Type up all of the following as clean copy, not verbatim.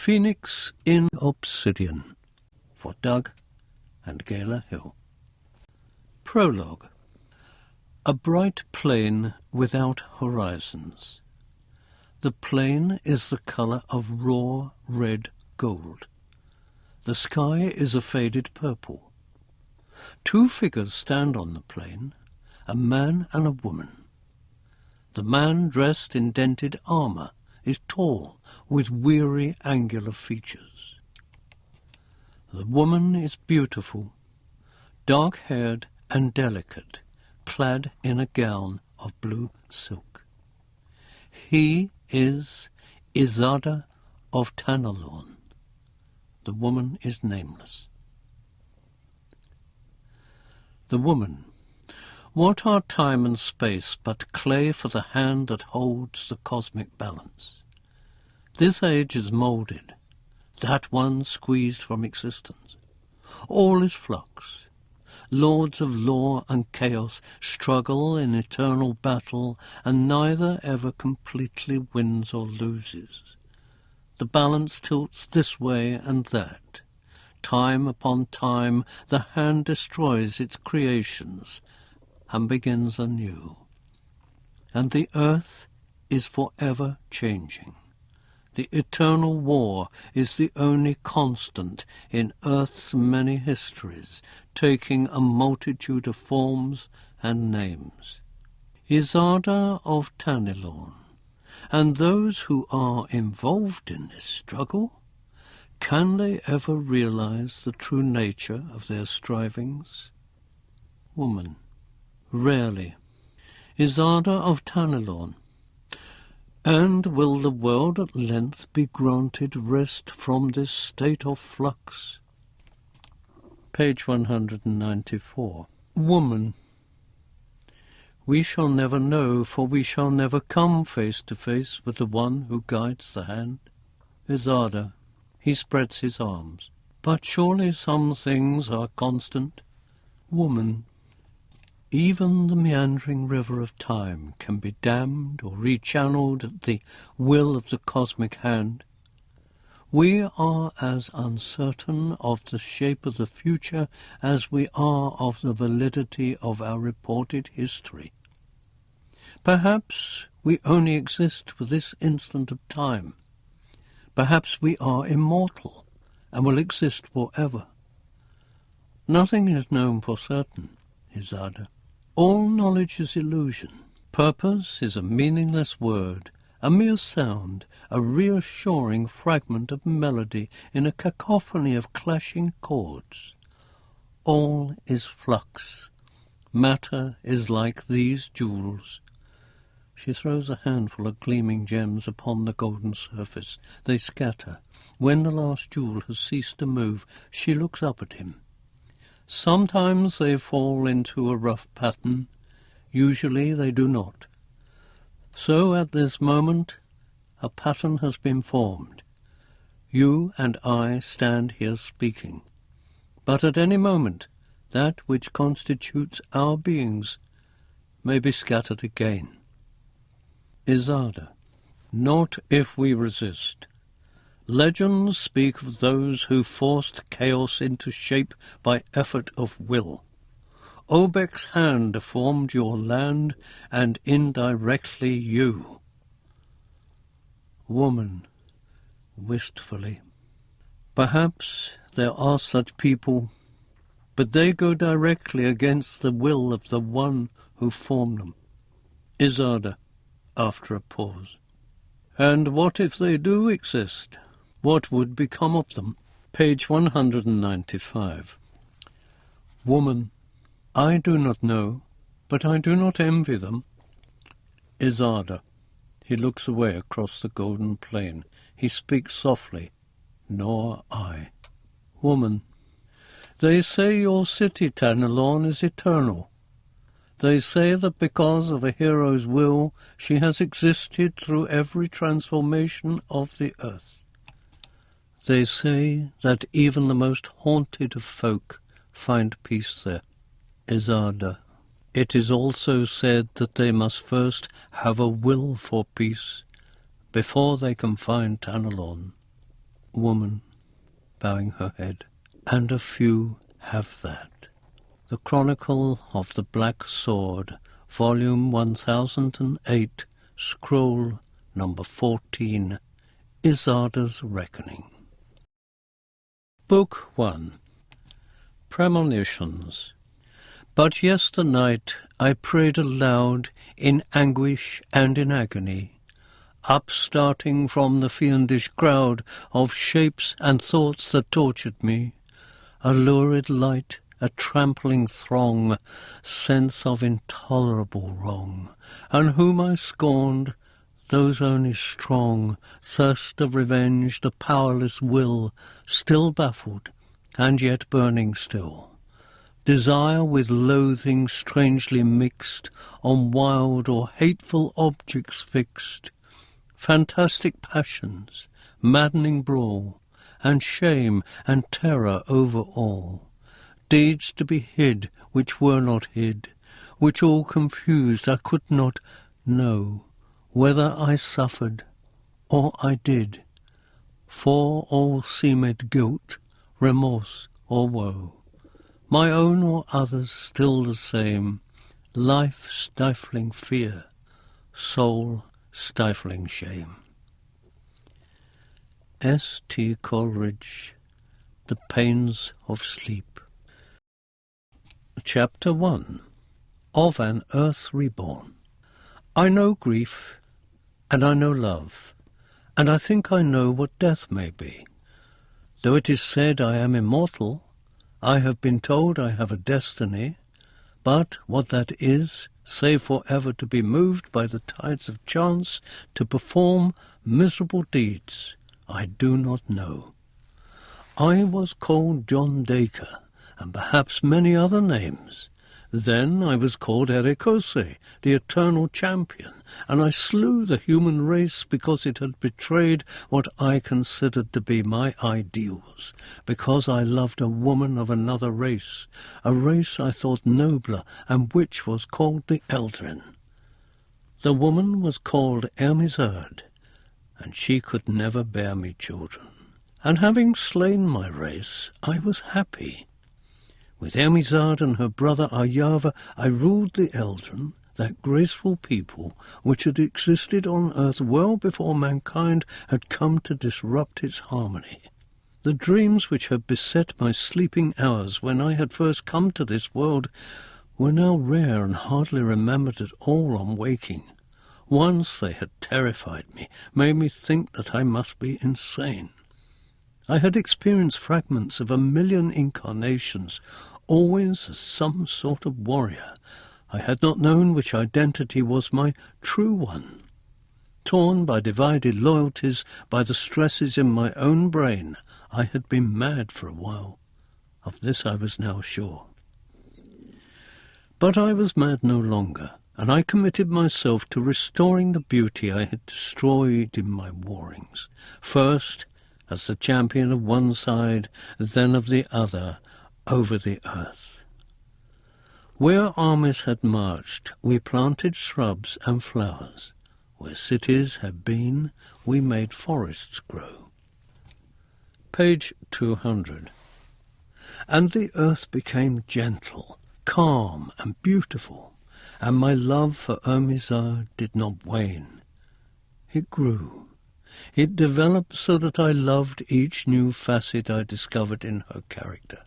Phoenix in Obsidian, for Doug and Gala Hill. Prologue. A bright plain without horizons. The plain is the colour of raw red gold. The sky is a faded purple. Two figures stand on the plain, a man and a woman. The man, dressed in dented armour, is tall, with weary, angular features. The woman is beautiful, dark-haired and delicate, clad in a gown of blue silk. He is Izada of Tanalorn. The woman is nameless. The woman. What are time and space but clay for the hand that holds the cosmic balance? This age is moulded, that one squeezed from existence. All is flux. Lords of law and chaos struggle in eternal battle, and neither ever completely wins or loses. The balance tilts this way and that. Time upon time the hand destroys its creations and begins anew. And the earth is forever changing. The eternal war is the only constant in earth's many histories, taking a multitude of forms and names. Izada of Tanalorn, and those who are involved in this struggle, can they ever realize the true nature of their strivings? Woman. Rarely. Izada of Tanalorn. And will the world at length be granted rest from this state of flux? Page 194. Woman. We shall never know, for we shall never come face to face with the one who guides the hand. Izada. He spreads his arms. But surely some things are constant. Woman. Even the meandering river of time can be dammed or rechanneled at the will of the cosmic hand. We are as uncertain of the shape of the future as we are of the validity of our reported history. Perhaps we only exist for this instant of time. Perhaps we are immortal and will exist forever. Nothing is known for certain, Izada. All knowledge is illusion. Purpose is a meaningless word, a mere sound, a reassuring fragment of melody in a cacophony of clashing chords. All is flux. Matter is like these jewels. She throws a handful of gleaming gems upon the golden surface. They scatter. When the last jewel has ceased to move, she looks up at him. Sometimes they fall into a rough pattern. Usually they do not. So at this moment a pattern has been formed. You and I stand here speaking. But at any moment that which constitutes our beings may be scattered again. Izada. Not if we resist. Legends speak of those who forced chaos into shape by effort of will. Obek's hand formed your land, and indirectly you. Woman, wistfully. Perhaps there are such people, but they go directly against the will of the one who formed them. Izada, after a pause. And what if they do exist? What would become of them? Page 195. Woman. I do not know, but I do not envy them. Izada. He looks away across the golden plain. He speaks softly. Nor I. Woman. They say your city, Tanalorn, is eternal. They say that because of a hero's will, she has existed through every transformation of the earth. They say that even the most haunted of folk find peace there. Izada. It is also said that they must first have a will for peace before they can find Tanalorn. woman, bowing her head, and a few have that. The Chronicle of the Black Sword, Volume 1008, Scroll number 14, Isarda's Reckoning. Book 1. Premonitions. But yesternight I prayed aloud in anguish and in agony, upstarting from the fiendish crowd of shapes and thoughts that tortured me, a lurid light, a trampling throng, sense of intolerable wrong, and whom I scorned, those only strong, thirst of revenge, the powerless will, still baffled, and yet burning still. Desire with loathing strangely mixed, on wild or hateful objects fixed, fantastic passions, maddening brawl, and shame and terror over all. Deeds to be hid which were not hid, which all confused I could not know, whether I suffered or I did, for all seemed guilt, remorse, or woe, my own or others still the same, life-stifling fear, soul-stifling shame. S. T. Coleridge, The Pains of Sleep. Chapter 1. Of an Earth Reborn. I know grief, and I know love, and I think I know what death may be. Though it is said I am immortal, I have been told I have a destiny, but what that is, save for ever to be moved by the tides of chance to perform miserable deeds, I do not know. I was called John Dacre, and perhaps many other names. Then I was called Erekose, the eternal champion, and I slew the human race because it had betrayed what I considered to be my ideals, because I loved a woman of another race, a race I thought nobler, and which was called the Eldrin. The woman was called Ermizard, and she could never bear me children. And having slain my race, I was happy. With Ermizard and her brother Ayava, I ruled the Eldrin, that graceful people which had existed on earth well before mankind had come to disrupt its harmony. The dreams which had beset my sleeping hours when I had first come to this world were now rare and hardly remembered at all on waking. Once they had terrified me, made me think that I must be insane. I had experienced fragments of 1,000,000 incarnations, always as some sort of warrior. I had not known which identity was my true one. Torn by divided loyalties, by the stresses in my own brain, I had been mad for a while. Of this I was now sure. But I was mad no longer, and I committed myself to restoring the beauty I had destroyed in my warrings, first as the champion of one side, then of the other, over the earth. Where armies had marched, we planted shrubs and flowers. Where cities had been, we made forests grow. Page 200. And the earth became gentle, calm, and beautiful, and my love for Ermizard did not wane. It grew. It developed so that I loved each new facet I discovered in her character.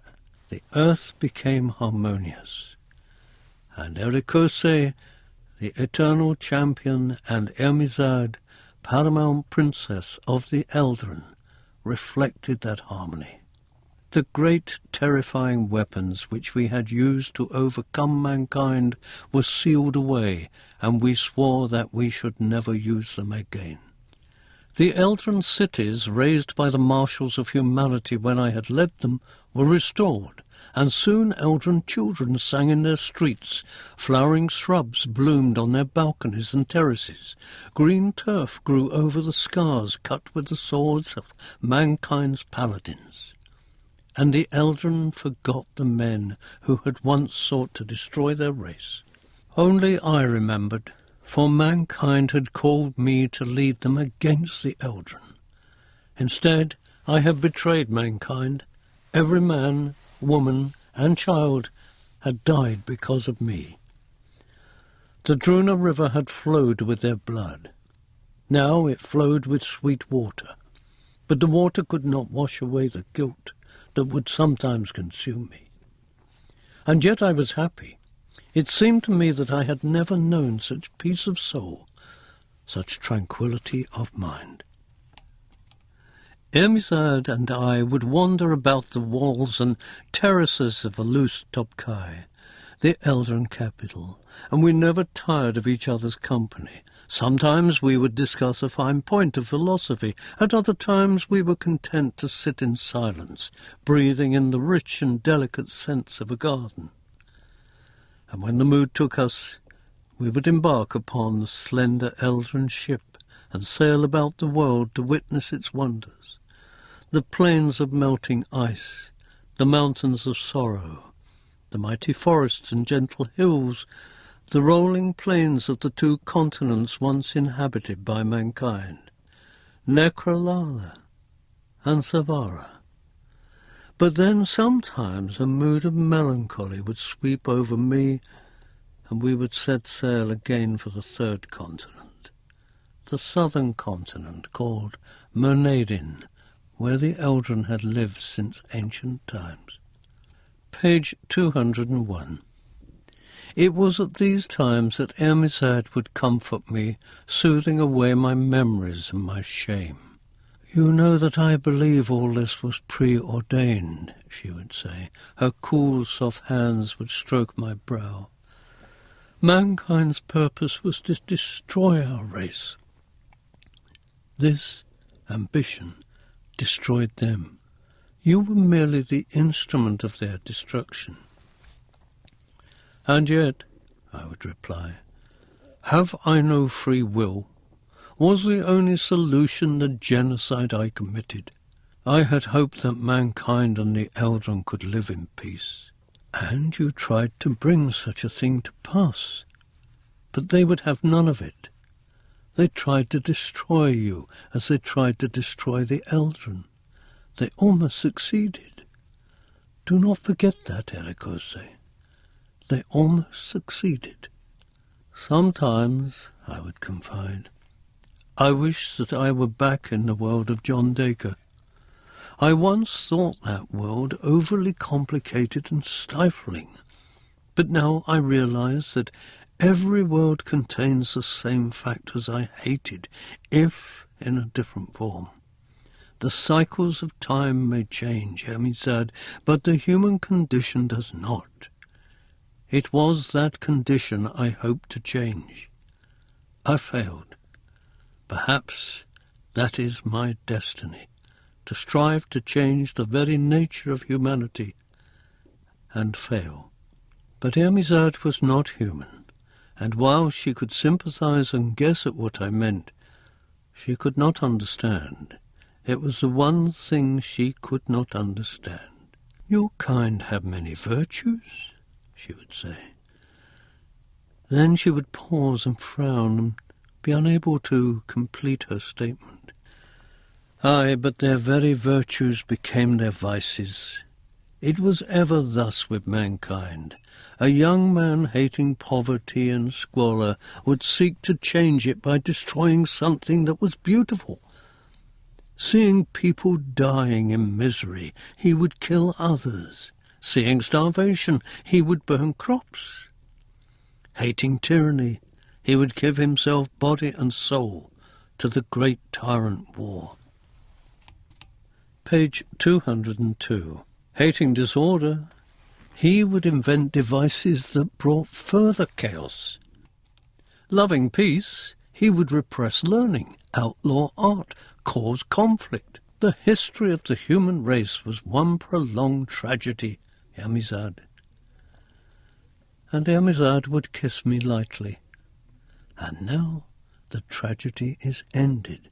The earth became harmonious, and Erekose, the eternal champion, and Ermizard, paramount princess of the Eldrin, reflected that harmony. The great terrifying weapons which we had used to overcome mankind were sealed away, and we swore that we should never use them again. The Eldrin cities, raised by the marshals of humanity when I had led them, were restored, and soon Eldrin children sang in their streets, flowering shrubs bloomed on their balconies and terraces, green turf grew over the scars cut with the swords of mankind's paladins. And the Eldrin forgot the men who had once sought to destroy their race. Only I remembered, for mankind had called me to lead them against the Eldrin. Instead, I have betrayed mankind. Every man, woman, and child had died because of me. The Druna River had flowed with their blood. Now it flowed with sweet water, but the water could not wash away the guilt that would sometimes consume me. And yet I was happy. It seemed to me that I had never known such peace of soul, such tranquillity of mind. Erekose and I would wander about the walls and terraces of Alus Topkai, the Eldrin capital, and we never tired of each other's company. Sometimes we would discuss a fine point of philosophy. At other times we were content to sit in silence, breathing in the rich and delicate scents of a garden. And when the mood took us, we would embark upon the slender Eldrin ship and sail about the world to witness its wonders. The plains of melting ice, the mountains of sorrow, the mighty forests and gentle hills, the rolling plains of the two continents once inhabited by mankind, Necrolala and Savara. But then sometimes a mood of melancholy would sweep over me, and we would set sail again for the third continent, the southern continent called Mernadin, where the Eldrin had lived since ancient times. Page 201. It was at these times that Erekose would comfort me, soothing away my memories and my shame. "You know that I believe all this was preordained," she would say. Her cool, soft hands would stroke my brow. "Mankind's purpose was to destroy our race. This ambition destroyed them. You were merely the instrument of their destruction." "And yet," I would reply, "have I no free will? Was the only solution the genocide I committed? I had hoped that mankind and the Eldrin could live in peace. And you tried to bring such a thing to pass. But they would have none of it. They tried to destroy you as they tried to destroy the Eldrin. They almost succeeded. Do not forget that, Erekose. They almost succeeded." "Sometimes," I would confide, "I wish that I were back in the world of John Dacre. I once thought that world overly complicated and stifling, but now I realize that every world contains the same factors I hated, if in a different form. The cycles of time may change, Erekose, but the human condition does not. It was that condition I hoped to change. I failed. Perhaps that is my destiny, to strive to change the very nature of humanity, and fail." But Erekose was not human, and while she could sympathize and guess at what I meant, she could not understand. It was the one thing she could not understand. "Your kind have many virtues," she would say. Then she would pause and frown and be unable to complete her statement. "Aye, but their very virtues became their vices. It was ever thus with mankind. A young man hating poverty and squalor would seek to change it by destroying something that was beautiful. Seeing people dying in misery, he would kill others. Seeing starvation, he would burn crops. Hating tyranny, he would give himself body and soul to the great tyrant war." Page 202. Hating disorder, he would invent devices that brought further chaos. Loving peace, he would repress learning, outlaw art, cause conflict. The history of the human race was one prolonged tragedy, Erekose. And Erekose would kiss me lightly. "And now the tragedy is ended."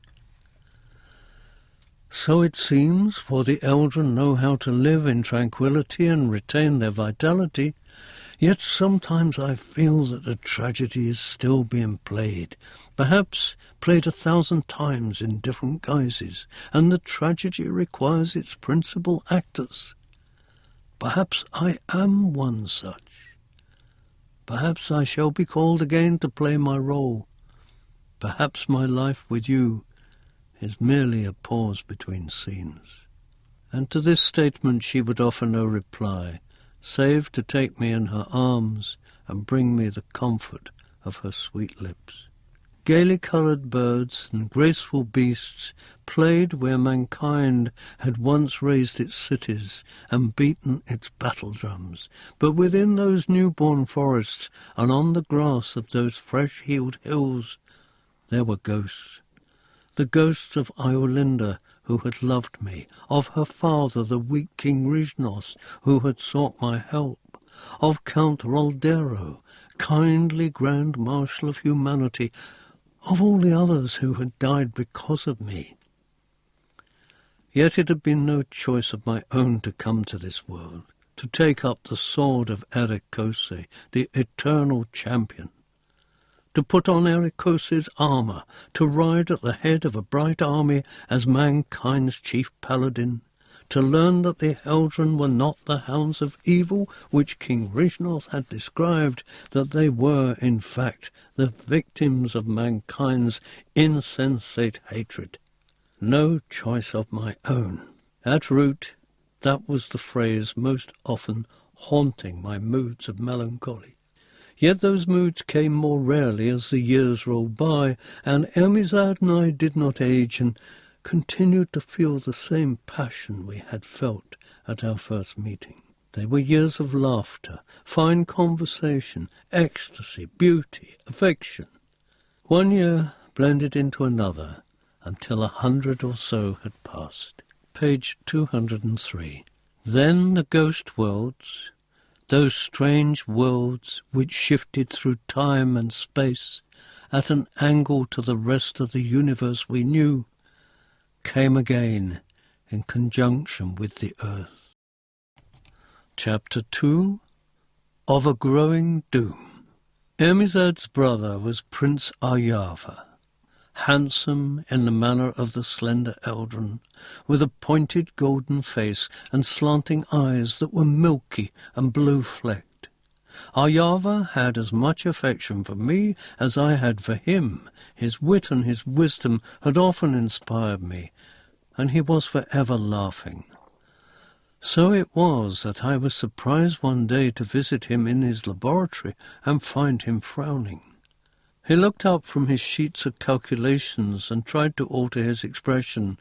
So it seems, for the Eldrin know how to live in tranquillity and retain their vitality. Yet sometimes I feel that the tragedy is still being played, perhaps played 1,000 times in different guises, and the tragedy requires its principal actors. Perhaps I am one such. Perhaps I shall be called again to play my role. Perhaps my life with you is merely a pause between scenes. And to this statement she would offer no reply, save to take me in her arms and bring me the comfort of her sweet lips. Gaily coloured birds and graceful beasts played where mankind had once raised its cities and beaten its battle drums, but within those newborn forests and on the grass of those fresh-healed hills there were ghosts. The ghosts of Iolinda, who had loved me, of her father, the weak King Riznos, who had sought my help, of Count Roldero, kindly Grand Marshal of humanity, of all the others who had died because of me. Yet it had been no choice of my own to come to this world, to take up the sword of Erekose, the eternal champion, to put on Erekose's armour, to ride at the head of a bright army as mankind's chief paladin, to learn that the Eldren were not the hounds of evil which King Riznos had described, that they were, in fact, the victims of mankind's insensate hatred. No choice of my own. At root, that was the phrase most often haunting my moods of melancholy. Yet those moods came more rarely as the years rolled by, and Ermizad and I did not age and continued to feel the same passion we had felt at our first meeting. They were years of laughter, fine conversation, ecstasy, beauty, affection. One year blended into another until 100 or so had passed. Page 203. Then the ghost worlds, those strange worlds which shifted through time and space at an angle to the rest of the universe we knew, came again in conjunction with the earth. Chapter 2. Of a Growing Doom. Ermizad's brother was Prince Ayava, handsome in the manner of the slender Eldren, with a pointed golden face and slanting eyes that were milky and blue-flecked. Ayava had as much affection for me as I had for him. His wit and his wisdom had often inspired me, and he was forever laughing. So it was that I was surprised one day to visit him in his laboratory and find him frowning. He looked up from his sheets of calculations and tried to alter his expression,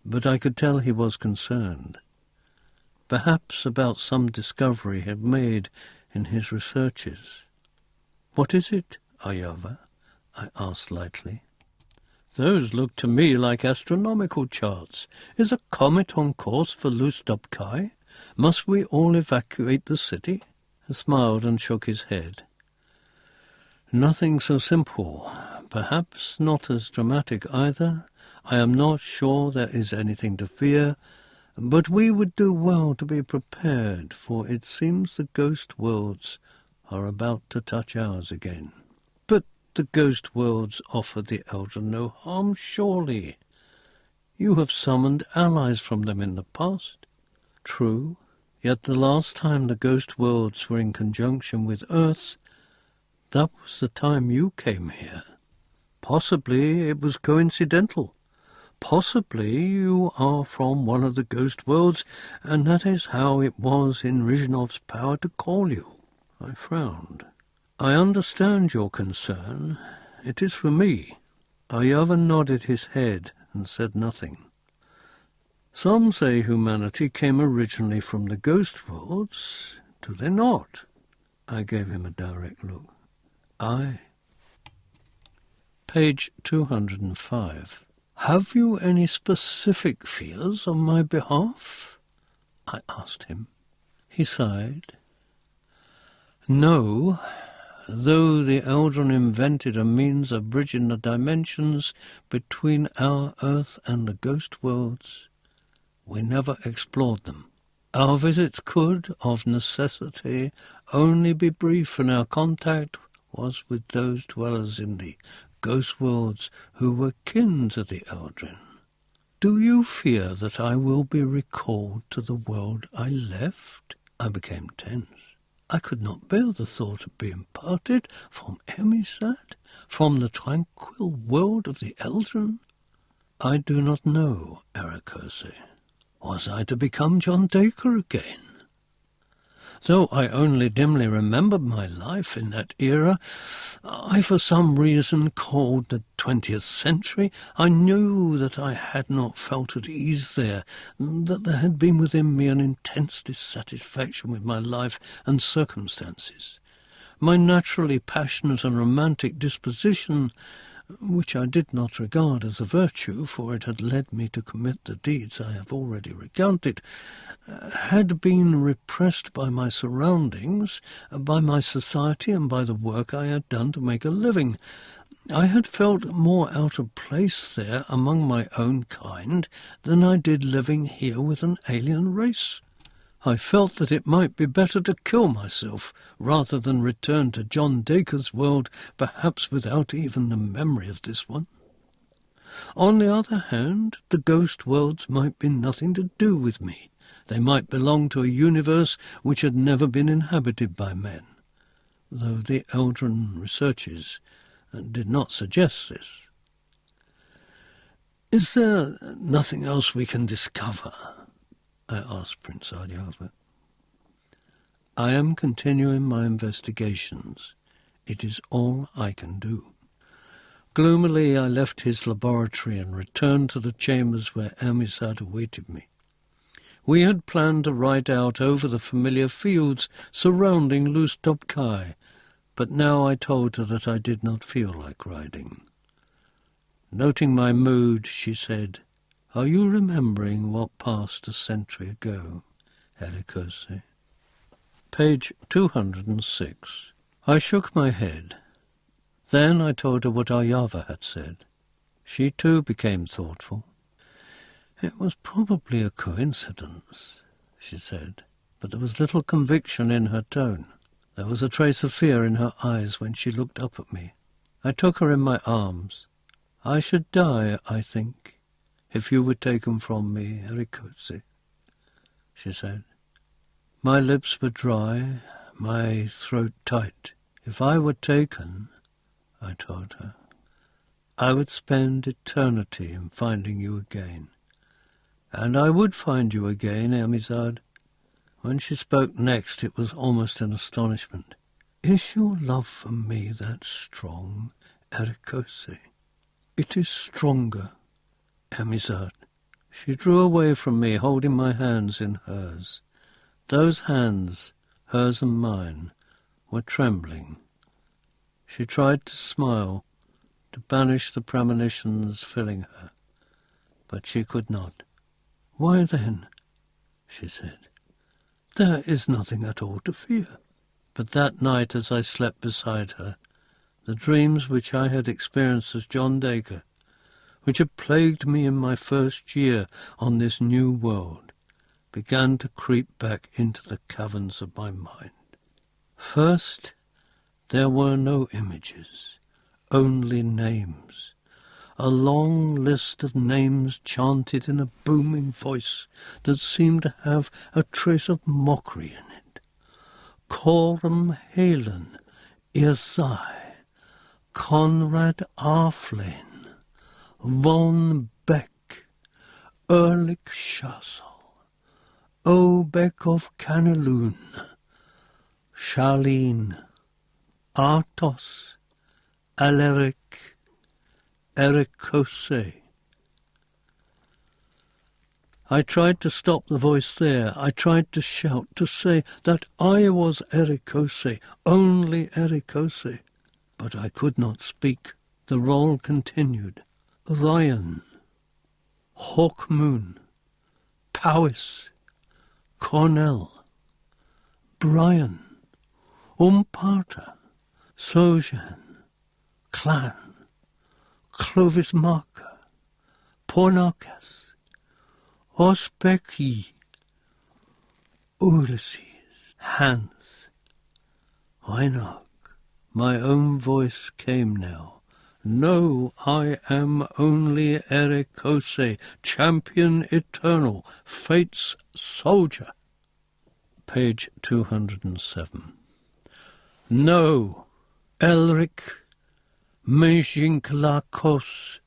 but I could tell he was concerned. Perhaps about some discovery he had made in his researches. "What is it, Ayava?" I asked lightly. "Those look to me like astronomical charts. Is a comet on course for Lustopkai? Must we all evacuate the city?" He smiled and shook his head. "Nothing so simple. Perhaps not as dramatic either. I am not sure there is anything to fear, but we would do well to be prepared, for it seems the ghost worlds are about to touch ours again." "But the ghost worlds offer the Eldren no harm, surely. You have summoned allies from them in the past." "True, yet the last time the ghost worlds were in conjunction with Earth's, that was the time you came here. Possibly it was coincidental. Possibly you are from one of the ghost worlds, and that is how it was in Riznov's power to call you." I frowned. "I understand your concern. It is for me." Ayava nodded his head and said nothing. "Some say humanity came originally from the ghost worlds. Do they not?" I gave him a direct look. "Aye." Page 205. "Have you any specific fears on my behalf?" I asked him. He sighed. "No, though the Eldren invented a means of bridging the dimensions between our Earth and the ghost worlds, we never explored them." Our visits could, of necessity, only be brief, and our contact was with those dwellers in the ghost worlds who were kin to the Eldrin. Do you fear that I will be recalled to the world I left? I became tense. I could not bear the thought of being parted from Emisad, from the tranquil world of the Eldrin. I do not know, Erekose. Was I to become John Dacre again? Though I only dimly remembered my life in that era, I for some reason called the 20th century, I knew that I had not felt at ease there, that there had been within me an intense dissatisfaction with my life and circumstances. My naturally passionate and romantic disposition, which I did not regard as a virtue, for it had led me to commit the deeds I have already recounted, had been repressed by my surroundings, by my society, and by the work I had done to make a living. I had felt more out of place there among my own kind than I did living here with an alien race. I felt that it might be better to kill myself rather than return to John Dacre's world, perhaps without even the memory of this one. On the other hand, the ghost worlds might be nothing to do with me. They might belong to a universe which had never been inhabited by men, though the Eldrin researches did not suggest this. Is there nothing else we can discover? I asked Prince Aryava. I am continuing my investigations. It is all I can do. Gloomily I left his laboratory and returned to the chambers where Emisad awaited me. We had planned to ride out over the familiar fields surrounding Lustopkai, but now I told her that I did not feel like riding. Noting my mood, she said, "Are you remembering what passed a century ago, Erekose?" Page 206. I shook my head. Then I told her what Aryava had said. She too became thoughtful. "It was probably a coincidence," she said, but there was little conviction in her tone. There was a trace of fear in her eyes when she looked up at me. I took her in my arms. "I should die, I think, if you were taken from me, Erekose," she said. My lips were dry, my throat tight. "If I were taken," I told her, "I would spend eternity in finding you again. And I would find you again, Emisad." When she spoke next, it was almost in astonishment. "Is your love for me that strong, Erekose?" "It is stronger, Emisad." She drew away from me, holding my hands in hers. Those hands, hers and mine, were trembling. She tried to smile, to banish the premonitions filling her, but she could not. "Why then," she said, "there is nothing at all to fear." But that night, as I slept beside her, the dreams which I had experienced as John Dacre, which had plagued me in my first year on this new world, began to creep back into the caverns of my mind. First, there were no images, only names. A long list of names chanted in a booming voice that seemed to have a trace of mockery in it. Coram Halen, Irsai, Conrad Arflin, Von Beck, Erlich Schassel, Obeck of Canaloon, Charlene, Artos, Aleric, Erekose. I tried to stop the voice there. I tried to shout, to say that I was Erekose, only Erekose. But I could not speak. The roll continued. Ryan, Hawkmoon, Powys, Cornell, Brian, Umparta, Sojan, Clan, Clovis Marker, Pornarkas, Ospeki, Ulysses, Hans, Weinak. My own voice came now. No, I am only Erekose, champion eternal, fate's soldier. Page 207. No, Elric, Mejinklakos,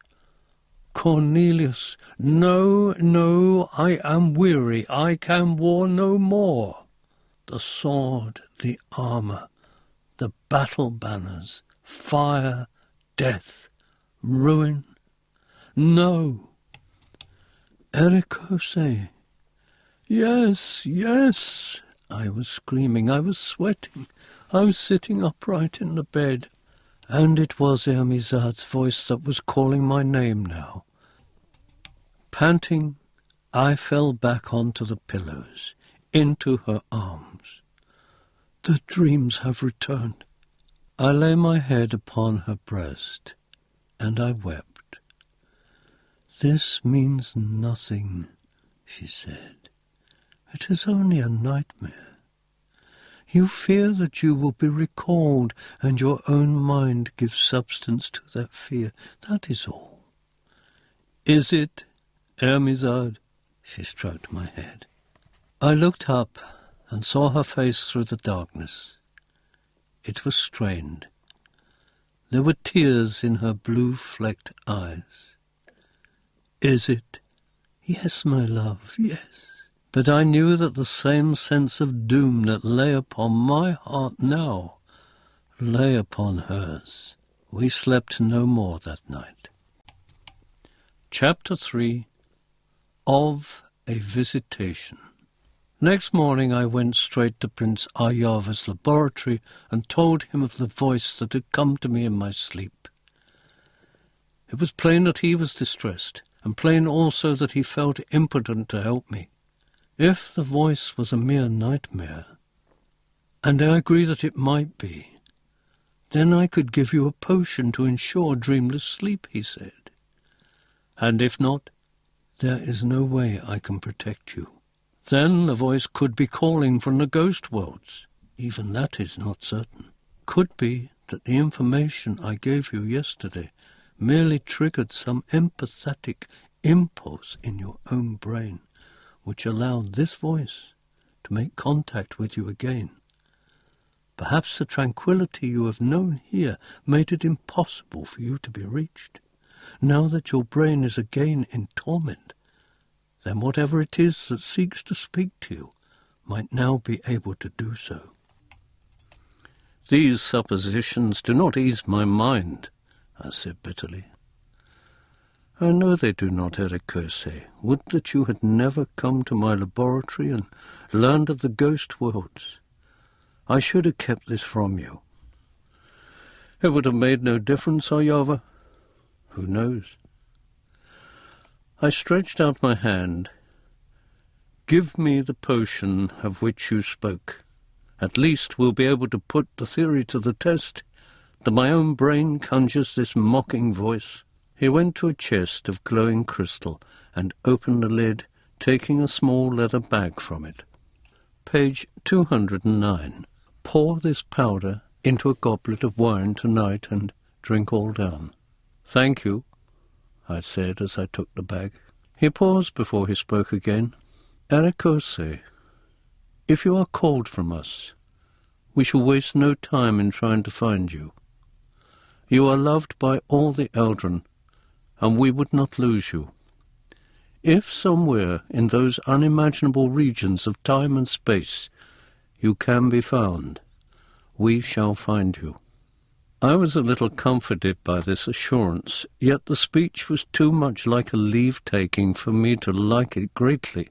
Cornelius, no, no, I am weary, I can war no more. The sword, the armour, the battle banners, fire, death, ruin. No. Erekose. Yes, yes. I was screaming, I was sweating, I was sitting upright in the bed, and it was Ermizard's voice that was calling my name now. Panting, I fell back onto the pillows, into her arms. The dreams have returned. I lay my head upon her breast, and I wept. This means nothing, she said. It is only a nightmare. You fear that you will be recalled, and your own mind gives substance to that fear. That is all. Is it, Ermizard? She stroked my head. I looked up and saw her face through the darkness. It was strained. There were tears in her blue-flecked eyes. Is it? Yes, my love, yes. But I knew that the same sense of doom that lay upon my heart now lay upon hers. We slept no more that night. Chapter 3. Of a Visitation. Next morning I went straight to Prince Ayava's laboratory and told him of the voice that had come to me in my sleep. It was plain that he was distressed, and plain also that he felt impotent to help me. If the voice was a mere nightmare, and I agree that it might be, then I could give you a potion to ensure dreamless sleep, he said. And if not, there is no way I can protect you. Then the voice could be calling from the ghost worlds. Even that is not certain. Could be that the information I gave you yesterday merely triggered some empathetic impulse in your own brain, which allowed this voice to make contact with you again. Perhaps the tranquility you have known here made it impossible for you to be reached. Now that your brain is again in torment, then whatever it is that seeks to speak to you might now be able to do so. These suppositions do not ease my mind, I said bitterly. I know they do not, Erekose. Would that you had never come to my laboratory and learned of the ghost worlds. I should have kept this from you. It would have made no difference, Ayava. Who knows? I stretched out my hand. Give me the potion of which you spoke. At least we'll be able to put the theory to the test that my own brain conjures this mocking voice. He went to a chest of glowing crystal and opened the lid, taking a small leather bag from it. Page 209. Pour this powder into a goblet of wine tonight and drink all down. Thank you, I said as I took the bag. He paused before he spoke again. Erekose, if you are called from us, we shall waste no time in trying to find you. You are loved by all the Eldren, and we would not lose you. If somewhere in those unimaginable regions of time and space you can be found, we shall find you. I was a little comforted by this assurance, yet the speech was too much like a leave-taking for me to like it greatly.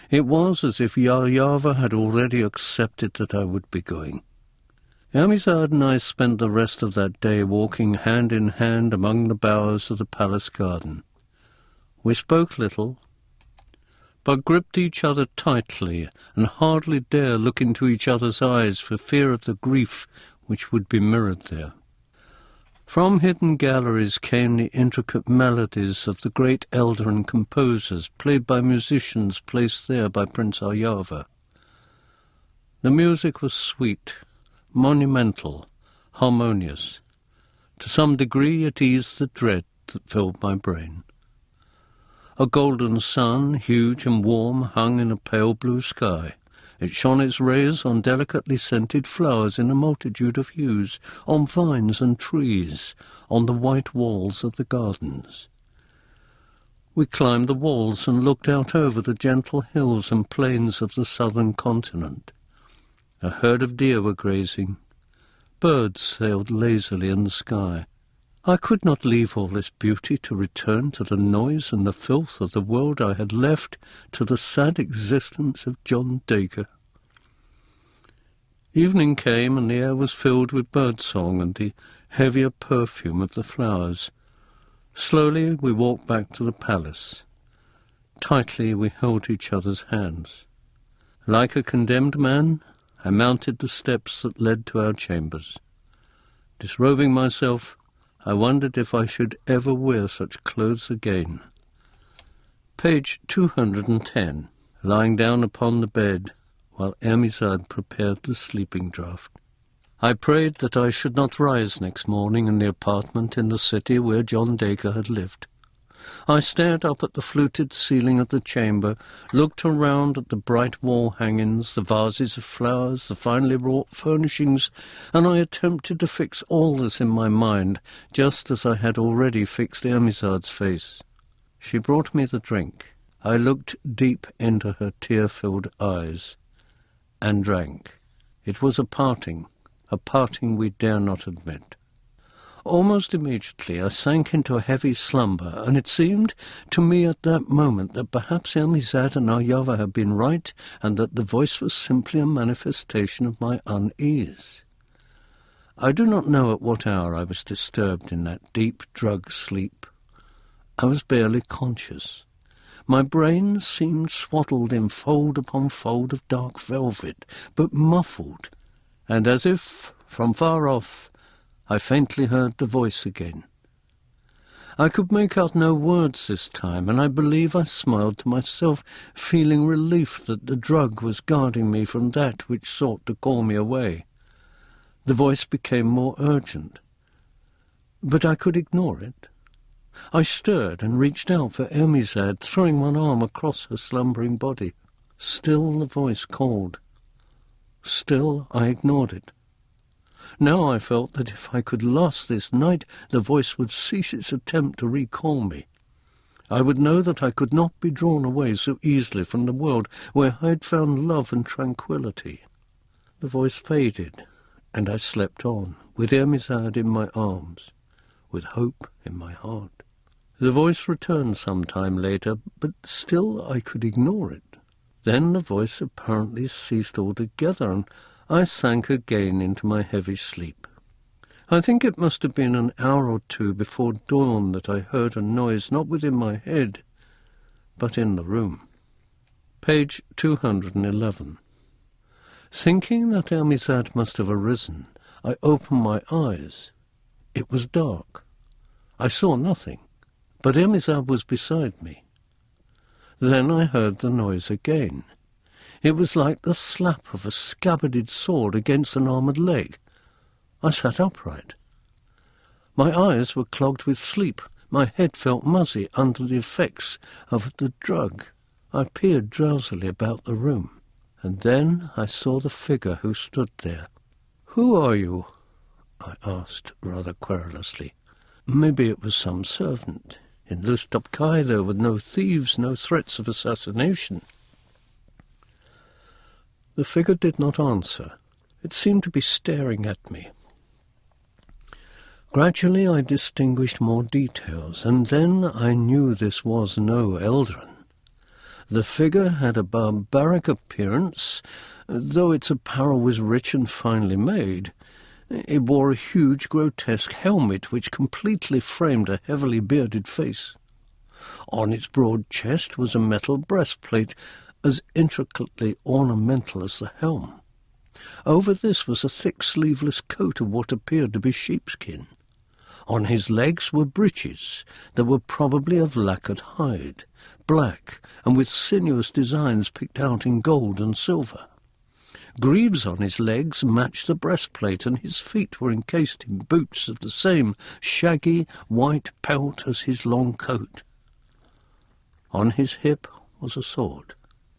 It was as if Ayava had already accepted that I would be going. Ermizard and I spent the rest of that day walking hand in hand among the boughs of the palace garden. We spoke little, but gripped each other tightly and hardly dare look into each other's eyes for fear of the grief which would be mirrored there. From hidden galleries came the intricate melodies of the great Eldrin composers, played by musicians placed there by Prince Ayava. The music was sweet, monumental, harmonious. To some degree it eased the dread that filled my brain. A golden sun, huge and warm, hung in a pale blue sky. It shone its rays on delicately scented flowers in a multitude of hues, on vines and trees, on the white walls of the gardens. We climbed the walls and looked out over the gentle hills and plains of the southern continent. A herd of deer were grazing. Birds sailed lazily in the sky. I could not leave all this beauty to return to the noise and the filth of the world I had left to the sad existence of John Dacre. Evening came, and the air was filled with birdsong and the heavier perfume of the flowers. Slowly we walked back to the palace. Tightly we held each other's hands. Like a condemned man, I mounted the steps that led to our chambers. Disrobing myself, I wondered if I should ever wear such clothes again. Page 210, lying down upon the bed while Ermizad prepared the sleeping draught. I prayed that I should not rise next morning in the apartment in the city where John Dacre had lived. I stared up at the fluted ceiling of the chamber, looked around at the bright wall hangings, the vases of flowers, the finely wrought furnishings, and I attempted to fix all this in my mind, just as I had already fixed Ermizad's face. She brought me the drink. I looked deep into her tear-filled eyes, and drank. It was a parting we dare not admit. Almost immediately I sank into a heavy slumber, and it seemed to me at that moment that perhaps Ermizad and Aryava had been right, and that the voice was simply a manifestation of my unease. I do not know at what hour I was disturbed in that deep drug sleep. I was barely conscious. My brain seemed swaddled in fold upon fold of dark velvet, but muffled, and as if, from far off, I faintly heard the voice again. I could make out no words this time, and I believe I smiled to myself, feeling relief that the drug was guarding me from that which sought to call me away. The voice became more urgent, but I could ignore it. I stirred and reached out for Ermizad, throwing one arm across her slumbering body. Still the voice called. Still I ignored it. Now I felt that if I could last this night, the voice would cease its attempt to recall me. I would know that I could not be drawn away so easily from the world where I had found love and tranquillity. The voice faded, and I slept on, with Ermizad in my arms, with hope in my heart. The voice returned some time later, but still I could ignore it. Then the voice apparently ceased altogether, and I sank again into my heavy sleep. I think it must have been an hour or two before dawn that I heard a noise not within my head, but in the room. Page 211. Thinking that Ermizad must have arisen, I opened my eyes. It was dark. I saw nothing, but Ermizad was beside me. Then I heard the noise again. It was like the slap of a scabbarded sword against an armoured leg. I sat upright. My eyes were clogged with sleep. My head felt muzzy under the effects of the drug. I peered drowsily about the room, and then I saw the figure who stood there. "Who are you?" I asked, rather querulously. Maybe it was some servant. In Lustopkai there were no thieves, no threats of assassination. The figure did not answer. It seemed to be staring at me. Gradually I distinguished more details, and then I knew this was no Eldrin. The figure had a barbaric appearance, though its apparel was rich and finely made. It wore a huge, grotesque helmet which completely framed a heavily bearded face. On its broad chest was a metal breastplate, as intricately ornamental as the helm. Over this was a thick sleeveless coat of what appeared to be sheepskin. On his legs were breeches that were probably of lacquered hide, black, and with sinuous designs picked out in gold and silver. Greaves on his legs matched the breastplate, and his feet were encased in boots of the same shaggy white pelt as his long coat. On his hip was a sword.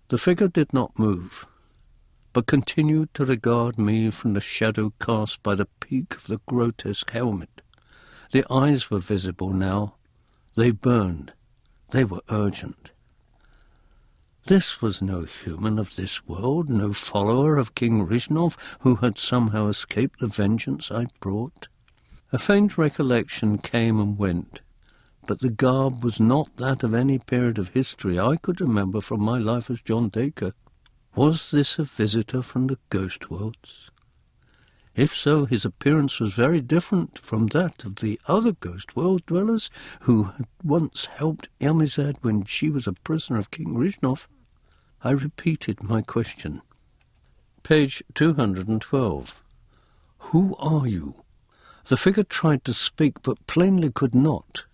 The figure did not move, but continued to regard me from the shadow cast by the peak of the grotesque helmet. The eyes were visible now. They burned. They were urgent. This was no human of this world, no follower of King Rishnov who had somehow escaped the vengeance I brought. A faint recollection came and went, but the garb was not that of any period of history I could remember from my life as John Dacre. Was this a visitor from the ghost worlds? If so, his appearance was very different from that of the other ghost world dwellers who had once helped Amizad when she was a prisoner of King Rishnov. I repeated my question. Page 212. Who are you? The figure tried to speak, but plainly could not.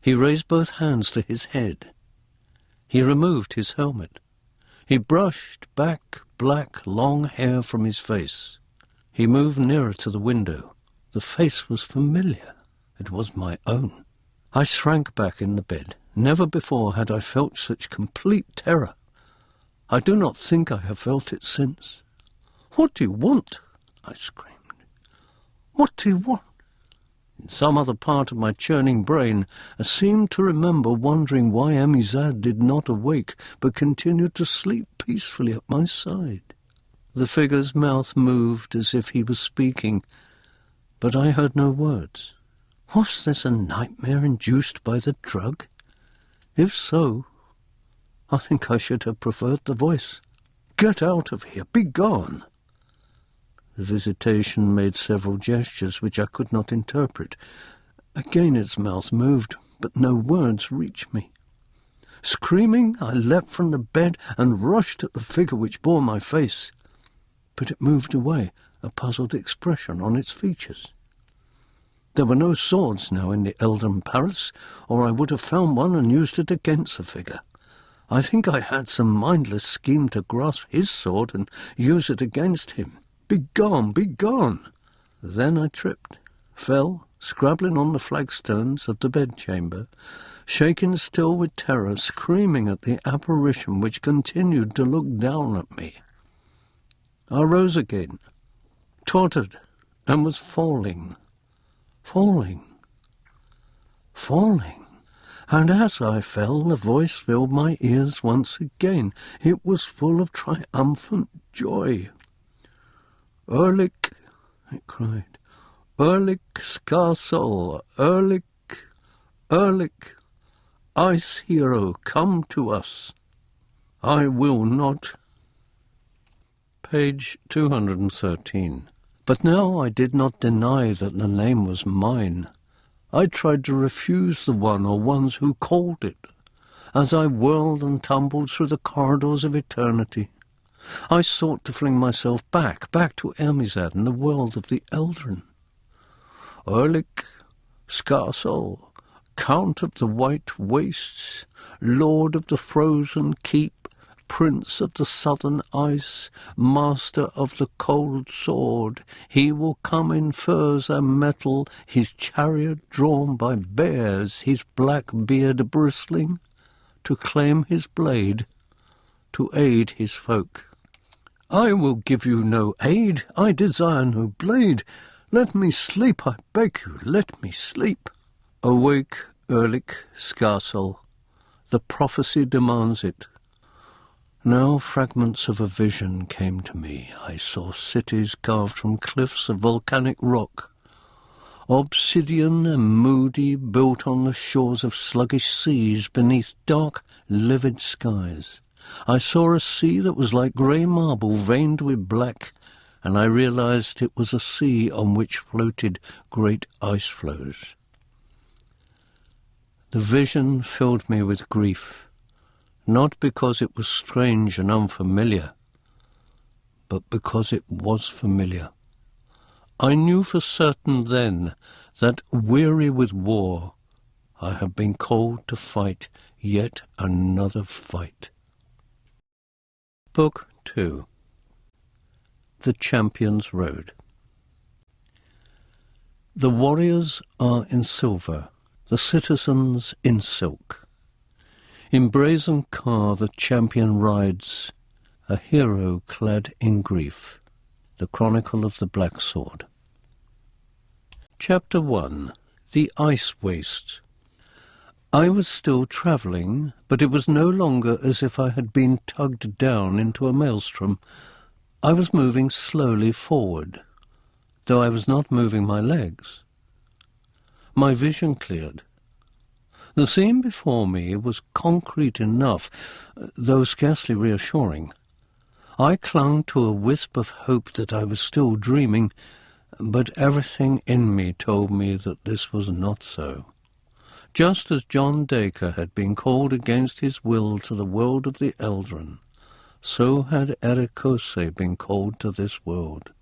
He raised both hands to his head. He removed his helmet. He brushed back black, long hair from his face. He moved nearer to the window. The face was familiar. It was my own. I shrank back in the bed. Never before had I felt such complete terror. I do not think I have felt it since. "What do you want?" I screamed. "What do you want?" In some other part of my churning brain, I seemed to remember wondering why Amizad did not awake, but continued to sleep peacefully at my side. The figure's mouth moved as if he was speaking, but I heard no words. Was this a nightmare induced by the drug? If so, I think I should have preferred the voice. "Get out of here! Be gone!" The visitation made several gestures which I could not interpret. Again its mouth moved, but no words reached me. Screaming, I leapt from the bed and rushed at the figure which bore my face. But it moved away, a puzzled expression on its features. There were no swords now in the Elden Palace, or I would have found one and used it against the figure. I think I had some mindless scheme to grasp his sword and use it against him. "Begone, begone!" Then I tripped, fell, scrabbling on the flagstones of the bedchamber, shaken still with terror, screaming at the apparition which continued to look down at me. I rose again, tottered, and was falling. And as I fell, the voice filled my ears once again. It was full of triumphant joy. "Erlik," it cried, "Erlik Skarsol, Erlik, ice hero, come to us. I will not." Page 213. But now I did not deny that the name was mine. I tried to refuse the one or ones who called it, as I whirled and tumbled through the corridors of eternity. I sought to fling myself back to Amizad and the world of the Eldrin. "Erlik Skarsol, Count of the White Wastes, Lord of the Frozen Keep, Prince of the Southern Ice, Master of the Cold Sword, he will come in furs and metal, his chariot drawn by bears, his black beard bristling, to claim his blade, to aid his folk." "I will give you no aid, I desire no blade. Let me sleep, I beg you, let me sleep." "Awake, Erlik Skarsol, the prophecy demands it." Now fragments of a vision came to me. I saw cities carved from cliffs of volcanic rock, obsidian and moody, built on the shores of sluggish seas beneath dark, livid skies. I saw a sea that was like grey marble veined with black, and I realized it was a sea on which floated great ice floes. The vision filled me with grief, not because it was strange and unfamiliar, but because it was familiar. I knew for certain then that, weary with war, I had been called to fight yet another fight. Book 2. the Champion's Road. The warriors are in silver, the citizens in silk. In brazen car the champion rides, a hero clad in grief. The Chronicle of the Black Sword. Chapter 1. The Ice Waste. I was still travelling, but it was no longer as if I had been tugged down into a maelstrom. I was moving slowly forward, though I was not moving my legs. My vision cleared. The scene before me was concrete enough, though scarcely reassuring. I clung to a wisp of hope that I was still dreaming, but everything in me told me that this was not so. Just as John Dacre had been called against his will to the world of the Eldren, so had Erekose been called to this world.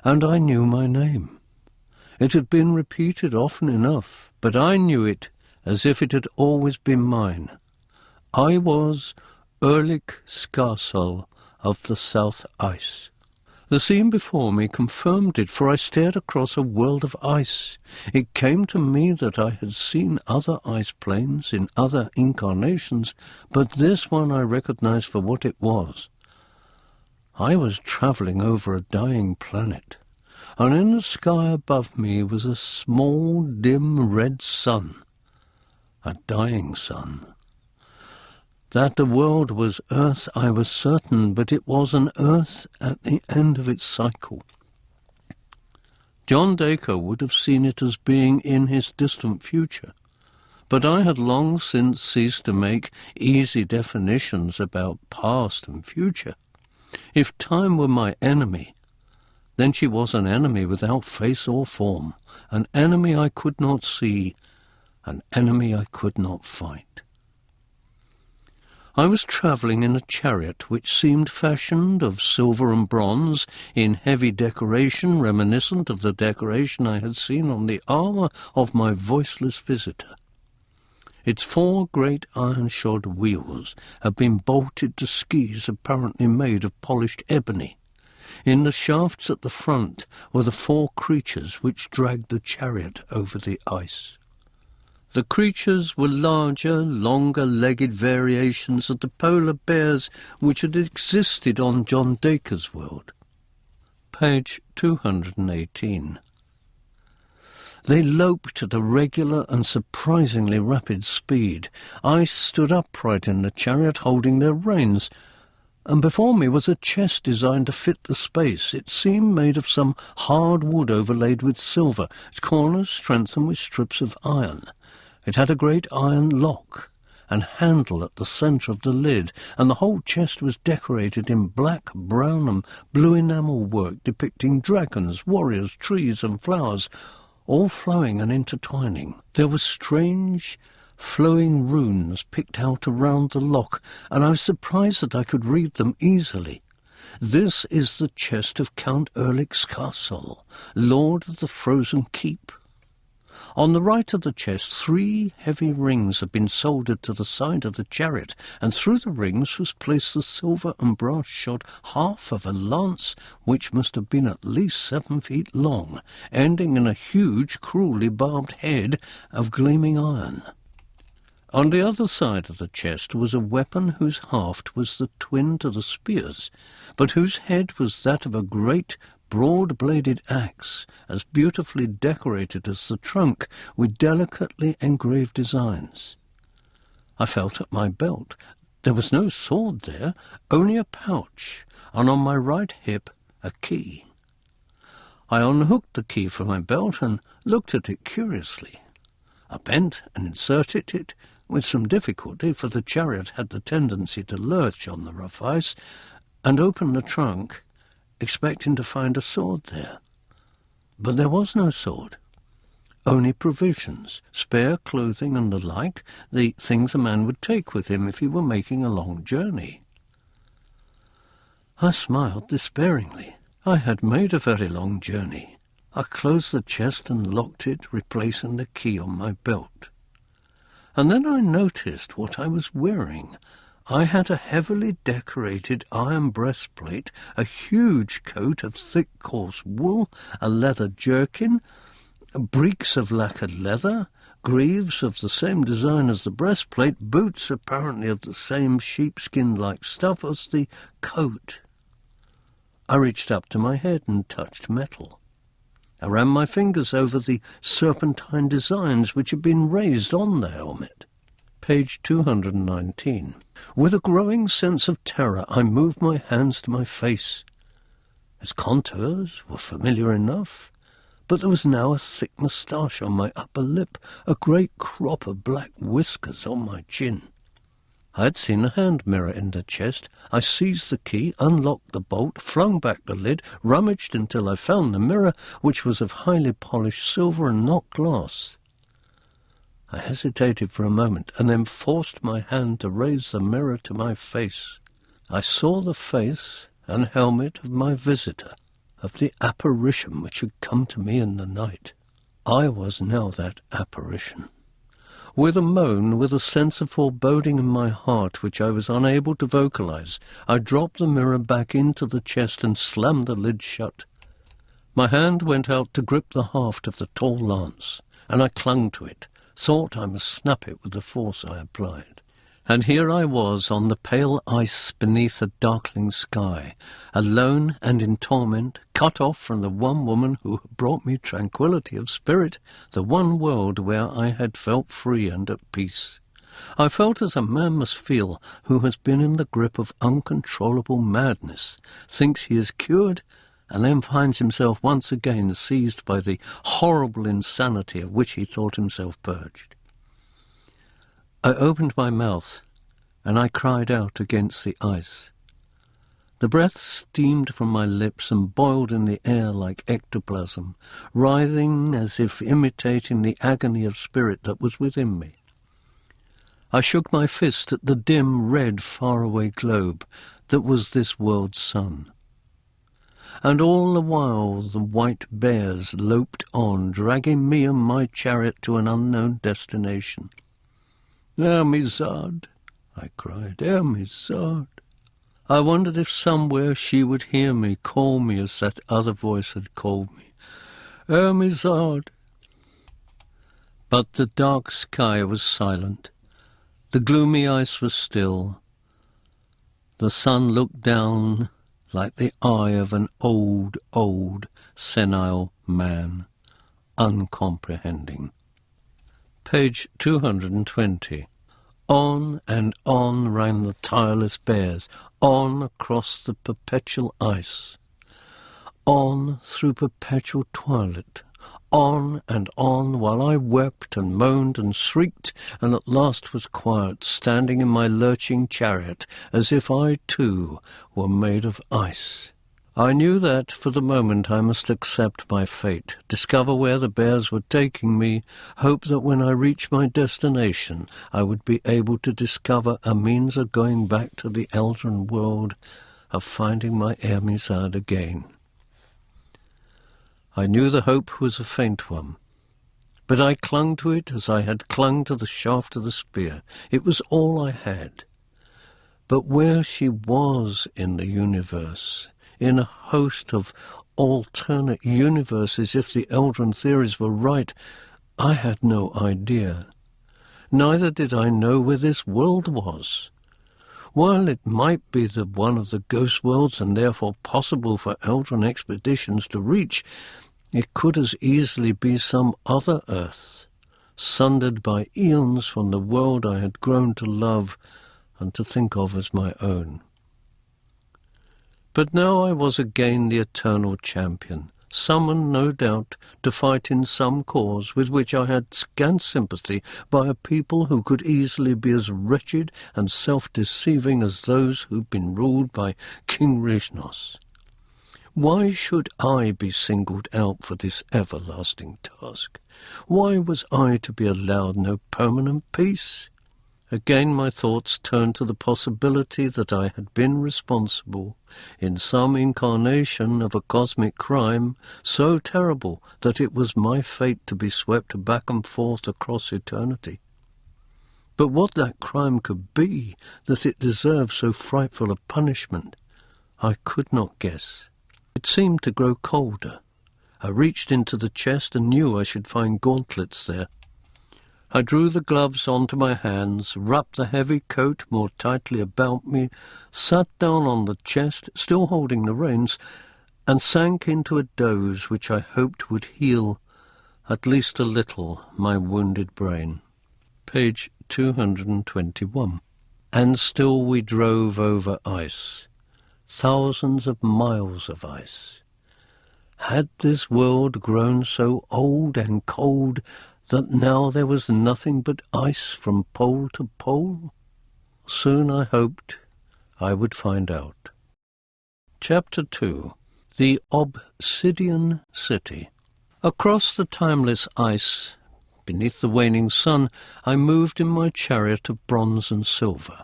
And I knew my name. It had been repeated often enough, but I knew it as if it had always been mine. I was Erekose of the South Ice. The scene before me confirmed it, for I stared across a world of ice. It came to me that I had seen other ice planes in other incarnations, but this one I recognized for what it was. I was travelling over a dying planet, and in the sky above me was a small, dim red sun, a dying sun. That the world was Earth I was certain, but it was an Earth at the end of its cycle. John Dacre would have seen it as being in his distant future, but I had long since ceased to make easy definitions about past and future. If time were my enemy, then she was an enemy without face or form, an enemy I could not see, an enemy I could not fight. I was travelling in a chariot which seemed fashioned of silver and bronze, in heavy decoration reminiscent of the decoration I had seen on the armour of my voiceless visitor. Its 4 great iron-shod wheels had been bolted to skis apparently made of polished ebony. In the shafts at the front were the 4 creatures which dragged the chariot over the ice. The creatures were larger, longer-legged variations of the polar bears which had existed on John Dacre's world. Page 218. They loped at a regular and surprisingly rapid speed. I stood upright in the chariot, holding their reins, and before me was a chest designed to fit the space. It seemed made of some hard wood overlaid with silver, its corners strengthened with strips of iron. It had a great iron lock and handle at the centre of the lid, and the whole chest was decorated in black, brown and blue enamel work depicting dragons, warriors, trees and flowers, all flowing and intertwining. There were strange, flowing runes picked out around the lock, and I was surprised that I could read them easily. This is the chest of Count Erekose, Lord of the Frozen Keep. On the right of the chest 3 heavy rings had been soldered to the side of the chariot, and through the rings was placed the silver and brass-shod half of a lance which must have been at least 7 feet long, ending in a huge, cruelly barbed head of gleaming iron. On the other side of the chest was a weapon whose haft was the twin to the spears, but whose head was that of a great broad-bladed axe, as beautifully decorated as the trunk, with delicately engraved designs. I felt at my belt. There was no sword there, only a pouch, and on my right hip a key. I unhooked the key from my belt and looked at it curiously. I bent and inserted it, with some difficulty, for the chariot had the tendency to lurch on the rough ice, and opened the trunk, expecting to find a sword there. But there was no sword, only provisions, spare clothing and the like, the things a man would take with him if he were making a long journey. I smiled despairingly. I had made a very long journey. I closed the chest and locked it, replacing the key on my belt. And then I noticed what I was wearing, I had a heavily decorated iron breastplate, a huge coat of thick coarse wool, a leather jerkin, breeks of lacquered leather, greaves of the same design as the breastplate, boots apparently of the same sheepskin-like stuff as the coat. I reached up to my head and touched metal. I ran my fingers over the serpentine designs which had been raised on the helmet. Page 219. With a growing sense of terror, I moved my hands to my face. Its contours were familiar enough, but there was now a thick moustache on my upper lip, a great crop of black whiskers on my chin. I had seen a hand mirror in the chest. I seized the key, unlocked the bolt, flung back the lid, rummaged until I found the mirror, which was of highly polished silver and not glass. I hesitated for a moment, and then forced my hand to raise the mirror to my face. I saw the face and helmet of my visitor, of the apparition which had come to me in the night. I was now that apparition. With a moan, with a sense of foreboding in my heart which I was unable to vocalize, I dropped the mirror back into the chest and slammed the lid shut. My hand went out to grip the haft of the tall lance, and I clung to it, thought I must snap it with the force I applied. And here I was on the pale ice beneath a darkling sky, alone and in torment, cut off from the one woman who had brought me tranquillity of spirit, the one world where I had felt free and at peace. I felt as a man must feel who has been in the grip of uncontrollable madness, thinks he is cured, and then finds himself once again seized by the horrible insanity of which he thought himself purged. I opened my mouth, and I cried out against the ice. The breath steamed from my lips and boiled in the air like ectoplasm, writhing as if imitating the agony of spirit that was within me. I shook my fist at the dim, red, faraway globe that was this world's sun. And all the while the white bears loped on, dragging me and my chariot to an unknown destination. "Ermizard," I cried, "Ermizard." I wondered if somewhere she would hear me, call me as that other voice had called me. "Ermizard." But the dark sky was silent. The gloomy ice was still. The sun looked down like the eye of an old, senile man, uncomprehending. Page 220. On and on ran the tireless bears, on across the perpetual ice, on through perpetual twilight, on and on, while I wept and moaned and shrieked, and at last was quiet, standing in my lurching chariot, as if I too were made of ice. I knew that, for the moment, I must accept my fate, discover where the bears were taking me, hope that when I reached my destination I would be able to discover a means of going back to the Eldrin world, of finding my Ermizard again. I knew the hope was a faint one, but I clung to it as I had clung to the shaft of the spear. It was all I had. But where she was in the universe, in a host of alternate universes, if the Eldrin theories were right, I had no idea. Neither did I know where this world was. While it might be the one of the ghost worlds and therefore possible for Eldrin expeditions to reach, it could as easily be some other Earth, sundered by eons from the world I had grown to love and to think of as my own. But now I was again the eternal champion, summoned, no doubt, to fight in some cause with which I had scant sympathy by a people who could easily be as wretched and self-deceiving as those who'd been ruled by King Riznos. Why should I be singled out for this everlasting task? Why was I to be allowed no permanent peace? Again my thoughts turned to the possibility that I had been responsible, in some incarnation of a cosmic crime so terrible that it was my fate to be swept back and forth across eternity. But what that crime could be, that it deserved so frightful a punishment, I could not guess. It seemed to grow colder. I reached into the chest and knew I should find gauntlets there. I drew the gloves onto my hands, wrapped the heavy coat more tightly about me, sat down on the chest, still holding the reins, and sank into a doze which I hoped would heal, at least a little, my wounded brain. Page 221. And still we drove over ice, thousands of miles of ice. Had this world grown so old and cold that now there was nothing but ice from pole to pole? Soon I hoped I would find out. Chapter 2. The Obsidian City. Across the timeless ice, beneath the waning sun, I moved in my chariot of bronze and silver.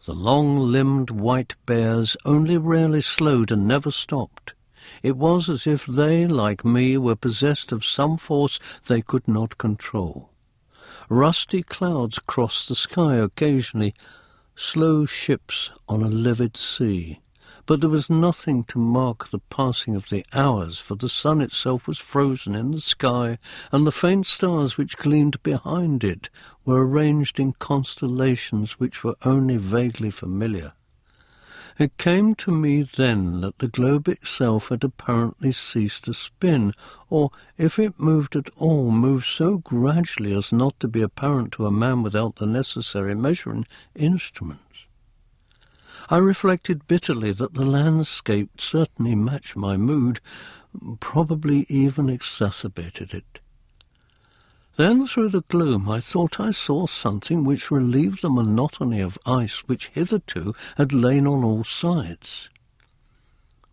The long-limbed white bears only rarely slowed and never stopped. It was as if they, like me, were possessed of some force they could not control. Rusty clouds crossed the sky occasionally, slow ships on a livid sea. But there was nothing to mark the passing of the hours, for the sun itself was frozen in the sky, and the faint stars which gleamed behind it were arranged in constellations which were only vaguely familiar. It came to me then that the globe itself had apparently ceased to spin, or, if it moved at all, moved so gradually as not to be apparent to a man without the necessary measuring instruments. I reflected bitterly that the landscape certainly matched my mood, probably even exacerbated it. Then through the gloom I thought I saw something which relieved the monotony of ice which hitherto had lain on all sides.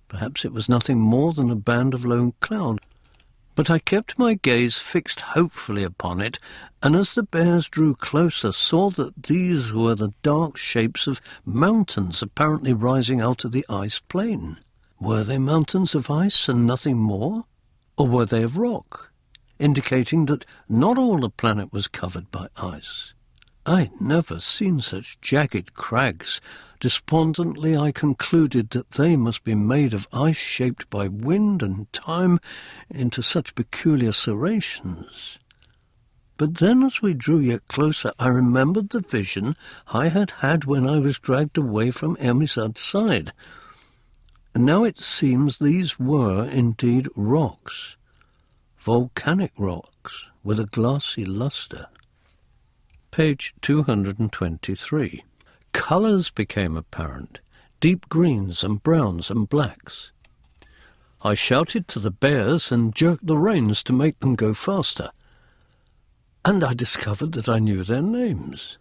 Perhaps it was nothing more than a band of lone cloud, but I kept my gaze fixed hopefully upon it, and as the bears drew closer saw that these were the dark shapes of mountains apparently rising out of the ice plain. Were they mountains of ice and nothing more, or were they of rock, indicating that not all the planet was covered by ice? I'd never seen such jagged crags. Despondently I concluded that they must be made of ice shaped by wind and time into such peculiar serrations. But then as we drew yet closer I remembered the vision I had had when I was dragged away from Ermizad's side. And now it seems these were indeed rocks, volcanic rocks with a glassy lustre. Page 223. Colours became apparent, deep greens and browns and blacks. I shouted to the bears and jerked the reins to make them go faster, and I discovered that I knew their names.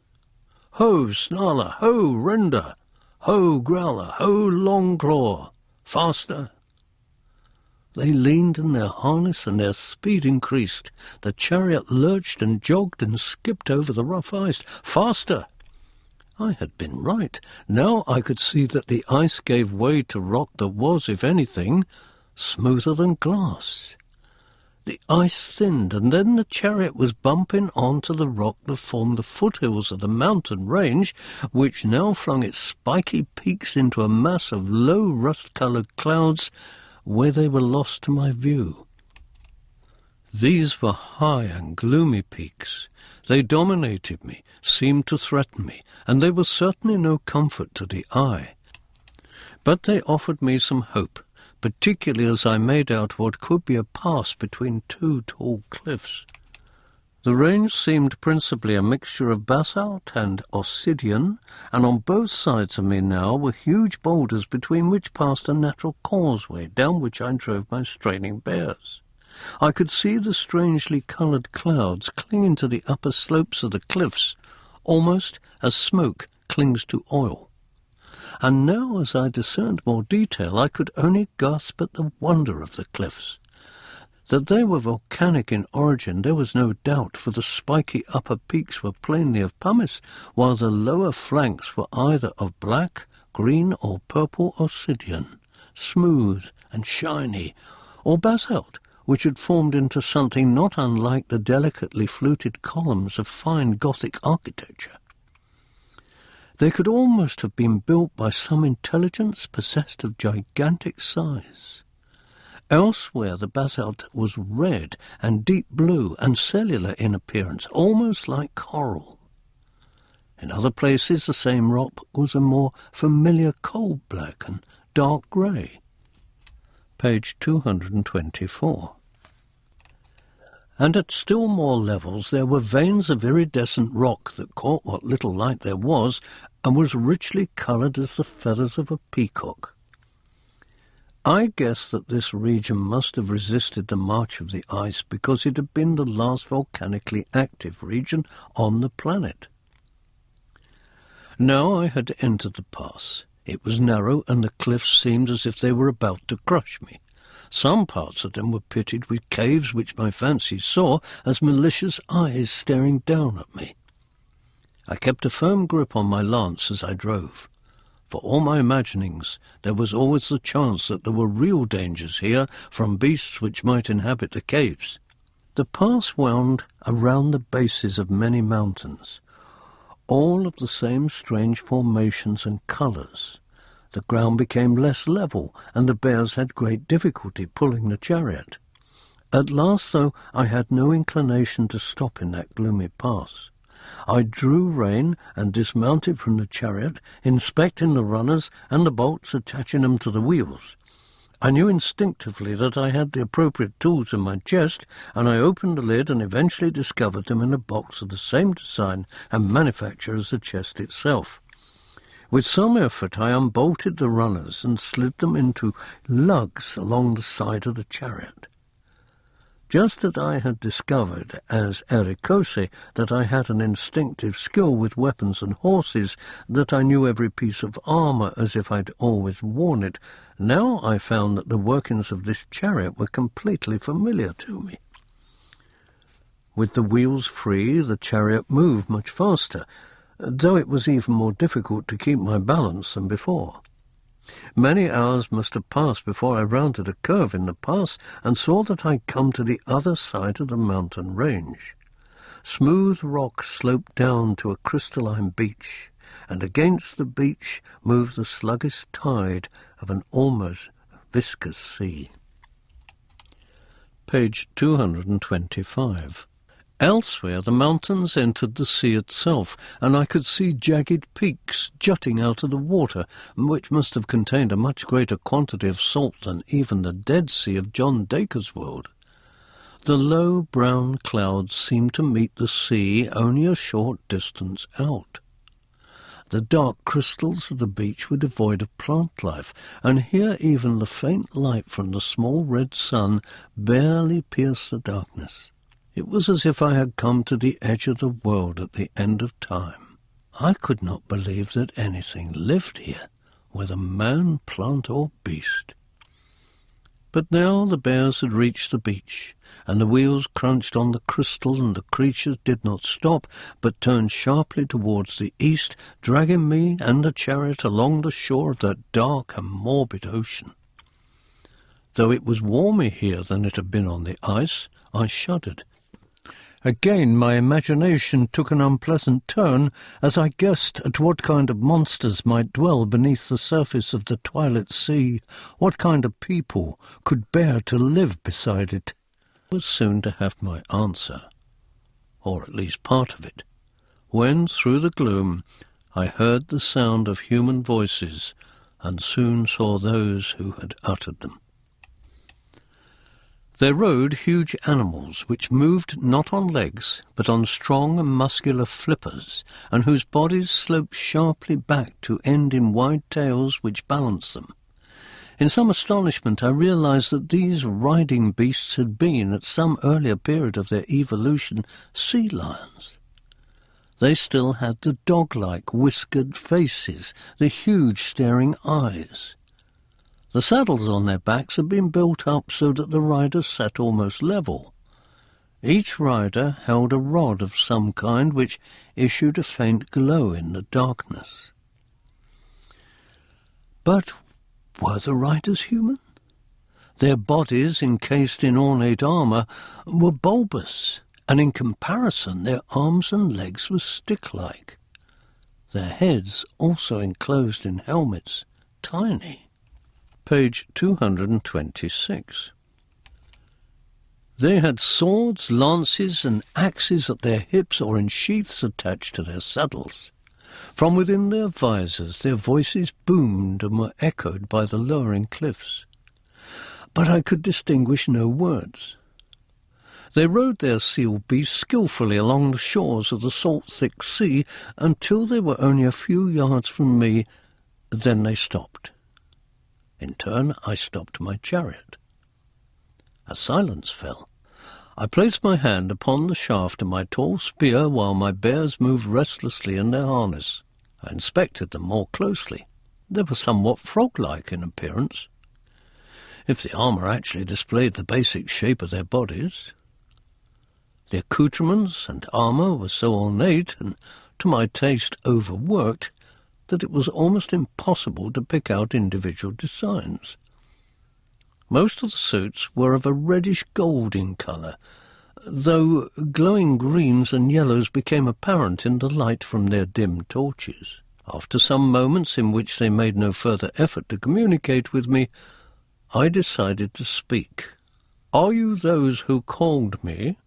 Ho, Snarler! Ho, Render! Ho, Growler! Ho, Longclaw! Faster! They leaned in their harness and their speed increased. The chariot lurched and jogged and skipped over the rough ice. Faster! I had been right. Now I could see that the ice gave way to rock that was, if anything, smoother than glass. The ice thinned, and then the chariot was bumping onto the rock that formed the foothills of the mountain range, which now flung its spiky peaks into a mass of low rust-coloured clouds, where they were lost to my view. These were high and gloomy peaks. They dominated me, seemed to threaten me, and they were certainly no comfort to the eye. But they offered me some hope, particularly as I made out what could be a pass between two tall cliffs. The range seemed principally a mixture of basalt and obsidian, and on both sides of me now were huge boulders between which passed a natural causeway, down which I drove my straining bears. I could see the strangely coloured clouds clinging to the upper slopes of the cliffs, almost as smoke clings to oil. And now, as I discerned more detail, I could only gasp at the wonder of the cliffs. That they were volcanic in origin there was no doubt, for the spiky upper peaks were plainly of pumice, while the lower flanks were either of black, green, or purple obsidian, smooth and shiny, or basalt, which had formed into something not unlike the delicately fluted columns of fine Gothic architecture. They could almost have been built by some intelligence possessed of gigantic size. Elsewhere the basalt was red and deep blue and cellular in appearance, almost like coral. In other places the same rock was a more familiar coal-black and dark grey. Page 224. And at still more levels there were veins of iridescent rock that caught what little light there was and was richly coloured as the feathers of a peacock. I guess that this region must have resisted the march of the ice because it had been the last volcanically active region on the planet. Now I had entered the pass. It was narrow and the cliffs seemed as if they were about to crush me. Some parts of them were pitted with caves which my fancy saw as malicious eyes staring down at me. I kept a firm grip on my lance as I drove. For all my imaginings, there was always the chance that there were real dangers here from beasts which might inhabit the caves. The pass wound around the bases of many mountains, all of the same strange formations and colours. The ground became less level, and the bears had great difficulty pulling the chariot. At last, though, I had no inclination to stop in that gloomy pass. I drew rein and dismounted from the chariot, inspecting the runners and the bolts attaching them to the wheels. I knew instinctively that I had the appropriate tools in my chest, and I opened the lid and eventually discovered them in a box of the same design and manufacture as the chest itself. With some effort I unbolted the runners and slid them into lugs along the side of the chariot. Just as I had discovered, as Erekose, that I had an instinctive skill with weapons and horses, that I knew every piece of armour as if I'd always worn it, now I found that the workings of this chariot were completely familiar to me. With the wheels free, the chariot moved much faster, though it was even more difficult to keep my balance than before. Many hours must have passed before I rounded a curve in the pass and saw that I'd come to the other side of the mountain range. Smooth rock sloped down to a crystalline beach, and against the beach moved the sluggish tide of an almost viscous sea. Page 225. Elsewhere the mountains entered the sea itself, and I could see jagged peaks jutting out of the water, which must have contained a much greater quantity of salt than even the Dead Sea of John Dacre's world. The low brown clouds seemed to meet the sea only a short distance out. The dark crystals of the beach were devoid of plant life, and here even the faint light from the small red sun barely pierced the darkness. It was as if I had come to the edge of the world at the end of time. I could not believe that anything lived here, whether man, plant, or beast. But now the bears had reached the beach, and the wheels crunched on the crystal, and the creatures did not stop, but turned sharply towards the east, dragging me and the chariot along the shore of that dark and morbid ocean. Though it was warmer here than it had been on the ice, I shuddered. Again my imagination took an unpleasant turn as I guessed at what kind of monsters might dwell beneath the surface of the twilit sea, what kind of people could bear to live beside it. I was soon to have my answer, or at least part of it, when through the gloom I heard the sound of human voices and soon saw those who had uttered them. They rode huge animals which moved not on legs but on strong and muscular flippers, and whose bodies sloped sharply back to end in wide tails which balanced them. In some astonishment I realized that these riding beasts had been, at some earlier period of their evolution, sea lions. They still had the dog-like whiskered faces, the huge staring eyes. The saddles on their backs had been built up so that the riders sat almost level. Each rider held a rod of some kind which issued a faint glow in the darkness. But were the riders human? Their bodies, encased in ornate armour, were bulbous, and in comparison their arms and legs were stick-like. Their heads, also enclosed in helmets, tiny. Page 226. They had swords, lances, and axes at their hips or in sheaths attached to their saddles. From within their visors their voices boomed and were echoed by the lowering cliffs. But I could distinguish no words. They rode their seal beasts skilfully along the shores of the salt-thick sea until they were only a few yards from me. Then they stopped. In turn, I stopped my chariot. A silence fell. I placed my hand upon the shaft of my tall spear while my bears moved restlessly in their harness. I inspected them more closely. They were somewhat frog-like in appearance, if the armour actually displayed the basic shape of their bodies. The accoutrements and armour were so ornate and, to my taste, overworked, that it was almost impossible to pick out individual designs. Most of the suits were of a reddish-gold in colour, though glowing greens and yellows became apparent in the light from their dim torches. After some moments in which they made no further effort to communicate with me, I decided to speak. "Are you those who called me?"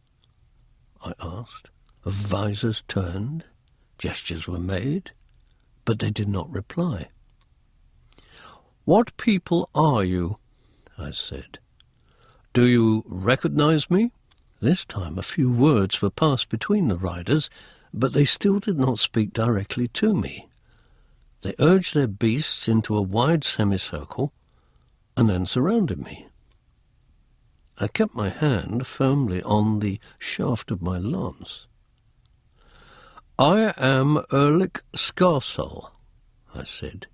I asked. Visors turned, gestures were made, but they did not reply. "What people are you?" I said. "Do you recognize me?" This time a few words were passed between the riders, but they still did not speak directly to me. They urged their beasts into a wide semicircle and then surrounded me. I kept my hand firmly on the shaft of my lance. "I am Erekose," I said.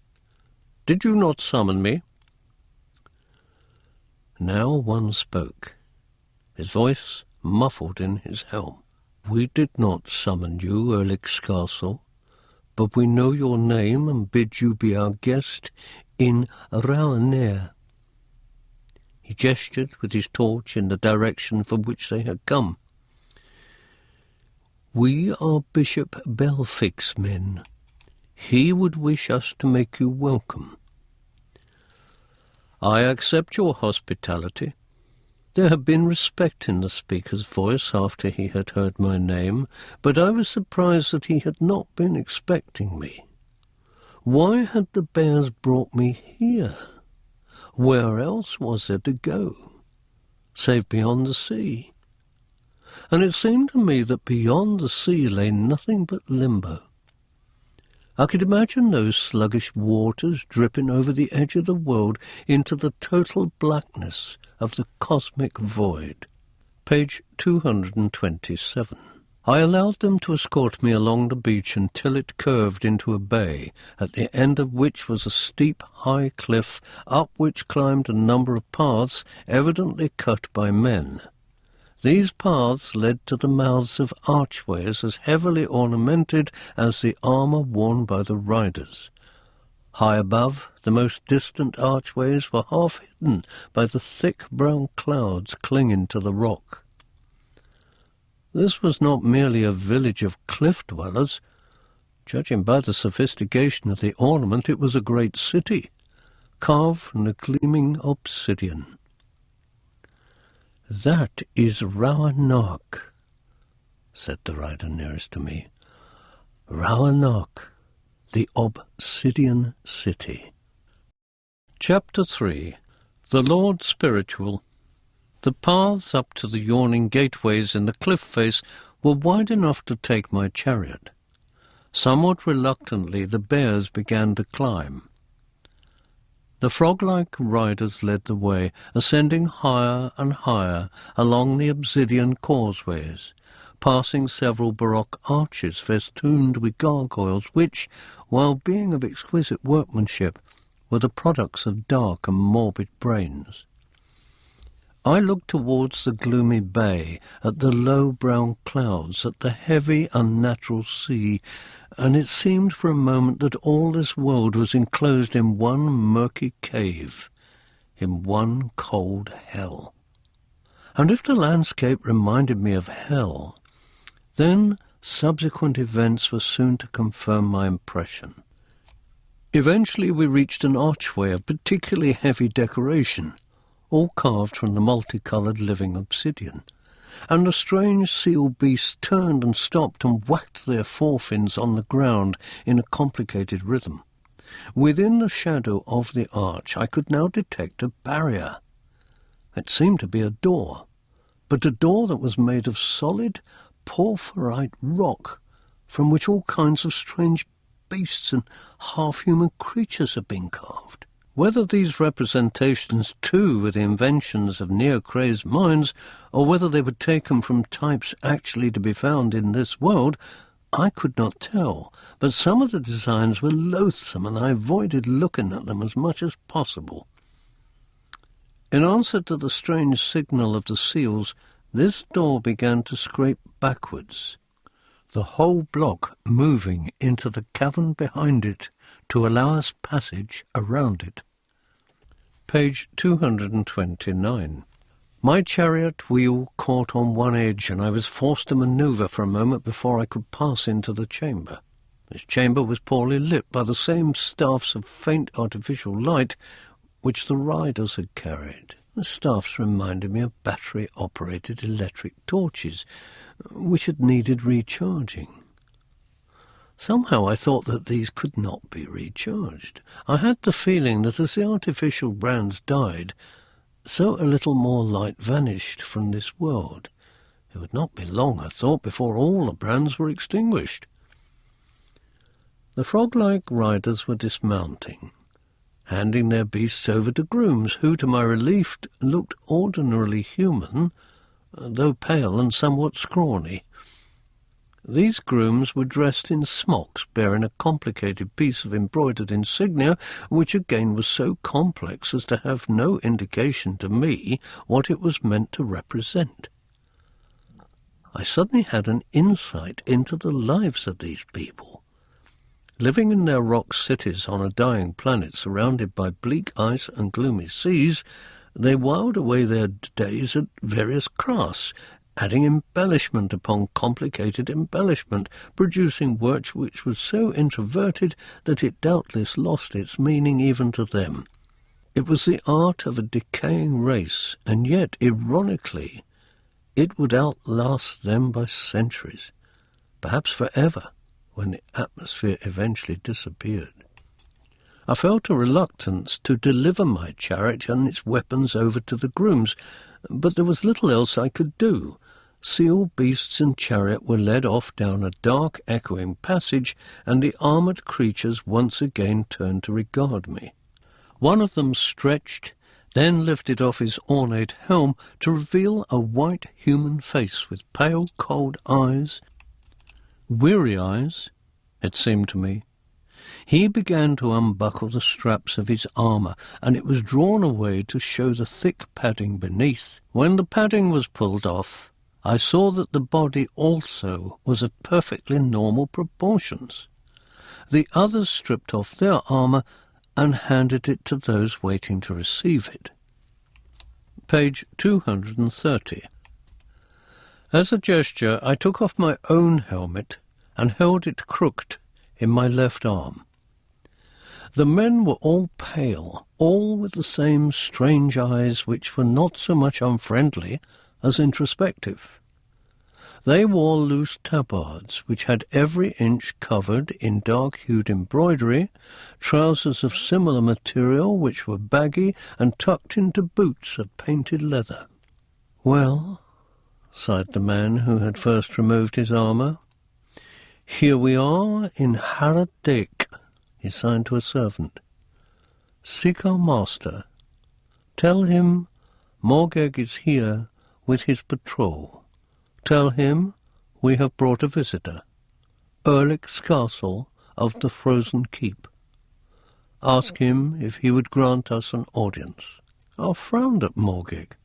"Did you not summon me?" Now one spoke, his voice muffled in his helm. "We did not summon you, Erekose, but we know your name and bid you be our guest in Rauner." He gestured with his torch in the direction from which they had come. "We are Bishop Belfic's men. He would wish us to make you welcome." "I accept your hospitality." There had been respect in the speaker's voice after he had heard my name, but I was surprised that he had not been expecting me. Why had the bears brought me here? Where else was there to go, save beyond the sea? And it seemed to me that beyond the sea lay nothing but limbo. I could imagine those sluggish waters dripping over the edge of the world into the total blackness of the cosmic void. Page 227. I allowed them to escort me along the beach until it curved into a bay, at the end of which was a steep, high cliff, up which climbed a number of paths evidently cut by men. These paths led to the mouths of archways as heavily ornamented as the armour worn by the riders. High above, the most distant archways were half hidden by the thick brown clouds clinging to the rock. This was not merely a village of cliff-dwellers. Judging by the sophistication of the ornament, it was a great city, carved from the gleaming obsidian. "That is Rauner," said the rider nearest to me. "Rauner, the Obsidian City." Chapter 3. The Lord Spiritual. The paths up to the yawning gateways in the cliff face were wide enough to take my chariot. Somewhat reluctantly the bears began to climb. The frog-like riders led the way, ascending higher and higher along the obsidian causeways, passing several baroque arches festooned with gargoyles which, while being of exquisite workmanship, were the products of dark and morbid brains. I looked towards the gloomy bay, at the low brown clouds, at the heavy, unnatural sea, and it seemed for a moment that all this world was enclosed in one murky cave. in one cold hell. And if the landscape reminded me of hell, then subsequent events were soon to confirm my impression. Eventually we reached an archway of particularly heavy decoration, all carved from the multicoloured living obsidian, and the strange seal beasts turned and stopped and whacked their forefins on the ground in a complicated rhythm. Within the shadow of the arch I could now detect a barrier. It seemed to be a door, but a door that was made of solid porphyrite rock, from which all kinds of strange beasts and half-human creatures had been carved. Whether these representations too were the inventions of neo-crazed minds, or whether they were taken from types actually to be found in this world, I could not tell, but some of the designs were loathsome, and I avoided looking at them as much as possible. In answer to the strange signal of the seals, this door began to scrape backwards, the whole block moving into the cavern behind it to allow us passage around it. Page 229. My chariot wheel caught on one edge, and I was forced to manoeuvre for a moment before I could pass into the chamber. This chamber was poorly lit by the same staffs of faint artificial light which the riders had carried. The staffs reminded me of battery-operated electric torches, which had needed recharging. Somehow I thought that these could not be recharged. I had the feeling that as the artificial brands died, so a little more light vanished from this world. It would not be long, I thought, before all the brands were extinguished. The frog-like riders were dismounting, handing their beasts over to grooms, who, to my relief, looked ordinarily human, though pale and somewhat scrawny. These grooms were dressed in smocks bearing a complicated piece of embroidered insignia, which again was so complex as to have no indication to me what it was meant to represent. I suddenly had an insight into the lives of these people. Living in their rock cities on a dying planet surrounded by bleak ice and gloomy seas, they whiled away their days at various crafts, adding embellishment upon complicated embellishment, producing work which was so introverted that it doubtless lost its meaning even to them. It was the art of a decaying race, and yet, ironically, it would outlast them by centuries, perhaps forever, when the atmosphere eventually disappeared. I felt a reluctance to deliver my chariot and its weapons over to the grooms, but there was little else I could do. Seal beasts and chariot were led off down a dark, echoing passage, and the armoured creatures once again turned to regard me. One of them stretched, then lifted off his ornate helm to reveal a white human face with pale, cold eyes, weary eyes, it seemed to me. He began to unbuckle the straps of his armour, and it was drawn away to show the thick padding beneath. When the padding was pulled off, I saw that the body also was of perfectly normal proportions. The others stripped off their armour and handed it to those waiting to receive it. Page 230. As a gesture, I took off my own helmet and held it crooked in my left arm. The men were all pale, all with the same strange eyes which were not so much unfriendly as introspective. They wore loose tabards, which had every inch covered in dark-hued embroidery, trousers of similar material which were baggy and tucked into boots of painted leather. "Well," sighed the man who had first removed his armour, "here we are in Haradek." He signed to a servant. "Seek our master. Tell him Moorcock is here with his patrol. Tell him we have brought a visitor, Erekose Castle of the Frozen Keep. Ask him if he would grant us an audience." I frowned at Moorcock.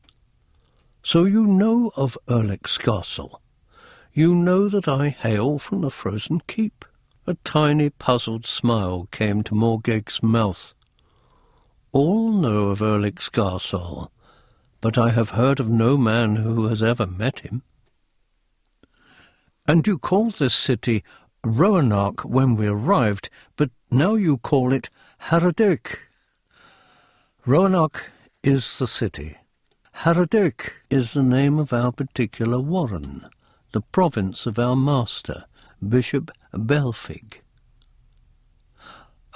"So you know of Erekose Castle? You know that I hail from the Frozen Keep?" A tiny puzzled smile came to Moorcock's mouth. All know of Erlik Skarsol, but I have heard of no man who has ever met him. And you called this city Roanoke when we arrived, but now you call it Haradek. Roanoke is the city. Haradek is the name of our particular warren, the province of our master, Bishop Belfig.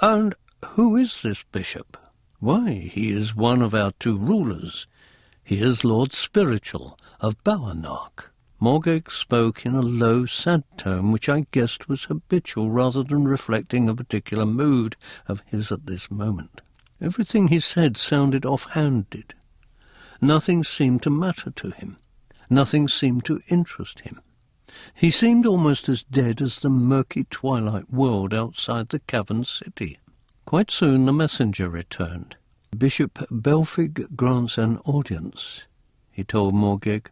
And who is this bishop? Why, he is one of our two rulers. He is Lord Spiritual of Bowernock. Moorcock spoke in a low, sad tone, which I guessed was habitual rather than reflecting a particular mood of his at this moment. Everything he said sounded off-handed. Nothing seemed to matter to him. Nothing seemed to interest him. He seemed almost as dead as the murky twilight world outside the cavern city. Quite soon the messenger returned. Bishop Belfig grants an audience, he told Moorcock.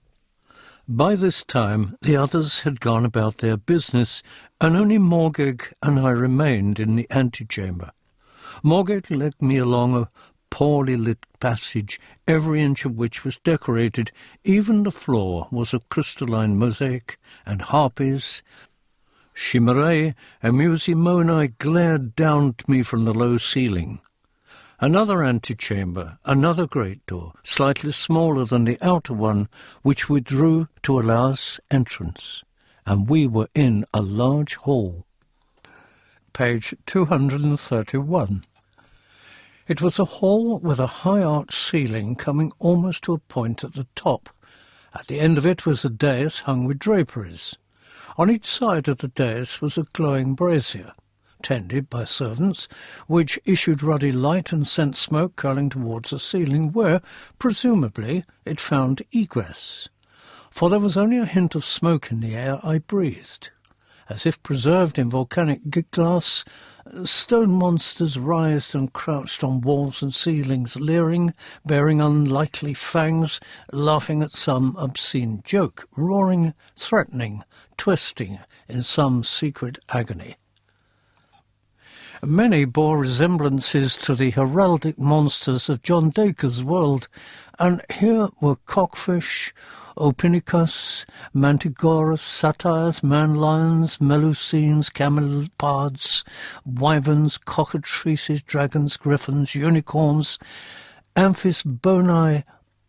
By this time the others had gone about their business, and only Moorcock and I remained in the antechamber. Moorcock led me along a poorly lit passage, every inch of which was decorated. Even the floor was of crystalline mosaic, and harpies, chimerae, and musimonae glared down at me from the low ceiling. Another antechamber, another great door, slightly smaller than the outer one, which withdrew to allow us entrance, and we were in a large hall. Page 231. It was a hall with a high-arched ceiling coming almost to a point at the top. At the end of it was a dais hung with draperies. On each side of the dais was a glowing brazier, tended by servants, which issued ruddy light and sent smoke curling towards the ceiling, where, presumably, it found egress. For there was only a hint of smoke in the air I breathed. As if preserved in volcanic glass, stone monsters writhed and crouched on walls and ceilings, leering, bearing unlikely fangs, laughing at some obscene joke, roaring, threatening, twisting in some secret agony. Many bore resemblances to the heraldic monsters of John Dacre's world, and here were cockfish, Opinicus, mantigoras, satyrs, man-lions, melusines, camelopards, wyverns, cockatrices, dragons, griffins, unicorns, amphisboni,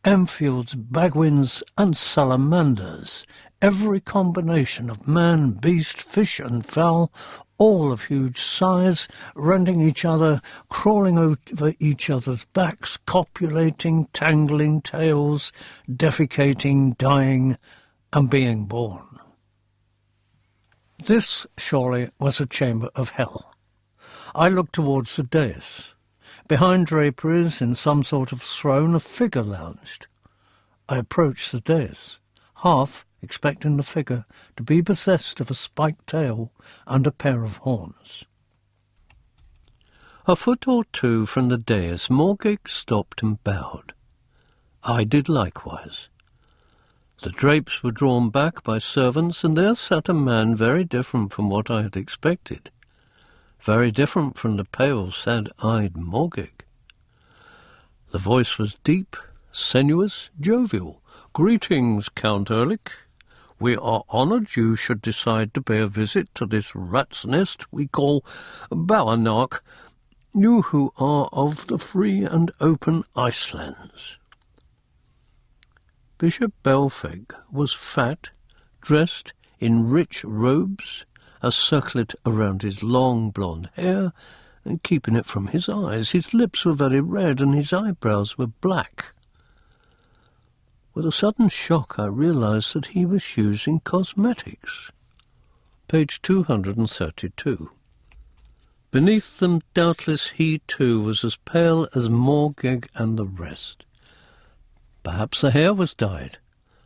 amphiels, bagwins, and salamanders, every combination of man, beast, fish, and fowl, all of huge size, rending each other, crawling over each other's backs, copulating, tangling tails, defecating, dying, and being born. This, surely, was a chamber of hell. I looked towards the dais. Behind draperies, in some sort of throne, a figure lounged. I approached the dais, half expecting the figure to be possessed of a spiked tail and a pair of horns. A foot or two from the dais, Moorcock stopped and bowed. I did likewise. The drapes were drawn back by servants, and there sat a man very different from what I had expected, very different from the pale, sad-eyed Moorcock. The voice was deep, sensuous, jovial. "Greetings, Count Erlik. We are honoured you should decide to pay a visit to this rat's nest we call Bowernock, you who are of the free and open Icelands." Bishop Belfig was fat, dressed in rich robes, a circlet around his long blonde hair, and keeping it from his eyes. His lips were very red, and his eyebrows were black. With a sudden shock I realized that he was using cosmetics. Page 232. Beneath them, doubtless, he too was as pale as Moorcock and the rest. Perhaps the hair was dyed.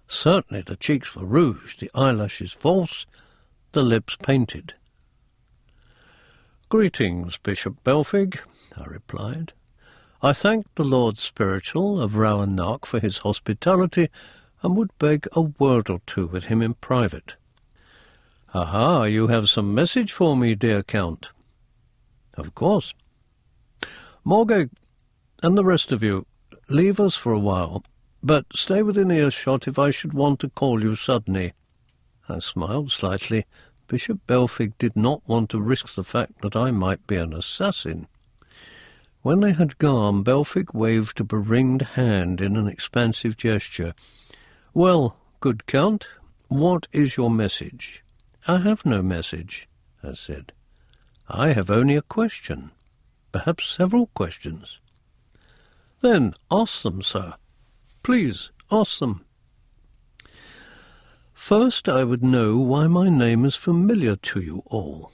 Certainly the cheeks were rouged, the eyelashes false, the lips painted. "Greetings, Bishop Belfig," I replied. "I thanked the Lord Spiritual of Roanoke for his hospitality, and would beg a word or two with him in private." "Aha, you have some message for me, dear Count." "Of course." "Moorcock, And the rest of you, leave us for a while, but stay within earshot if I should want to call you suddenly." I smiled slightly. Bishop Belfig did not want to risk the fact that I might be an assassin. When they had gone, Belfig waved a beringed hand in an expansive gesture. "Well, good Count, what is your message?" "I have no message," I said. "I have only a question, perhaps several questions." "Then ask them, sir. Please, ask them." "First, I would know why my name is familiar to you all.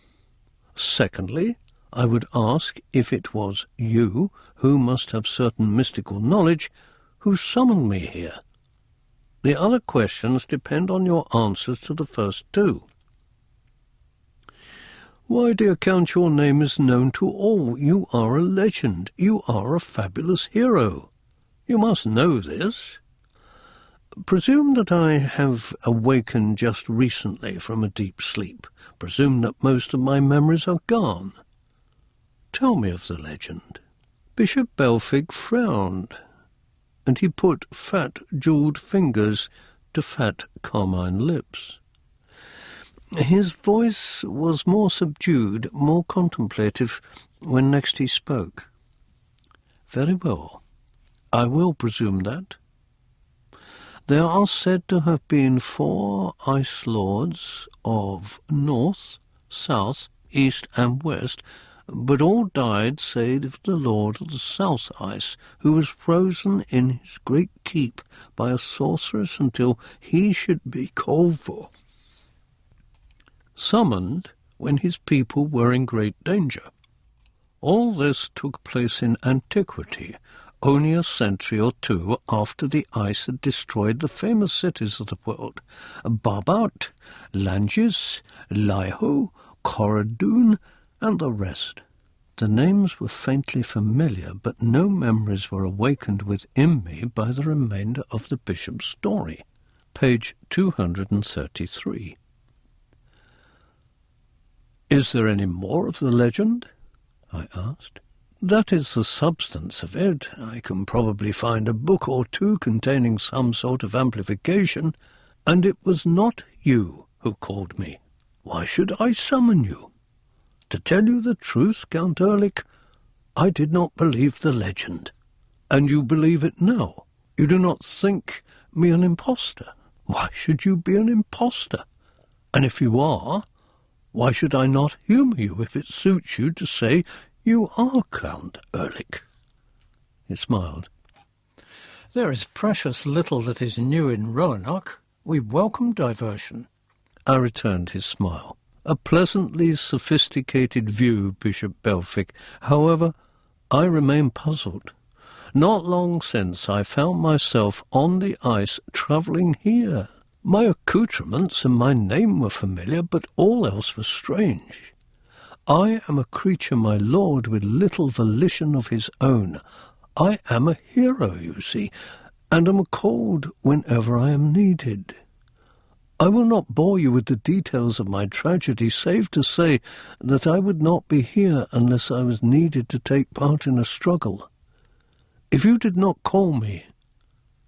Secondly, I would ask if it was you, who must have certain mystical knowledge, who summoned me here. The other questions depend on your answers to the first two." "Why, dear Count, your name is known to all. You are a legend. You are a fabulous hero. You must know this. Presume that I have awakened just recently from a deep sleep. Presume that most of my memories are gone. Tell me of the legend." Bishop Belfig frowned, and he put fat jewelled fingers to fat carmine lips. His voice was more subdued, more contemplative, when next he spoke. "Very well, I will presume that. There are said to have been 4 Ice Lords of North, South, East and West, but all died save the Lord of the South Ice, who was frozen in his great keep by a sorceress until he should be called for, summoned when his people were in great danger. All this took place in antiquity, only a century or two after the ice had destroyed the famous cities of the world, Babat, Langis, Laiho, Corridun, and the rest. The names were faintly familiar, but no memories were awakened within me by the remainder of the bishop's story." Page 233. "Is there any more of the legend?" I asked. "That is the substance of it. I can probably find a book or two containing some sort of amplification. And it was not you who called me. Why should I summon you? To tell you the truth, Count Ehrlich, I did not believe the legend. And you believe it now. You do not think me an impostor. Why should you be an impostor? And if you are, why should I not humour you if it suits you to say you are Count Ehrlich?" He smiled. "There is precious little that is new in Roanoke. We welcome diversion." I returned his smile. "A pleasantly sophisticated view, Bishop Belfig. However, I remain puzzled. Not long since I found myself on the ice travelling here. My accoutrements and my name were familiar, but all else was strange. I am a creature, my lord, with little volition of his own. I am a hero, you see, and am called whenever I am needed. I will not bore you with the details of my tragedy, save to say that I would not be here unless I was needed to take part in a struggle. If you did not call me,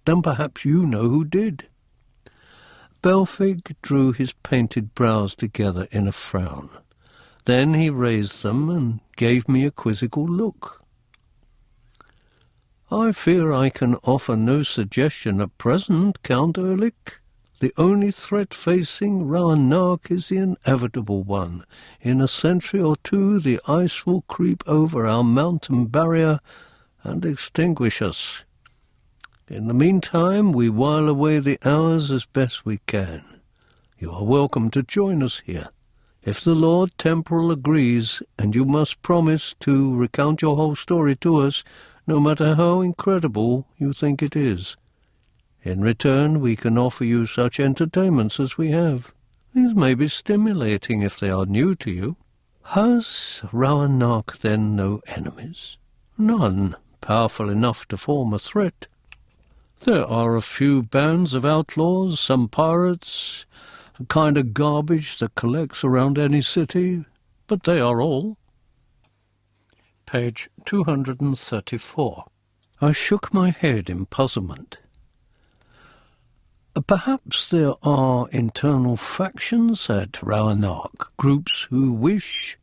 then perhaps you know who did." Belfig drew his painted brows together in a frown. Then he raised them and gave me a quizzical look. "I fear I can offer no suggestion at present, Count Ehrlich. The only threat facing Roanoke is the inevitable one. In a century or two the ice will creep over our mountain barrier and extinguish us. In the meantime we while away the hours as best we can. You are welcome to join us here. If the Lord Temporal agrees, and you must promise to recount your whole story to us, no matter how incredible you think it is. In return, we can offer you such entertainments as we have. These may be stimulating if they are new to you. Has Roanoke then no enemies? None powerful enough to form a threat. There are a few bands of outlaws, some pirates, a kind of garbage that collects around any city, but they are all." Page 234. I shook my head in puzzlement. Perhaps there are internal factions at Roanoke, groups who wish,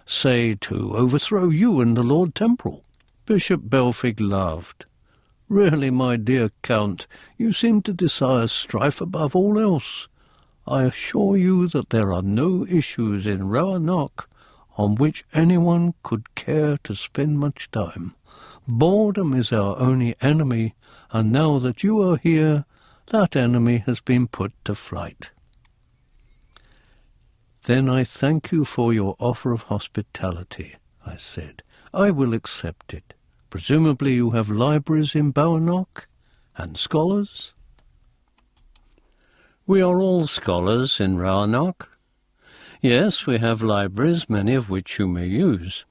say, to overthrow you and the Lord Temporal. Bishop Belfig laughed. Really, my dear Count, you seem to desire strife above all else. I assure you that there are no issues in Roanoke on which anyone could care to spend much time. Boredom is our only enemy, and now that you are here, that enemy has been put to flight. Then I thank you for your offer of hospitality, I said. I will accept it. Presumably you have libraries in Roanoke, and scholars? We are all scholars in Roanoke. Yes, we have libraries, many of which you may use.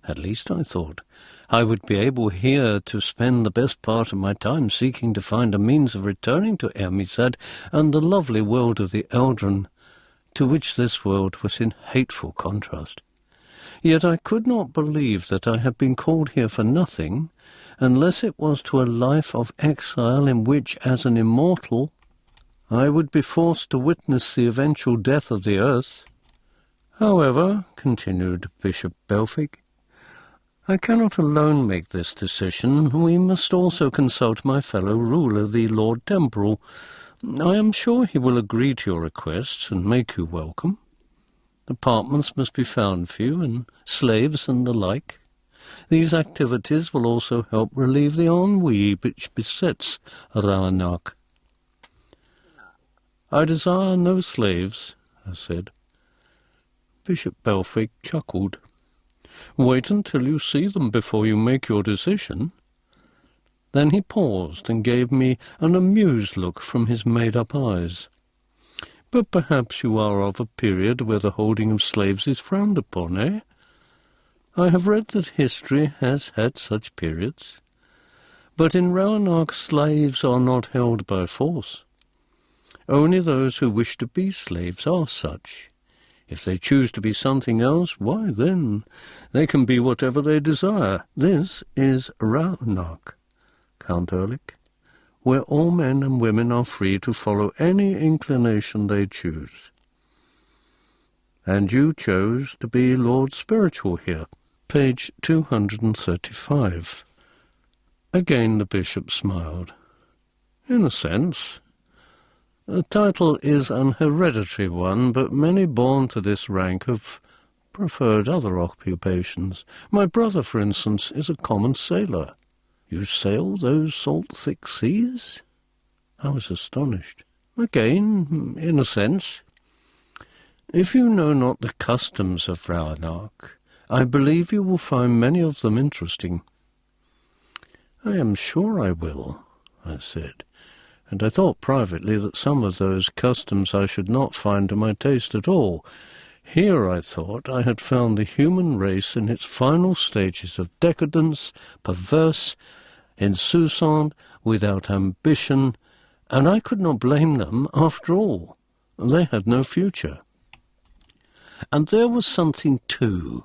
At least, I thought, I would be able here to spend the best part of my time seeking to find a means of returning to Ermysad and the lovely world of the Eldren, to which this world was in hateful contrast. Yet I could not believe that I had been called here for nothing, unless it was to a life of exile in which, as an immortal, I would be forced to witness the eventual death of the earth. However, continued Bishop Belfig, I cannot alone make this decision. We must also consult my fellow ruler, the Lord Temporal. I am sure he will agree to your requests and make you welcome. Apartments must be found for you, and slaves and the like. These activities will also help relieve the ennui which besets Roanoke. I desire no slaves, I said. Bishop Belfig chuckled. Wait until you see them before you make your decision. Then he paused and gave me an amused look from his made-up eyes. But perhaps you are of a period where the holding of slaves is frowned upon, eh? I have read that history has had such periods. But in Roanoke slaves are not held by force. Only those who wish to be slaves are such. If they choose to be something else, why then, they can be whatever they desire. This is Roanoke, Count Ehrlich, where all men and women are free to follow any inclination they choose. And you chose to be Lord Spiritual here. Page 235. Again the bishop smiled. In a sense. The title is an hereditary one, but many born to this rank have preferred other occupations. My brother, for instance, is a common sailor. You sail those salt-thick seas? I was astonished. Again, in a sense. If you know not the customs of Roanoke, I believe you will find many of them interesting. I am sure I will, I said. And I thought privately that some of those customs I should not find to my taste at all. Here, I thought, I had found the human race in its final stages of decadence, perverse, insouciant, without ambition, and I could not blame them after all. They had no future. And there was something, too,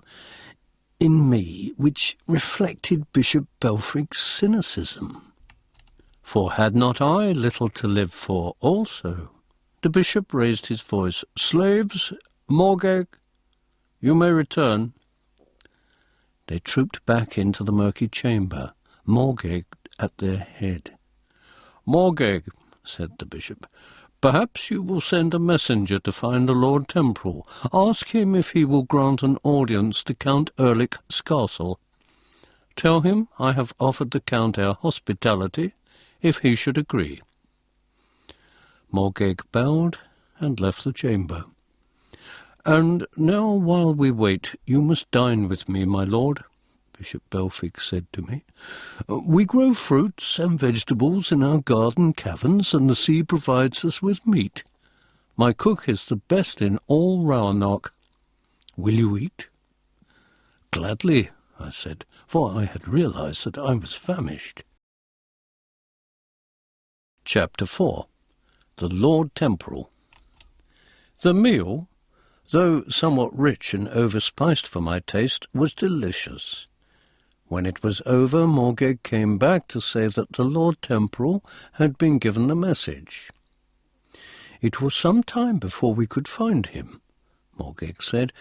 in me which reflected Bishop Belfrig's cynicism. For had not I little to live for also? The bishop raised his voice. Slaves, Moorcock, you may return. They trooped back into the murky chamber, Moorcock at their head. Moorcock, said the bishop, perhaps you will send a messenger to find the Lord Temporal. Ask him if he will grant an audience to Count Ehrlich's castle. Tell him I have offered the Count our hospitality, if he should agree. Moorcock bowed and left the chamber. And now, while we wait, you must dine with me, my lord, Bishop Belfig said to me. We grow fruits and vegetables in our garden caverns, and the sea provides us with meat. My cook is the best in all Roanoke. Will you eat? Gladly, I said, for I had realized that I was famished. Chapter 4. The Lord Temporal. The meal, though somewhat rich and overspiced for my taste, was delicious. When it was over, Moorcock came back to say that the Lord Temporal had been given the message. It was some time before we could find him, Moorcock said,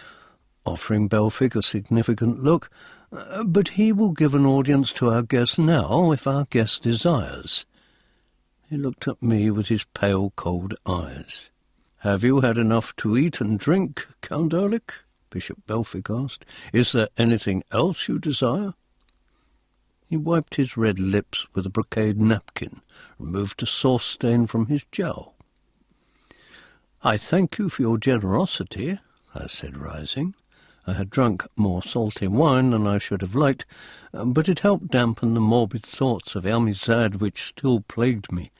offering Belphegor a significant look, but he will give an audience to our guest now, if our guest desires. He looked at me with his pale, cold eyes. "Have you had enough to eat and drink, Count Ehrlich?" Bishop Belphegor asked. "Is there anything else you desire?" He wiped his red lips with a brocade napkin, removed a sauce stain from his jowl. "I thank you for your generosity," I said, rising. I had drunk more salty wine than I should have liked, but it helped dampen the morbid thoughts of Almizad which still plagued me,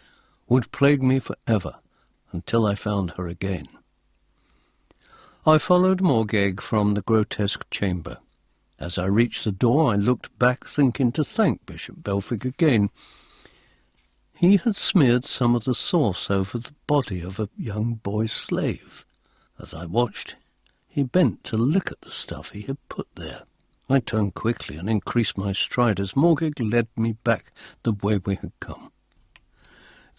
would plague me forever, until I found her again. I followed Moorcock from the grotesque chamber. As I reached the door, I looked back, thinking to thank Bishop Belphegor again. He had smeared some of the sauce over the body of a young boy slave. As I watched, he bent to lick at the stuff he had put there. I turned quickly and increased my stride as Moorcock led me back the way we had come.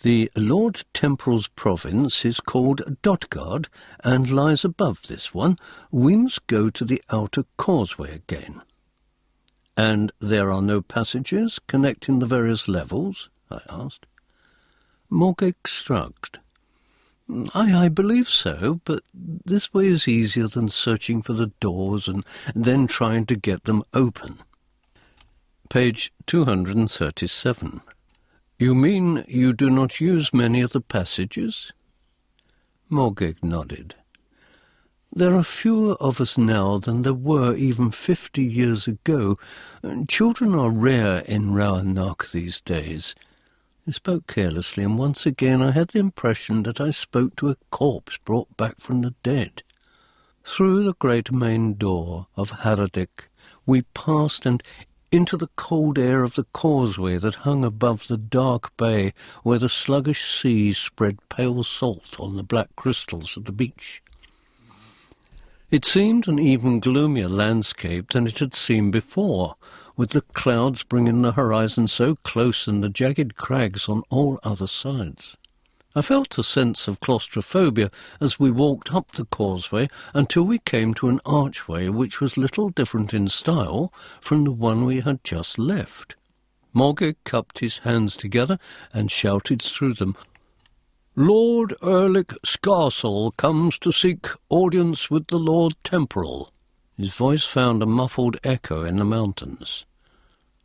The Lord Temporal's province is called Dotgard, and lies above this one. We must go to the outer causeway again. "And there are no passages connecting the various levels?" I asked. Moorcock shrugged. I believe so, but this way is easier than searching for the doors and then trying to get them open." Page 237. "You mean you do not use many of the passages?" Moorcock nodded. "There are fewer of us now than there were even 50 years ago. Children are rare in Rauarnach these days." He spoke carelessly, and once again I had the impression that I spoke to a corpse brought back from the dead. Through the great main door of Haradec we passed, and into the cold air of the causeway that hung above the dark bay where the sluggish sea spread pale salt on the black crystals of the beach. It seemed an even gloomier landscape than it had seemed before, with the clouds bringing the horizon so close and the jagged crags on all other sides. I felt a sense of claustrophobia as we walked up the causeway until we came to an archway which was little different in style from the one we had just left. Moorcock cupped his hands together and shouted through them, "Lord Ehrlich Scarsel comes to seek audience with the Lord Temporal." His voice found a muffled echo in the mountains.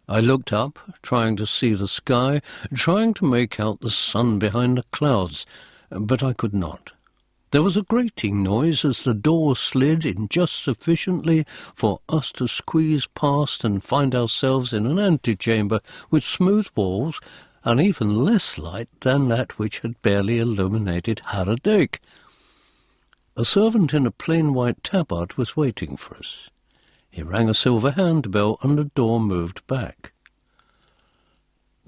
I looked up, trying to see the sky, trying to make out the sun behind the clouds, but I could not. There was a grating noise as the door slid in just sufficiently for us to squeeze past and find ourselves in an antechamber with smooth walls and even less light than that which had barely illuminated Haradec. A servant in a plain white tabard was waiting for us. He rang a silver handbell and the door moved back.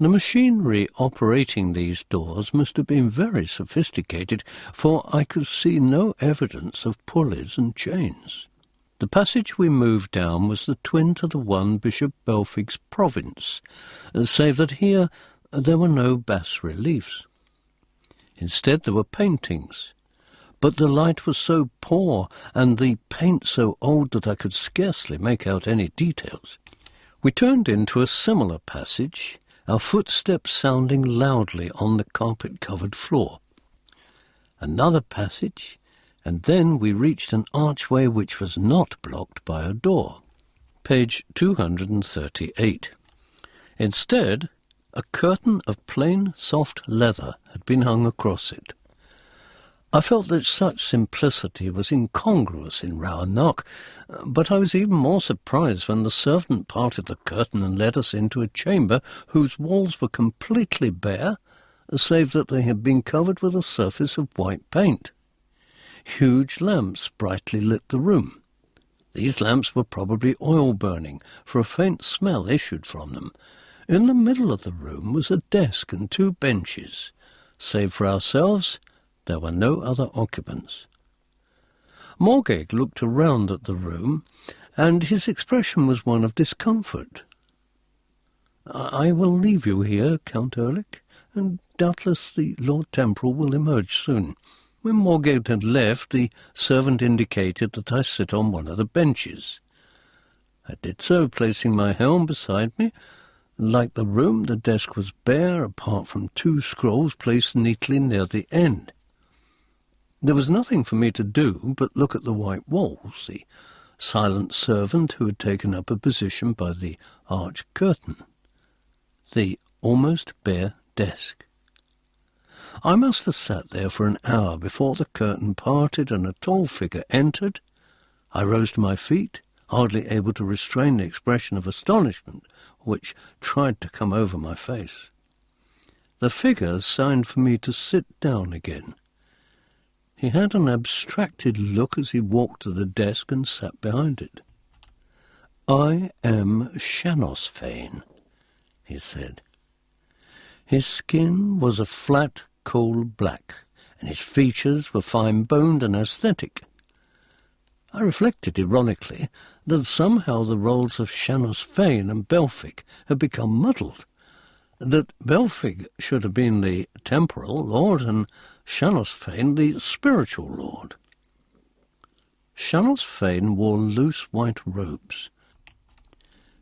The machinery operating these doors must have been very sophisticated, for I could see no evidence of pulleys and chains. The passage we moved down was the twin to the one Bishop Belphegor's province, save that here there were no bas-reliefs. Instead there were paintings, but the light was so poor and the paint so old that I could scarcely make out any details. We turned into a similar passage, our footsteps sounding loudly on the carpet-covered floor. Another passage, and then we reached an archway which was not blocked by a door. Page 238. Instead, a curtain of plain, soft leather had been hung across it. I felt that such simplicity was incongruous in Rauarnach, but I was even more surprised when the servant parted the curtain and led us into a chamber whose walls were completely bare, save that they had been covered with a surface of white paint. Huge lamps brightly lit the room. These lamps were probably oil-burning, for a faint smell issued from them. In the middle of the room was a desk and 2 benches. Save for ourselves, there were no other occupants. Moorcock looked around at the room, and his expression was one of discomfort. I will leave you here, Count Ehrlich, and doubtless the Lord Temporal will emerge soon. When Moorcock had left, the servant indicated that I sit on one of the benches. I did so, placing my helm beside me. Like the room, the desk was bare, apart from 2 scrolls placed neatly near the end. There was nothing for me to do but look at the white walls, the silent servant who had taken up a position by the arched curtain, the almost bare desk. I must have sat there for an hour before the curtain parted and a tall figure entered. I rose to my feet, hardly able to restrain the expression of astonishment which tried to come over my face. The figure signed for me to sit down again. He had an abstracted look as he walked to the desk and sat behind it. "I am Shanosfane," he said. His skin was a flat coal black, and his features were fine-boned and aesthetic. I reflected ironically that somehow the roles of Shanosfane and Belfic had become muddled, that Belfic should have been the temporal lord and Shanosfane the spiritual lord. Shanosfane wore loose white robes.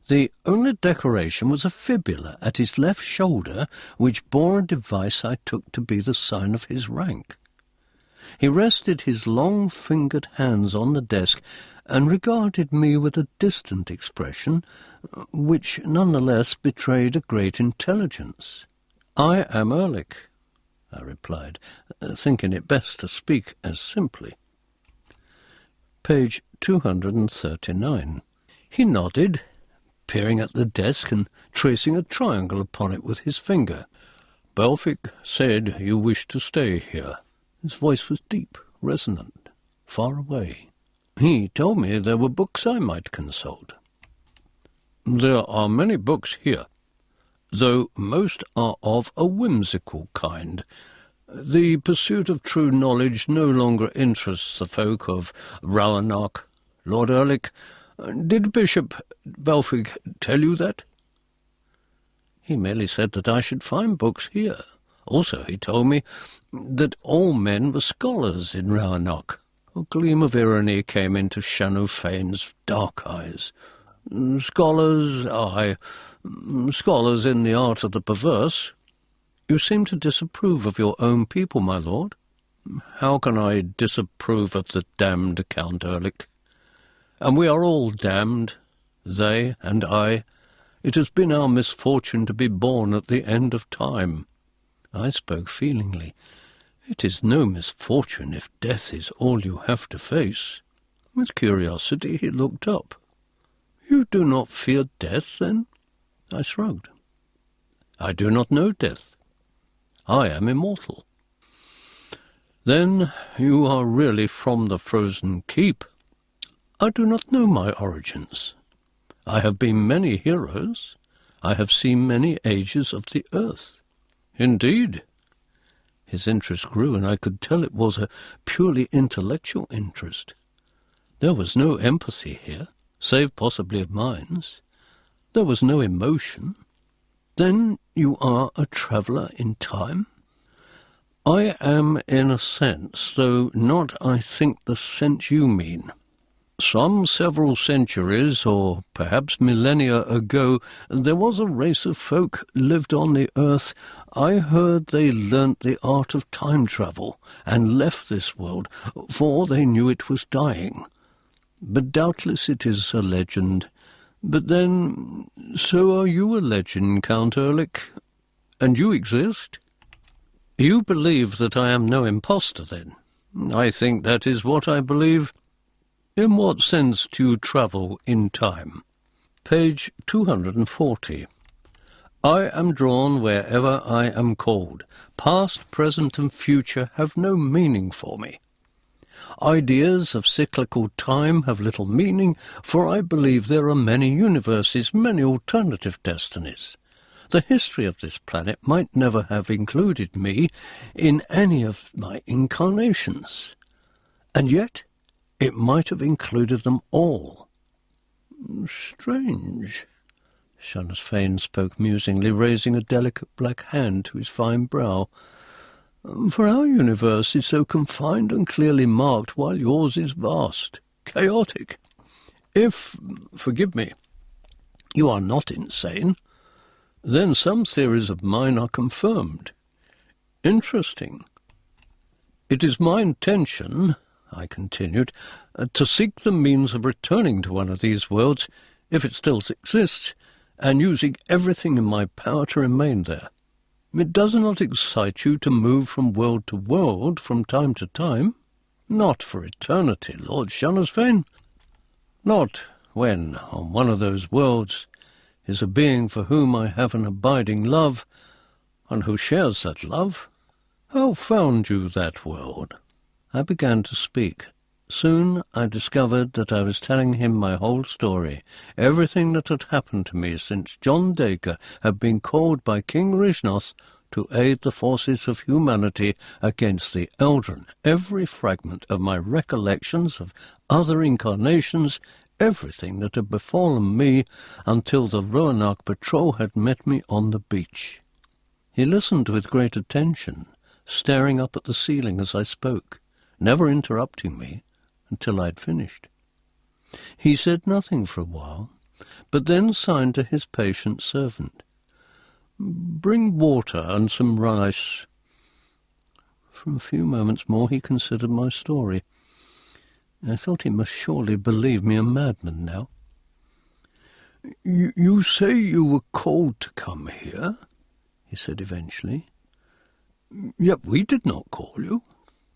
The only decoration was a fibula at his left shoulder, which bore a device I took to be the sign of his rank. He rested his long-fingered hands on the desk and regarded me with a distant expression, which nonetheless betrayed a great intelligence. "I am Ehrlich," I replied, thinking it best to speak as simply. Page 239. He nodded, peering at the desk and tracing a triangle upon it with his finger. "Belfic said you wished to stay here." His voice was deep, resonant, far away. He told me there were books I might consult. "There are many books here, though most are of a whimsical kind. The pursuit of true knowledge no longer interests the folk of Roanoke. Lord Ehrlich, did Bishop Belfic tell you that?" "He merely said that I should find books here. Also, he told me that all men were scholars in Roanoke." A gleam of irony came into Shanofane's dark eyes. "Scholars, aye, scholars in the art of the perverse. You seem to disapprove of your own people, my lord." "How can I disapprove of the damned, Count Ehrlich? And we are all damned, they and I. It has been our misfortune to be born at the end of time." I spoke feelingly. "It is no misfortune if death is all you have to face." With curiosity he looked up. "You do not fear death, then?" I shrugged. "I do not know death. I am immortal." "Then you are really from the Frozen Keep?" "I do not know my origins. I have been many heroes. I have seen many ages of the earth." "Indeed?" His interest grew, and I could tell it was a purely intellectual interest. There was no empathy here, save possibly of minds. There was no emotion. "Then you are a traveller in time?" "I am in a sense, though not, I think, the sense you mean. Some several centuries, or perhaps millennia ago, there was a race of folk lived on the earth. I heard they learnt the art of time travel, and left this world, for they knew it was dying. But doubtless it is a legend. But then, so are you a legend, Count Ehrlich, and you exist. You believe that I am no impostor, then?" "I think that is what I believe." "In what sense do you travel in time?" Page 240. "I am drawn wherever I am called. Past, present, and future have no meaning for me. Ideas of cyclical time have little meaning, for I believe there are many universes, many alternative destinies. The history of this planet might never have included me in any of my incarnations, and yet it might have included them all." "Strange," Shanasfane spoke musingly, raising a delicate black hand to his fine brow. For our universe is so confined and clearly marked, while yours is vast, chaotic. If, forgive me, you are not insane, then some theories of mine are confirmed. Interesting. It is my intention, I continued, to seek the means of returning to one of these worlds, if it still exists, and using everything in my power to remain there. It does not excite you to move from world to world from time to time? Not for eternity, Lord Shanasfane. Not when, on one of those worlds, is a being for whom I have an abiding love, and who shares that love. How found you that world? I began to speak. Soon I discovered that I was telling him my whole story, everything that had happened to me since John Dacre had been called by King Rishnos to aid the forces of humanity against the Eldrin, every fragment of my recollections of other incarnations, everything that had befallen me until the Roanoke patrol had met me on the beach. He listened with great attention, staring up at the ceiling as I spoke, never interrupting me until I had finished. He said nothing for a while, but then signed to his patient servant. "Bring water and some rice." For a few moments more he considered my story. I thought he must surely believe me a madman now. You say you were called to come here?" he said eventually. "Yet we did not call you.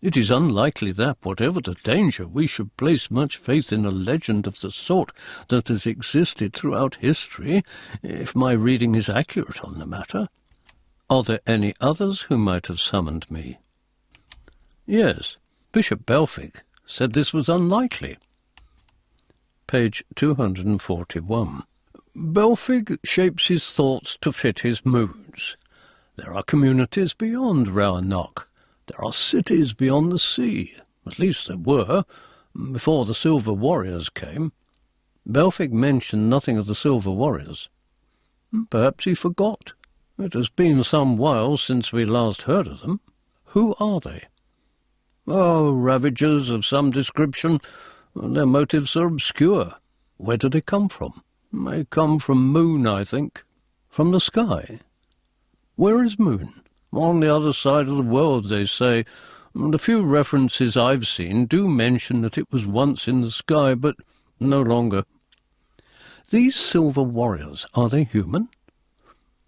It is unlikely that, whatever the danger, we should place much faith in a legend of the sort that has existed throughout history, if my reading is accurate on the matter. Are there any others who might have summoned me?" "Yes, Bishop Belfic said this was unlikely." Page 241. "Belfic shapes his thoughts to fit his moods. There are communities beyond Roanoke. There are cities beyond the sea. At least there were, before the Silver Warriors came. Belfic mentioned nothing of the Silver Warriors. Perhaps he forgot. It has been some while since we last heard of them. Who are they?" "Oh, ravagers of some description. Their motives are obscure." "Where do they come from?" "They come from Moon, I think." "From the sky? Where is Moon?" "On the other side of the world, they say. The few references I've seen do mention that it was once in the sky, but no longer." "These Silver Warriors, are they human?"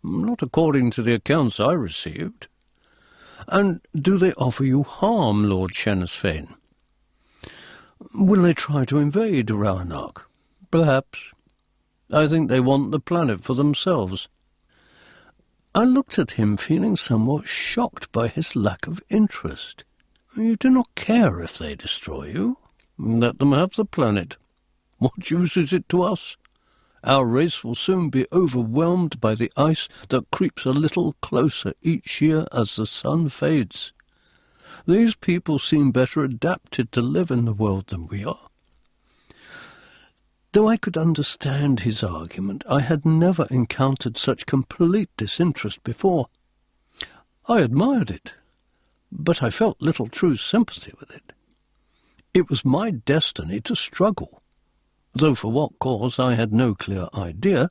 "Not according to the accounts I received." "And do they offer you harm, Lord Shanasfane?" "Will they try to invade Roanoke?" "Perhaps. I think they want the planet for themselves." I looked at him, feeling somewhat shocked by his lack of interest. "You do not care if they destroy you?" "Let them have the planet. What use is it to us? Our race will soon be overwhelmed by the ice that creeps a little closer each year as the sun fades. These people seem better adapted to live in the world than we are." Though I could understand his argument, I had never encountered such complete disinterest before. I admired it, but I felt little true sympathy with it. It was my destiny to struggle, though for what cause I had no clear idea,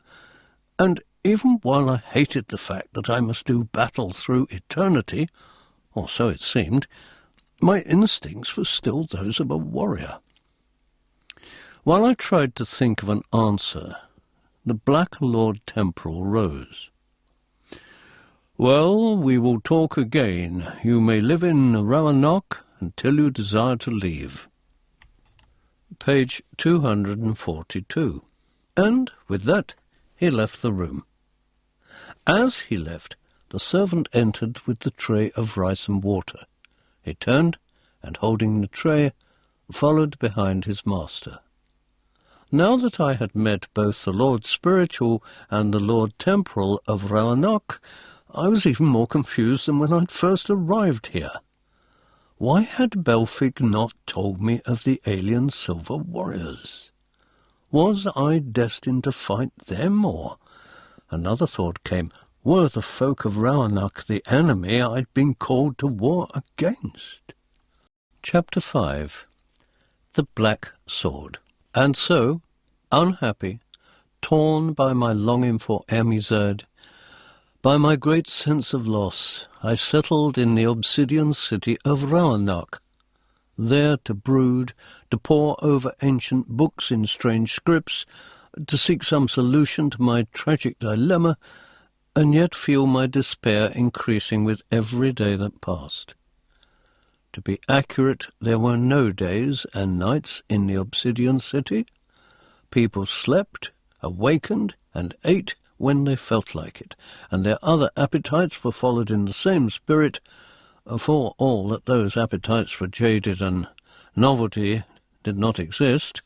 and even while I hated the fact that I must do battle through eternity, or so it seemed, my instincts were still those of a warrior. While I tried to think of an answer, the Black Lord Temporal rose. "Well, we will talk again. You may live in Roanoke until you desire to leave." Page 242. And with that he left the room. As he left, the servant entered with the tray of rice and water. He turned, and holding the tray, followed behind his master. Now that I had met both the Lord Spiritual and the Lord Temporal of Roanoke, I was even more confused than when I had first arrived here. Why had Belfic not told me of the alien Silver Warriors? Was I destined to fight them, or Another thought came. Were the folk of Roanoke the enemy I'd been called to war against? Chapter 5. The Black Sword. And so, unhappy, torn by my longing for Amizad, by my great sense of loss, I settled in the Obsidian city of Roanoke, there to brood, to pore over ancient books in strange scripts, to seek some solution to my tragic dilemma, and yet feel my despair increasing with every day that passed. To be accurate, there were no days and nights in the Obsidian city. People slept, awakened, and ate when they felt like it, and their other appetites were followed in the same spirit, for all that those appetites were jaded and novelty did not exist.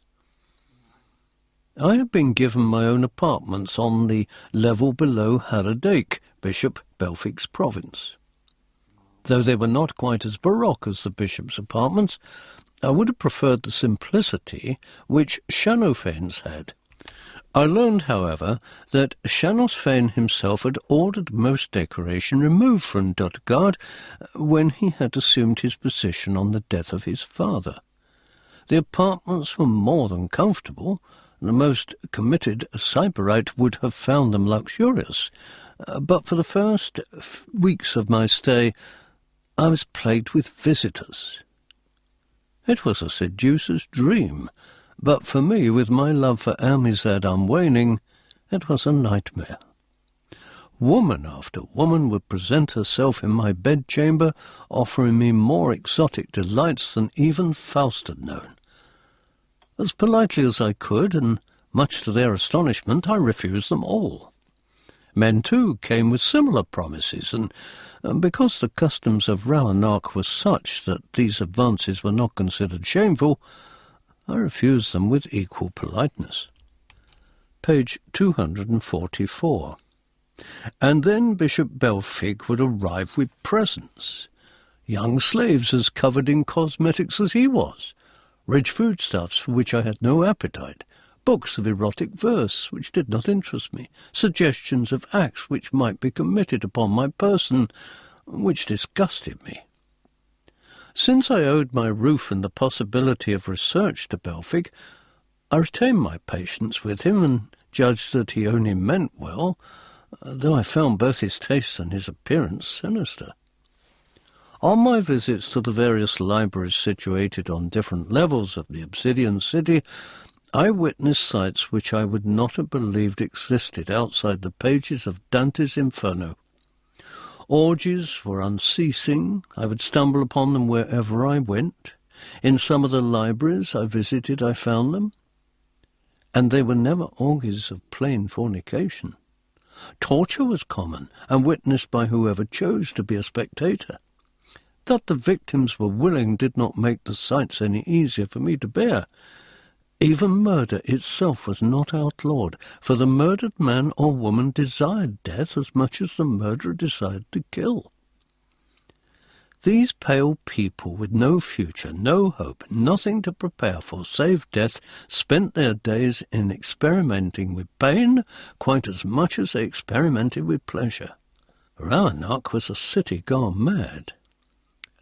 I had been given my own apartments on the level below Harrodake, Bishop Belfic's province. Though they were not quite as baroque as the bishop's apartments, I would have preferred the simplicity which Shannofane's had. I learned, however, that Shannosfane himself had ordered most decoration removed from Dotgard when he had assumed his position on the death of his father. The apartments were more than comfortable. The most committed Cyberite would have found them luxurious, but for the first weeks of my stay I was plagued with visitors. It was a seducer's dream, but for me, with my love for Amizad unwaning, it was a nightmare. Woman after woman would present herself in my bedchamber, offering me more exotic delights than even Faust had known. As politely as I could, and much to their astonishment, I refused them all. Men, too, came with similar promises, and because the customs of Roanoke were such that these advances were not considered shameful, I refused them with equal politeness. Page 244. And then Bishop Belfic would arrive with presents. Young slaves as covered in cosmetics as he was, rich foodstuffs for which I had no appetite, books of erotic verse which did not interest me, suggestions of acts which might be committed upon my person which disgusted me. Since I owed my roof and the possibility of research to Belfic, I retained my patience with him and judged that he only meant well, though I found both his tastes and his appearance sinister. On my visits to the various libraries situated on different levels of the Obsidian city, I witnessed sights which I would not have believed existed outside the pages of Dante's Inferno. Orgies were unceasing. I would stumble upon them wherever I went. In some of the libraries I visited I found them, and they were never orgies of plain fornication. Torture was common, and witnessed by whoever chose to be a spectator. That the victims were willing did not make the sights any easier for me to bear. Even murder itself was not outlawed, for the murdered man or woman desired death as much as the murderer desired to kill. These pale people with no future, no hope, nothing to prepare for save death, spent their days in experimenting with pain quite as much as they experimented with pleasure. Roanoke was a city gone mad.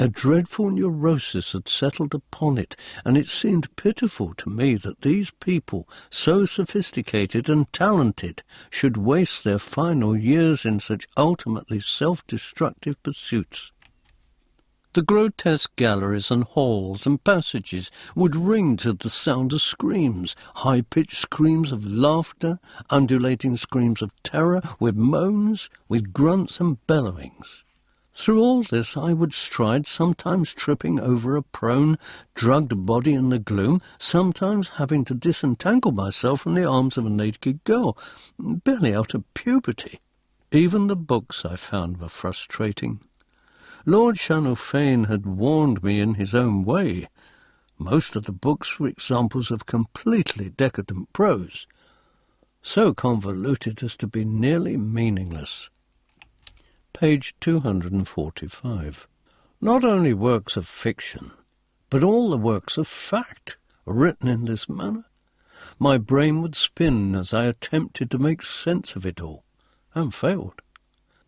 A dreadful neurosis had settled upon it, and it seemed pitiful to me that these people, so sophisticated and talented, should waste their final years in such ultimately self-destructive pursuits. The grotesque galleries and halls and passages would ring to the sound of screams, high-pitched screams of laughter, undulating screams of terror, with moans, with grunts and bellowings. Through all this I would stride, sometimes tripping over a prone, drugged body in the gloom, sometimes having to disentangle myself from the arms of a naked girl, barely out of puberty. Even the books I found were frustrating. Lord Shanofane had warned me in his own way. Most of the books were examples of completely decadent prose, so convoluted as to be nearly meaningless. Page 245. Not only works of fiction, but all the works of fact, written in this manner. My brain would spin as I attempted to make sense of it all. and failed.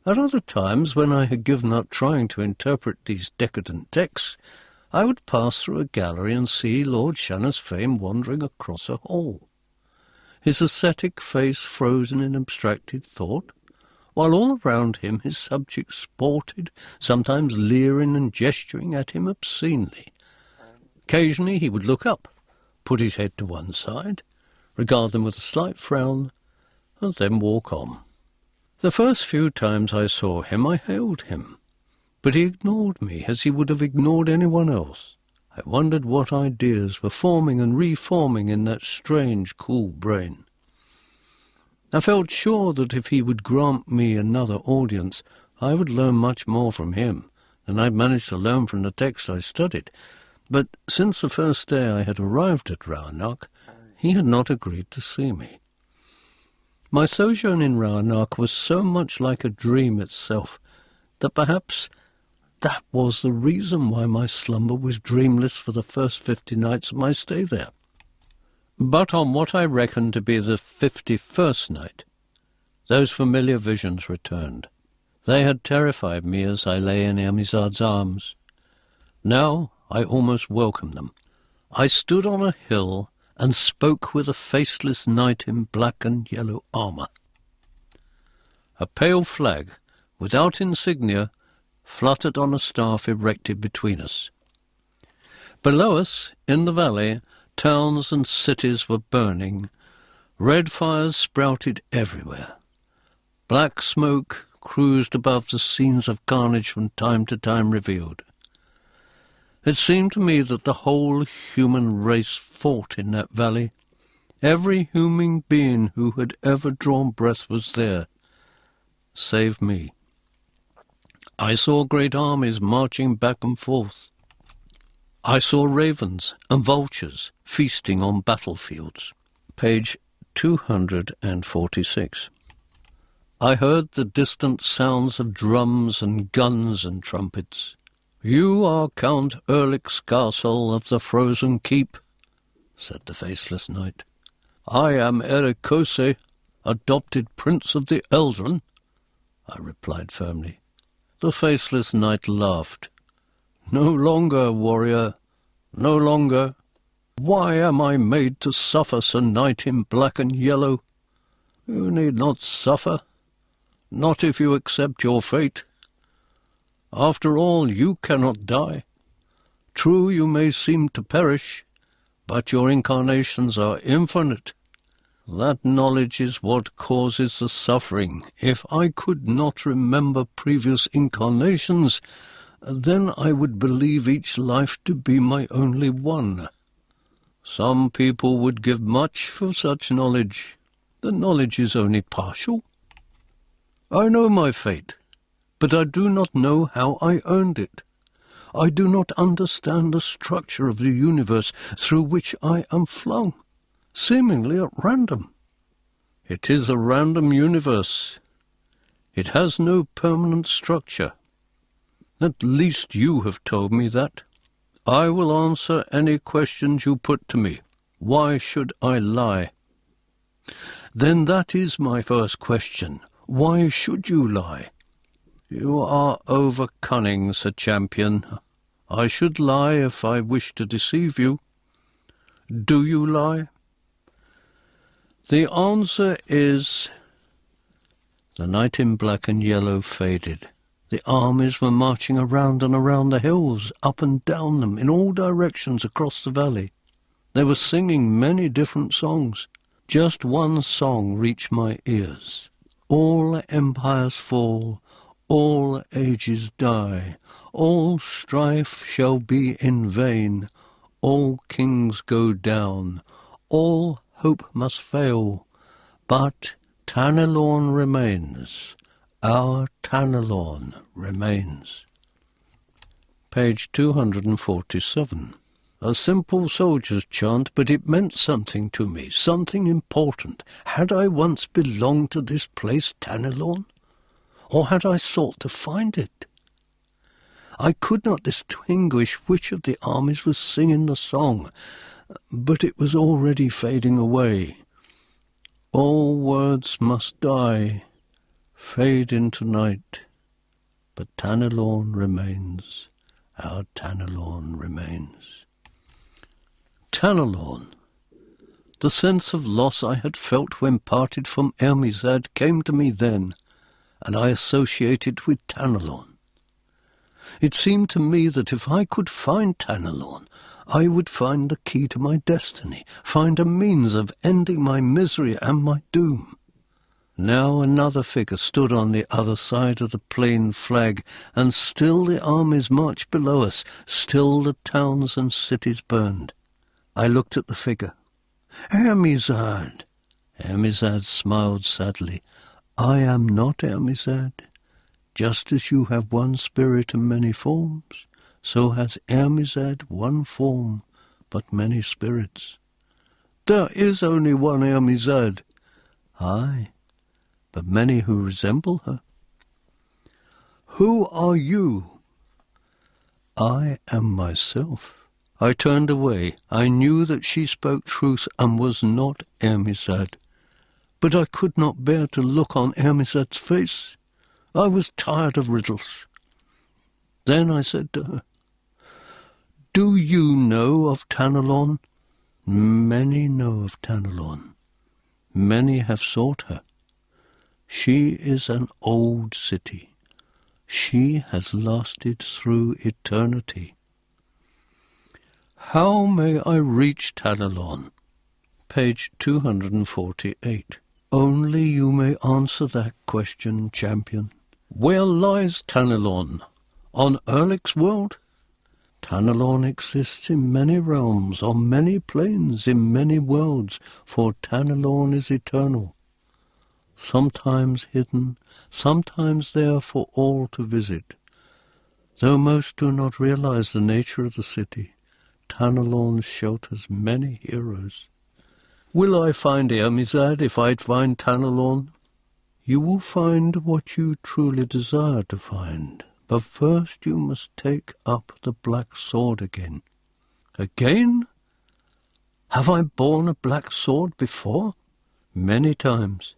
At other times, when I had given up trying to interpret these decadent texts, I would pass through a gallery and see Lord Shanna's fame wandering across a hall, his ascetic face frozen in abstracted thought, while all around him his subjects sported, sometimes leering and gesturing at him obscenely. Occasionally he would look up, put his head to one side, regard them with a slight frown, and then walk on. The first few times I saw him, I hailed him, but he ignored me as he would have ignored anyone else. I wondered what ideas were forming and reforming in that strange, cool brain. I felt sure that if he would grant me another audience, I would learn much more from him than I'd managed to learn from the text I studied. But since the first day I had arrived at Moorcock, he had not agreed to see me. My sojourn in Moorcock was so much like a dream itself that perhaps that was the reason why my slumber was dreamless for the first 50 nights of my stay there. But on what I reckoned to be the 51st night, those familiar visions returned. They had terrified me as I lay in Amizade's arms. Now I almost welcomed them. I stood on a hill and spoke with a faceless knight in black and yellow armour. A pale flag, without insignia, fluttered on a staff erected between us. Below us, in the valley, towns and cities were burning. Red fires sprouted everywhere. Black smoke cruised above the scenes of carnage from time to time revealed. It seemed to me that the whole human race fought in that valley. Every human being who had ever drawn breath was there, save me. I saw great armies marching back and forth. I saw ravens and vultures feasting on battlefields. Page 246. I heard the distant sounds of drums and guns and trumpets. "You are Count Erlich's castle of the Frozen Keep," said the faceless knight. "I am Erekose, adopted prince of the Eldren," I replied firmly. The faceless knight laughed. "No longer, warrior, no longer. Why am I made to suffer, Sir Knight in black and yellow? You need not suffer, not if you accept your fate. After all, you cannot die. True, you may seem to perish, but your incarnations are infinite. That knowledge is what causes the suffering. If I could not remember previous incarnations, then I would believe each life to be my only one. Some people would give much for such knowledge. The knowledge is only partial. I know my fate, but I do not know how I earned it. I do not understand the structure of the universe through which I am flung, seemingly at random. It is a random universe. It has no permanent structure. At least you have told me that. I will answer any questions you put to me. Why should I lie? Then that is my first question. Why should you lie? You are over-cunning, Sir Champion. I should lie if I wished to deceive you. Do you lie? The answer is... The knight in black and yellow faded. The armies were marching around and around the hills, up and down them, in all directions across the valley. They were singing many different songs. Just one song reached my ears. All empires fall, all ages die, all strife shall be in vain, all kings go down, all hope must fail, but Tanelorn remains, our Tanelorn remains. Page 247. A simple soldier's chant, but it meant something to me, something important. Had I once belonged to this place, Tanelorn? Or had I sought to find it? I could not distinguish which of the armies was singing the song, but it was already fading away. All words must die, fade into night, but Tanelorn remains, our Tanelorn remains. Tanelorn! The sense of loss I had felt when parted from Ermizad came to me then, and I associated with Tanelorn. It seemed to me that if I could find Tanelorn, I would find the key to my destiny, find a means of ending my misery and my doom. Now another figure stood on the other side of the plain flag, and still the armies marched below us, still the towns and cities burned. I looked at the figure. Ermizad! Ermizad smiled sadly. I am not Ermizad. Just as you have one spirit and many forms, so has Ermizad one form, but many spirits. There is only one Ermizad. Aye, but many who resemble her. Who are you? I am myself. I turned away. I knew that she spoke truth and was not Ermizad. But I could not bear to look on Ermizad's face. I was tired of riddles. Then I said to her, Do you know of Tanelorn? Many know of Tanelorn. Many have sought her. She is an old city. She has lasted through eternity. How may I reach Tanelorn? Page 248. Only you may answer that question, champion. Where lies Tanelorn? On Erlik's world? Tanelorn exists in many realms, on many planes, in many worlds, for Tanelorn is eternal. Sometimes hidden, sometimes there for all to visit. Though most do not realize the nature of the city, Tanelorn shelters many heroes. Will I find Ermizad if I find Tanelorn? You will find what you truly desire to find, but first you must take up the black sword again. Again? Have I borne a black sword before? Many times.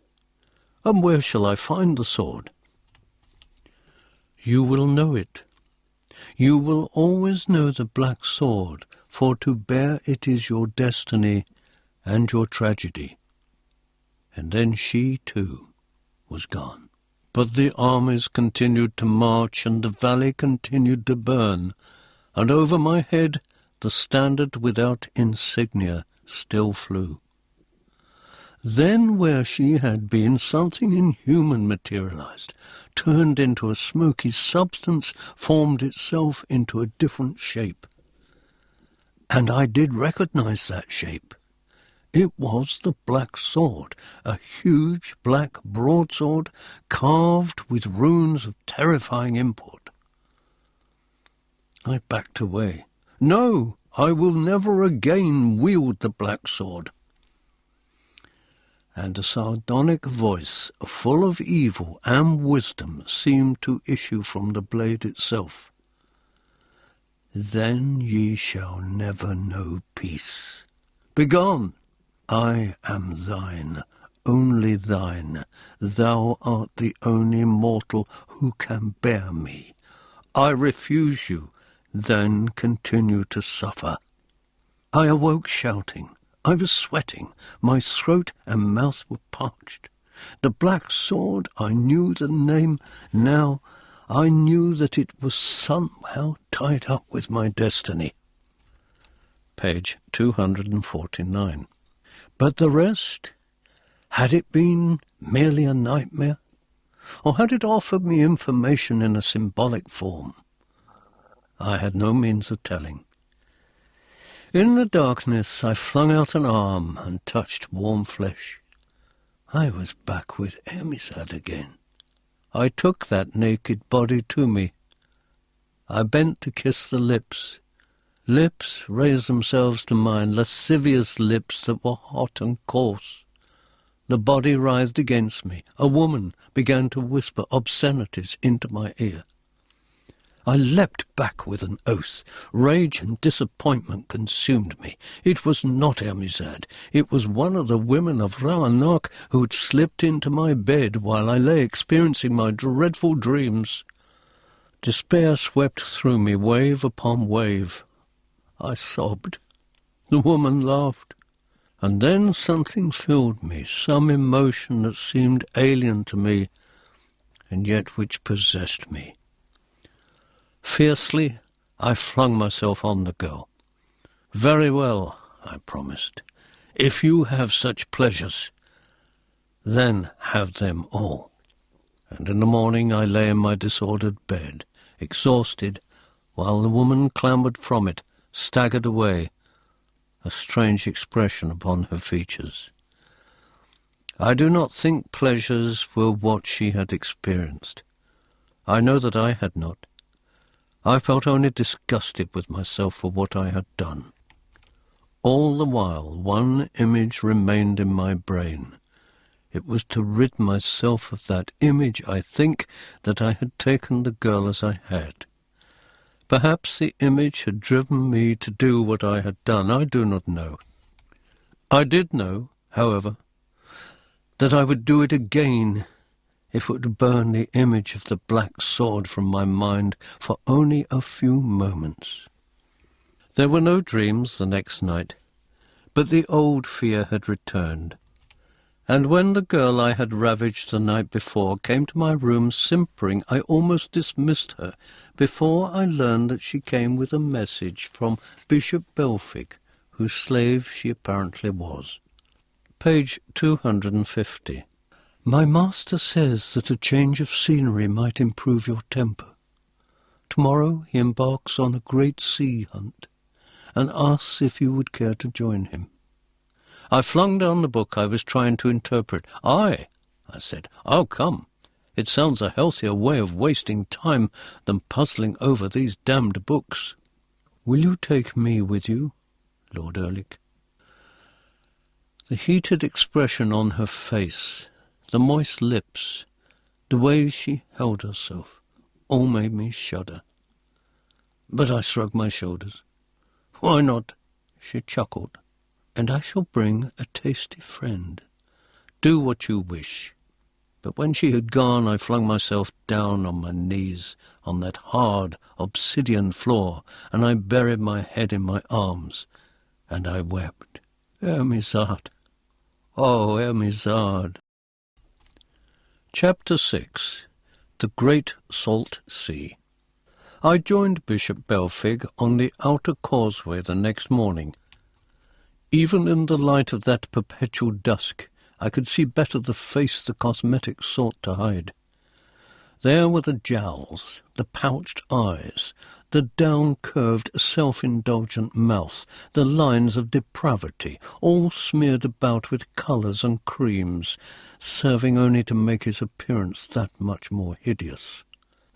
And where shall I find the sword? You will know it. You will always know the black sword, for to bear it is your destiny and your tragedy. And then she, too, was gone. But the armies continued to march, and the valley continued to burn, and over my head the standard without insignia still flew. Then where she had been, something inhuman materialized, turned into a smoky substance, formed itself into a different shape. And I did recognize that shape. It was the black sword, a huge black broadsword carved with runes of terrifying import. I backed away. No, I will never again wield the black sword. And a sardonic voice, full of evil and wisdom, seemed to issue from the blade itself. Then ye shall never know peace. Begone! I am thine, only thine. Thou art the only mortal who can bear me. I refuse you, then continue to suffer. I awoke shouting. I was sweating. My throat and mouth were parched. The black sword, I knew the name now. I knew that it was somehow tied up with my destiny. Page 249. But the rest? Had it been merely a nightmare? Or had it offered me information in a symbolic form? I had no means of telling. In the darkness I flung out an arm and touched warm flesh. I was back with Ermizad again. I took that naked body to me. I bent to kiss the lips. Lips raised themselves to mine, lascivious lips that were hot and coarse. The body writhed against me. A woman began to whisper obscenities into my ear. I leapt back with an oath. Rage and disappointment consumed me. It was not Ermizad. It was one of the women of Raanok who had slipped into my bed while I lay experiencing my dreadful dreams. Despair swept through me wave upon wave. I sobbed. The woman laughed. And then something filled me, some emotion that seemed alien to me, and yet which possessed me. Fiercely, I flung myself on the girl. "Very well," I promised. "If you have such pleasures, then have them all." And in the morning I lay in my disordered bed, exhausted, while the woman clambered from it, staggered away, a strange expression upon her features. I do not think pleasures were what she had experienced. I know that I had not. I felt only disgusted with myself for what I had done. All the while one image remained in my brain. It was to rid myself of that image, I think, that I had taken the girl as I had. Perhaps the image had driven me to do what I had done. I do not know. I did know, however, that I would do it again if it would burn the image of the black sword from my mind for only a few moments. There were no dreams the next night, but the old fear had returned, and when the girl I had ravaged the night before came to my room simpering, I almost dismissed her before I learned that she came with a message from Bishop Belfig, whose slave she apparently was. Page 250. "My master says that a change of scenery might improve your temper. Tomorrow he embarks on a great sea hunt, and asks if you would care to join him." I flung down the book I was trying to interpret. "Aye," I said, "I'll come. It sounds a healthier way of wasting time than puzzling over these damned books." "Will you take me with you, Lord Erlich?" The heated expression on her face, the moist lips, the way she held herself, all made me shudder. But I shrugged my shoulders. "Why not?" She chuckled. "And I shall bring a tasty friend. Do what you wish." But when she had gone, I flung myself down on my knees on that hard obsidian floor, and I buried my head in my arms, and I wept. Ermizad, oh, Ermizad. Chapter 6. The Great Salt Sea. I joined Bishop Belfig on the outer causeway the next morning. Even in the light of that perpetual dusk, I could see better the face the cosmetics sought to hide. There were the jowls, the pouched eyes, the down-curved, self-indulgent mouth, the lines of depravity, all smeared about with colours and creams, serving only to make his appearance that much more hideous.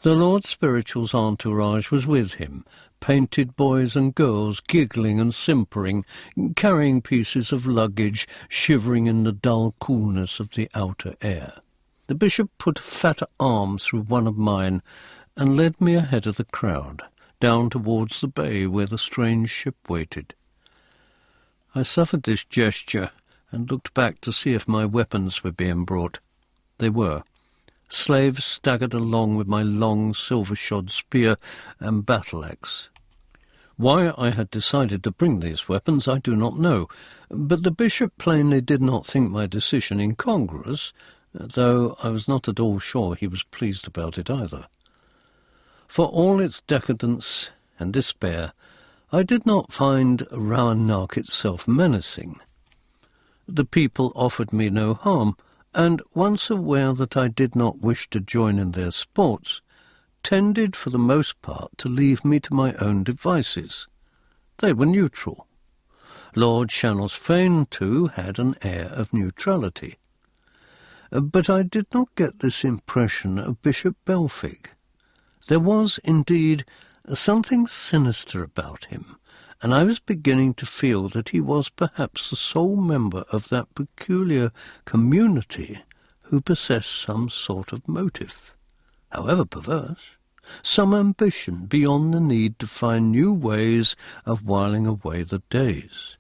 The Lord Spiritual's entourage was with him, painted boys and girls giggling and simpering, carrying pieces of luggage, shivering in the dull coolness of the outer air. The bishop put a fat arm through one of mine and led me ahead of the crowd, down towards the bay where the strange ship waited. I suffered this gesture and looked back to see if my weapons were being brought. They were. Slaves staggered along with my long silver-shod spear and battle-axe. Why I had decided to bring these weapons I do not know, but the bishop plainly did not think my decision incongruous, though I was not at all sure he was pleased about it either. For all its decadence and despair, I did not find Raanok itself menacing. The people offered me no harm, and once aware that I did not wish to join in their sports, tended for the most part to leave me to my own devices. They were neutral. Lord Shannos Fane, too, had an air of neutrality. But I did not get this impression of Bishop Belfig. There was, indeed, something sinister about him, and I was beginning to feel that he was perhaps the sole member of that peculiar community who possessed some sort of motive, however perverse, some ambition beyond the need to find new ways of whiling away the days.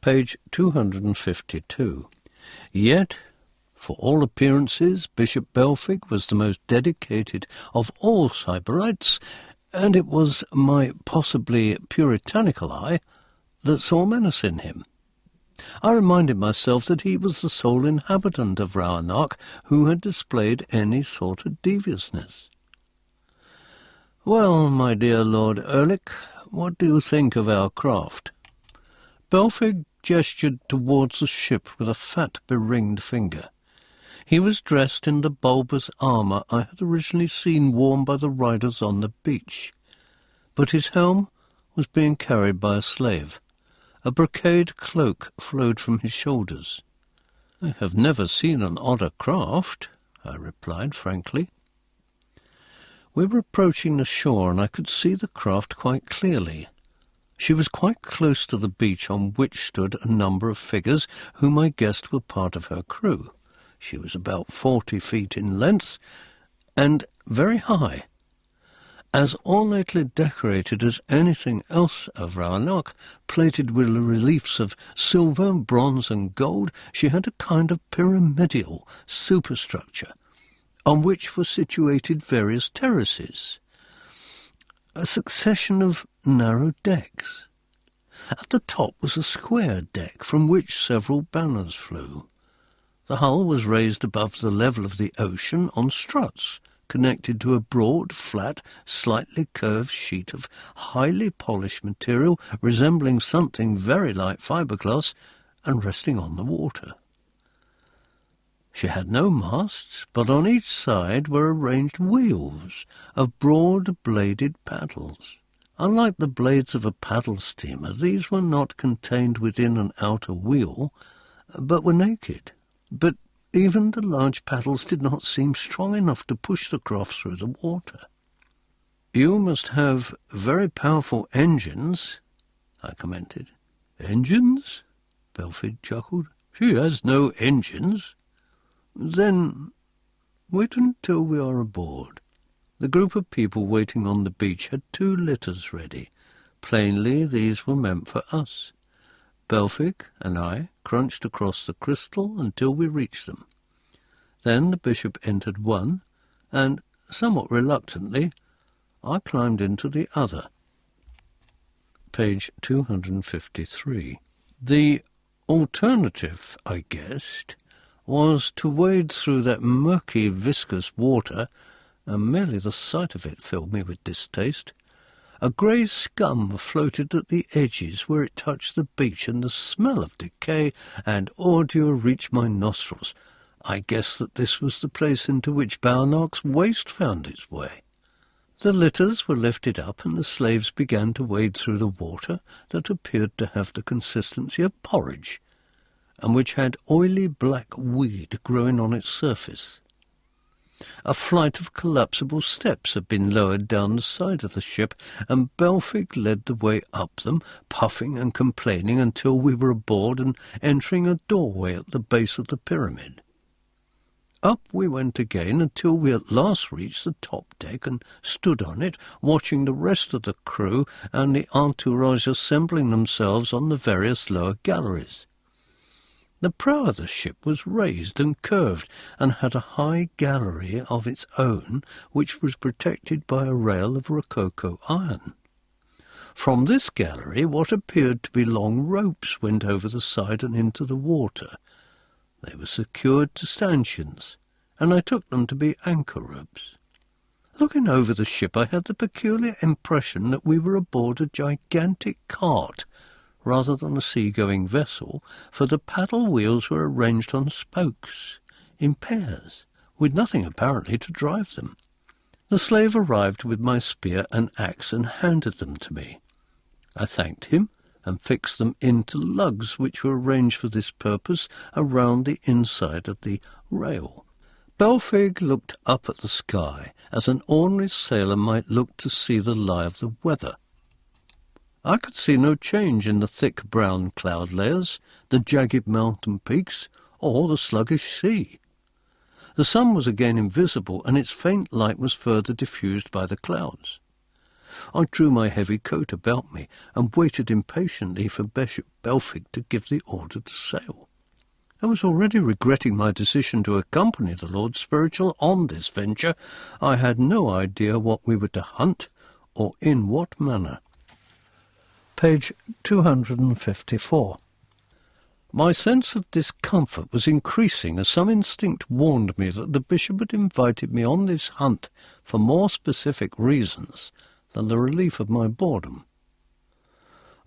Page 252. Yet, for all appearances, Bishop Belfig was the most dedicated of all Cyberites, and it was my possibly puritanical eye that saw menace in him. I reminded myself that he was the sole inhabitant of Roanoke who had displayed any sort of deviousness. "Well, my dear Lord Ehrlich, what do you think of our craft?" Belfig gestured towards the ship with a fat, beringed finger. He was dressed in the bulbous armour I had originally seen worn by the riders on the beach, but his helm was being carried by a slave. A brocade cloak flowed from his shoulders. "I have never seen an odder craft," I replied frankly. We were approaching the shore, and I could see the craft quite clearly. She was quite close to the beach, on which stood a number of figures whom I guessed were part of her crew. She was about 40 feet in length, and very high. As ornately decorated as anything else of Roanoke, plated with reliefs of silver, bronze, and gold, she had a kind of pyramidal superstructure, on which were situated various terraces, a succession of narrow decks. At the top was a square deck from which several banners flew. The hull was raised above the level of the ocean on struts, connected to a broad, flat, slightly curved sheet of highly polished material resembling something very like fiberglass and resting on the water. She had no masts, but on each side were arranged wheels of broad-bladed paddles. Unlike the blades of a paddle steamer, these were not contained within an outer wheel, but were naked. But even the large paddles did not seem strong enough to push the craft through the water. "You must have very powerful engines," I commented. "Engines?" Belfig chuckled. "She has no engines." "Then wait until we are aboard." The group of people waiting on the beach had 2 litters ready. Plainly these were meant for us. Belfig and I crunched across the crystal until we reached them. Then the bishop entered one, and, somewhat reluctantly, I climbed into the other. Page 253. The alternative, I guessed, was to wade through that murky, viscous water, and merely the sight of it filled me with distaste. A grey scum floated at the edges where it touched the beach, and the smell of decay and ordure reached my nostrils. I guessed that this was the place into which Balnark's waste found its way. The litters were lifted up, and the slaves began to wade through the water that appeared to have the consistency of porridge, and which had oily black weed growing on its surface. A flight of collapsible steps had been lowered down the side of the ship, and Belfig led the way up them, puffing and complaining, until we were aboard and entering a doorway at the base of the pyramid. Up we went again until we at last reached the top deck and stood on it, watching the rest of the crew and the entourage assembling themselves on the various lower galleries. The prow of the ship was raised and curved, and had a high gallery of its own, which was protected by a rail of rococo iron. From this gallery what appeared to be long ropes went over the side and into the water. They were secured to stanchions, and I took them to be anchor ropes. Looking over the ship, I had the peculiar impression that we were aboard a gigantic cart, rather than a sea-going vessel, for the paddle wheels were arranged on spokes, in pairs, with nothing apparently to drive them. The slave arrived with my spear and axe and handed them to me. I thanked him and fixed them into lugs which were arranged for this purpose around the inside of the rail. Belfig looked up at the sky as an ordinary sailor might look to see the lie of the weather. I could see no change in the thick brown cloud layers, the jagged mountain peaks, or the sluggish sea. The sun was again invisible, and its faint light was further diffused by the clouds. I drew my heavy coat about me and waited impatiently for Bishop Belfic to give the order to sail. I was already regretting my decision to accompany the Lord Spiritual on this venture. I had no idea what we were to hunt, or in what manner. Page 254. My sense of discomfort was increasing as some instinct warned me that the bishop had invited me on this hunt for more specific reasons than the relief of my boredom.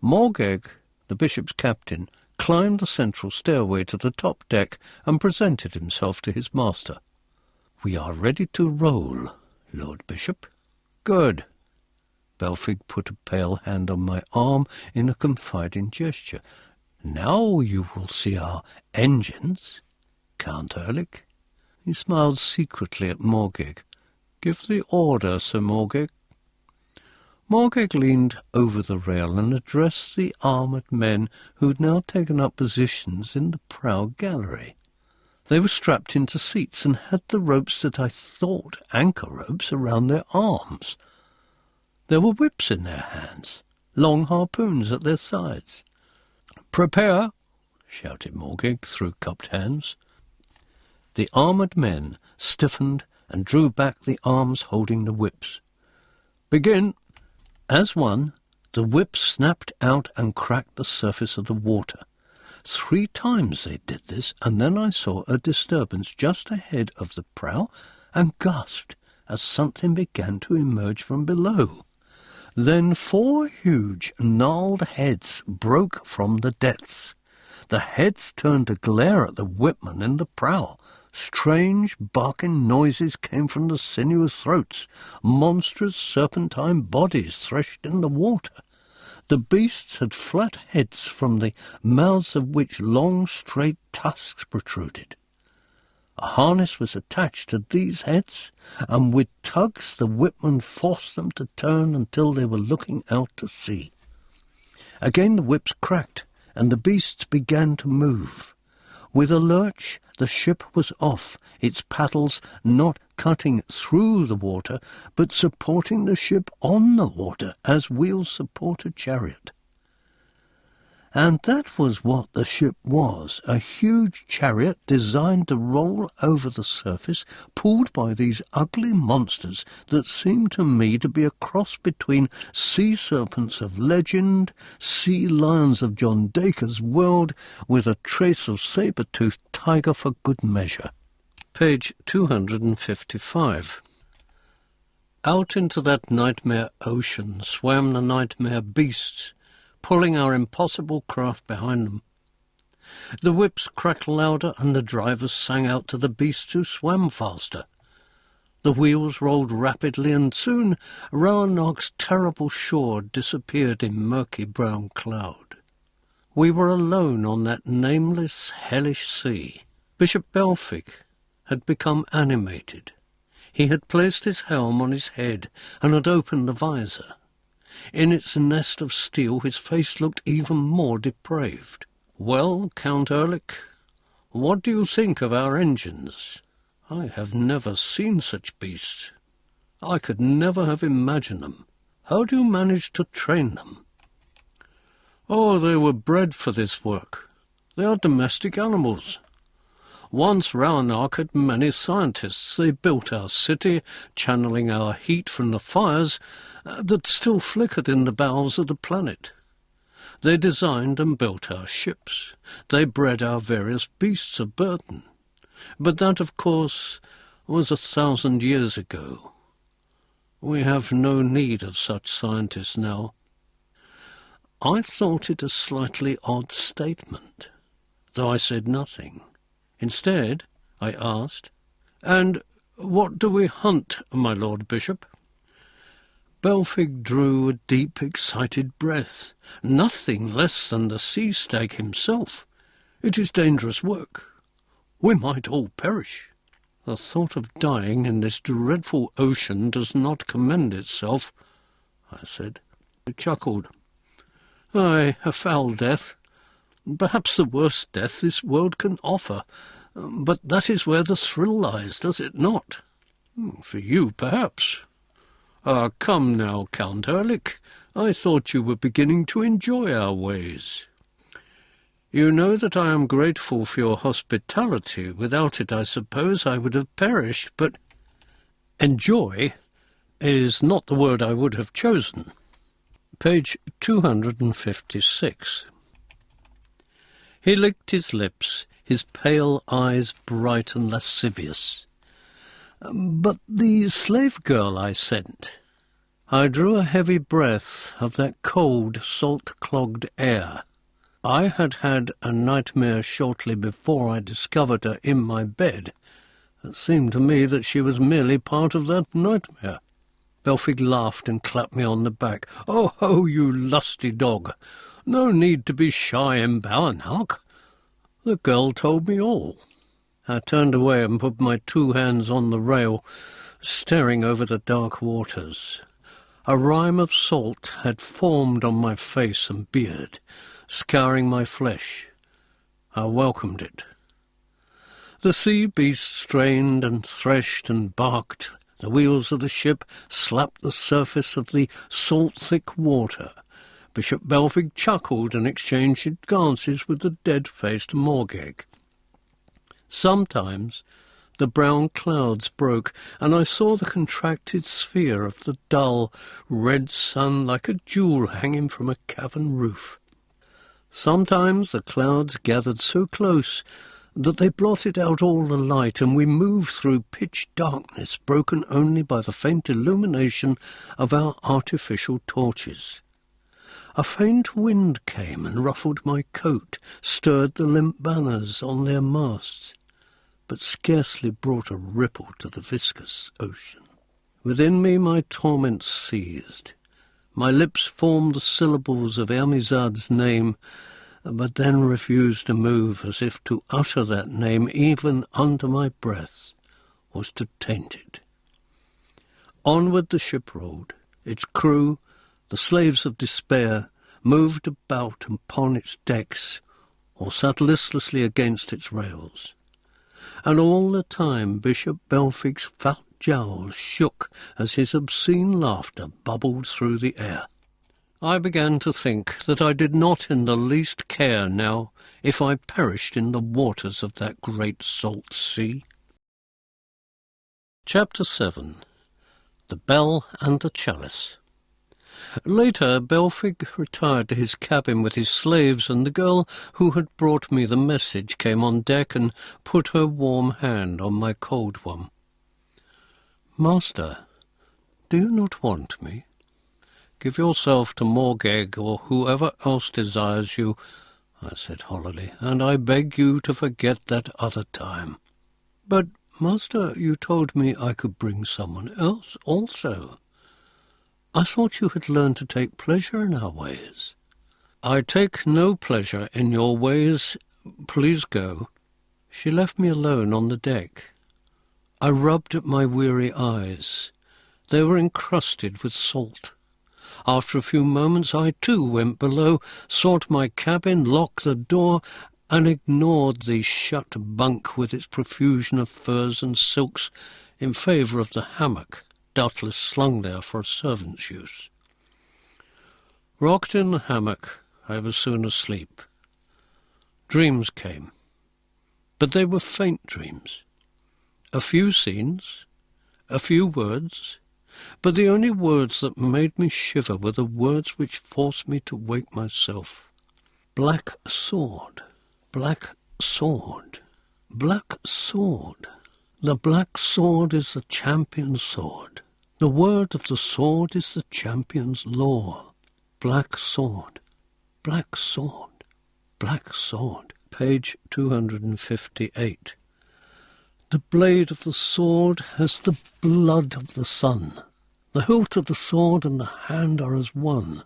Moorcock, the bishop's captain, climbed the central stairway to the top deck and presented himself to his master. "We are ready to roll, Lord Bishop." "Good." Belfic put a pale hand on my arm in a confiding gesture. "Now you will see our engines, Count Ehrlich." He smiled secretly at Moorcock. "Give the order, Sir Moorcock." Moorcock leaned over the rail and addressed the armoured men who had now taken up positions in the prow gallery. They were strapped into seats and had the ropes that I thought anchor ropes around their arms. There were whips in their hands, long harpoons at their sides. "Prepare!" shouted Moorcock through cupped hands. The armoured men stiffened and drew back the arms holding the whips. "Begin!" As one, the whips snapped out and cracked the surface of the water. 3 times they did this, and then I saw a disturbance just ahead of the prow and gasped as something began to emerge from below. Then 4 huge, gnarled heads broke from the depths. The heads turned to glare at the whipman in the prow. Strange, barking noises came from the sinuous throats. Monstrous serpentine bodies threshed in the water. The beasts had flat heads from the mouths of which long, straight tusks protruded. A harness was attached to these heads, and with tugs the whipman forced them to turn until they were looking out to sea. Again the whips cracked, and the beasts began to move. With a lurch, the ship was off, its paddles not cutting through the water, but supporting the ship on the water as wheels support a chariot. And that was what the ship was, a huge chariot designed to roll over the surface, pulled by these ugly monsters that seemed to me to be a cross between sea serpents of legend, sea lions of John Dacre's world, with a trace of saber-toothed tiger for good measure. Page 255. Out into that nightmare ocean swam the nightmare beasts, pulling our impossible craft behind them. The whips cracked louder, and the drivers sang out to the beasts who swam faster. The wheels rolled rapidly, and soon Roanoke's terrible shore disappeared in murky brown cloud. We were alone on that nameless, hellish sea. Bishop Belfic had become animated. He had placed his helm on his head and had opened the visor. In its nest of steel his face looked even more depraved. "Well, Count Ehrlich, what do you think of our engines? I have never seen such beasts. I could never have imagined them. How do you manage to train them?" "Oh, they were bred for this work. They are domestic animals. Once Roanoke had many scientists. They built our city, channeling our heat from the fires that still flickered in the bowels of the planet. They designed and built our ships. They bred our various beasts of burden. But that, of course, was 1,000 years ago. We have no need of such scientists now." I thought it a slightly odd statement, though I said nothing. Instead, I asked, "And what do we hunt, my Lord Bishop?" Belfic drew a deep, excited breath. "Nothing less than the sea stag himself. It is dangerous work. We might all perish. The thought of dying in this dreadful ocean does not commend itself," I said. He chuckled. "Aye, a foul death. Perhaps the worst death this world can offer. But that is where the thrill lies, does it not? For you, perhaps. Ah, come now, Count Ehrlich. I thought you were beginning to enjoy our ways. You know that I am grateful for your hospitality. Without it, I suppose, I would have perished, but enjoy is not the word I would have chosen. Page 256. He licked his lips, his pale eyes bright and lascivious. But the slave girl I sent. I drew a heavy breath of that cold, salt-clogged air. I had had a nightmare shortly before I discovered her in my bed. It seemed to me that she was merely part of that nightmare. Belfig laughed and clapped me on the back. "Oh, ho, you lusty dog! No need to be shy in Ballenhalk. The girl told me all." I turned away and put my 2 hands on the rail, staring over the dark waters. A rime of salt had formed on my face and beard, scouring my flesh. I welcomed it. The sea beast strained and threshed and barked. The wheels of the ship slapped the surface of the salt-thick water. Bishop Belfig chuckled and exchanged glances with the dead-faced Moorcock. Sometimes the brown clouds broke, and I saw the contracted sphere of the dull, red sun like a jewel hanging from a cavern roof. Sometimes the clouds gathered so close that they blotted out all the light, and we moved through pitch darkness, broken only by the faint illumination of our artificial torches. A faint wind came and ruffled my coat, stirred the limp banners on their masts, but scarcely brought a ripple to the viscous ocean. Within me my torment seethed. My lips formed the syllables of Ermizad's name, but then refused to move, as if to utter that name even under my breath was to taint it. Onward the ship rolled. Its crew, the slaves of despair, moved about upon its decks or sat listlessly against its rails. And all the time Bishop Belfig's fat jowls shook as his obscene laughter bubbled through the air. I began to think that I did not in the least care now if I perished in the waters of that great salt sea. Chapter 7. The Bell and the Chalice. Later, Belfig retired to his cabin with his slaves, and the girl who had brought me the message came on deck and put her warm hand on my cold one. "Master, do you not want me? Give yourself to Moorcock or whoever else desires you," I said hollowly, "and I beg you to forget that other time." "But, master, you told me I could bring someone else also. I thought you had learned to take pleasure in our ways." "I take no pleasure in your ways. Please go." She left me alone on the deck. I rubbed at my weary eyes. They were encrusted with salt. After a few moments I too went below, sought my cabin, locked the door, and ignored the shut bunk with its profusion of furs and silks in favour of the hammock, doubtless slung there for a servant's use. Rocked in the hammock, I was soon asleep. Dreams came, but they were faint dreams. A few scenes, a few words, but the only words that made me shiver were the words which forced me to wake myself. Black sword, black sword, black sword. The black sword is the champion's sword. The word of the sword is the champion's law. Black sword, black sword, black sword. Page 258. The blade of the sword has the blood of the sun. The hilt of the sword and the hand are as one.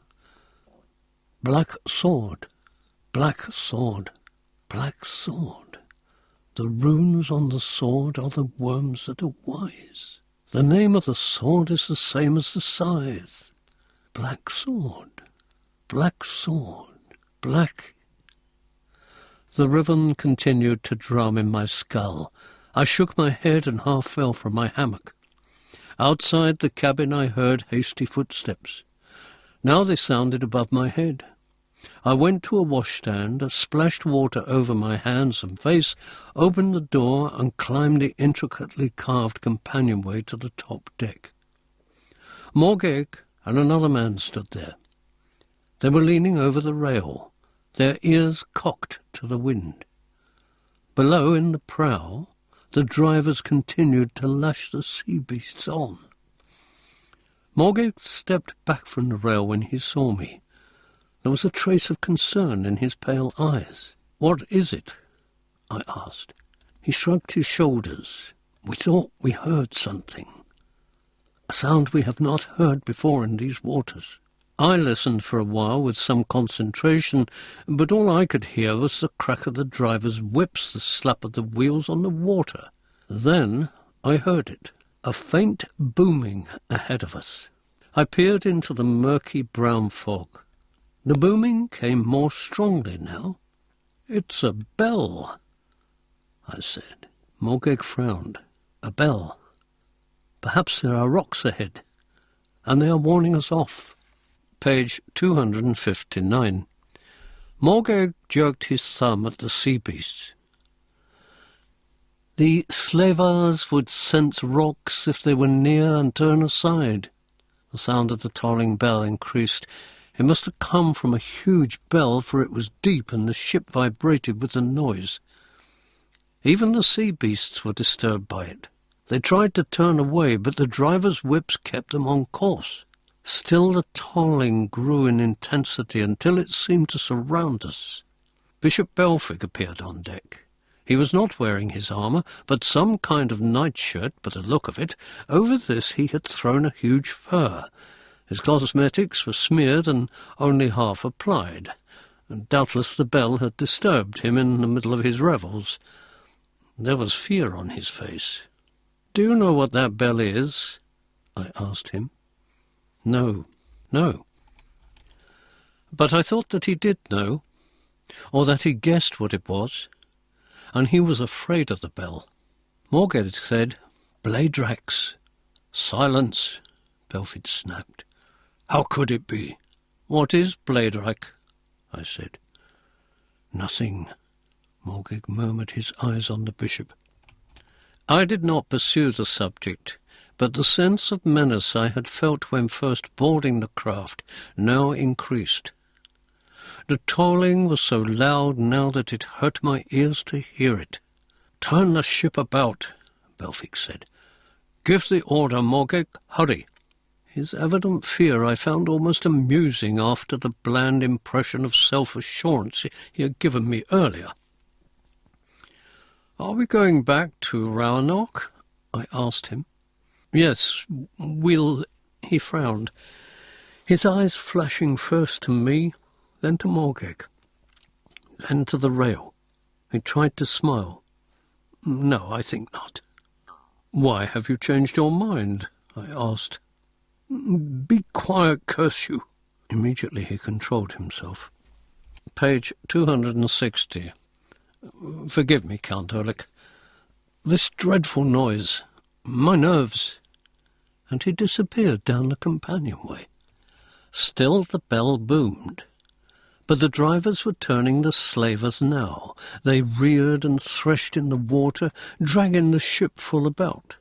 Black sword, black sword, black sword. The runes on the sword are the worms that are wise. The name of the sword is the same as the scythe. Black sword, black sword, black. The rhythm continued to drum in my skull. I shook my head and half fell from my hammock. Outside the cabin I heard hasty footsteps. Now they sounded above my head. I went to a washstand, splashed water over my hands and face, opened the door and climbed the intricately carved companionway to the top deck. Moorcock and another man stood there. They were leaning over the rail, their ears cocked to the wind. Below, in the prow, the drivers continued to lash the sea beasts on. Moorcock stepped back from the rail when he saw me. There was a trace of concern in his pale eyes. "What is it?" I asked. He shrugged his shoulders. "We thought we heard something. A sound we have not heard before in these waters." I listened for a while with some concentration, but all I could hear was the crack of the driver's whips, the slap of the wheels on the water. Then I heard it, a faint booming ahead of us. I peered into the murky brown fog. The booming came more strongly now. "It's a bell," I said. Moorcock frowned. "A bell. Perhaps there are rocks ahead, and they are warning us off." Page 259. Moorcock jerked his thumb at the sea beasts. "The slavers would sense rocks if they were near and turn aside." The sound of the tolling bell increased. It must have come from a huge bell, for it was deep and the ship vibrated with the noise. Even the sea beasts were disturbed by it. They tried to turn away, but the driver's whips kept them on course. Still the tolling grew in intensity until it seemed to surround us. Bishop Belfig appeared on deck. He was not wearing his armour, but some kind of nightshirt, by the look of it. Over this he had thrown a huge fur. His cosmetics were smeared and only half applied, and doubtless the bell had disturbed him in the middle of his revels. There was fear on his face. "Do you know what that bell is?" I asked him. No. But I thought that he did know, or that he guessed what it was, and he was afraid of the bell. Moorcock said, "Bladrax." "Silence," Belfid snapped. "How could it be?" "What is Bladrach?" I said. "Nothing," Moorcock murmured, his eyes on the bishop. I did not pursue the subject, but the sense of menace I had felt when first boarding the craft now increased. The tolling was so loud now that it hurt my ears to hear it. "Turn the ship about," Belfig said. "Give the order, Moorcock. Hurry." His evident fear I found almost amusing after the bland impression of self-assurance he had given me earlier. "Are we going back to Roanoke?" I asked him. "Yes, we'll—" He frowned, his eyes flashing first to me, then to Moorcock, then to the rail. He tried to smile. "No, I think not." "Why have you changed your mind?" I asked. "Be quiet, curse you." Immediately he controlled himself. Page 260. "Forgive me, Count Ehrlich. This dreadful noise. My nerves." And he disappeared down the companionway. Still the bell boomed. But the drivers were turning the slavers now. They reared and threshed in the water, dragging the ship full about.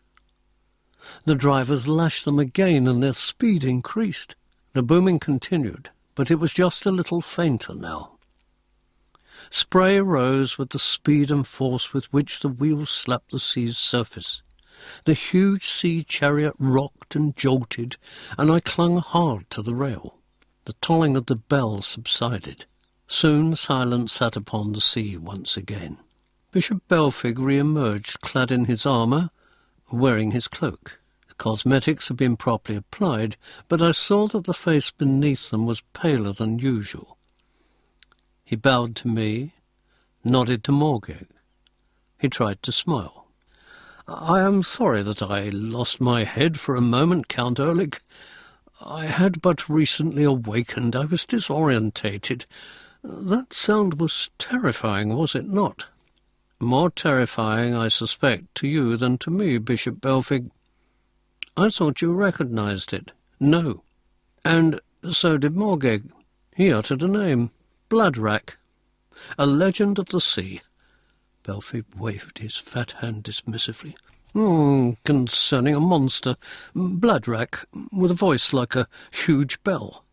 The drivers lashed them again, and their speed increased. The booming continued, but it was just a little fainter now. Spray rose with the speed and force with which the wheels slapped the sea's surface. The huge sea chariot rocked and jolted, and I clung hard to the rail. The tolling of the bell subsided. Soon silence sat upon the sea once again. Bishop Belfig re-emerged, clad in his armour, wearing his cloak. The cosmetics had been properly applied, but I saw that the face beneath them was paler than usual. He bowed to me, nodded to Moorcock. He tried to smile. "I am sorry that I lost my head for a moment, Count Ehrlich. I had but recently awakened. I was disorientated. That sound was terrifying, was it not? More terrifying, I suspect, to you than to me, Bishop Belfig. I thought you recognized it. No. And so did Morgeg. He uttered a name. Bloodrack. A legend of the sea. Belfig waved his fat hand dismissively. Concerning a monster. Bloodrack, with a voice like a huge bell.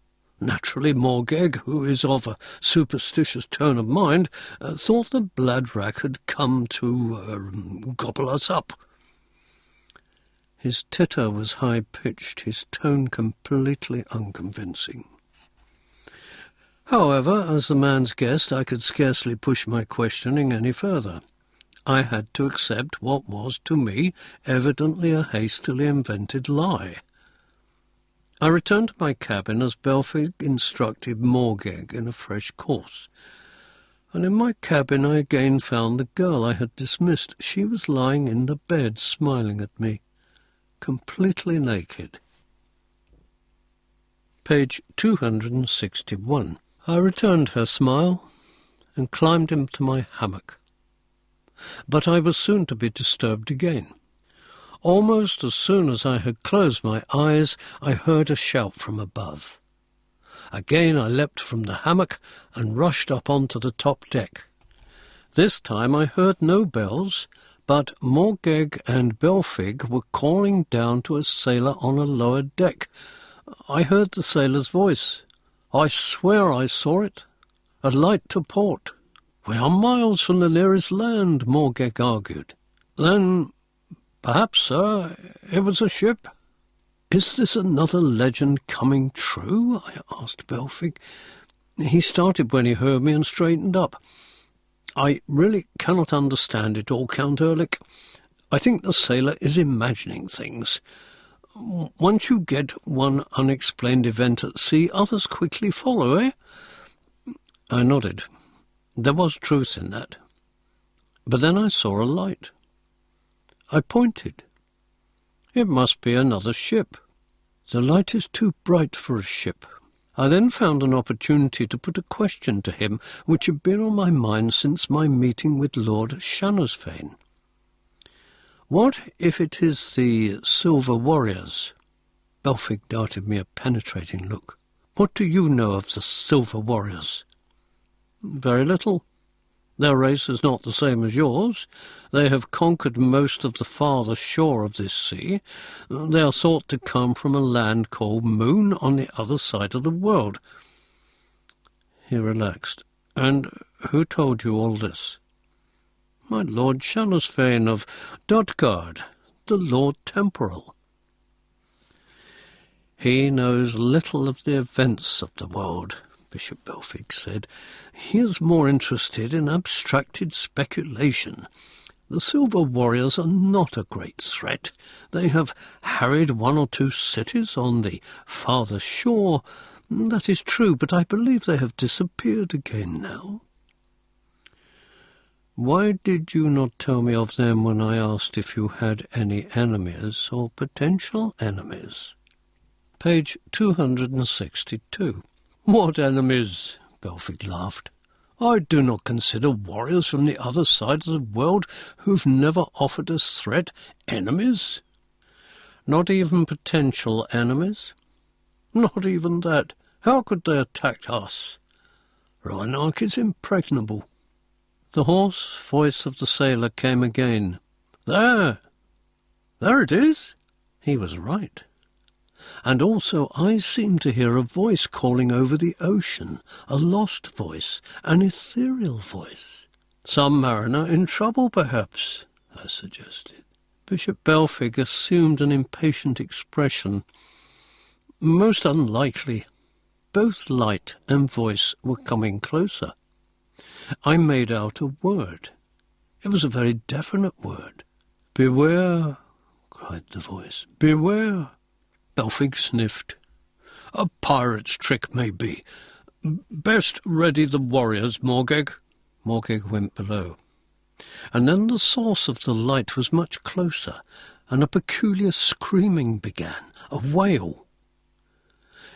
Naturally, Morgeg, who is of a superstitious turn of mind, thought the Bloodrack had come to gobble us up. His titter was high-pitched, his tone completely unconvincing. However, as the man's guest, I could scarcely push my questioning any further. I had to accept what was, to me, evidently a hastily invented lie. I returned to my cabin as Belfig instructed Morgeg in a fresh course, and in my cabin I again found the girl I had dismissed. She was lying in the bed, smiling at me, completely naked. Page 261. I returned her smile and climbed into my hammock. But I was soon to be disturbed again. Almost as soon as I had closed my eyes, I heard a shout from above. Again I leapt from the hammock and rushed up onto the top deck. This time I heard no bells, but Morgeg and Belfig were calling down to a sailor on a lower deck. I heard the sailor's voice. I swear I saw it. A light to port. We are miles from the nearest land, Morgeg argued. Then, perhaps, sir, it was a ship. Is this another legend coming true? I asked Belfig. He started when he heard me and straightened up. I really cannot understand it all, Count Ehrlich. I think the sailor is imagining things. Once you get one unexplained event at sea, others quickly follow, eh? I nodded. There was truth in that. But then I saw a light. I pointed. It must be another ship. The light is too bright for a ship. I then found an opportunity to put a question to him which had been on my mind since my meeting with Lord Shannosfane. What if it is the Silver Warriors? Belfig darted me a penetrating look. What do you know of the Silver Warriors? Very little. Their race is not the same as yours. They have conquered most of the farther shore of this sea. They are thought to come from a land called Moon on the other side of the world. He relaxed. And who told you all this? My Lord Shannosfane of Dodgard, the Lord Temporal. He knows little of the events of the world, Bishop Belfig said. He is more interested in abstracted speculation. The Silver Warriors are not a great threat. They have harried one or two cities on the farther shore. That is true, but I believe they have disappeared again now. Why did you not tell me of them when I asked if you had any enemies or potential enemies? Page 262. What enemies? Belfig laughed. I do not consider warriors from the other side of the world who've never offered us threat enemies. Not even potential enemies? Not even that. How could they attack us? Rheinark is impregnable. The hoarse voice of the sailor came again. There it is. He was right. And also I seemed to hear a voice calling over the ocean, a lost voice, an ethereal voice. Some mariner in trouble, perhaps, I suggested. Bishop Belfig assumed an impatient expression. Most unlikely. Both light and voice were coming closer. I made out a word. It was a very definite word. Beware, cried the voice. Beware. Belfig sniffed. A pirate's trick, maybe. Best ready the warriors, Morgeg. Morgeg went below. And then the source of the light was much closer, and a peculiar screaming began, a wail.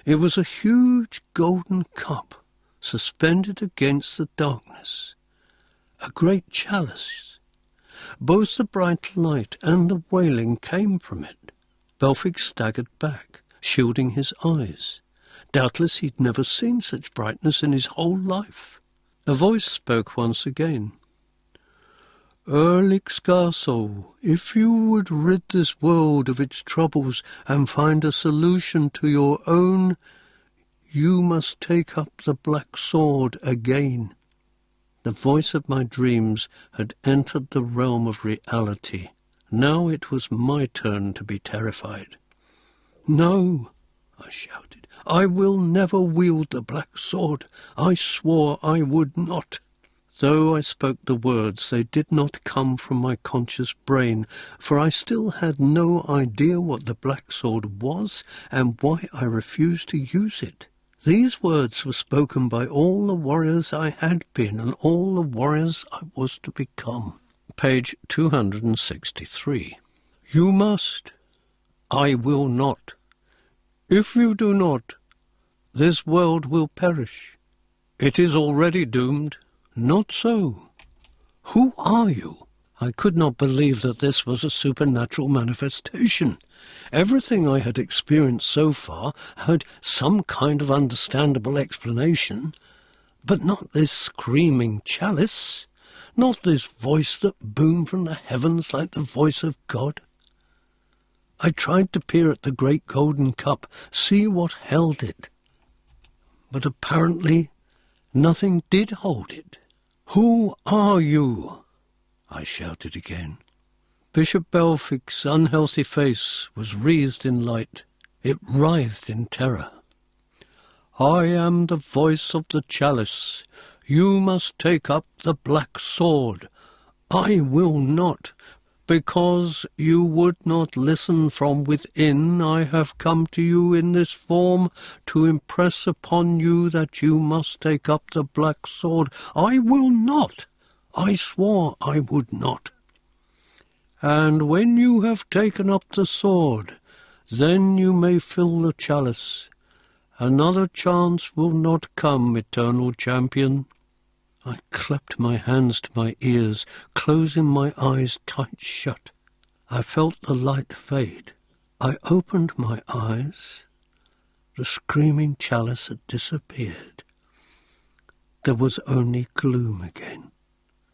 It was a huge golden cup, suspended against the darkness, a great chalice. Both the bright light and the wailing came from it. Belfic staggered back, shielding his eyes. Doubtless he'd never seen such brightness in his whole life. A voice spoke once again. Erekose, if you would rid this world of its troubles and find a solution to your own, you must take up the black sword again. The voice of my dreams had entered the realm of reality. Now it was my turn to be terrified. No, I shouted, I will never wield the black sword. I swore I would not. Though I spoke the words, they did not come from my conscious brain, for I still had no idea what the black sword was and why I refused to use it. These words were spoken by all the warriors I had been and all the warriors I was to become. Page 263. You must. I will not. If you do not, this world will perish. It is already doomed. Not so. Who are you? I could not believe that this was a supernatural manifestation. Everything I had experienced so far had some kind of understandable explanation, but not this screaming chalice, not this voice that boomed from the heavens like the voice of God. I tried to peer at the great golden cup, see what held it, but apparently nothing did hold it. Who are you? I shouted again. Bishop Belfic's unhealthy face was wreathed in light. It writhed in terror. I am the voice of the chalice. You must take up the black sword. I will not. Because you would not listen from within, I have come to you in this form to impress upon you that you must take up the black sword. I will not. I swore I would not. And when you have taken up the sword, then you may fill the chalice. Another chance will not come, eternal champion. I clapped my hands to my ears, closing my eyes tight shut. I felt the light fade. I opened my eyes. The screaming chalice had disappeared. There was only gloom again.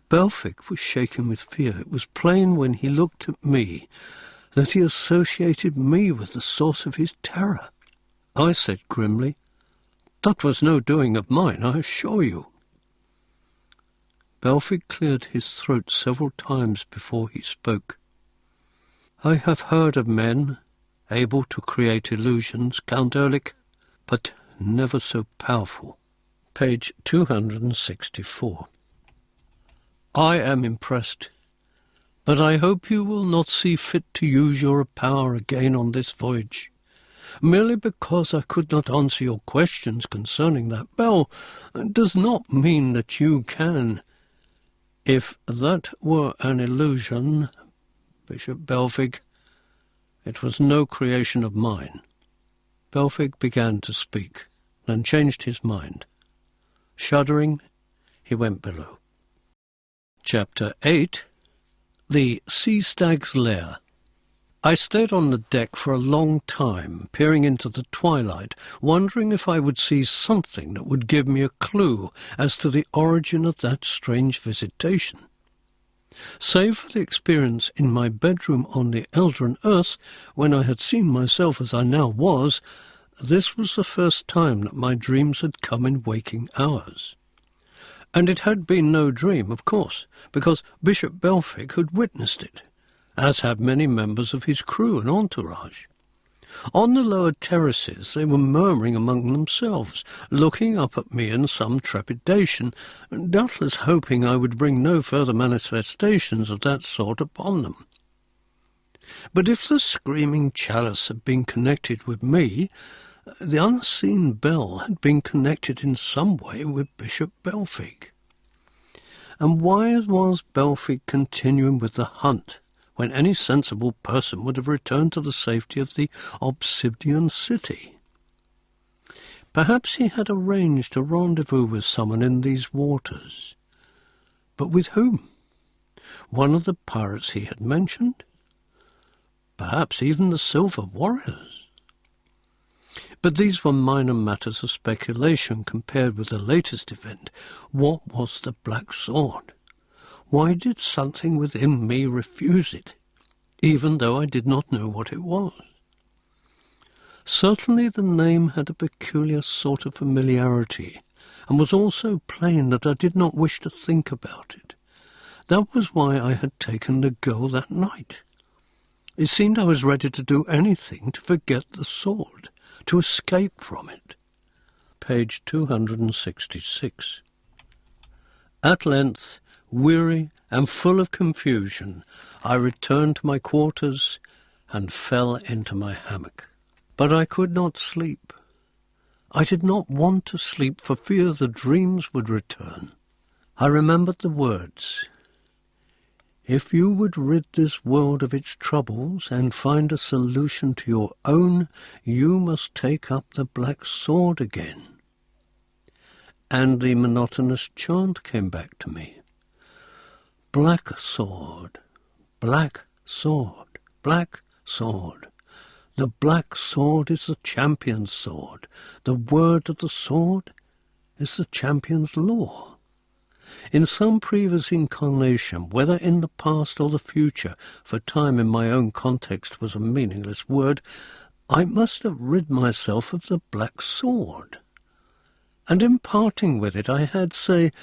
Belfic was shaken with fear. It was plain when he looked at me that he associated me with the source of his terror. I said grimly, "That was no doing of mine, I assure you." Belfic cleared his throat several times before he spoke. I have heard of men able to create illusions, Count Ehrlich, but never so powerful. Page 264. I am impressed, but I hope you will not see fit to use your power again on this voyage. Merely because I could not answer your questions concerning that bell does not mean that you can. If that were an illusion, Bishop Belfic, it was no creation of mine. Belfic began to speak, then changed his mind. Shuddering, he went below. Chapter 8. The Sea Stag's Lair. I stayed on the deck for a long time, peering into the twilight, wondering if I would see something that would give me a clue as to the origin of that strange visitation. Save for the experience in my bedroom on the Eldron Earth, when I had seen myself as I now was, this was the first time that my dreams had come in waking hours. And it had been no dream, of course, because Bishop Belfic had witnessed it, as had many members of his crew and entourage. On the lower terraces they were murmuring among themselves, looking up at me in some trepidation, doubtless hoping I would bring no further manifestations of that sort upon them. But if the screaming chalice had been connected with me, the unseen bell had been connected in some way with Bishop Belfic. And why was Belfic continuing with the hunt, when any sensible person would have returned to the safety of the Obsidian city? Perhaps he had arranged a rendezvous with someone in these waters. But with whom? One of the pirates he had mentioned? Perhaps even the Silver Warriors? But these were minor matters of speculation compared with the latest event. What was the Black Sword? Why did something within me refuse it, even though I did not know what it was? Certainly the name had a peculiar sort of familiarity, and was all so plain that I did not wish to think about it. That was why I had taken the girl that night. It seemed I was ready to do anything to forget the sword, to escape from it. Page 266. At length, weary and full of confusion, I returned to my quarters and fell into my hammock. But I could not sleep. I did not want to sleep for fear the dreams would return. I remembered the words, "If you would rid this world of its troubles and find a solution to your own, you must take up the Black Sword again." And the monotonous chant came back to me. Black sword, black sword, black sword. The black sword is the champion's sword. The word of the sword is the champion's law. In some previous incarnation, whether in the past or the future, for time in my own context was a meaningless word, I must have rid myself of the black sword. And in parting with it I had, say,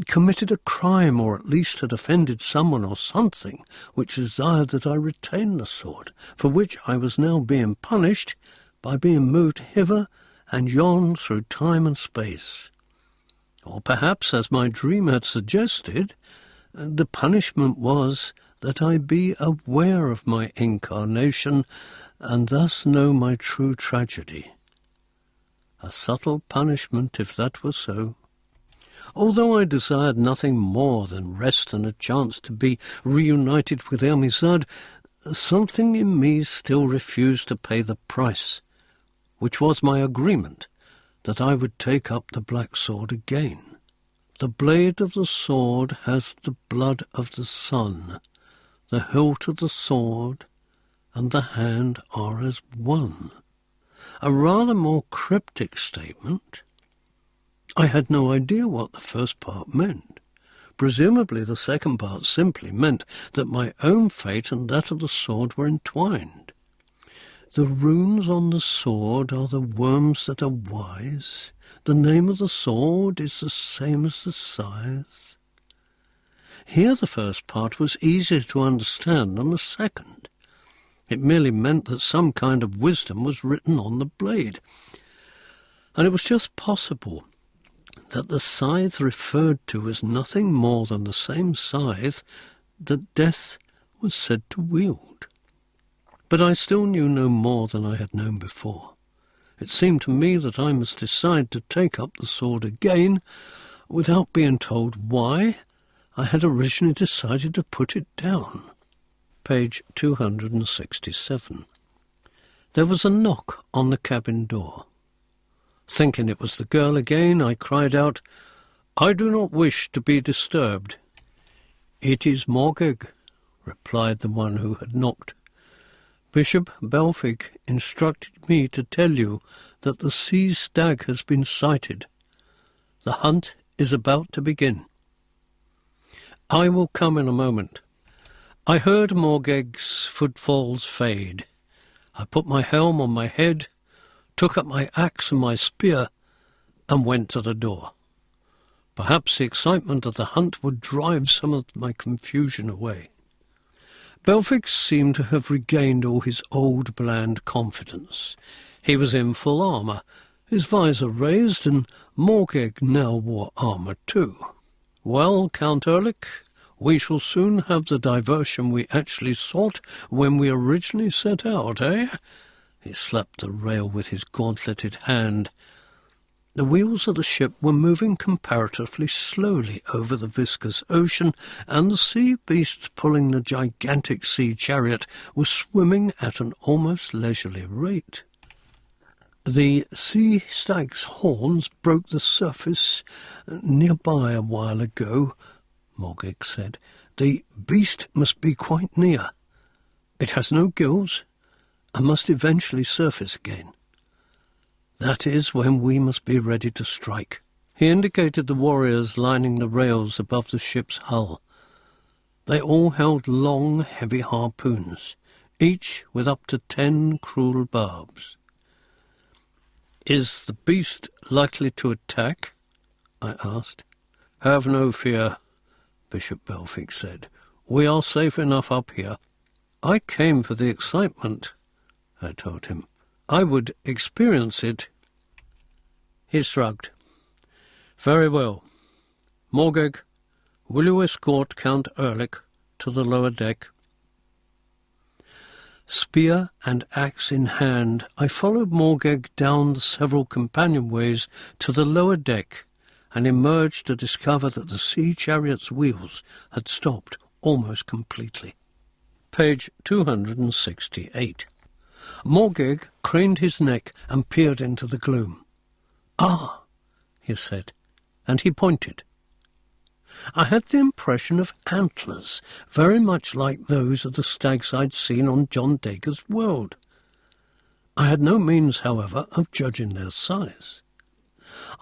committed a crime, or at least had offended someone or something which desired that I retain the sword, for which I was now being punished by being moved hither and yon through time and space. Or perhaps, as my dream had suggested, the punishment was that I be aware of my incarnation and thus know my true tragedy. A subtle punishment, if that were so. Although I desired nothing more than rest and a chance to be reunited with Ermizad, something in me still refused to pay the price, which was my agreement that I would take up the black sword again. The blade of the sword has the blood of the sun. The hilt of the sword and the hand are as one. A rather more cryptic statement. I had no idea what the first part meant. Presumably the second part simply meant that my own fate and that of the sword were entwined. The runes on the sword are the worms that are wise. The name of the sword is the same as the scythe. Here the first part was easier to understand than the second. It merely meant that some kind of wisdom was written on the blade. And it was just possible that the scythe referred to was nothing more than the same scythe that Death was said to wield. But I still knew no more than I had known before. It seemed to me that I must decide to take up the sword again, without being told why I had originally decided to put it down. Page 267. There was a knock on the cabin door. Thinking it was the girl again, I cried out, "I do not wish to be disturbed." "It is Moorcock," replied the one who had knocked. "Bishop Belfic instructed me to tell you that the sea stag has been sighted. The hunt is about to begin." "I will come in a moment." I heard Moorcock's footfalls fade. I put my helm on my head, took up my axe and my spear, and went to the door. Perhaps the excitement of the hunt would drive some of my confusion away. Belfic seemed to have regained all his old bland confidence. He was in full armour, his visor raised, and Moorcock now wore armour too. "Well, Count Ehrlich, we shall soon have the diversion we actually sought when we originally set out, eh?" He slapped the rail with his gauntleted hand. The wheels of the ship were moving comparatively slowly over the viscous ocean, and the sea beasts pulling the gigantic sea chariot were swimming at an almost leisurely rate. The sea stag's horns broke the surface nearby a while ago, Moorcock said. The beast must be quite near. It has no gills and must eventually surface again. That is when we must be ready to strike. He indicated the warriors lining the rails above the ship's hull. They all held long, heavy harpoons, each with up to 10 cruel barbs. "Is the beast likely to attack?" I asked. "Have no fear," Bishop Belfic said. "We are safe enough up here." "I came for the excitement," I told him. "I would experience it." He shrugged. "Very well. Moorcock, will you escort Count Ehrlich to the lower deck?" Spear and axe in hand, I followed Moorcock down the several companionways to the lower deck and emerged to discover that the sea chariot's wheels had stopped almost completely. Page 268. Moorcock craned his neck and peered into the gloom. "Ah," he said, and he pointed. I had the impression of antlers, very much like those of the stags I'd seen on John Dacre's World. I had no means, however, of judging their size.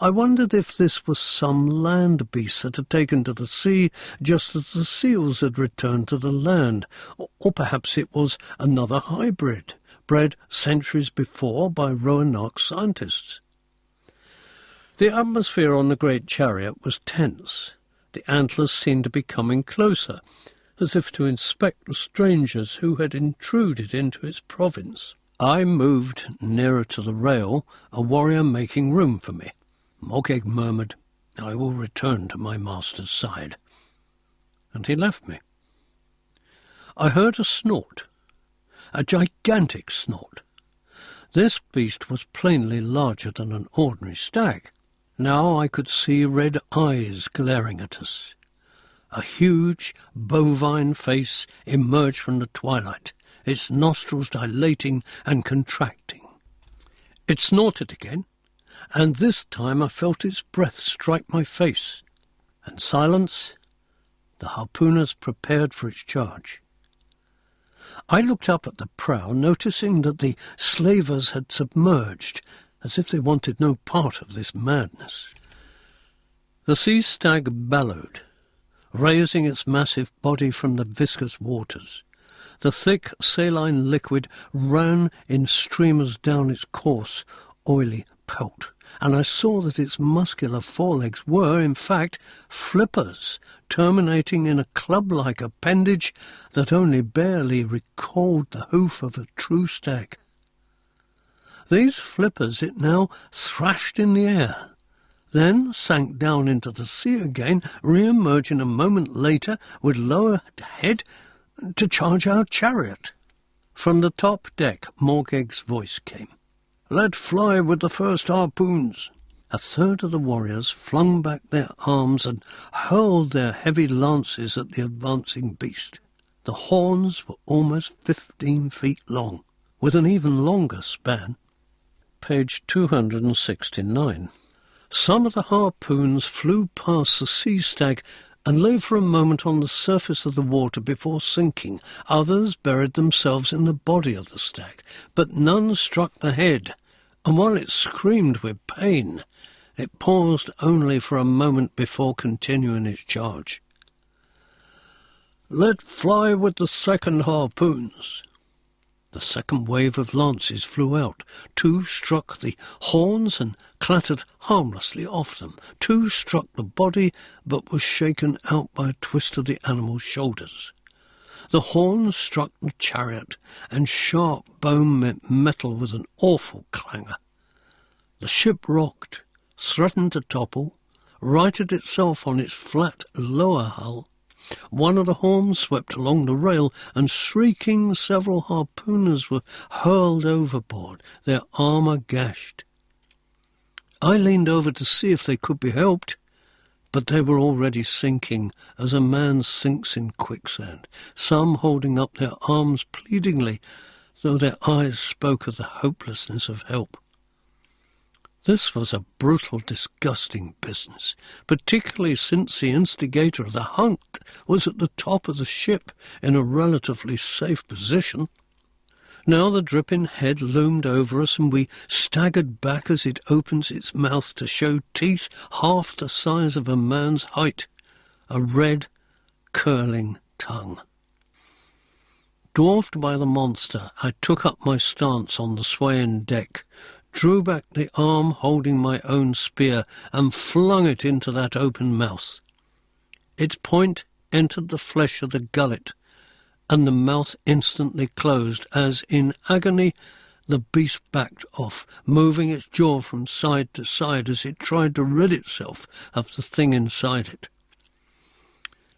I wondered if this was some land beast that had taken to the sea just as the seals had returned to the land, or perhaps it was another hybrid, bred centuries before by Roanoke scientists. The atmosphere on the great chariot was tense. The antlers seemed to be coming closer, as if to inspect the strangers who had intruded into its province. I moved nearer to the rail, a warrior making room for me. Moorcock murmured, "I will return to my master's side." And he left me. I heard a snort, a gigantic snort. This beast was plainly larger than an ordinary stag. Now I could see red eyes glaring at us. A huge, bovine face emerged from the twilight, its nostrils dilating and contracting. It snorted again, and this time I felt its breath strike my face. And silence, the harpooners prepared for its charge. I looked up at the prow, noticing that the slavers had submerged, as if they wanted no part of this madness. The sea stag bellowed, raising its massive body from the viscous waters. The thick saline liquid ran in streamers down its coarse, oily pelt, and I saw that its muscular forelegs were, in fact, flippers, terminating in a club-like appendage that only barely recalled the hoof of a true stag. These flippers it now thrashed in the air, then sank down into the sea again, re-emerging a moment later with lowered head to charge our chariot. From the top deck, Moorcock's voice came. "Let fly with the first harpoons." A third of the warriors flung back their arms and hurled their heavy lances at the advancing beast. The horns were almost 15 feet long, with an even longer span. Page 269. Some of the harpoons flew past the sea stag and lay for a moment on the surface of the water before sinking. Others buried themselves in the body of the stag, but none struck the head, and while it screamed with pain, it paused only for a moment before continuing its charge. "Let fly with the second harpoons." The second wave of lances flew out. 2 struck the horns and clattered harmlessly off them. 2 struck the body, but were shaken out by a twist of the animal's shoulders. The horns struck the chariot, and sharp bone met metal with an awful clangour. The ship rocked, threatened to topple, righted itself on its flat lower hull. One of the horns swept along the rail, and shrieking several harpooners were hurled overboard, their armour gashed. I leaned over to see if they could be helped, but they were already sinking as a man sinks in quicksand, some holding up their arms pleadingly, though their eyes spoke of the hopelessness of help. This was a brutal, disgusting business, particularly since the instigator of the hunt was at the top of the ship in a relatively safe position. Now the dripping head loomed over us, and we staggered back as it opens its mouth to show teeth half the size of a man's height, a red, curling tongue. Dwarfed by the monster, I took up my stance on the swaying deck, drew back the arm holding my own spear, and flung it into that open mouth. Its point entered the flesh of the gullet, and the mouth instantly closed as, in agony, the beast backed off, moving its jaw from side to side as it tried to rid itself of the thing inside it.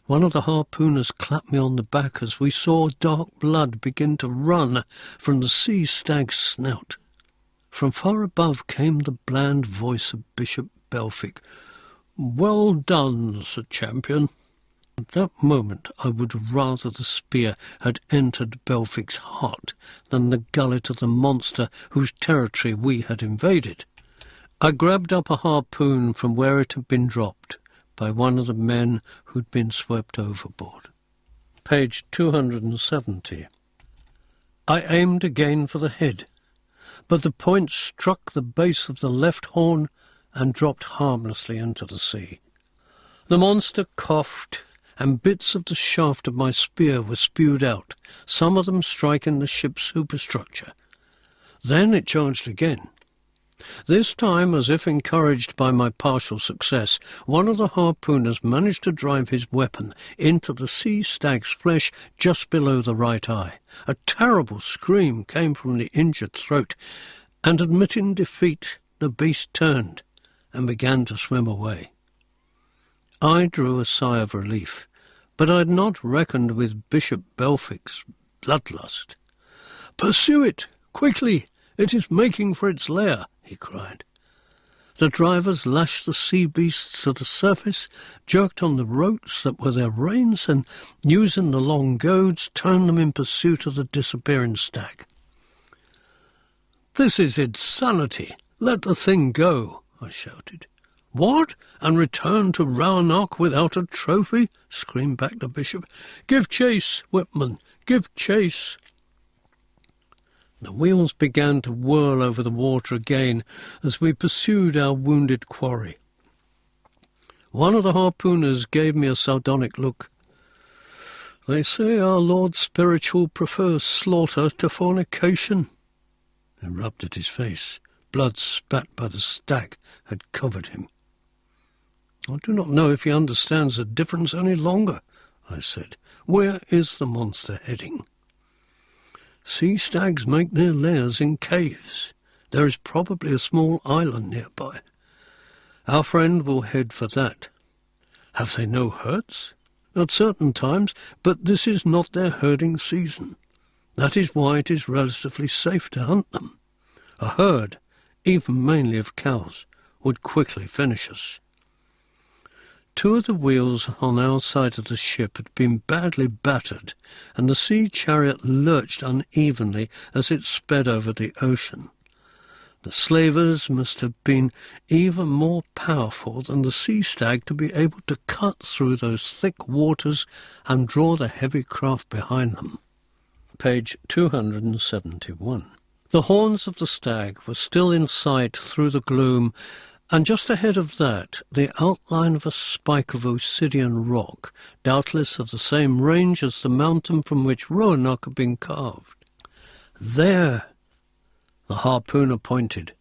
One of the harpooners clapped me on the back as we saw dark blood begin to run from the sea stag's snout. From far above came the bland voice of Bishop Belfic. "Well done, Sir Champion." At that moment I would rather the spear had entered Belfic's heart than the gullet of the monster whose territory we had invaded. I grabbed up a harpoon from where it had been dropped by one of the men who'd been swept overboard. Page 270. I aimed again for the head, but the point struck the base of the left horn and dropped harmlessly into the sea. The monster coughed, and bits of the shaft of my spear were spewed out, some of them striking the ship's superstructure. Then it charged again. This time, as if encouraged by my partial success, one of the harpooners managed to drive his weapon into the sea stag's flesh just below the right eye. A terrible scream came from the injured throat, and admitting defeat, the beast turned and began to swim away. I drew a sigh of relief, but I had not reckoned with Bishop Belfic's bloodlust. "Pursue it! Quickly! It is making for its lair!" he cried. The drivers lashed the sea beasts to the surface, jerked on the ropes that were their reins, and, using the long goads, turned them in pursuit of the disappearing stag. "This is insanity! Let the thing go!" I shouted. "What? And return to Roanoke without a trophy?" screamed back the bishop. "Give chase, Whitman, give chase!" The wheels began to whirl over the water again as we pursued our wounded quarry. One of the harpooners gave me a sardonic look. "They say our Lord Spiritual prefers slaughter to fornication." He rubbed at his face. Blood spat by the stag had covered him. "I do not know if he understands the difference any longer," I said. "Where is the monster heading?" "Sea stags make their lairs in caves. There is probably a small island nearby. Our friend will head for that." "Have they no herds?" "At certain times, but this is not their herding season. That is why it is relatively safe to hunt them. A herd, even mainly of cows, would quickly finish us." Two of the wheels on our side of the ship had been badly battered, and the sea chariot lurched unevenly as it sped over the ocean. The slavers must have been even more powerful than the sea stag to be able to cut through those thick waters and draw the heavy craft behind them. Page 271. The horns of the stag were still in sight through the gloom, and just ahead of that, the outline of a spike of Obsidian rock, doubtless of the same range as the mountain from which Roanoke had been carved. "There!" The harpooner pointed.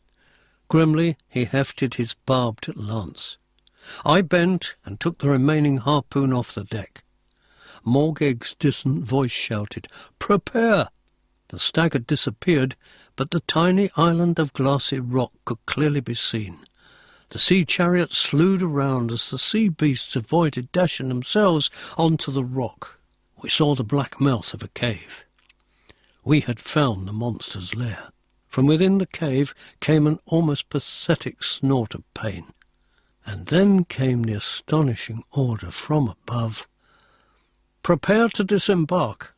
Grimly he hefted his barbed lance. I bent and took the remaining harpoon off the deck. Morgeg's distant voice shouted, "Prepare!" The stag had disappeared, but the tiny island of glassy rock could clearly be seen. The sea chariot slewed around as the sea beasts avoided dashing themselves onto the rock. We saw the black mouth of a cave. We had found the monster's lair. From within the cave came an almost pathetic snort of pain. And then came the astonishing order from above, "Prepare to disembark."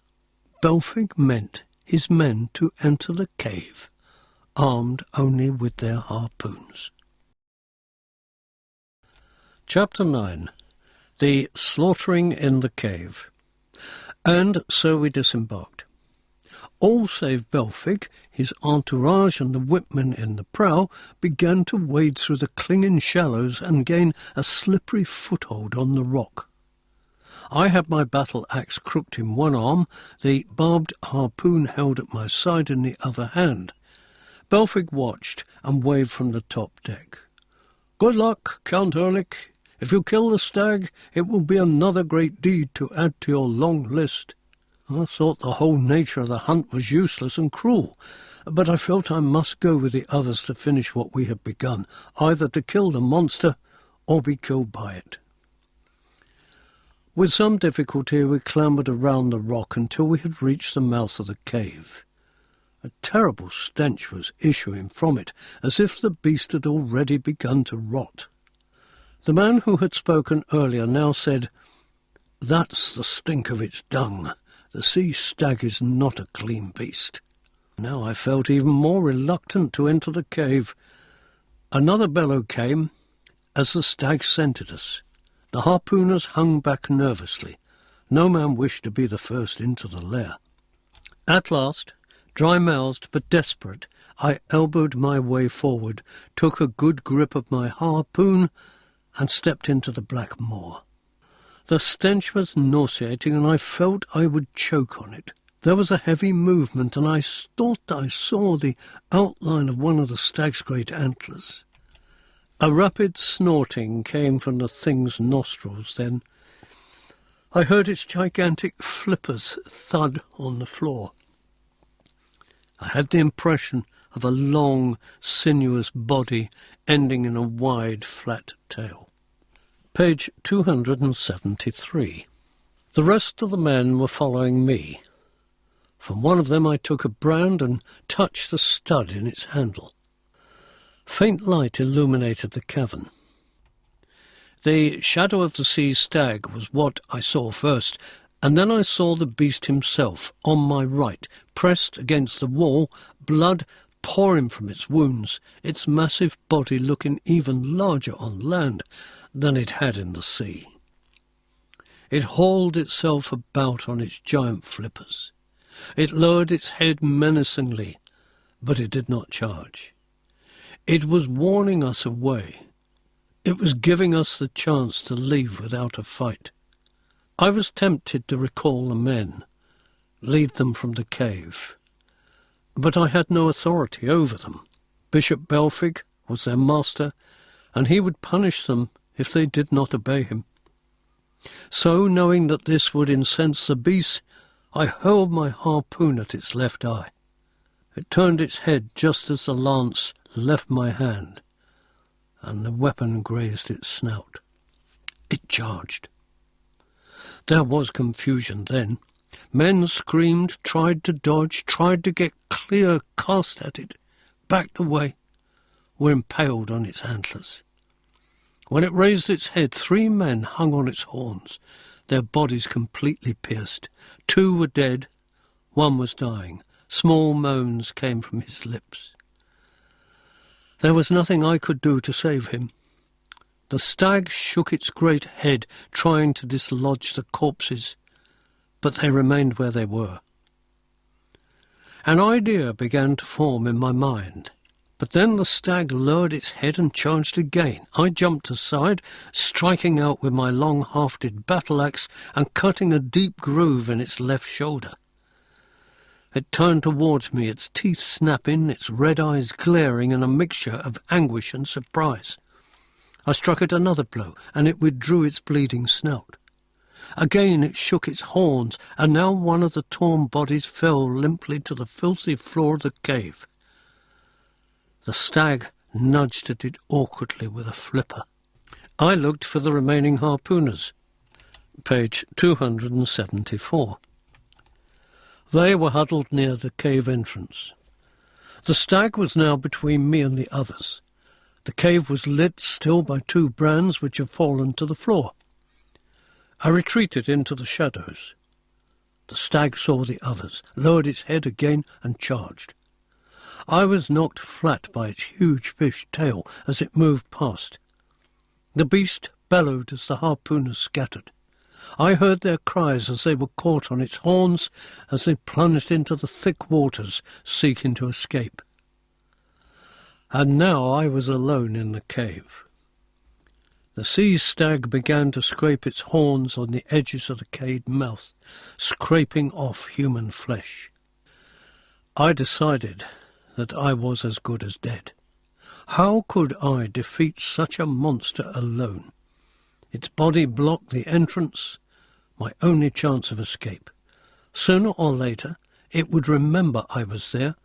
Belfic meant his men to enter the cave, armed only with their harpoons. Chapter 9. The Slaughtering in the Cave. And so we disembarked. All save Belfic, his entourage and the whipmen in the prow began to wade through the clinging shallows and gain a slippery foothold on the rock. I had my battle-axe crooked in one arm, the barbed harpoon held at my side in the other hand. Belfic watched and waved from the top deck. "Good luck, Count Erlich. If you kill the stag, it will be another great deed to add to your long list." I thought the whole nature of the hunt was useless and cruel, but I felt I must go with the others to finish what we had begun, either to kill the monster or be killed by it. With some difficulty we clambered around the rock until we had reached the mouth of the cave. A terrible stench was issuing from it, as if the beast had already begun to rot. The man who had spoken earlier now said, "That's the stink of its dung. The sea stag is not a clean beast." Now I felt even more reluctant to enter the cave. Another bellow came as the stag scented us. The harpooners hung back nervously. No man wished to be the first into the lair. At last, dry-mouthed but desperate, I elbowed my way forward, took a good grip of my harpoon, and stepped into the black moor. The stench was nauseating, and I felt I would choke on it. There was a heavy movement, and I thought I saw the outline of one of the stag's great antlers. A rapid snorting came from the thing's nostrils, then I heard its gigantic flippers thud on the floor. I had the impression of a long, sinuous body ending in a wide, flat tail. Page 273. The rest of the men were following me. From one of them I took a brand and touched the stud in its handle. Faint light illuminated the cavern. The shadow of the sea stag was what I saw first, and then I saw the beast himself on my right, pressed against the wall, blood pouring from its wounds, its massive body looking even larger on land than it had in the sea. It hauled itself about on its giant flippers. It lowered its head menacingly, but it did not charge. It was warning us away. It was giving us the chance to leave without a fight. I was tempted to recall the men, lead them from the cave, but I had no authority over them. Bishop Belfic was their master, and he would punish them if they did not obey him. So, knowing that this would incense the beast, I hurled my harpoon at its left eye. It turned its head just as the lance left my hand, and the weapon grazed its snout. It charged. There was confusion then. Men screamed, tried to dodge, tried to get clear, cast at it, backed away, were impaled on its antlers. When it raised its head, 3 men hung on its horns, their bodies completely pierced. 2 were dead, 1 was dying. Small moans came from his lips. There was nothing I could do to save him. The stag shook its great head, trying to dislodge the corpses, but they remained where they were. An idea began to form in my mind, but then the stag lowered its head and charged again. I jumped aside, striking out with my long-hafted battle-axe and cutting a deep groove in its left shoulder. It turned towards me, its teeth snapping, its red eyes glaring in a mixture of anguish and surprise. I struck it another blow, and it withdrew its bleeding snout. Again it shook its horns, and now one of the torn bodies fell limply to the filthy floor of the cave. The stag nudged at it awkwardly with a flipper. I looked for the remaining harpooners. Page 274. They were huddled near the cave entrance. The stag was now between me and the others. The cave was lit still by 2 brands which had fallen to the floor. I retreated into the shadows. The stag saw the others, lowered its head again, and charged. I was knocked flat by its huge fish tail as it moved past. The beast bellowed as the harpooners scattered. I heard their cries as they were caught on its horns as they plunged into the thick waters, seeking to escape. And now I was alone in the cave. The sea stag began to scrape its horns on the edges of the cave mouth, scraping off human flesh. I decided that I was as good as dead. How could I defeat such a monster alone? Its body blocked the entrance, my only chance of escape. Sooner or later, it would remember I was there,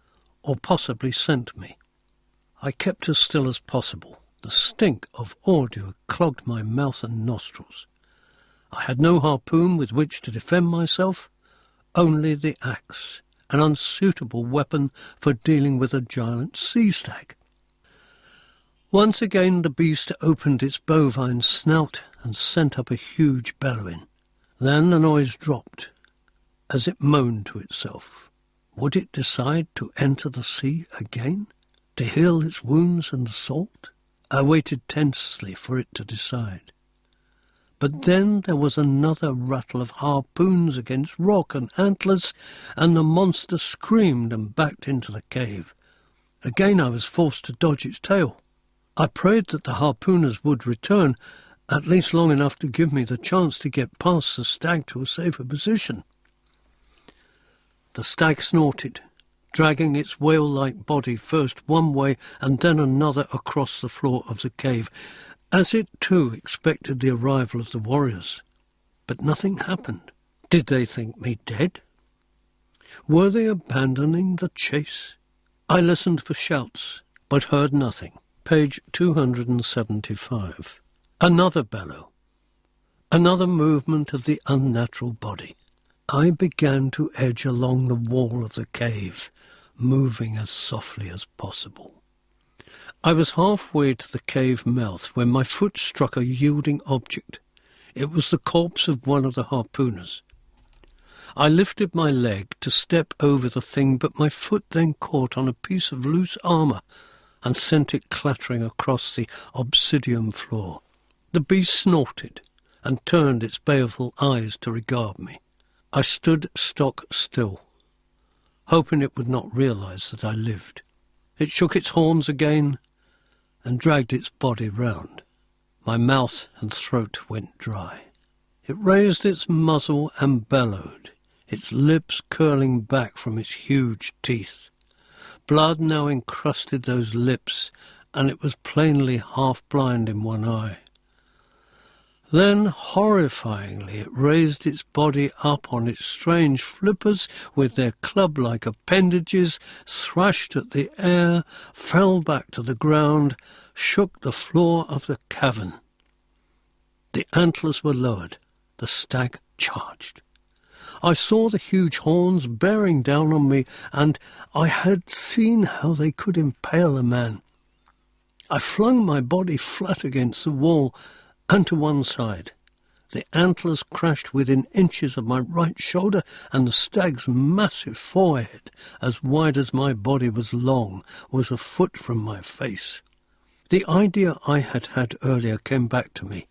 or possibly scent me. I kept as still as possible. The stink of ordure clogged my mouth and nostrils. I had no harpoon with which to defend myself, only the axe, an unsuitable weapon for dealing with a giant sea stag. Once again the beast opened its bovine snout and sent up a huge bellowing. Then the noise dropped, as it moaned to itself. Would it decide to enter the sea again, to heal its wounds and the salt? I waited tensely for it to decide. But then there was another rattle of harpoons against rock and antlers, and the monster screamed and backed into the cave. Again I was forced to dodge its tail. I prayed that the harpooners would return, at least long enough to give me the chance to get past the stag to a safer position. The stag snorted, dragging its whale-like body first one way and then another across the floor of the cave, as it too expected the arrival of the warriors. But nothing happened. Did they think me dead? Were they abandoning the chase? I listened for shouts, but heard nothing. Page 275. Another bellow. Another movement of the unnatural body. I began to edge along the wall of the cave, moving as softly as possible. I was halfway to the cave mouth when my foot struck a yielding object. It was the corpse of one of the harpooners. I lifted my leg to step over the thing, but my foot then caught on a piece of loose armour and sent it clattering across the obsidian floor. The beast snorted and turned its baleful eyes to regard me. I stood stock still, hoping it would not realize that I lived. It shook its horns again and dragged its body round. My mouth and throat went dry. It raised its muzzle and bellowed, its lips curling back from its huge teeth. Blood now encrusted those lips, and it was plainly half-blind in one eye. Then, horrifyingly, it raised its body up on its strange flippers with their club-like appendages, thrashed at the air, fell back to the ground, shook the floor of the cavern. The antlers were lowered. The stag charged. I saw the huge horns bearing down on me, and I had seen how they could impale a man. I flung my body flat against the wall and to one side. The antlers crashed within inches of my right shoulder, and the stag's massive forehead, as wide as my body was long, was a foot from my face. The idea I had had earlier came back to me.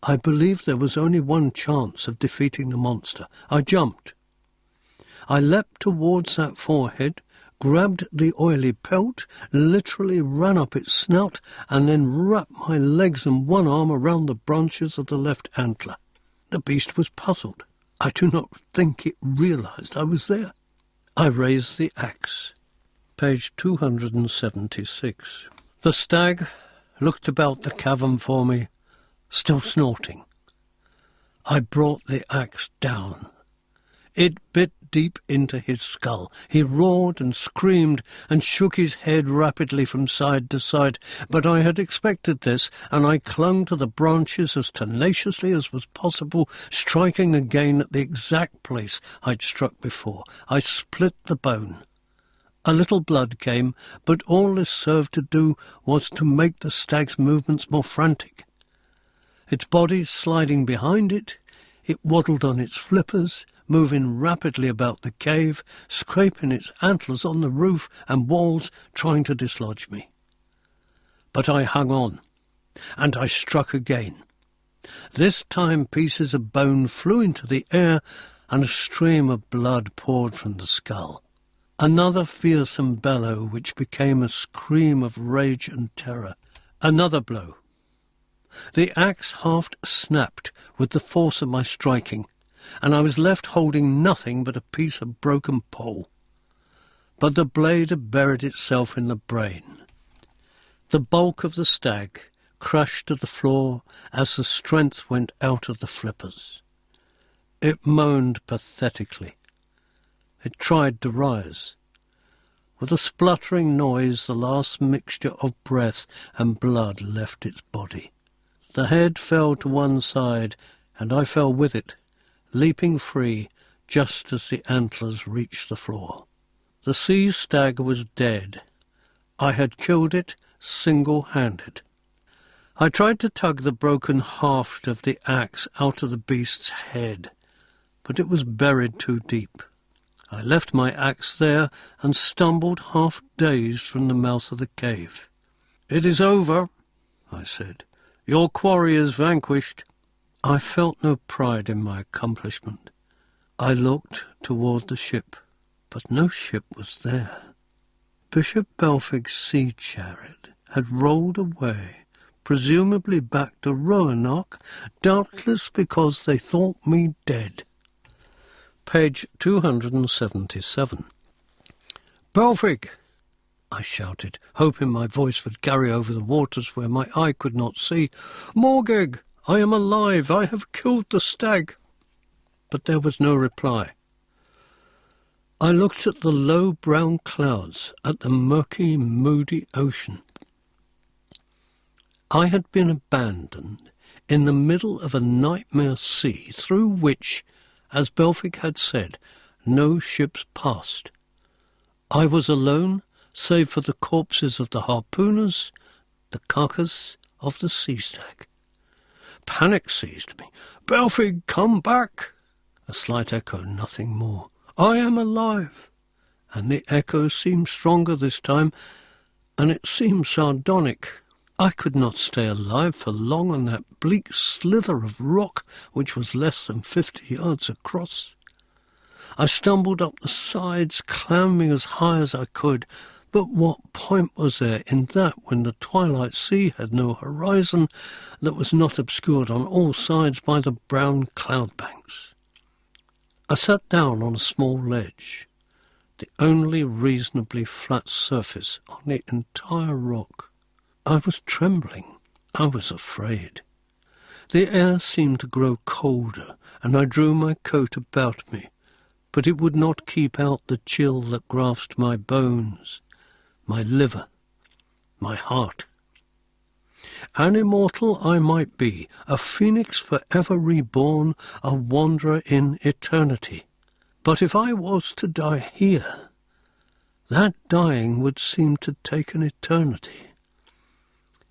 I believed there was only one chance of defeating the monster. I jumped. I leapt towards that forehead, grabbed the oily pelt, literally ran up its snout, and then wrapped my legs and one arm around the branches of the left antler. The beast was puzzled. I do not think it realized I was there. I raised the axe. Page 276. The stag looked about the cavern for me, still snorting. I brought the axe down. It bit deep into his skull. He roared and screamed and shook his head rapidly from side to side, but I had expected this, and I clung to the branches as tenaciously as was possible, striking again at the exact place I'd struck before. I split the bone. A little blood came, but all this served to do was to make the stag's movements more frantic. Its body sliding behind it, it waddled on its flippers, moving rapidly about the cave, scraping its antlers on the roof and walls, trying to dislodge me. But I hung on, and I struck again. This time pieces of bone flew into the air, and a stream of blood poured from the skull. Another fearsome bellow, which became a scream of rage and terror. Another blow. The axe haft snapped with the force of my striking, and I was left holding nothing but a piece of broken pole. But the blade had buried itself in the brain. The bulk of the stag crashed to the floor as the strength went out of the flippers. It moaned pathetically. It tried to rise. With a spluttering noise, the last mixture of breath and blood left its body. The head fell to one side, and I fell with it, leaping free just as the antlers reached the floor. The sea stag was dead. I had killed it single-handed. I tried to tug the broken haft of the axe out of the beast's head, but it was buried too deep. I left my axe there and stumbled half-dazed from the mouth of the cave. "It is over," I said. "Your quarry is vanquished." I felt no pride in my accomplishment. I looked toward the ship, but no ship was there. Bishop Belfig's sea chariot had rolled away, presumably back to Roanoke, doubtless because they thought me dead. Page 277. "Belfig!" I shouted, hoping my voice would carry over the waters where my eye could not see. "Morgig, I am alive. I have killed the stag." But there was no reply. I looked at the low brown clouds, at the murky, moody ocean. I had been abandoned in the middle of a nightmare sea through which, as Belfig had said, no ships passed. I was alone, save for the corpses of the harpooners, the carcass of the sea stag. Panic seized me. "Belfig, come back!" A slight echo, nothing more. "I am alive." And the echo seemed stronger this time, and it seemed sardonic. I could not stay alive for long on that bleak slither of rock which was less than 50 yards across. I stumbled up the sides, clambering as high as I could, but what point was there in that when the twilight sea had no horizon that was not obscured on all sides by the brown cloud banks? I sat down on a small ledge, the only reasonably flat surface on the entire rock. I was trembling. I was afraid. The air seemed to grow colder, and I drew my coat about me, but it would not keep out the chill that grasped my bones, my liver, my heart. An immortal I might be, a phoenix forever reborn, a wanderer in eternity. But if I was to die here, that dying would seem to take an eternity.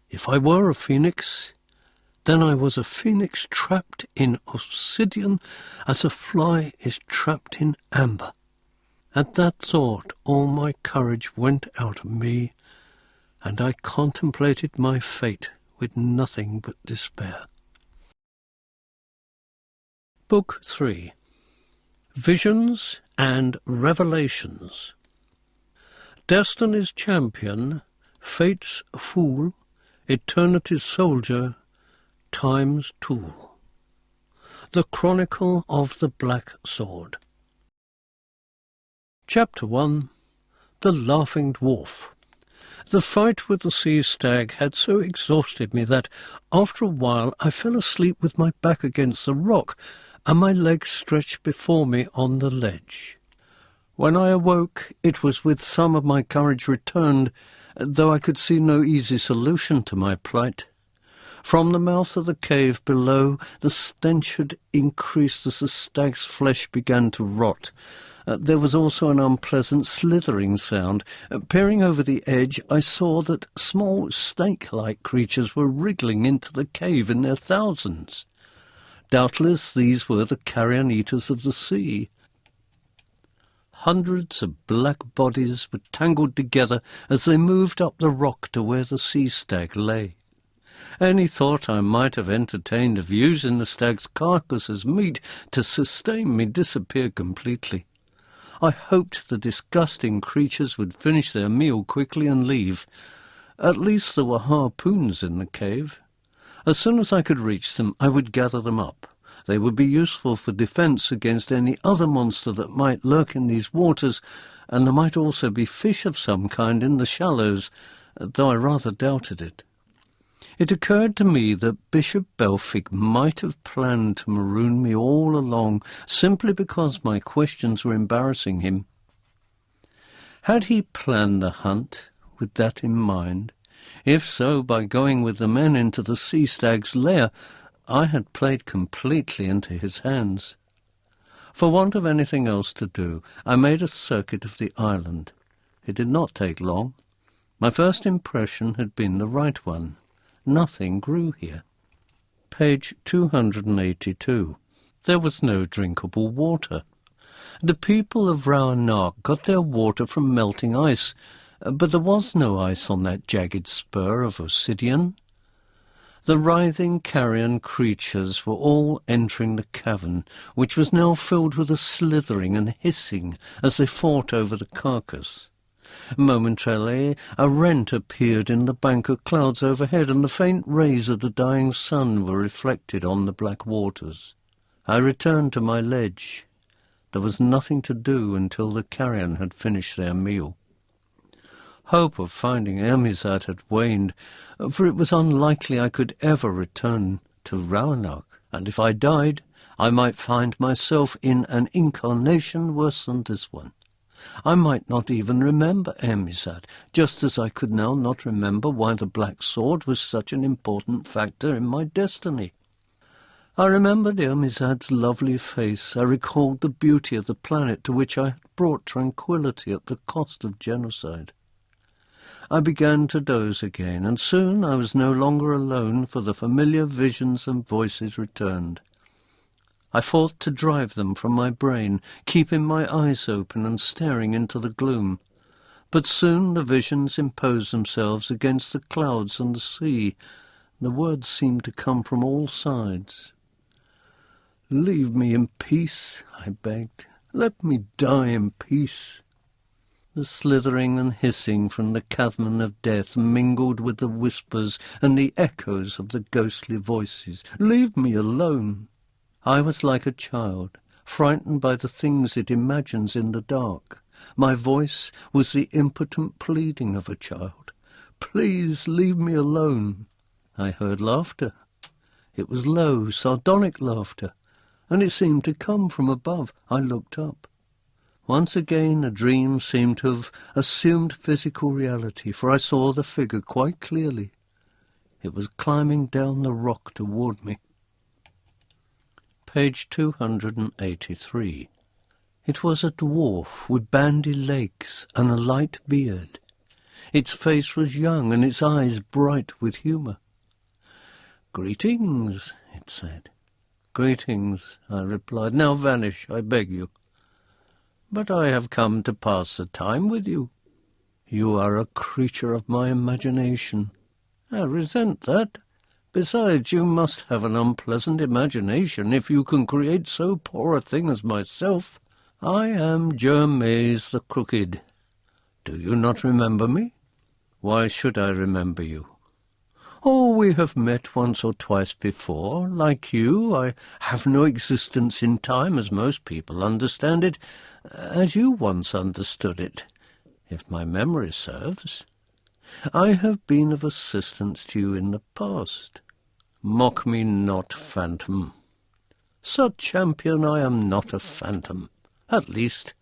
If I were a phoenix, then I was a phoenix trapped in obsidian as a fly is trapped in amber. At that thought all my courage went out of me, and I contemplated my fate with nothing but despair. Book 3. Visions and Revelations. Destiny's champion, fate's fool, eternity's soldier, time's tool. The Chronicle of the Black Sword. Chapter 1. The Laughing Dwarf. The fight with the sea stag had so exhausted me that, after a while, I fell asleep with my back against the rock and my legs stretched before me on the ledge. When I awoke, it was with some of my courage returned, though I could see no easy solution to my plight. From the mouth of the cave below, the stench had increased as the stag's flesh began to rot. There was also an unpleasant slithering sound. Peering over the edge, I saw that small snake-like creatures were wriggling into the cave in their thousands. Doubtless these were the carrion-eaters of the sea. Hundreds of black bodies were tangled together as they moved up the rock to where the sea stag lay. Any thought I might have entertained of using the stag's carcass as meat to sustain me disappeared completely. I hoped the disgusting creatures would finish their meal quickly and leave. At least there were harpoons in the cave. As soon as I could reach them, I would gather them up. They would be useful for defence against any other monster that might lurk in these waters, and there might also be fish of some kind in the shallows, though I rather doubted it. It occurred to me that Bishop Belfic might have planned to maroon me all along simply because my questions were embarrassing him. Had he planned the hunt with that in mind? If so, by going with the men into the sea stag's lair, I had played completely into his hands. For want of anything else to do, I made a circuit of the island. It did not take long. My first impression had been the right one. Nothing grew here. Page 282. There was no drinkable water. The people of Rauanark got their water from melting ice, but there was no ice on that jagged spur of Obsidian. The writhing carrion creatures were all entering the cavern, which was now filled with a slithering and hissing as they fought over the carcass. Momentarily a rent appeared in the bank of clouds overhead, and the faint rays of the dying sun were reflected on the black waters. I returned to my ledge. There was nothing to do until the carrion had finished their meal. Hope of finding Ermizad had waned, for it was unlikely I could ever return to Rauanark, and if I died, I might find myself in an incarnation worse than this one. I might not even remember Ermizad, just as I could now not remember why the black sword was such an important factor in my destiny. I remembered Ermizad's lovely face. I recalled the beauty of the planet to which I had brought tranquility at the cost of genocide. I began to doze again, and soon I was no longer alone, for the familiar visions and voices returned. I fought to drive them from my brain, keeping my eyes open and staring into the gloom. But soon the visions imposed themselves against the clouds and the sea. The words seemed to come from all sides. "Leave me in peace," I begged. "Let me die in peace." The slithering and hissing from the chasm of death mingled with the whispers and the echoes of the ghostly voices. "Leave me alone." I was like a child, frightened by the things it imagines in the dark. My voice was the impotent pleading of a child. "Please leave me alone." I heard laughter. It was low, sardonic laughter, and it seemed to come from above. I looked up. Once again a dream seemed to have assumed physical reality, for I saw the figure quite clearly. It was climbing down the rock toward me. Page 283. It was a dwarf with bandy legs and a light beard. Its face was young and its eyes bright with humour. "Greetings," it said. "Greetings," I replied. "Now vanish, I beg you." "But I have come to pass the time with you." "You are a creature of my imagination." "I resent that. Besides, you must have an unpleasant imagination if you can create so poor a thing as myself. I am Germaise the Crooked. Do you not remember me?" "Why should I remember you?" "Oh, we have met once or twice before. Like you, I have no existence in time as most people understand it, as you once understood it, if my memory serves. I have been of assistance to you in the past. Mock me not, phantom. Sir Champion, I am not a phantom. At least,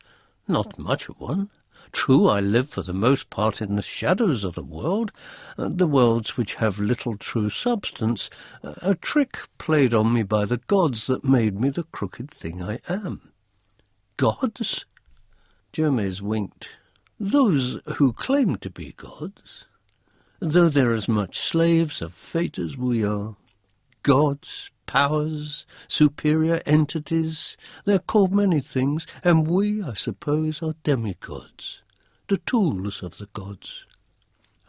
not much of one. True, I live for the most part in the shadows of the worlds which have little true substance, a trick played on me by the gods that made me the crooked thing I am." "Gods?" Germaise winked. "Those who claim to be gods, though they're as much slaves of fate as we are. Gods, powers, superior entities, they're called many things, and we, I suppose, are demigods, the tools of the gods."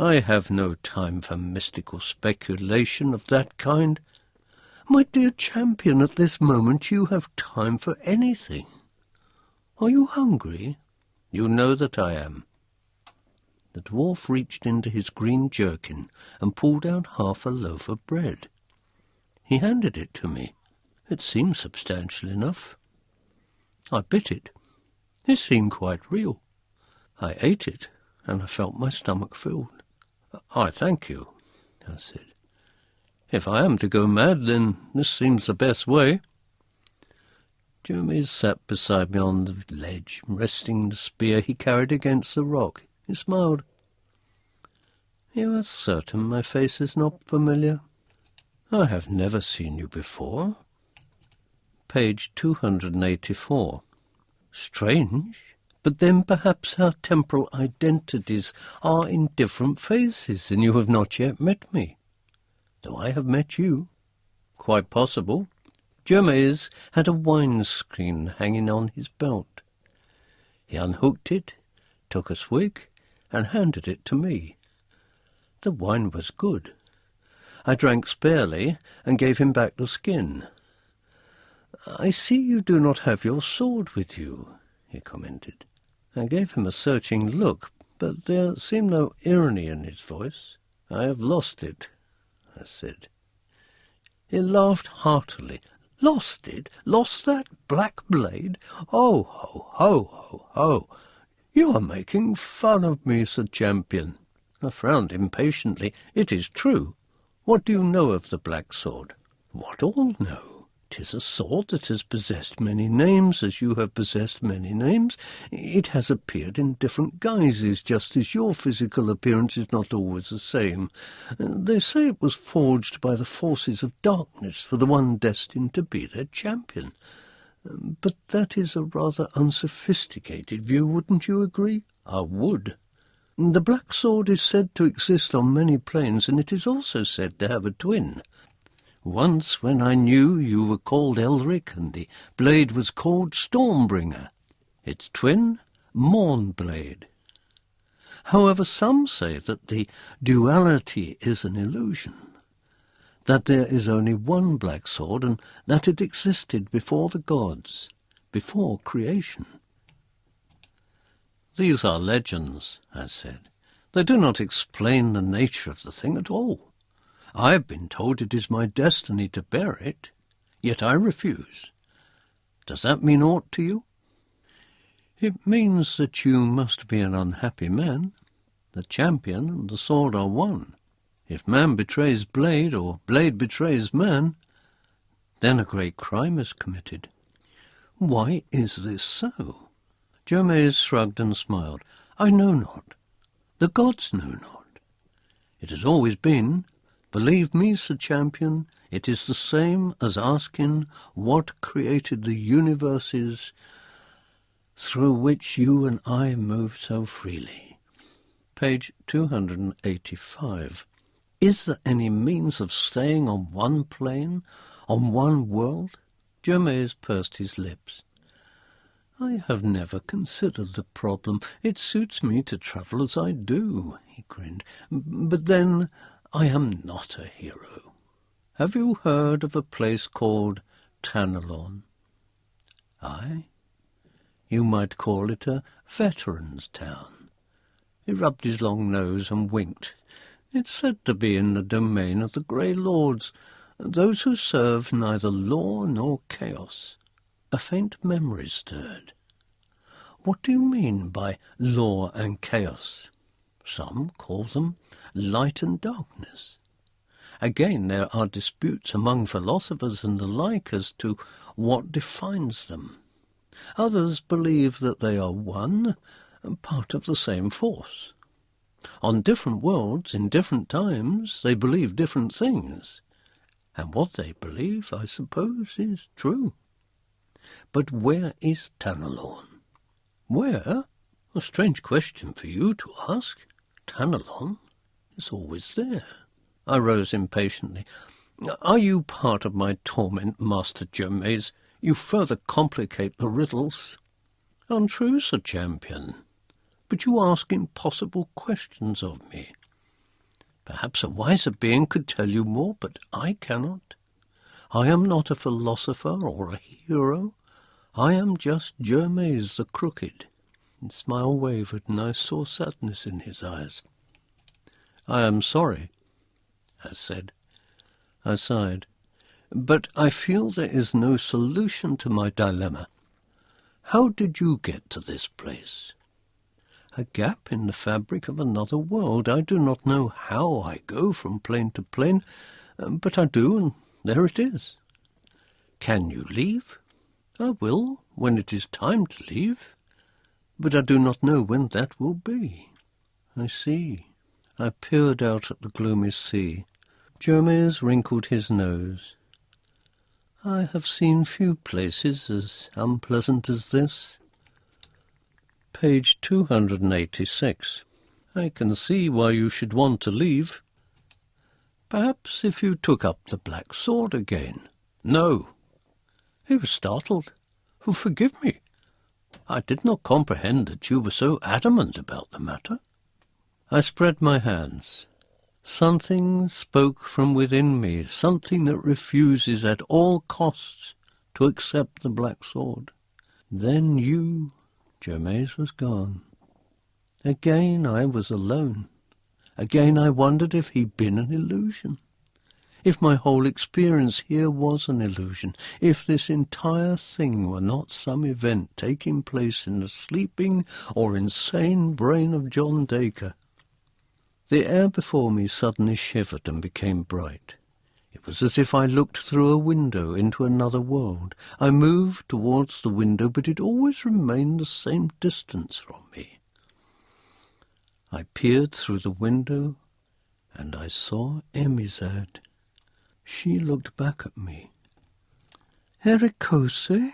I have no time for mystical speculation of that kind. My dear champion, at this moment you have time for anything. Are you hungry? You know that I am. The dwarf reached into his green jerkin and pulled out half a loaf of bread. He handed it to me. It seemed substantial enough. I bit it. It seemed quite real. I ate it, and I felt my stomach filled. I thank you, I said. If I am to go mad, then this seems the best way. Jeremy sat beside me on the ledge, resting the spear he carried against the rock. He smiled. You are certain my face is not familiar? I have never seen you before. Page 284. Strange, but then perhaps our temporal identities are in different phases, and you have not yet met me, though I have met you. Quite possible. Jermes had a wine-screen hanging on his belt. He unhooked it, took a swig, and handed it to me. The wine was good. I drank sparely and gave him back the skin. I see you do not have your sword with you, he commented. I gave him a searching look, but there seemed no irony in his voice. I have lost it, I said. He laughed heartily. Lost it? Lost that black blade? Oh, ho, ho, ho, ho! You are making fun of me, Sir Champion. I frowned impatiently. It is true. What do you know of the black sword? What all know? 'Tis a sword that has possessed many names, as you have possessed many names. It has appeared in different guises, just as your physical appearance is not always the same. They say it was forged by the forces of darkness for the one destined to be their champion. But that is a rather unsophisticated view, wouldn't you agree? I would. The black sword is said to exist on many planes, and it is also said to have a twin. Once, when I knew, you were called Elric, and the blade was called Stormbringer. Its twin, Mornblade. However, some say that the duality is an illusion, that there is only one black sword, and that it existed before the gods, before creation. These are legends, I said. They do not explain the nature of the thing at all. I have been told it is my destiny to bear it, yet I refuse. Does that mean aught to you? It means that you must be an unhappy man. The champion and the sword are one. If man betrays blade, or blade betrays man, then a great crime is committed. Why is this so? Jermes shrugged and smiled. I know not. The gods know not. It has always been. Believe me, Sir Champion, it is the same as asking what created the universes through which you and I move so freely. Page 285. Is there any means of staying on one plane, on one world? Jermes pursed his lips. I have never considered the problem. It suits me to travel as I do, he grinned. But then, I am not a hero. Have you heard of a place called Tanalorn? Aye. You might call it a veteran's town. He rubbed his long nose and winked. It's said to be in the domain of the Grey Lords, those who serve neither law nor chaos. A faint memory stirred. What do you mean by law and chaos? Some call them light and darkness. Again, there are disputes among philosophers and the like as to what defines them. Others believe that they are one, part of the same force. On different worlds, in different times, they believe different things. And what they believe, I suppose, is true. But where is Tanalorn? Where? A strange question for you to ask. Tanalorn is always there. I rose impatiently. Are you part of my torment, Master Jermes? You further complicate the riddles. Untrue, Sir Champion. But you ask impossible questions of me. Perhaps a wiser being could tell you more, but I cannot. I am not a philosopher or a hero. I am just Germaise the Crooked." His smile wavered, and I saw sadness in his eyes. "I am sorry," I said. I sighed. "But I feel there is no solution to my dilemma. How did you get to this place?" "A gap in the fabric of another world. I do not know how I go from plane to plane, but I do, and there it is." "Can you leave?" "I will, when it is time to leave. But I do not know when that will be." "I see." I peered out at the gloomy sea. Germaise wrinkled his nose. "I have seen few places as unpleasant as this." Page 286. "I can see why you should want to leave. Perhaps if you took up the black sword again." "No." He was startled. "Oh, forgive me. I did not comprehend that you were so adamant about the matter." I spread my hands. Something spoke from within me, something that refuses at all costs to accept the black sword. Then you... Germaise was gone. Again I was alone. Again I wondered if he'd been an illusion. If my whole experience here was an illusion. If this entire thing were not some event taking place in the sleeping or insane brain of John Dacre. The air before me suddenly shivered and became bright. It was as if I looked through a window into another world. I moved towards the window, but it always remained the same distance from me. I peered through the window, and I saw Emisad. She looked back at me. "Erekose?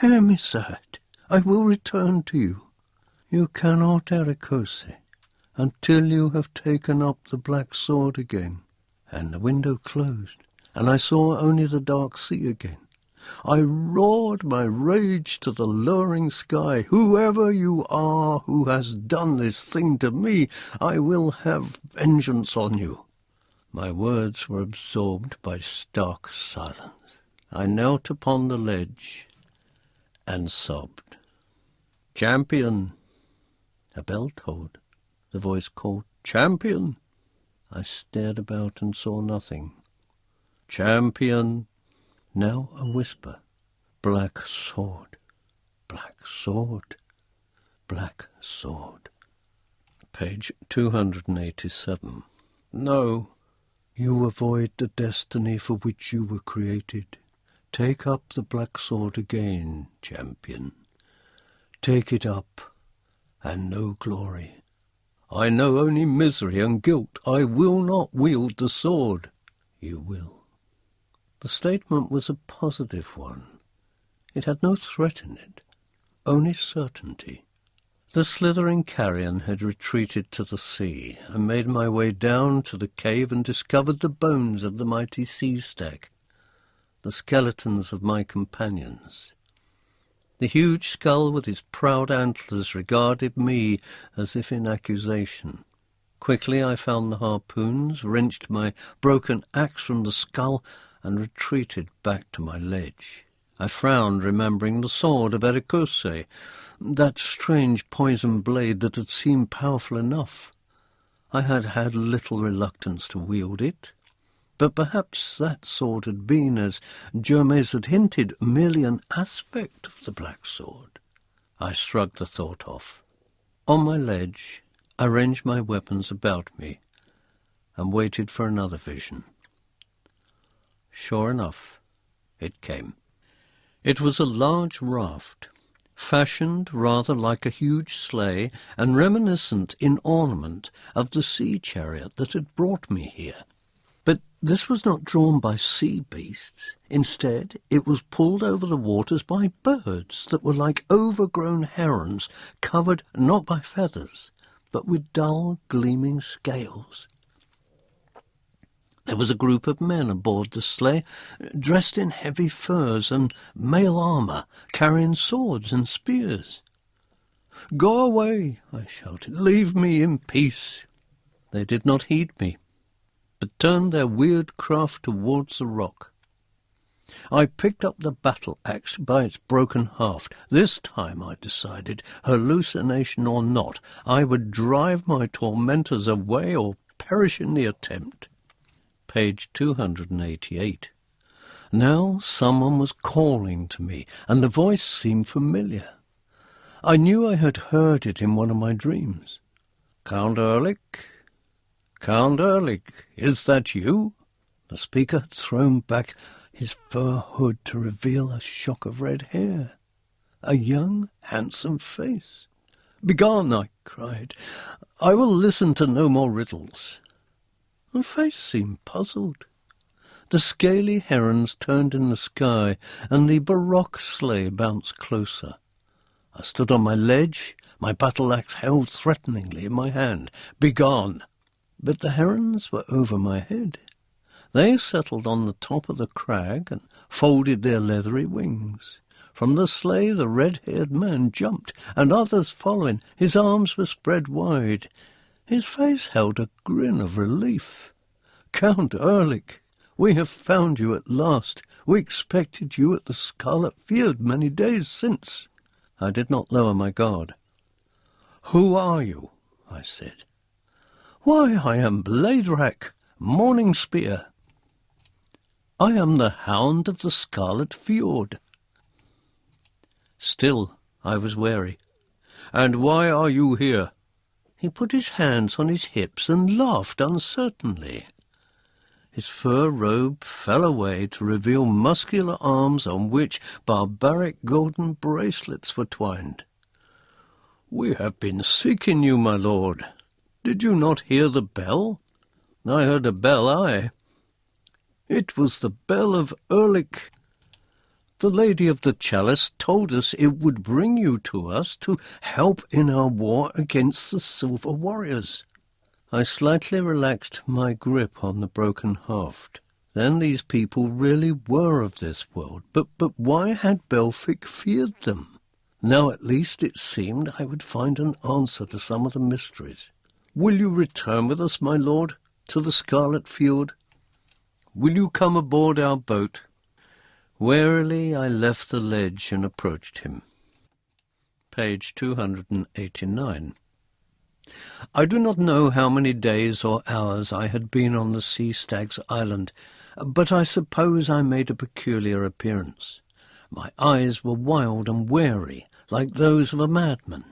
Emisad, I will return to you." "You cannot, Erekose, until you have taken up the black sword again." And the window closed, and I saw only the dark sea again. I roared my rage to the lowering sky. "Whoever you are who has done this thing to me, I will have vengeance on you." My words were absorbed by stark silence. I knelt upon the ledge and sobbed. "Champion!" A bell tolled. The voice called, "Champion!" I stared about and saw nothing. "Champion!" Now a whisper. "Black sword, black sword, black sword." Page 287. "No. You avoid the destiny for which you were created. Take up the black sword again, champion. Take it up and know glory." "I know only misery and guilt. I will not wield the sword." "You will." The statement was a positive one. It had no threat in it, only certainty. The slithering carrion had retreated to the sea. I made my way down to the cave and discovered the bones of the mighty sea stag, the skeletons of my companions. The huge skull with its proud antlers regarded me as if in accusation. Quickly I found the harpoons, wrenched my broken axe from the skull, and retreated back to my ledge. I frowned, remembering the sword of Erekose, that strange poison blade that had seemed powerful enough. I had had little reluctance to wield it, but perhaps that sword had been, as Germaise had hinted, merely an aspect of the black sword. I shrugged the thought off. On my ledge, I ranged my weapons about me and waited for another vision. Sure enough, it came. It was a large raft, fashioned rather like a huge sleigh and reminiscent in ornament of the sea chariot that had brought me here. But this was not drawn by sea beasts. Instead, it was pulled over the waters by birds that were like overgrown herons, covered not by feathers, but with dull, gleaming scales. There was a group of men aboard the sleigh, dressed in heavy furs and mail armour, carrying swords and spears. "Go away," I shouted. "Leave me in peace." They did not heed me, but turned their weird craft towards the rock. I picked up the battle-axe by its broken haft. This time, I decided, hallucination or not, I would drive my tormentors away or perish in the attempt. Page 288. Now someone was calling to me, and the voice seemed familiar. I knew I had heard it in one of my dreams. "Count Ehrlich? Count Ehrlich, is that you?" The speaker had thrown back his fur hood to reveal a shock of red hair, a young, handsome face. "Begone," I cried. "I will listen to no more riddles." The face seemed puzzled. The scaly herons turned in the sky, and the baroque sleigh bounced closer. I stood on my ledge, my battle-axe held threateningly in my hand. "Begone!" But the herons were over my head. They settled on the top of the crag and folded their leathery wings. From the sleigh the red-haired man jumped, and others following. His arms were spread wide. His face held a grin of relief. "Count Ehrlich, we have found you at last. We expected you at the Scarlet Field many days since." I did not lower my guard. "Who are you?" I said. "Why, I am Bladrach, Morning Spear. I am the Hound of the Scarlet Fjord." Still, I was wary. "And why are you here?" He put his hands on his hips and laughed uncertainly. His fur robe fell away to reveal muscular arms on which barbaric golden bracelets were twined. "We have been seeking you, my lord. Did you not hear the bell?" "I heard a bell, aye." "It was the bell of Ehrlich. The Lady of the Chalice told us it would bring you to us to help in our war against the Silver Warriors." I slightly relaxed my grip on the broken haft. Then these people really were of this world. But why had Belfic feared them? Now at least it seemed I would find an answer to some of the mysteries. "Will you return with us, my lord, to the Scarlet Field? Will you come aboard our boat?" Warily I left the ledge and approached him. Page 289. I do not know how many days or hours I had been on the Sea Stag's Island, but I suppose I made a peculiar appearance. My eyes were wild and wary, like those of a madman,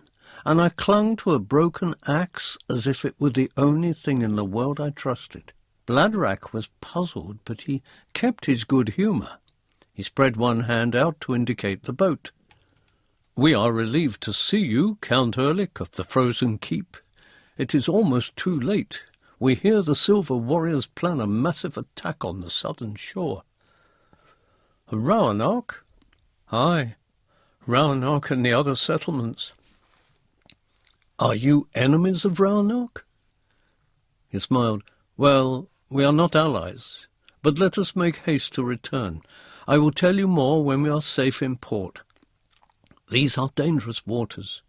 and I clung to a broken axe as if it were the only thing in the world I trusted. Bladrach was puzzled, but he kept his good humour. He spread one hand out to indicate the boat. "We are relieved to see you, Count Ehrlich of the Frozen Keep. It is almost too late. We hear the Silver Warriors plan a massive attack on the southern shore." "Roanoke?" "Aye, Roanoke and the other settlements." "Are you enemies of Roanoke?" He smiled. "Well, we are not allies, but let us make haste to return. I will tell you more when we are safe in port. These are dangerous waters."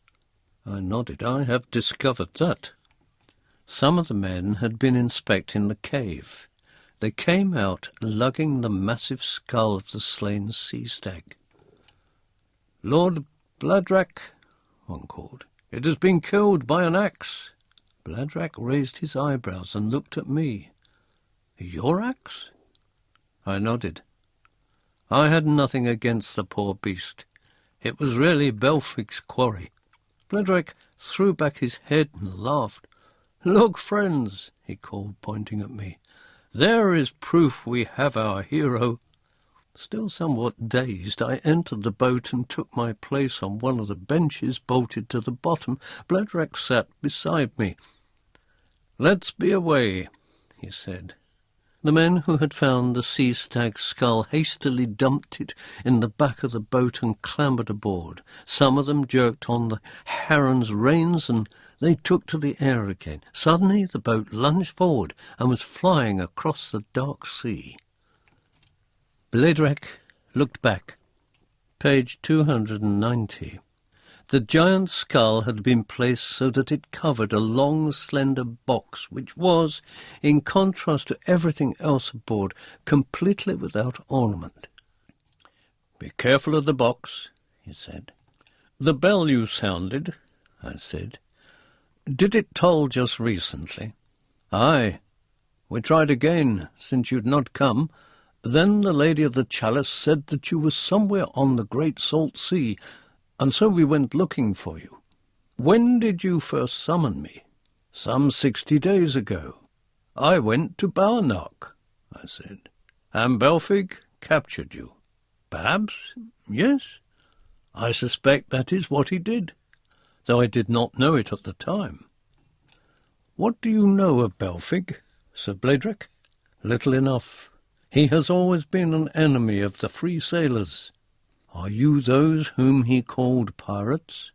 I nodded. "I have discovered that." Some of the men had been inspecting the cave. They came out lugging the massive skull of the slain sea stag. "Lord Bladrach," one called, "it has been killed by an axe." Bladrach raised his eyebrows and looked at me. "Your axe?" I nodded. I had nothing against the poor beast. It was really Belfic's quarry. Bladrach threw back his head and laughed. "Look, friends," he called, pointing at me. "There is proof we have our hero." Still somewhat dazed, I entered the boat and took my place on one of the benches bolted to the bottom. Bladrach sat beside me. "Let's be away," he said. The men who had found the sea stag's skull hastily dumped it in the back of the boat and clambered aboard. Some of them jerked on the heron's reins and they took to the air again. Suddenly the boat lunged forward and was flying across the dark sea. Bladrach looked back. Page 290. The giant skull had been placed so that it covered a long, slender box, which was, in contrast to everything else aboard, completely without ornament. "Be careful of the box," he said. "The bell you sounded," I said. "Did it toll just recently?" "Aye. We tried again, since you'd not come. Then the lady of the chalice said that you were somewhere on the great salt sea, and so we went looking for you." "When did you first summon me?" "Some 60 days ago. I went to Bowernock," I said, "and Belfig captured you." "Perhaps, yes. I suspect that is what he did, though I did not know it at the time." "What do you know of Belfig, Sir Bladrick?" "Little enough. He has always been an enemy of the free sailors." "Are you those whom he called pirates?"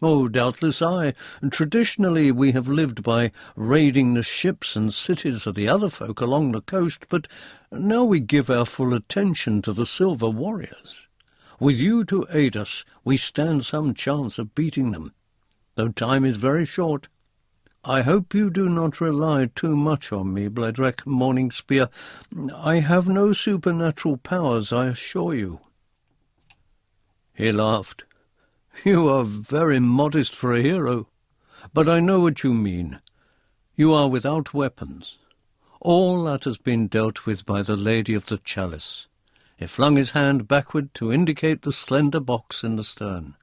"Oh, doubtless I. Traditionally we have lived by raiding the ships and cities of the other folk along the coast, but now we give our full attention to the Silver Warriors. With you to aid us, we stand some chance of beating them, though time is very short. I hope you do not rely too much on me, Bladrek Morningspear. I have no supernatural powers, I assure you." He laughed. "You are very modest for a hero, but I know what you mean. You are without weapons. All that has been dealt with by the Lady of the Chalice." He flung his hand backward to indicate the slender box in the stern.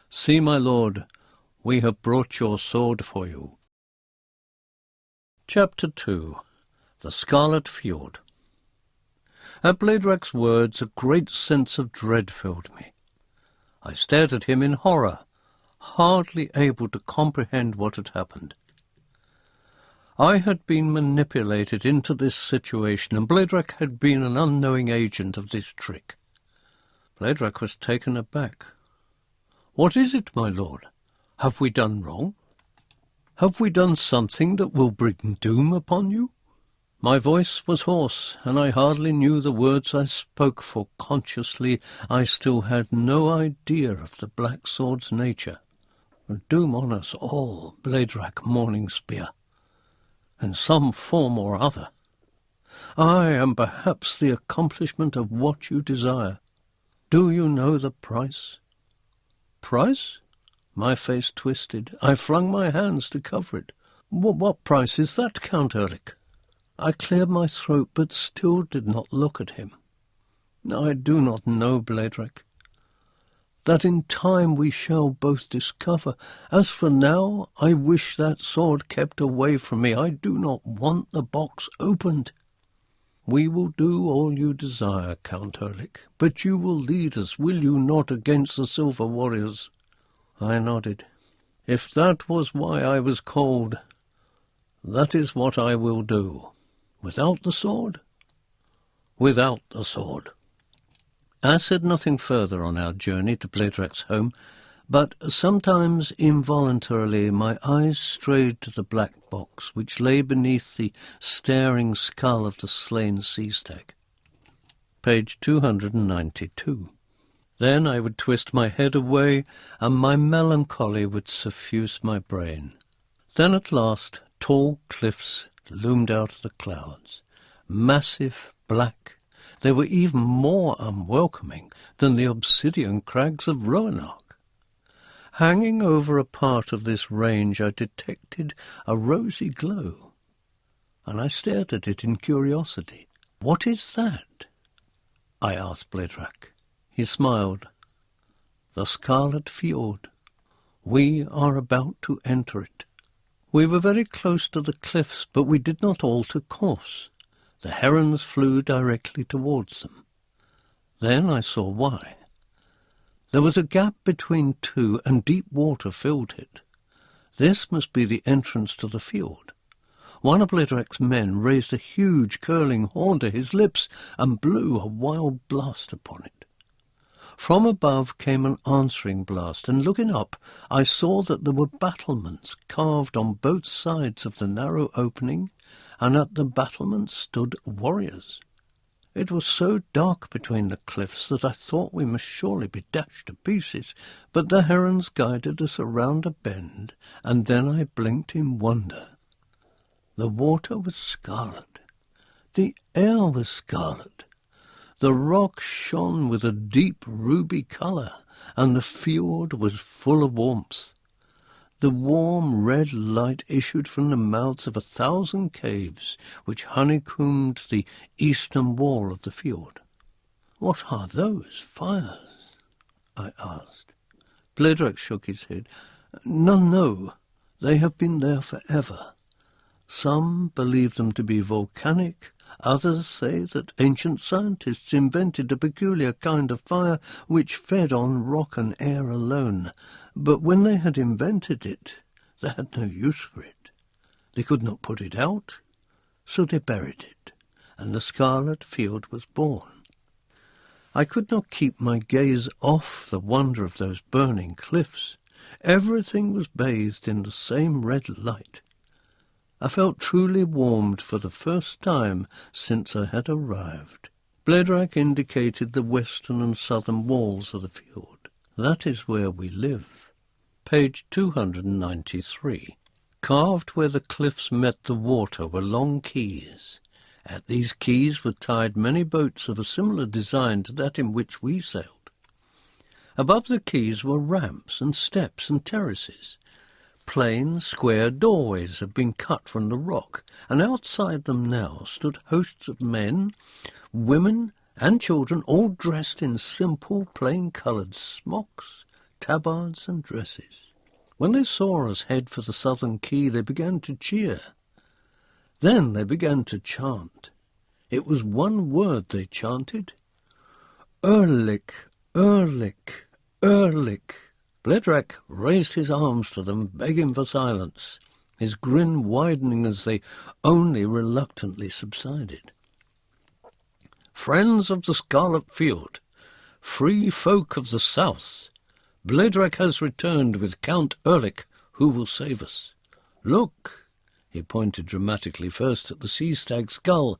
"See, my lord, we have brought your sword for you." Chapter 2. The Scarlet Fjord. At Bladrak's words a great sense of dread filled me. I stared at him in horror, hardly able to comprehend what had happened. I had been manipulated into this situation, and Bladrak had been an unknowing agent of this trick. Bladrak was taken aback. "What is it, my lord? Have we done wrong? Have we done something that will bring doom upon you?" My voice was hoarse, and I hardly knew the words I spoke, for consciously I still had no idea of the Black Sword's nature. "Doom on us all, Bladrak Morningspear, in some form or other. I am perhaps the accomplishment of what you desire. Do you know the price?" "Price?" My face twisted. I flung my hands to cover it. What price is that, Count Ehrlich?" I cleared my throat, but still did not look at him. "I do not know, Bladrak. That in time we shall both discover. As for now, I wish that sword kept away from me. I do not want the box opened." "We will do all you desire, Count Ehrlich, but you will lead us, will you not, against the Silver Warriors?" I nodded. "If that was why I was called, that is what I will do." "Without the sword?" "Without the sword." I said nothing further on our journey to Bladrak's home, but sometimes involuntarily my eyes strayed to the black box which lay beneath the staring skull of the slain sea stag. Page 292. Then I would twist my head away, and my melancholy would suffuse my brain. Then at last tall cliffs loomed out of the clouds, massive, black. They were even more unwelcoming than the Obsidian crags of Roanoke. Hanging over a part of this range I detected a rosy glow, and I stared at it in curiosity. "What is that?" I asked Bladrak. He smiled. "The Scarlet Fjord. We are about to enter it." We were very close to the cliffs, but we did not alter course. The herons flew directly towards them. Then I saw why. There was a gap between two, and deep water filled it. This must be the entrance to the fjord. One of Bladrak's men raised a huge curling horn to his lips and blew a wild blast upon it. From above came an answering blast, and looking up, I saw that there were battlements carved on both sides of the narrow opening, and at the battlements stood warriors. It was so dark between the cliffs that I thought we must surely be dashed to pieces, but the herons guided us around a bend, and then I blinked in wonder. The water was scarlet. The air was scarlet. The rock shone with a deep ruby colour, and the fjord was full of warmth. The warm red light issued from the mouths of 1,000 caves which honeycombed the eastern wall of the fjord. "What are those fires?" I asked. Bledrack shook his head. "None know. They have been there forever. Some believe them to be volcanic. Others say that ancient scientists invented a peculiar kind of fire which fed on rock and air alone. But when they had invented it, they had no use for it. They could not put it out, so they buried it, and the scarlet field was born." I could not keep my gaze off the wonder of those burning cliffs. Everything was bathed in the same red light. I felt truly warmed for the first time since I had arrived. Bledrack indicated the western and southern walls of the fjord. "That is where we live." Page 293. Carved where the cliffs met the water were long quays. At these quays were tied many boats of a similar design to that in which we sailed. Above the quays were ramps and steps and terraces. Plain, square doorways had been cut from the rock, and outside them now stood hosts of men, women, and children, all dressed in simple, plain-coloured smocks, tabards, and dresses. When they saw us head for the southern quay, they began to cheer. Then they began to chant. It was one word they chanted: "Erlik, Erlik, Erlik." Bledrack raised his arms to them, begging for silence, his grin widening as they only reluctantly subsided. "Friends of the Scarlet Field, free folk of the south, Bledrack has returned with Count Erlik, who will save us. Look!" He pointed dramatically first at the sea stag's skull,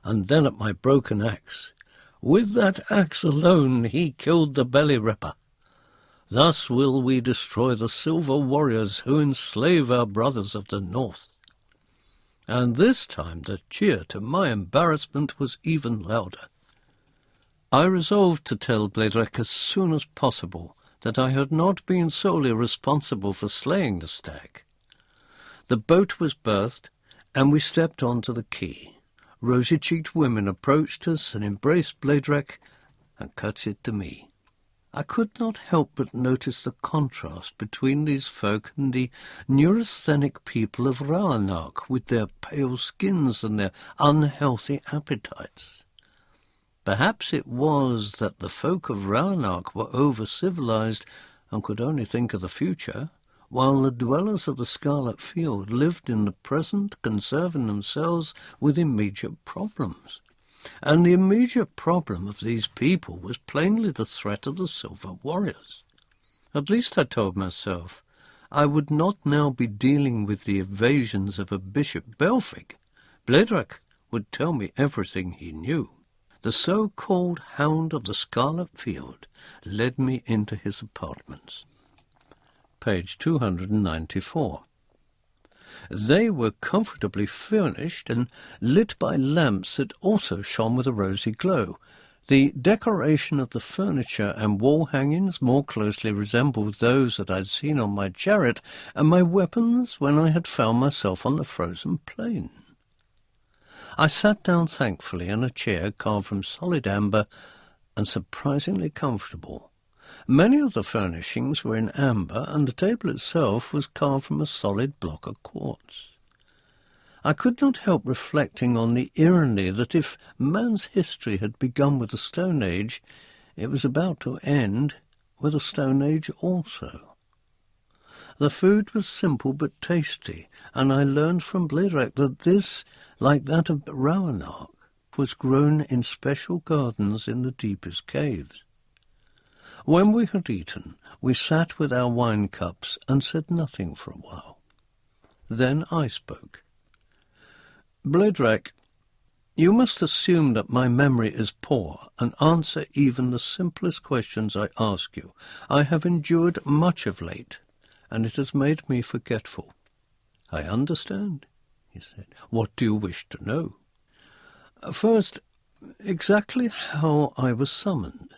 and then at my broken axe. "With that axe alone he killed the belly-ripper. Thus will we destroy the silver warriors who enslave our brothers of the north." And this time the cheer, to my embarrassment, was even louder. I resolved to tell Bledrack as soon as possible that I had not been solely responsible for slaying the stag. The boat was berthed, and we stepped onto the quay. Rosy-cheeked women approached us and embraced Bledrack and curtsied to me. I could not help but notice the contrast between these folk and the neurasthenic people of Raanark, with their pale skins and their unhealthy appetites. Perhaps it was that the folk of Raanark were over-civilized and could only think of the future, while the dwellers of the Scarlet Field lived in the present, conserving themselves with immediate problems. And the immediate problem of these people was plainly the threat of the Silver Warriors. At least, I told myself, I would not now be dealing with the evasions of a Bishop Belfig. Bledrack would tell me everything he knew. The so-called Hound of the Scarlet Field led me into his apartments. Page 294. They were comfortably furnished and lit by lamps that also shone with a rosy glow. The decoration of the furniture and wall hangings more closely resembled those that I had seen on my chariot and my weapons when I had found myself on the frozen plain. I sat down thankfully in a chair carved from solid amber and surprisingly comfortable. Many of the furnishings were in amber, and the table itself was carved from a solid block of quartz. I could not help reflecting on the irony that if man's history had begun with the Stone Age, it was about to end with the Stone Age also. The food was simple but tasty, and I learned from Bledrack that this, like that of Raanark, was grown in special gardens in the deepest caves. When we had eaten, we sat with our wine cups and said nothing for a while. Then I spoke. Bledrack, You must assume that my memory is poor and answer even the simplest questions I ask you. I have endured much of late, and it has made me forgetful. I understand, he said. What do you wish to know? First, exactly how I was summoned.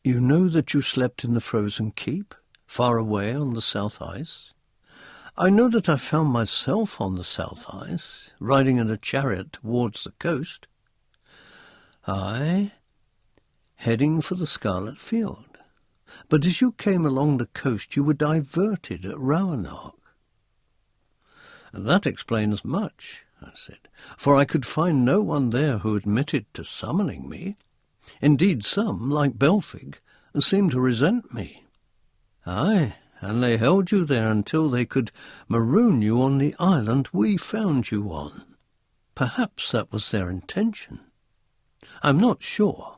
You know that you slept in the frozen keep, far away on the south ice? I know that I found myself on the south ice, riding in a chariot towards the coast. Aye, heading for the Scarlet Field. But as you came along the coast, you were diverted at Roanoke. That explains much, I said, for I could find no one there who admitted to summoning me. Indeed, some, like Belfig, seemed to resent me. Aye, and they held you there until they could maroon you on the island we found you on. Perhaps that was their intention. I'm not sure.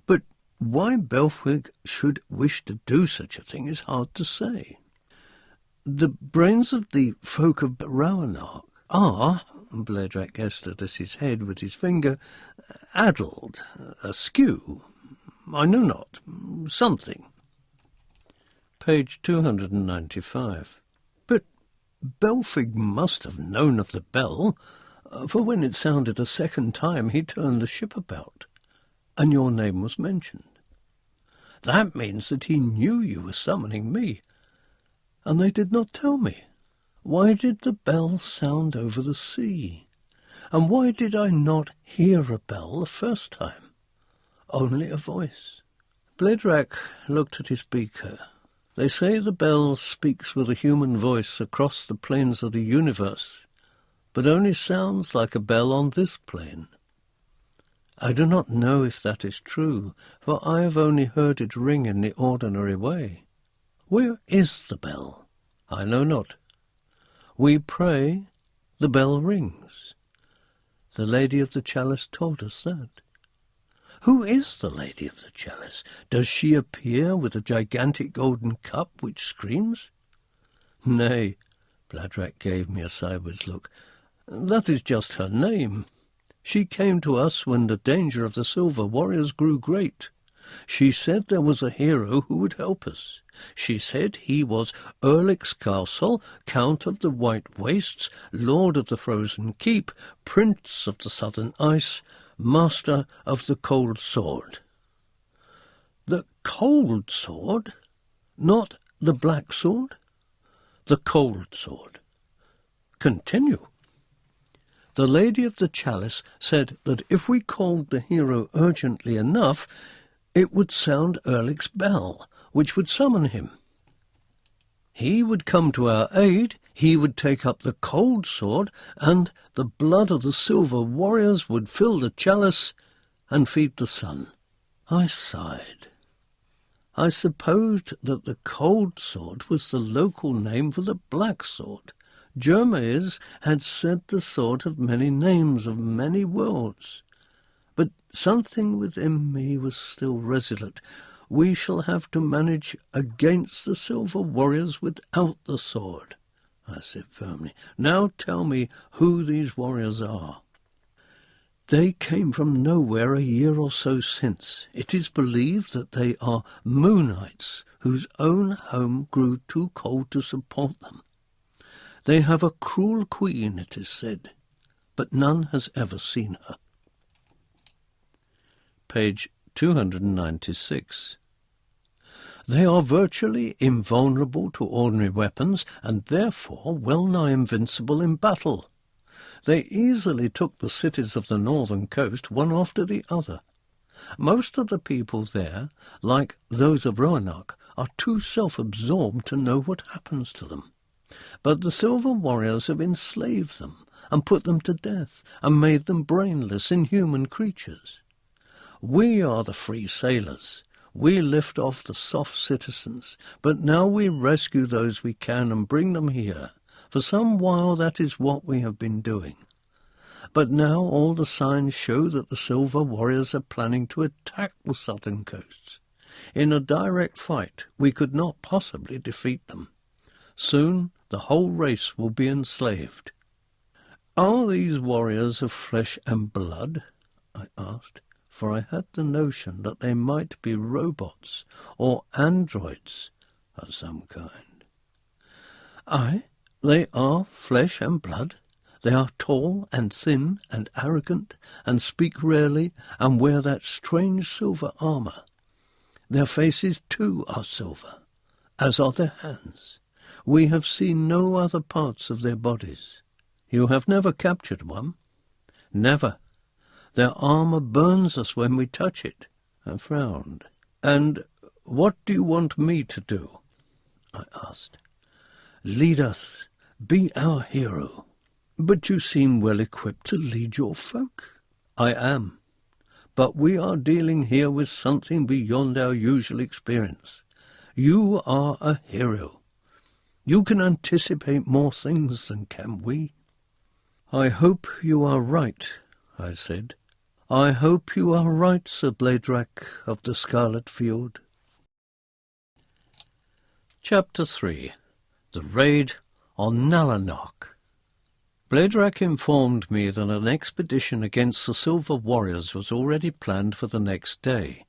But why Belfig should wish to do such a thing is hard to say. The brains of the folk of Roanoke are, Bledrack gestured at his head with his finger, addled, askew, I know not, something. Page 295. But Belfig must have known of the bell, for when it sounded a second time he turned the ship about, and your name was mentioned. That means that he knew you were summoning me, and they did not tell me. Why did the bell sound over the sea? And why did I not hear a bell the first time? Only a voice. Bledrack looked at his beaker. They say the bell speaks with a human voice across the plains of the universe, but only sounds like a bell on this plane. I do not know if that is true, for I have only heard it ring in the ordinary way. Where is the bell? I know not. We pray, the bell rings. The Lady of the Chalice told us that. Who is the Lady of the Chalice? Does she appear with a gigantic golden cup which screams? Nay, Bledrack gave me a sideways look. That is just her name. She came to us when the danger of the Silver Warriors grew great. She said there was a hero who would help us. She said he was Erekose Castle, Count of the White Wastes, Lord of the Frozen Keep, Prince of the Southern Ice, Master of the Cold Sword. The Cold Sword? Not the Black Sword? The Cold Sword. Continue. The Lady of the Chalice said that if we called the hero urgently enough, it would sound Erlik's bell, which would summon him. He would come to our aid, he would take up the cold sword, and the blood of the Silver Warriors would fill the chalice and feed the sun. I sighed. I supposed that the cold sword was the local name for the black sword. Germaise had said the sword had many names of many worlds. But something within me was still resolute. We shall have to manage against the Silver Warriors without the sword, I said firmly. Now tell me who these warriors are. They came from nowhere a year or so since. It is believed that they are Moonites, whose own home grew too cold to support them. They have a cruel queen, it is said, but none has ever seen her. Page 296. They are virtually invulnerable to ordinary weapons and therefore well-nigh invincible in battle. They easily took the cities of the northern coast one after the other. Most of the people there, like those of Roanoke, are too self-absorbed to know what happens to them. But the Silver Warriors have enslaved them and put them to death and made them brainless, inhuman creatures. We are the free sailors. We lift off the soft citizens, but now we rescue those we can and bring them here. For some while that is what we have been doing. But now all the signs show that the Silver Warriors are planning to attack the southern coasts. In a direct fight, we could not possibly defeat them. Soon the whole race will be enslaved. "Are these warriors of flesh and blood?" I asked, for I had the notion that they might be robots or androids of some kind. "Aye, they are flesh and blood. They are tall and thin and arrogant, and speak rarely, and wear that strange silver armour. Their faces too are silver, as are their hands. We have seen no other parts of their bodies." "You have never captured one?" "Never. Their armour burns us when we touch it." I frowned. "And what do you want me to do?" I asked. "Lead us. Be our hero." "But you seem well equipped to lead your folk." "I am. But we are dealing here with something beyond our usual experience. You are a hero. You can anticipate more things than can we." "I hope you are right," I said. "I hope you are right, Sir Bladrach of the Scarlet Field." Chapter 3. The Raid on Nalanock. Bladrach informed me that an expedition against the Silver Warriors was already planned for the next day.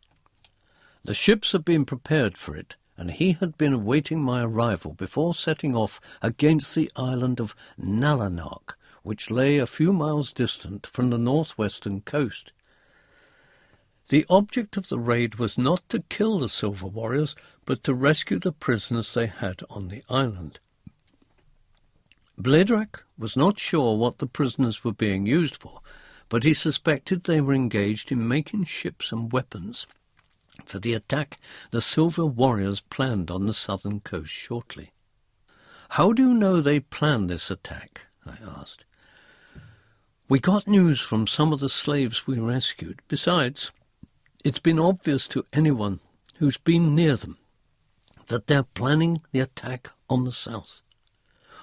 The ships had been prepared for it, and he had been awaiting my arrival before setting off against the island of Nalanock, which lay a few miles distant from the northwestern coast. The object of the raid was not to kill the Silver Warriors, but to rescue the prisoners they had on the island. Bladrach was not sure what the prisoners were being used for, but he suspected they were engaged in making ships and weapons for the attack the Silver Warriors planned on the southern coast shortly. "How do you know they planned this attack?" I asked. "We got news from some of the slaves we rescued. Besides, it's been obvious to anyone who's been near them that they're planning the attack on the south.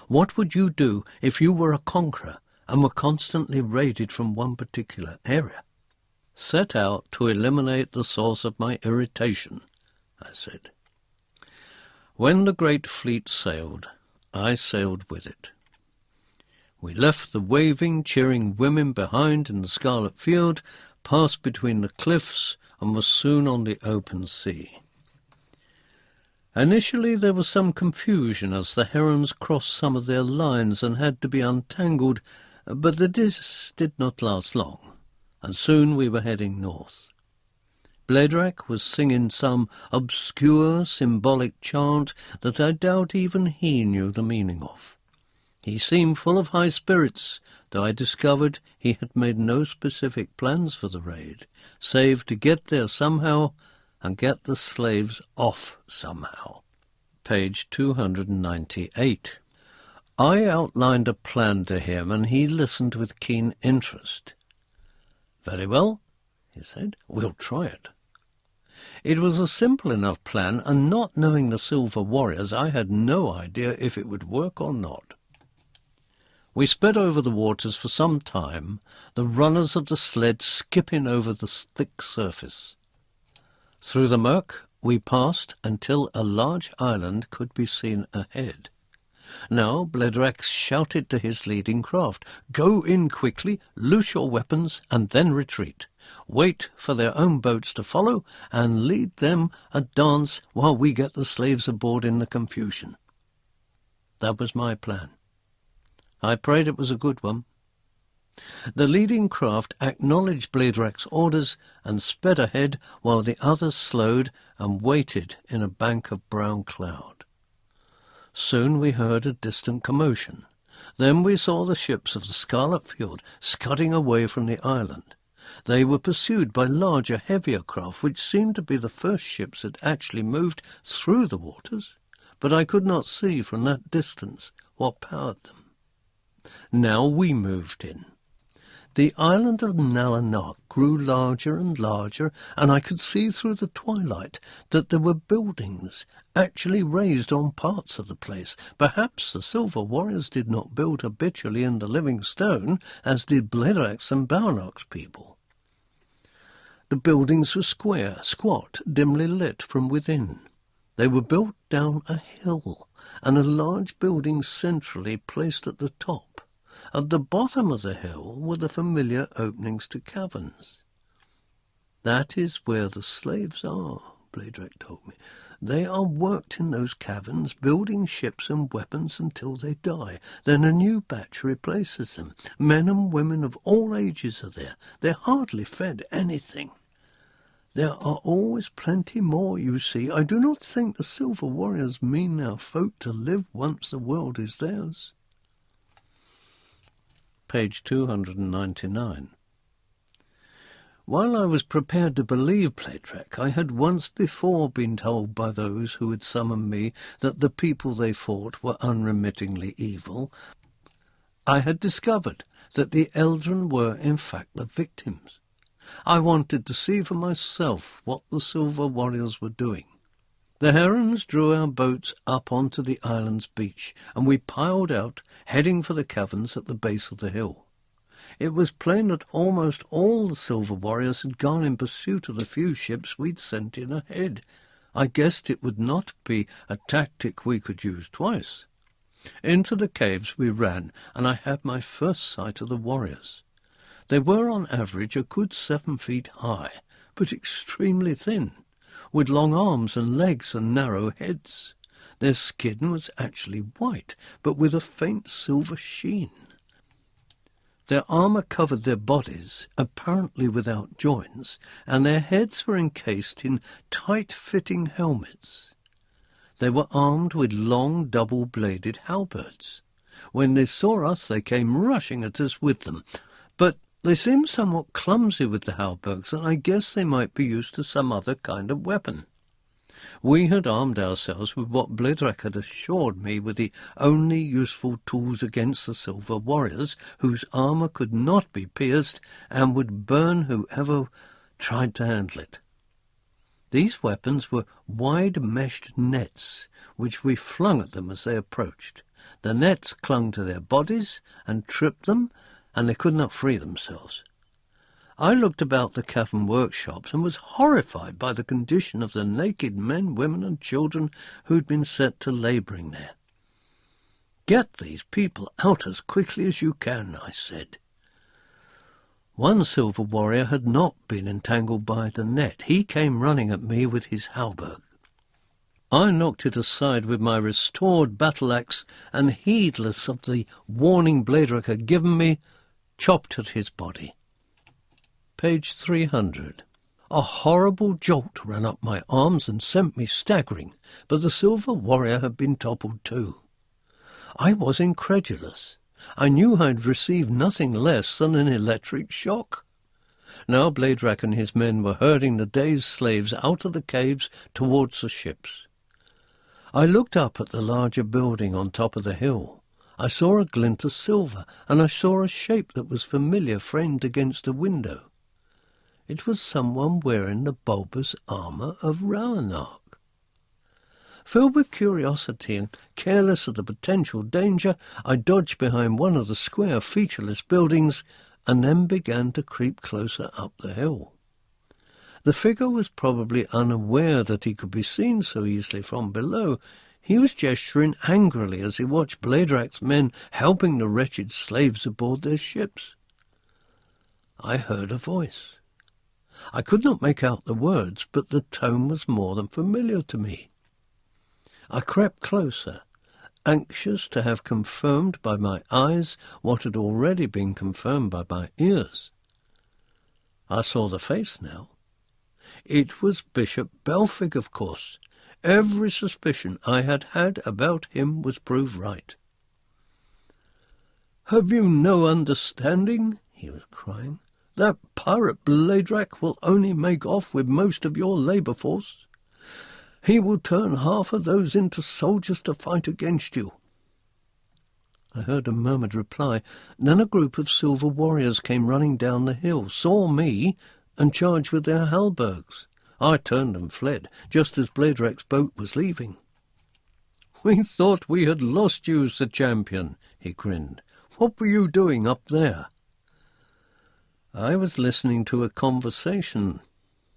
What would you do if you were a conqueror and were constantly raided from one particular area?" "Set out to eliminate the source of my irritation," I said. When the great fleet sailed, I sailed with it. We left the waving, cheering women behind in the Scarlet Field, passed between the cliffs, and were soon on the open sea. Initially there was some confusion as the herons crossed some of their lines and had to be untangled, but this did not last long, and soon we were heading north. Bladrach was singing some obscure symbolic chant that I doubt even he knew the meaning of. He seemed full of high spirits, though I discovered he had made no specific plans for the raid, save to get there somehow and get the slaves off somehow. Page 298. I outlined a plan to him, and he listened with keen interest. "Very well," he said, "we'll try it." It was a simple enough plan, and not knowing the Silver Warriors, I had no idea if it would work or not. We sped over the waters for some time, the runners of the sled skipping over the thick surface. Through the murk we passed until a large island could be seen ahead. Now Bladrach shouted to his leading craft, "Go in quickly, loose your weapons, and then retreat. Wait for their own boats to follow, and lead them a dance while we get the slaves aboard in the confusion." That was my plan. I prayed it was a good one. The leading craft acknowledged Bladrach's orders and sped ahead while the others slowed and waited in a bank of brown cloud. Soon we heard a distant commotion. Then we saw the ships of the Scarlet Field scudding away from the island. They were pursued by larger, heavier craft, which seemed to be the first ships that actually moved through the waters, but I could not see from that distance what powered them. Now we moved in. The island of Nalanock grew larger and larger, and I could see through the twilight that there were buildings actually raised on parts of the place. Perhaps the Silver Warriors did not build habitually in the living stone, as did Bladrach's and Balnock's people. The buildings were square, squat, dimly lit from within. They were built down a hill, and a large building centrally placed at the top. At the bottom of the hill were the familiar openings to caverns. "That is where the slaves are," Bladrak told me. "They are worked in those caverns, building ships and weapons until they die. Then a new batch replaces them. Men and women of all ages are there. They're hardly fed anything. There are always plenty more, you see. I do not think the Silver Warriors mean our folk to live once the world is theirs." Page 299. While I was prepared to believe Bladrak, I had once before been told by those who had summoned me that the people they fought were unremittingly evil. I had discovered that the Eldren were in fact the victims. I wanted to see for myself what the Silver Warriors were doing. The herons drew our boats up onto the island's beach, and we piled out, heading for the caverns at the base of the hill. It was plain that almost all the Silver Warriors had gone in pursuit of the few ships we'd sent in ahead. I guessed it would not be a tactic we could use twice. Into the caves we ran, and I had my first sight of the warriors. They were on average a good 7 feet high, but extremely thin, with long arms and legs and narrow heads. Their skin was actually white, but with a faint silver sheen. Their armour covered their bodies, apparently without joints, and their heads were encased in tight-fitting helmets. They were armed with long, double-bladed halberds. When they saw us, they came rushing at us with them, but they seemed somewhat clumsy with the halberds, and I guess they might be used to some other kind of weapon. We had armed ourselves with what Bladrak had assured me were the only useful tools against the Silver Warriors, whose armour could not be pierced and would burn whoever tried to handle it. These weapons were wide-meshed nets, which we flung at them as they approached. The nets clung to their bodies and tripped them, and they could not free themselves. I looked about the cavern workshops and was horrified by the condition of the naked men, women, and children who'd been set to labouring there. "Get these people out as quickly as you can," I said. One Silver Warrior had not been entangled by the net. He came running at me with his halberd. I knocked it aside with my restored battle-axe, and heedless of the warning Bladrak had given me, chopped at his body. Page 300. A horrible jolt ran up my arms and sent me staggering, but the Silver Warrior had been toppled too. I was incredulous. I knew I'd received nothing less than an electric shock. Now Bladrak and his men were herding the dazed slaves out of the caves towards the ships. I looked up at the larger building on top of the hill. I saw a glint of silver, and I saw a shape that was familiar framed against a window. It was someone wearing the bulbous armour of Ragnarok. Filled with curiosity and careless of the potential danger, I dodged behind one of the square, featureless buildings and then began to creep closer up the hill. The figure was probably unaware that he could be seen so easily from below. He was gesturing angrily as he watched Bladrak's men helping the wretched slaves aboard their ships. I heard a voice. I could not make out the words, but the tone was more than familiar to me. I crept closer, anxious to have confirmed by my eyes what had already been confirmed by my ears. I saw the face now. It was Bishop Belfig, of course. Every suspicion I had had about him was proved right. "Have you no understanding?" he was crying. "That pirate Bladrak will only make off with most of your labour force. He will turn half of those into soldiers to fight against you." I heard a murmured reply. Then a group of Silver Warriors came running down the hill, saw me, and charged with their halberds. I turned and fled, just as Bladrak's boat was leaving. "We thought we had lost you, Sir Champion," he grinned. "What were you doing up there?" I was listening to a conversation.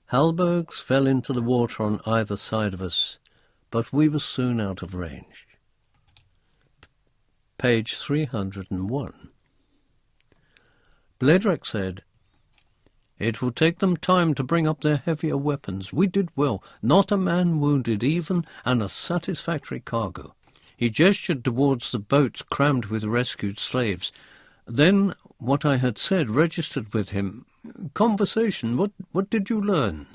Halberds fell into the water on either side of us, but we were soon out of range. Page 301. Bledrack said, "It will take them time to bring up their heavier weapons. We did well. Not a man wounded even, and a satisfactory cargo." He gestured towards the boats crammed with rescued slaves. Then what I had said registered with him. "Conversation, what did you learn?"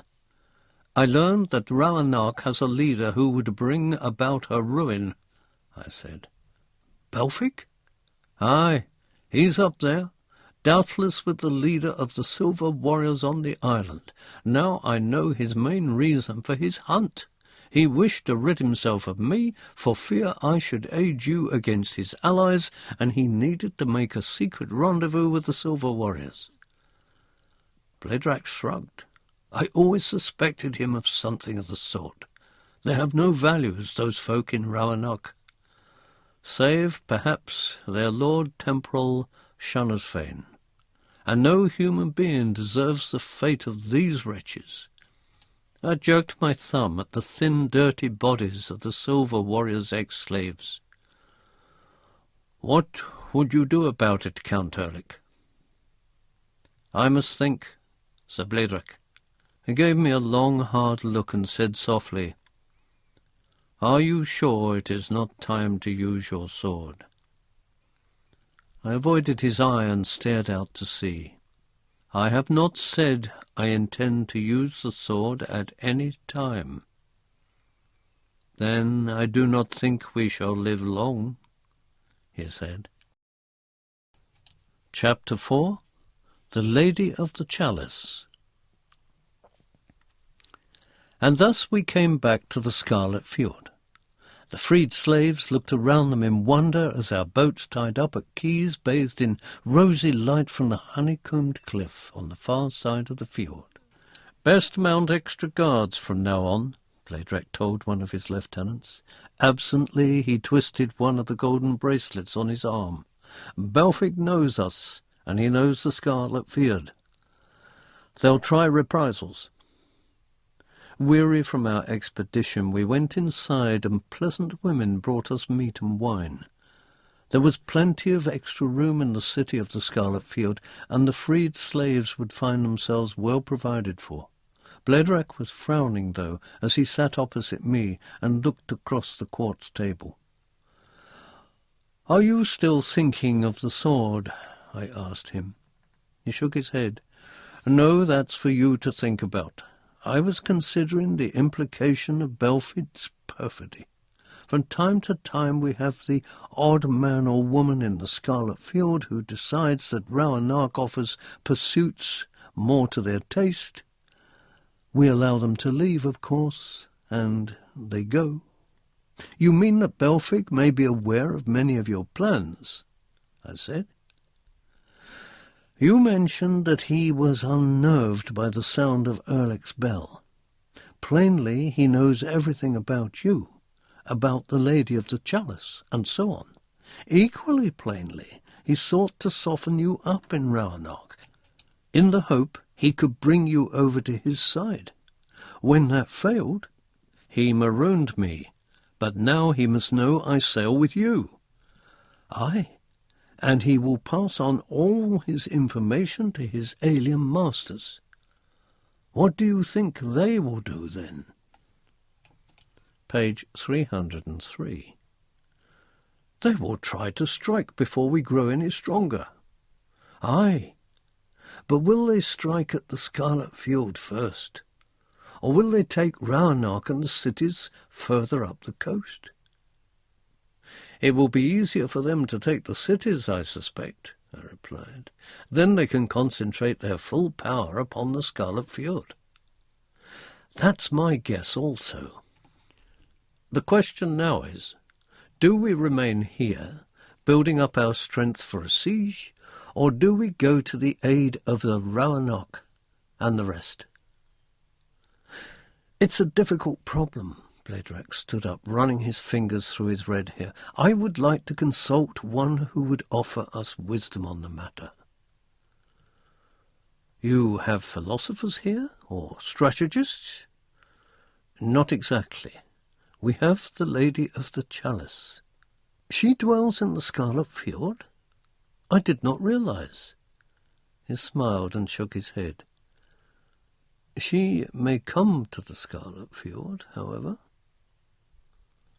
"I learned that Rauanark has a leader who would bring about her ruin," I said. "Belfic?" "Aye, he's up there, doubtless with the leader of the Silver Warriors on the island. Now I know his main reason for his hunt. He wished to rid himself of me for fear I should aid you against his allies, and he needed to make a secret rendezvous with the Silver Warriors." Bledrack shrugged. "I always suspected him of something of the sort. They have no values, those folk in Rauanark, save, perhaps, their Lord Temporal Shanasfane. And no human being deserves the fate of these wretches." I jerked my thumb at the thin, dirty bodies of the Silver Warriors' ex-slaves. "What would you do about it, Count Ehrlich?" "I must think," said Bledrack. He gave me a long, hard look and said softly, "Are you sure it is not time to use your sword?" I avoided his eye and stared out to sea. "I have not said I intend to use the sword at any time." "Then I do not think we shall live long," he said. Chapter 4. The Lady of the Chalice. And thus we came back to the Scarlet Fjord. The freed slaves looked around them in wonder as our boats tied up at quays bathed in rosy light from the honeycombed cliff on the far side of the fjord. "Best mount extra guards from now on," Bledrack told one of his lieutenants. Absently he twisted one of the golden bracelets on his arm. "Belfic knows us, and he knows the Scarlet Fjord. They'll try reprisals." Weary from our expedition, we went inside, and pleasant women brought us meat and wine. There was plenty of extra room in the city of the Scarlet Fjord, and the freed slaves would find themselves well provided for. Bledrack was frowning, though, as he sat opposite me and looked across the quartz table. "Are you still thinking of the sword?" I asked him. He shook his head. "No, that's for you to think about. I was considering the implication of Belfid's perfidy. From time to time we have the odd man or woman in the Scarlet Fjord who decides that Rauanark offers pursuits more to their taste. We allow them to leave, of course, and they go." "You mean that Belfic may be aware of many of your plans?" I said. "You mentioned that he was unnerved by the sound of Ehrlich's bell. Plainly he knows everything about you, about the Lady of the Chalice, and so on. Equally plainly, he sought to soften you up in Rauanark, in the hope he could bring you over to his side. When that failed, he marooned me, but now he must know I sail with you. Aye, and he will pass on all his information to his alien masters. What do you think they will do then?" Page 303. "They will try to strike before we grow any stronger." "Aye, but will they strike at the Scarlet Fjord first? Or will they take Rauanark and the cities further up the coast?" "It will be easier for them to take the cities, I suspect," I replied. "Then they can concentrate their full power upon the Scarlet Fjord." "That's my guess also. The question now is, do we remain here, building up our strength for a siege, or do we go to the aid of the Rauanark and the rest?" "It's a difficult problem." Bledrack stood up, running his fingers through his red hair. "I would like to consult one who would offer us wisdom on the matter." "You have philosophers here, or strategists?" "Not exactly. We have the Lady of the Chalice." "She dwells in the Scarlet Fjord? I did not realize." He smiled and shook his head. She may come to the Scarlet Fjord, however.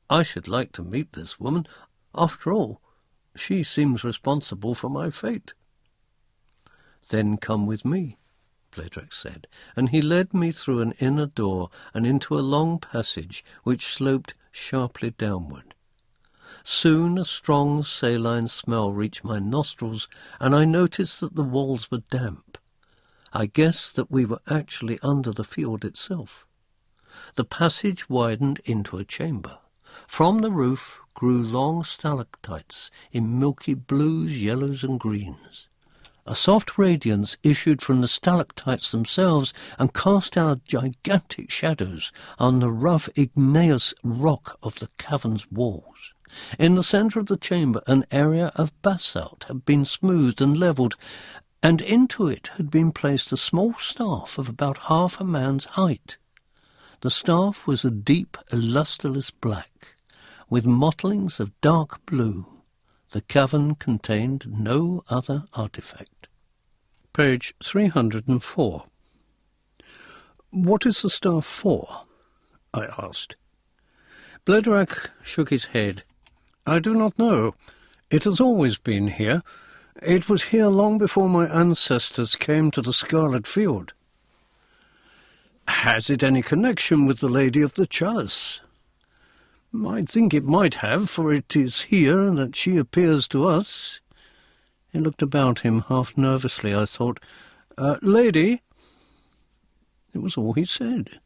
I should like to meet this woman. After all, she seems responsible for my fate. Then come with me, Bledrac said, and he led me through an inner door and into a long passage which sloped sharply downward. Soon a strong saline smell reached my nostrils, and I noticed that the walls were damp. I guessed that we were actually under the fjord itself. The passage widened into a chamber. From the roof grew long stalactites in milky blues, yellows, and greens. A soft radiance issued from the stalactites themselves and cast out gigantic shadows on the rough igneous rock of the cavern's walls. In the centre of the chamber an area of basalt had been smoothed and levelled, and into it had been placed a small staff of about half a man's height. The staff was a deep, lustreless black, with mottlings of dark blue. The cavern contained no other artifact. Page 304. What is the staff for? I asked. Bledrac shook his head. I do not know. It has always been here. It was here long before my ancestors came to the Scarlet Fjord. Has it any connection with the Lady of the Chalice? I think it might have, for it is here that she appears to us. He looked about him half nervously. I thought, Lady? It was all he said.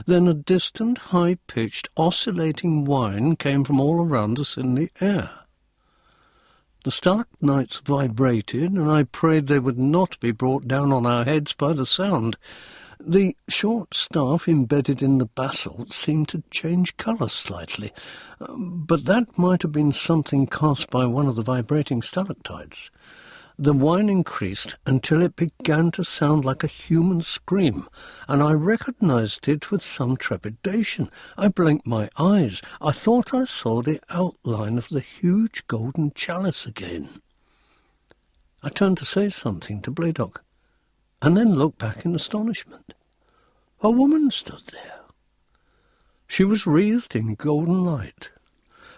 Then a distant, high-pitched, oscillating whine came from all around us in the air. The stalagmites vibrated, and I prayed they would not be brought down on our heads by the sound. The short staff embedded in the basalt seemed to change colour slightly, but that might have been something cast by one of the vibrating stalactites. The whine increased until it began to sound like a human scream, and I recognized it with some trepidation. I blinked my eyes. I thought I saw the outline of the huge golden chalice again. I turned to say something to Bledrac, and then looked back in astonishment. A woman stood there. She was wreathed in golden light.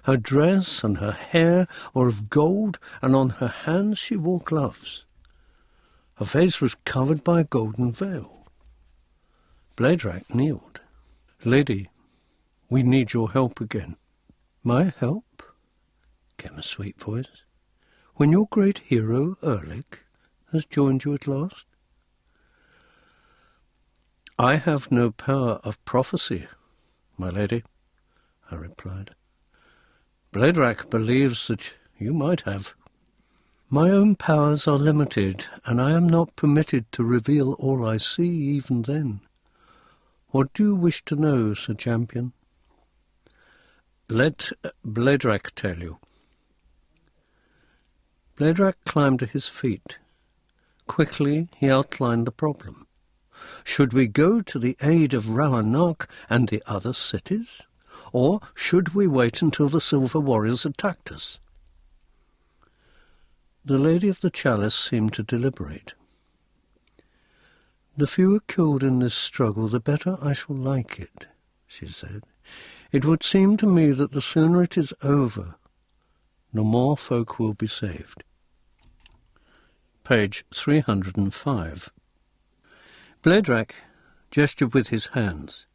Her dress and her hair were of gold, and on her hands she wore gloves. Her face was covered by a golden veil. Bledrac kneeled. Lady, we need your help again. My help? Came a sweet voice. When your great hero, Erlik, has joined you at last? I have no power of prophecy, my lady, I replied. Bledrac believes that you might have. My own powers are limited, and I am not permitted to reveal all I see even then. What do you wish to know, Sir Champion? Let Bledrac tell you. Bledrac climbed to his feet. Quickly he outlined the problem. Should we go to the aid of Rawanark and the other cities? Or should we wait until the Silver Warriors attacked us? The Lady of the Chalice seemed to deliberate. The fewer killed in this struggle, the better I shall like it, she said. It would seem to me that the sooner it is over, the more folk will be saved. Page 305. Bledrac gestured with his hands.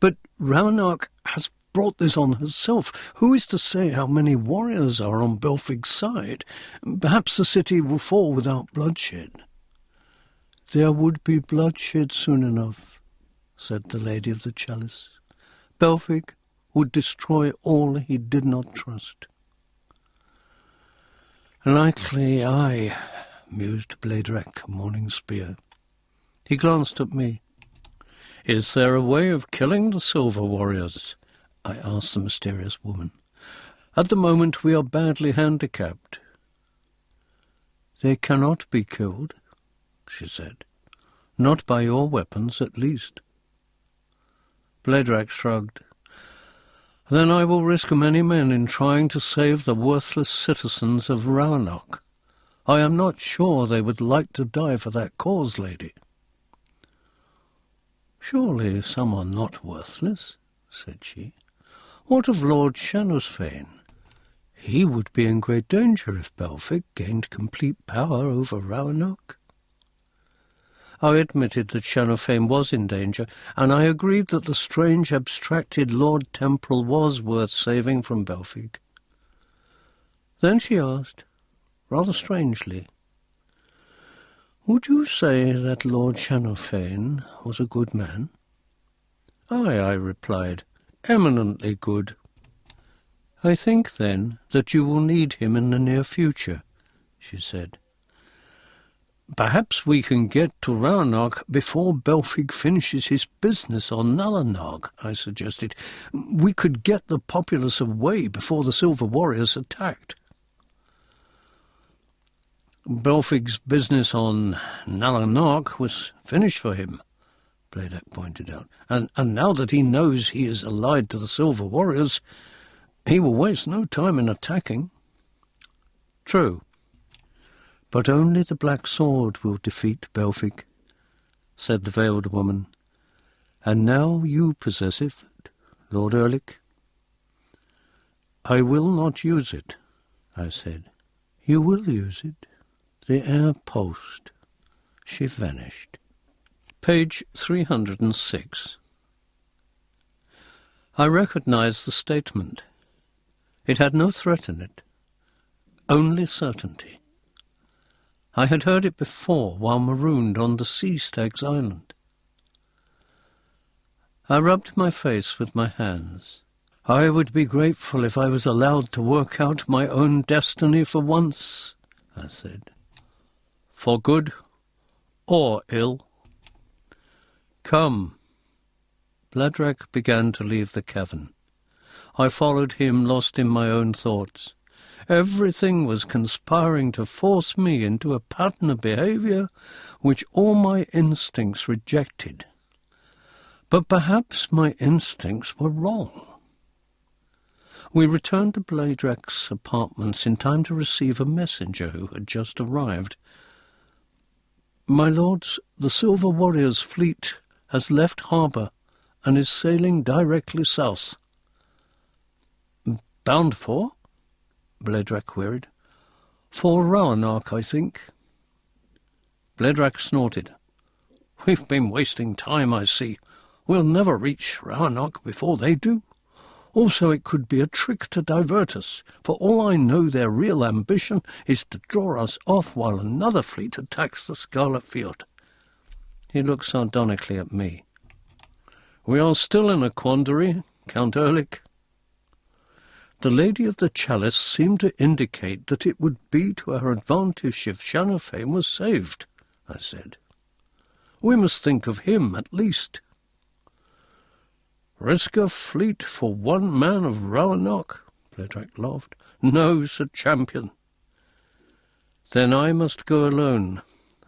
But Rawanark has brought this on herself. Who is to say how many warriors are on Belfig's side? Perhaps the city will fall without bloodshed. There would be bloodshed soon enough, said the Lady of the Chalice. Belfig would destroy all he did not trust. Likely I, mused Bledrac, Morning Spear. He glanced at me. Is there a way of killing the Silver Warriors? I asked the mysterious woman. At the moment we are badly handicapped. They cannot be killed, she said. Not by your weapons, at least. Bledrac shrugged. Then I will risk many men in trying to save the worthless citizens of Rawanark. I am not sure they would like to die for that cause, lady." "Surely some are not worthless," said she. "What of Lord Shannosfane? He would be in great danger if Belfic gained complete power over Roanoke." I admitted that Shannosfane was in danger, and I agreed that the strange abstracted Lord Temporal was worth saving from Belfic. Then she asked, rather strangely, "Would you say that Lord Shannosfane was a good man?" "Aye," I replied, "eminently good." "I think, then, that you will need him in the near future," she said. "Perhaps we can get to Roanoke before Belfic finishes his business on Nalanog," I suggested. "We could get the populace away before the Silver Warriors attacked." "Belfic's business on Nalanog was finished for him," Bladek pointed out, and now that he knows he is allied to the Silver Warriors, he will waste no time in attacking." "True. But only the Black Sword will defeat Belfic," said the veiled woman. "And now you possess it, Lord Erlich." "I will not use it," I said. "You will use it. The air post." She vanished. Page 306. I recognized the statement. It had no threat in it, only certainty. I had heard it before while marooned on the Sea Stag's Island. I rubbed my face with my hands. I would be grateful if I was allowed to work out my own destiny for once, I said. For good or ill. Come. Bladrak began to leave the cavern. I followed him, lost in my own thoughts. Everything was conspiring to force me into a pattern of behaviour which all my instincts rejected. But perhaps my instincts were wrong. We returned to Bladrak's apartments in time to receive a messenger who had just arrived. "My lords, the Silver Warriors' fleet has left harbour and is sailing directly south." "Bound for?" Bladrak queried. "For Roanoke, I think." Bladrak snorted. "We've been wasting time, I see. We'll never reach Roanoke before they do. Also, it could be a trick to divert us. For all I know, their real ambition is to draw us off while another fleet attacks the Scarlet Field." He looked sardonically at me. "We are still in a quandary, Count Erlich." "The Lady of the Chalice seemed to indicate that it would be to her advantage if Shannosfane was saved," I said. "We must think of him, at least." "Risk a fleet for one man of Roanoke?" Bladrak laughed. "No, Sir Champion." "Then I must go alone,"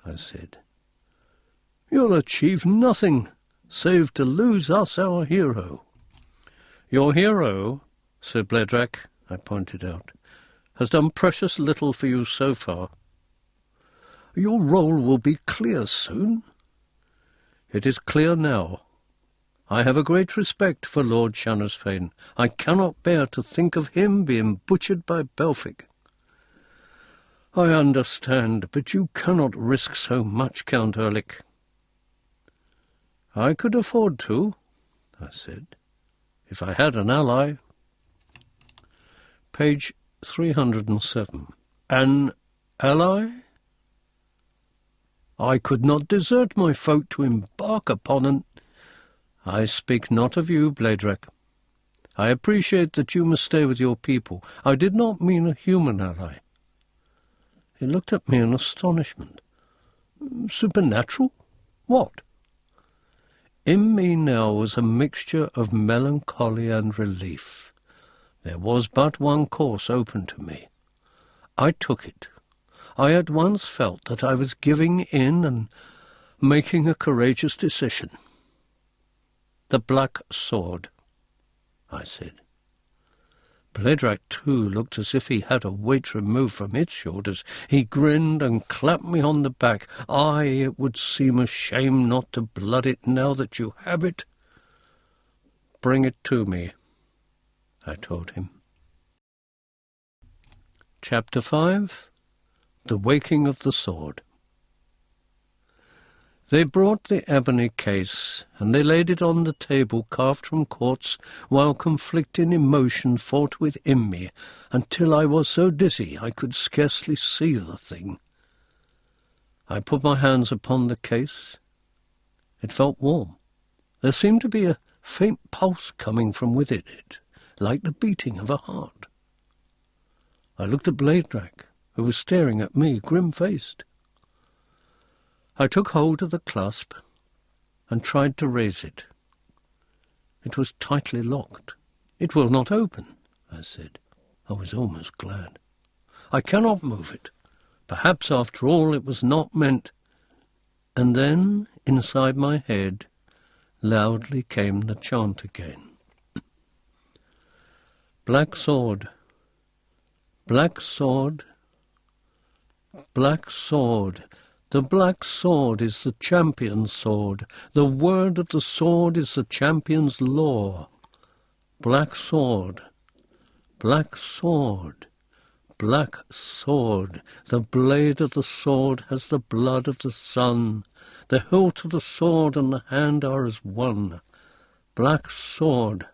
I said. "You'll achieve nothing, save to lose us our hero." "Your hero, Sir Bladrak," I pointed out, "has done precious little for you so far." "Your role will be clear soon." "It is clear now. I have a great respect for Lord Shannosfane. I cannot bear to think of him being butchered by Belfic." "I understand, but you cannot risk so much, Count Erlich." "I could afford to," I said, "if I had an ally." Page 307. An ally? "I could not desert my folk to embark upon an—" "I speak not of you, Bladrak. I appreciate that you must stay with your people. I did not mean a human ally." He looked at me in astonishment. "Supernatural? What?" In me now was a mixture of melancholy and relief. There was but one course open to me. I took it. I at once felt that I was giving in and making a courageous decision. "The Black Sword," I said. Bledrack, too, looked as if he had a weight removed from its shoulders. He grinned and clapped me on the back. Aye, it would seem a shame not to blood it now that you have it. Bring it to me, I told him. Chapter 5. The Waking of the Sword. They brought the ebony case, and they laid it on the table carved from quartz, while conflicting emotion fought within me, until I was so dizzy I could scarcely see the thing. I put my hands upon the case. It felt warm. There seemed to be a faint pulse coming from within it, like the beating of a heart. I looked at Bledrack, who was staring at me, grim-faced. I took hold of the clasp and tried to raise it. It was tightly locked. "It will not open," I said. I was almost glad. "I cannot move it. Perhaps, after all, it was not meant." And then, inside my head, loudly came the chant again. Black sword, black sword, black sword. The black sword is the champion's sword. The word of the sword is the champion's law. Black sword, black sword, black sword. The blade of the sword has the blood of the sun. The hilt of the sword and the hand are as one. Black sword,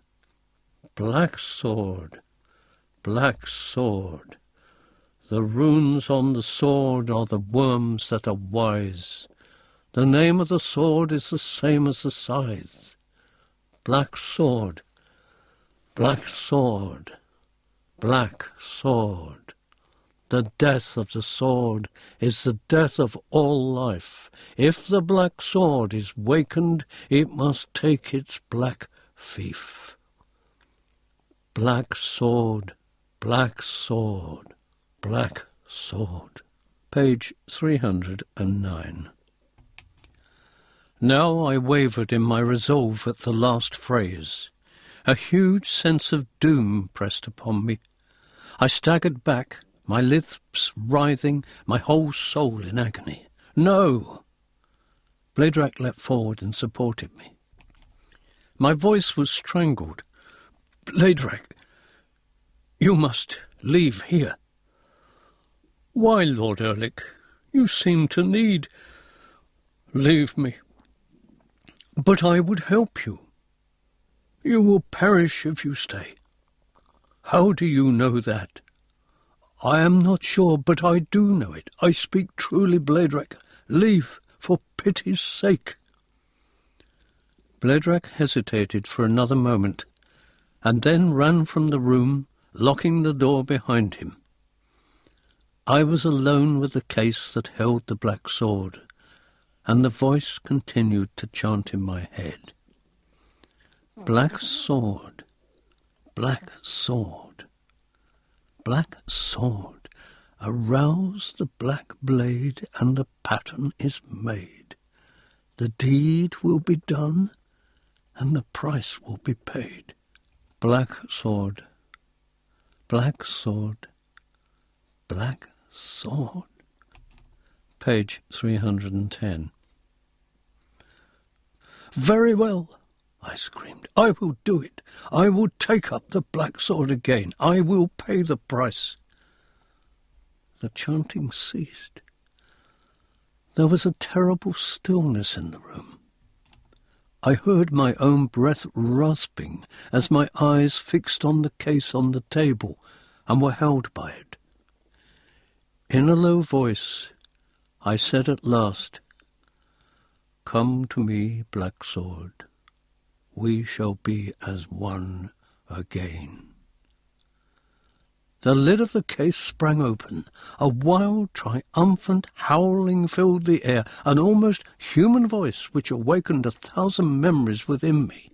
black sword, black sword. The runes on the sword are the worms that are wise. The name of the sword is the same as the scythe. Black sword, black sword, black sword. The death of the sword is the death of all life. If the black sword is wakened, it must take its black fief. Black sword, black sword, black sword. Page 309. Now I wavered in my resolve at the last phrase. A huge sense of doom pressed upon me. I staggered back, my lips writhing, my whole soul in agony. "No!" Bledrack leapt forward and supported me. My voice was strangled. "Bledrack, you must leave here." "Why, Lord Erlich? You seem to need—" "Leave me. But I would help you. You will perish if you stay." "How do you know that?" "I am not sure, but I do know it. I speak truly, Bledrack. Leave, for pity's sake." Bledrack hesitated for another moment, and then ran from the room, locking the door behind him. I was alone with the case that held the black sword, and the voice continued to chant in my head. Black sword, black sword, black sword. Arouse the black blade, and the pattern is made. The deed will be done, and the price will be paid. Black sword, black sword, black sword. Page 310. "Very well," I screamed. "I will do it. I will take up the black sword again. I will pay the price." The chanting ceased. There was a terrible stillness in the room. I heard my own breath rasping as my eyes fixed on the case on the table and were held by it. In a low voice, I said at last, "Come to me, black sword. We shall be as one again." The lid of the case sprang open. A wild, triumphant howling filled the air, an almost human voice which awakened 1,000 memories within me.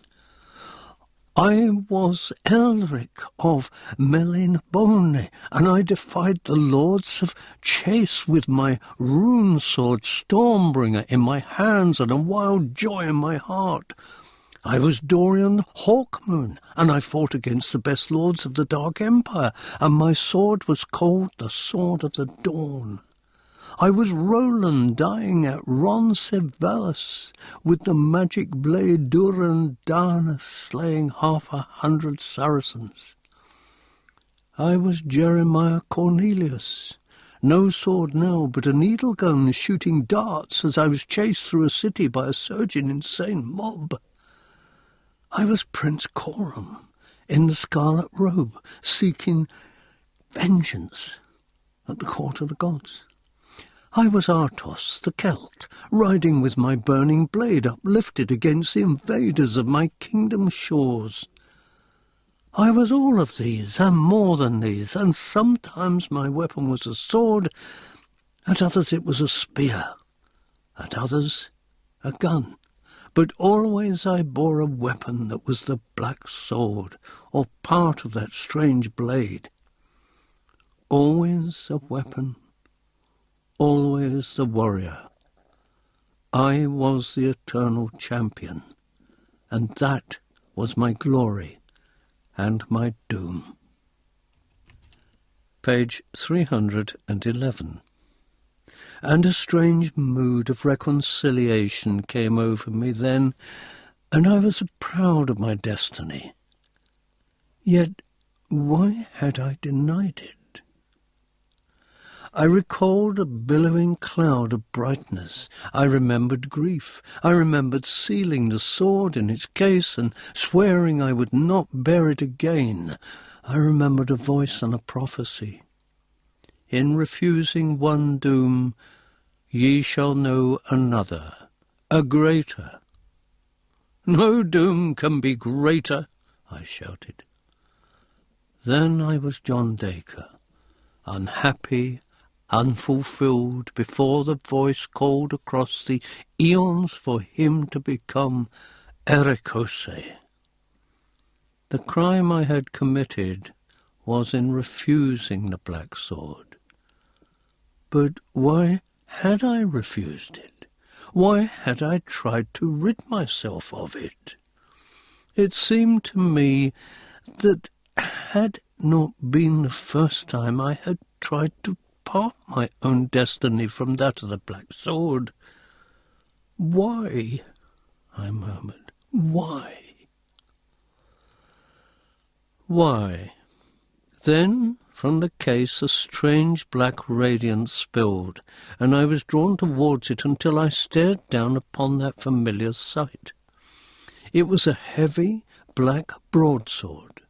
I was Elric of Melinbone, and I defied the lords of Chase with my rune sword Stormbringer in my hands and a wild joy in my heart. I was Dorian Hawkmoon, and I fought against the best lords of the Dark Empire, and my sword was called the Sword of the Dawn. I was Roland dying at Roncesvalles, with the magic blade Durandana slaying 500 Saracens. I was Jeremiah Cornelius, no sword now, but a needle gun shooting darts as I was chased through a city by a surging insane mob. I was Prince Coram, in the scarlet robe, seeking vengeance at the court of the gods. I was Artos, the Celt, riding with my burning blade uplifted against the invaders of my kingdom's shores. I was all of these, and more than these, and sometimes my weapon was a sword, at others it was a spear, at others a gun. But always I bore a weapon that was the black sword, or part of that strange blade. Always a weapon, always a warrior. I was the eternal champion, and that was my glory and my doom. Page 311. And a strange mood of reconciliation came over me then, and I was proud of my destiny. Yet why had I denied it? I recalled a billowing cloud of brightness. I remembered grief. I remembered sealing the sword in its case and swearing I would not bear it again. I remembered a voice and a prophecy. In refusing one doom, ye shall know another, a greater. No doom can be greater, I shouted. Then I was John Dacre, unhappy, unfulfilled, before the voice called across the eons for him to become Erekose. The crime I had committed was in refusing the black sword. But why had I refused it? Why had I tried to rid myself of it? It seemed to me that had not been the first time I had tried to part my own destiny from that of the black sword. Why? I murmured. Why? Why? Then from the case a strange black radiance spilled, and I was drawn towards it until I stared down upon that familiar sight. It was a heavy black broadsword.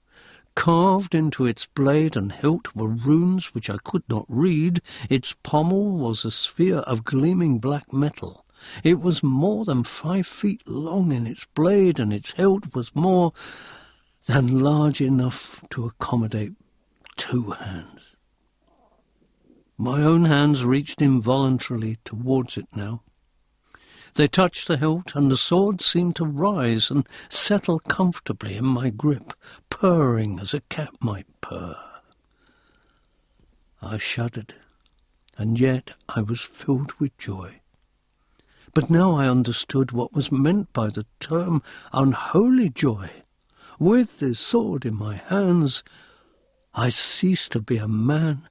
Carved into its blade and hilt were runes which I could not read. Its pommel was a sphere of gleaming black metal. It was more than 5 feet long in its blade, and its hilt was more than large enough to accommodate 2 hands. My own hands reached involuntarily towards it now. They touched the hilt, and the sword seemed to rise and settle comfortably in my grip, purring as a cat might purr. I shuddered, and yet I was filled with joy. But now I understood what was meant by the term unholy joy. With this sword in my hands, I ceased to be a man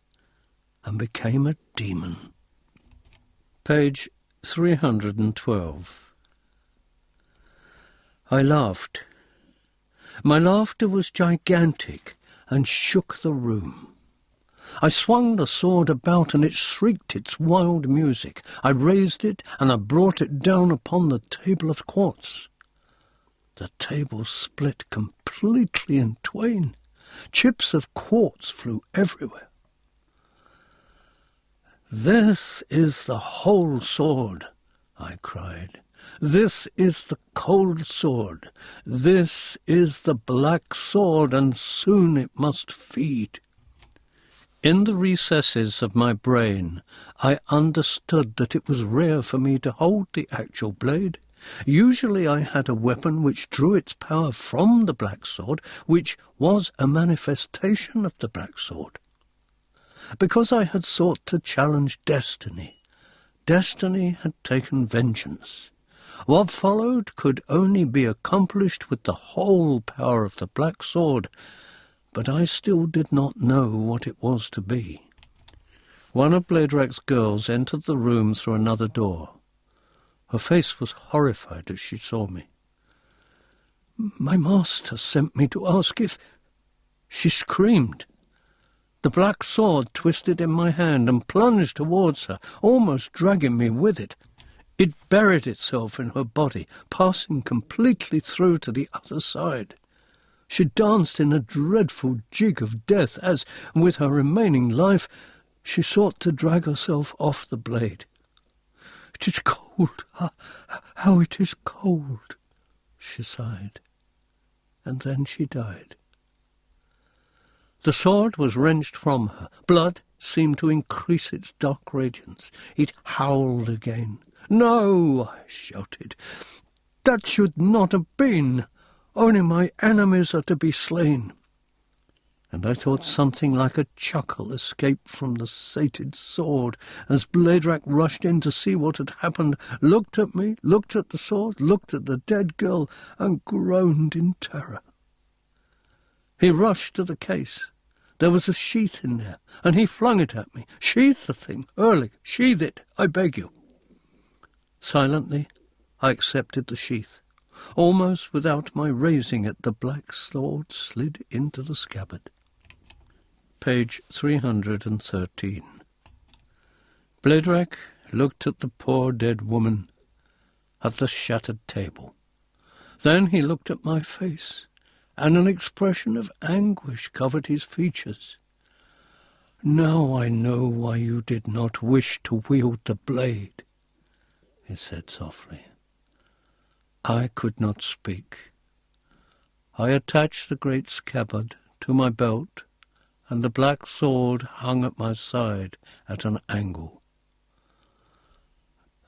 and became a demon. Page 312. I laughed. My laughter was gigantic and shook the room. I swung the sword about, and it shrieked its wild music. I raised it, and I brought it down upon the table of quartz. The table split completely in twain. Chips of quartz flew everywhere. "This is the whole sword," I cried. "This is the cold sword. This is the black sword, and soon it must feed." In the recesses of my brain, I understood that it was rare for me to hold the actual blade. Usually I had a weapon which drew its power from the black sword, which was a manifestation of the black sword. Because I had sought to challenge destiny, destiny had taken vengeance. What followed could only be accomplished with the whole power of the black sword, but I still did not know what it was to be. One of Bladerak's girls entered the room through another door. Her face was horrified as she saw me. "My master sent me to ask if—" She screamed. The black sword twisted in my hand and plunged towards her, almost dragging me with it. It buried itself in her body, passing completely through to the other side. She danced in a dreadful jig of death as, with her remaining life, she sought to drag herself off the blade. "It is cold, how it is cold," she sighed, and then she died. The sword was wrenched from her. Blood seemed to increase its dark radiance. It howled again. "No!" I shouted. "That should not have been. Only my enemies are to be slain." And I thought something like a chuckle escaped from the sated sword as Bladerak rushed in to see what had happened, looked at me, looked at the sword, looked at the dead girl, and groaned in terror. He rushed to the case. There was a sheath in there, and he flung it at me. "Sheath the thing, early, sheath it, I beg you." Silently, I accepted the sheath. Almost without my raising it, the black sword slid into the scabbard. Page 313. Bladerak looked at the poor dead woman, at the shattered table. Then he looked at my face, and an expression of anguish covered his features. "Now I know why you did not wish to wield the blade," he said softly. I could not speak. I attached the great scabbard to my belt, and the black sword hung at my side at an angle.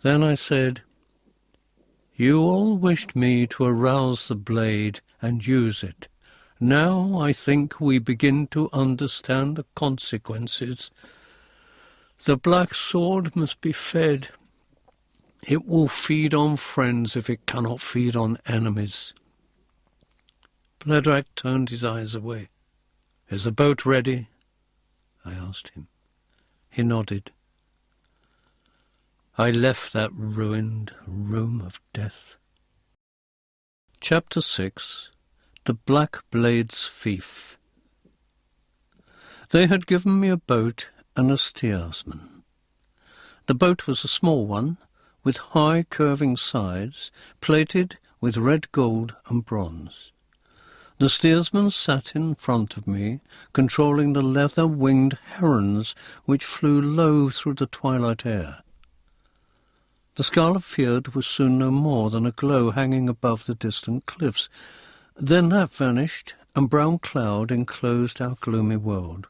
Then I said, "You all wished me to arouse the blade and use it. Now I think we begin to understand the consequences. The black sword must be fed. It will feed on friends if it cannot feed on enemies." Bladerak turned his eyes away. "Is the boat ready?" I asked him. He nodded. I left that ruined room of death. Chapter 6. The Black Blade's Fief. They had given me a boat and a steersman. The boat was a small one, with high curving sides, plated with red gold and bronze. The steersman sat in front of me, controlling the leather-winged herons which flew low through the twilight air. The scarlet fjord was soon no more than a glow hanging above the distant cliffs. Then that vanished, and brown cloud enclosed our gloomy world.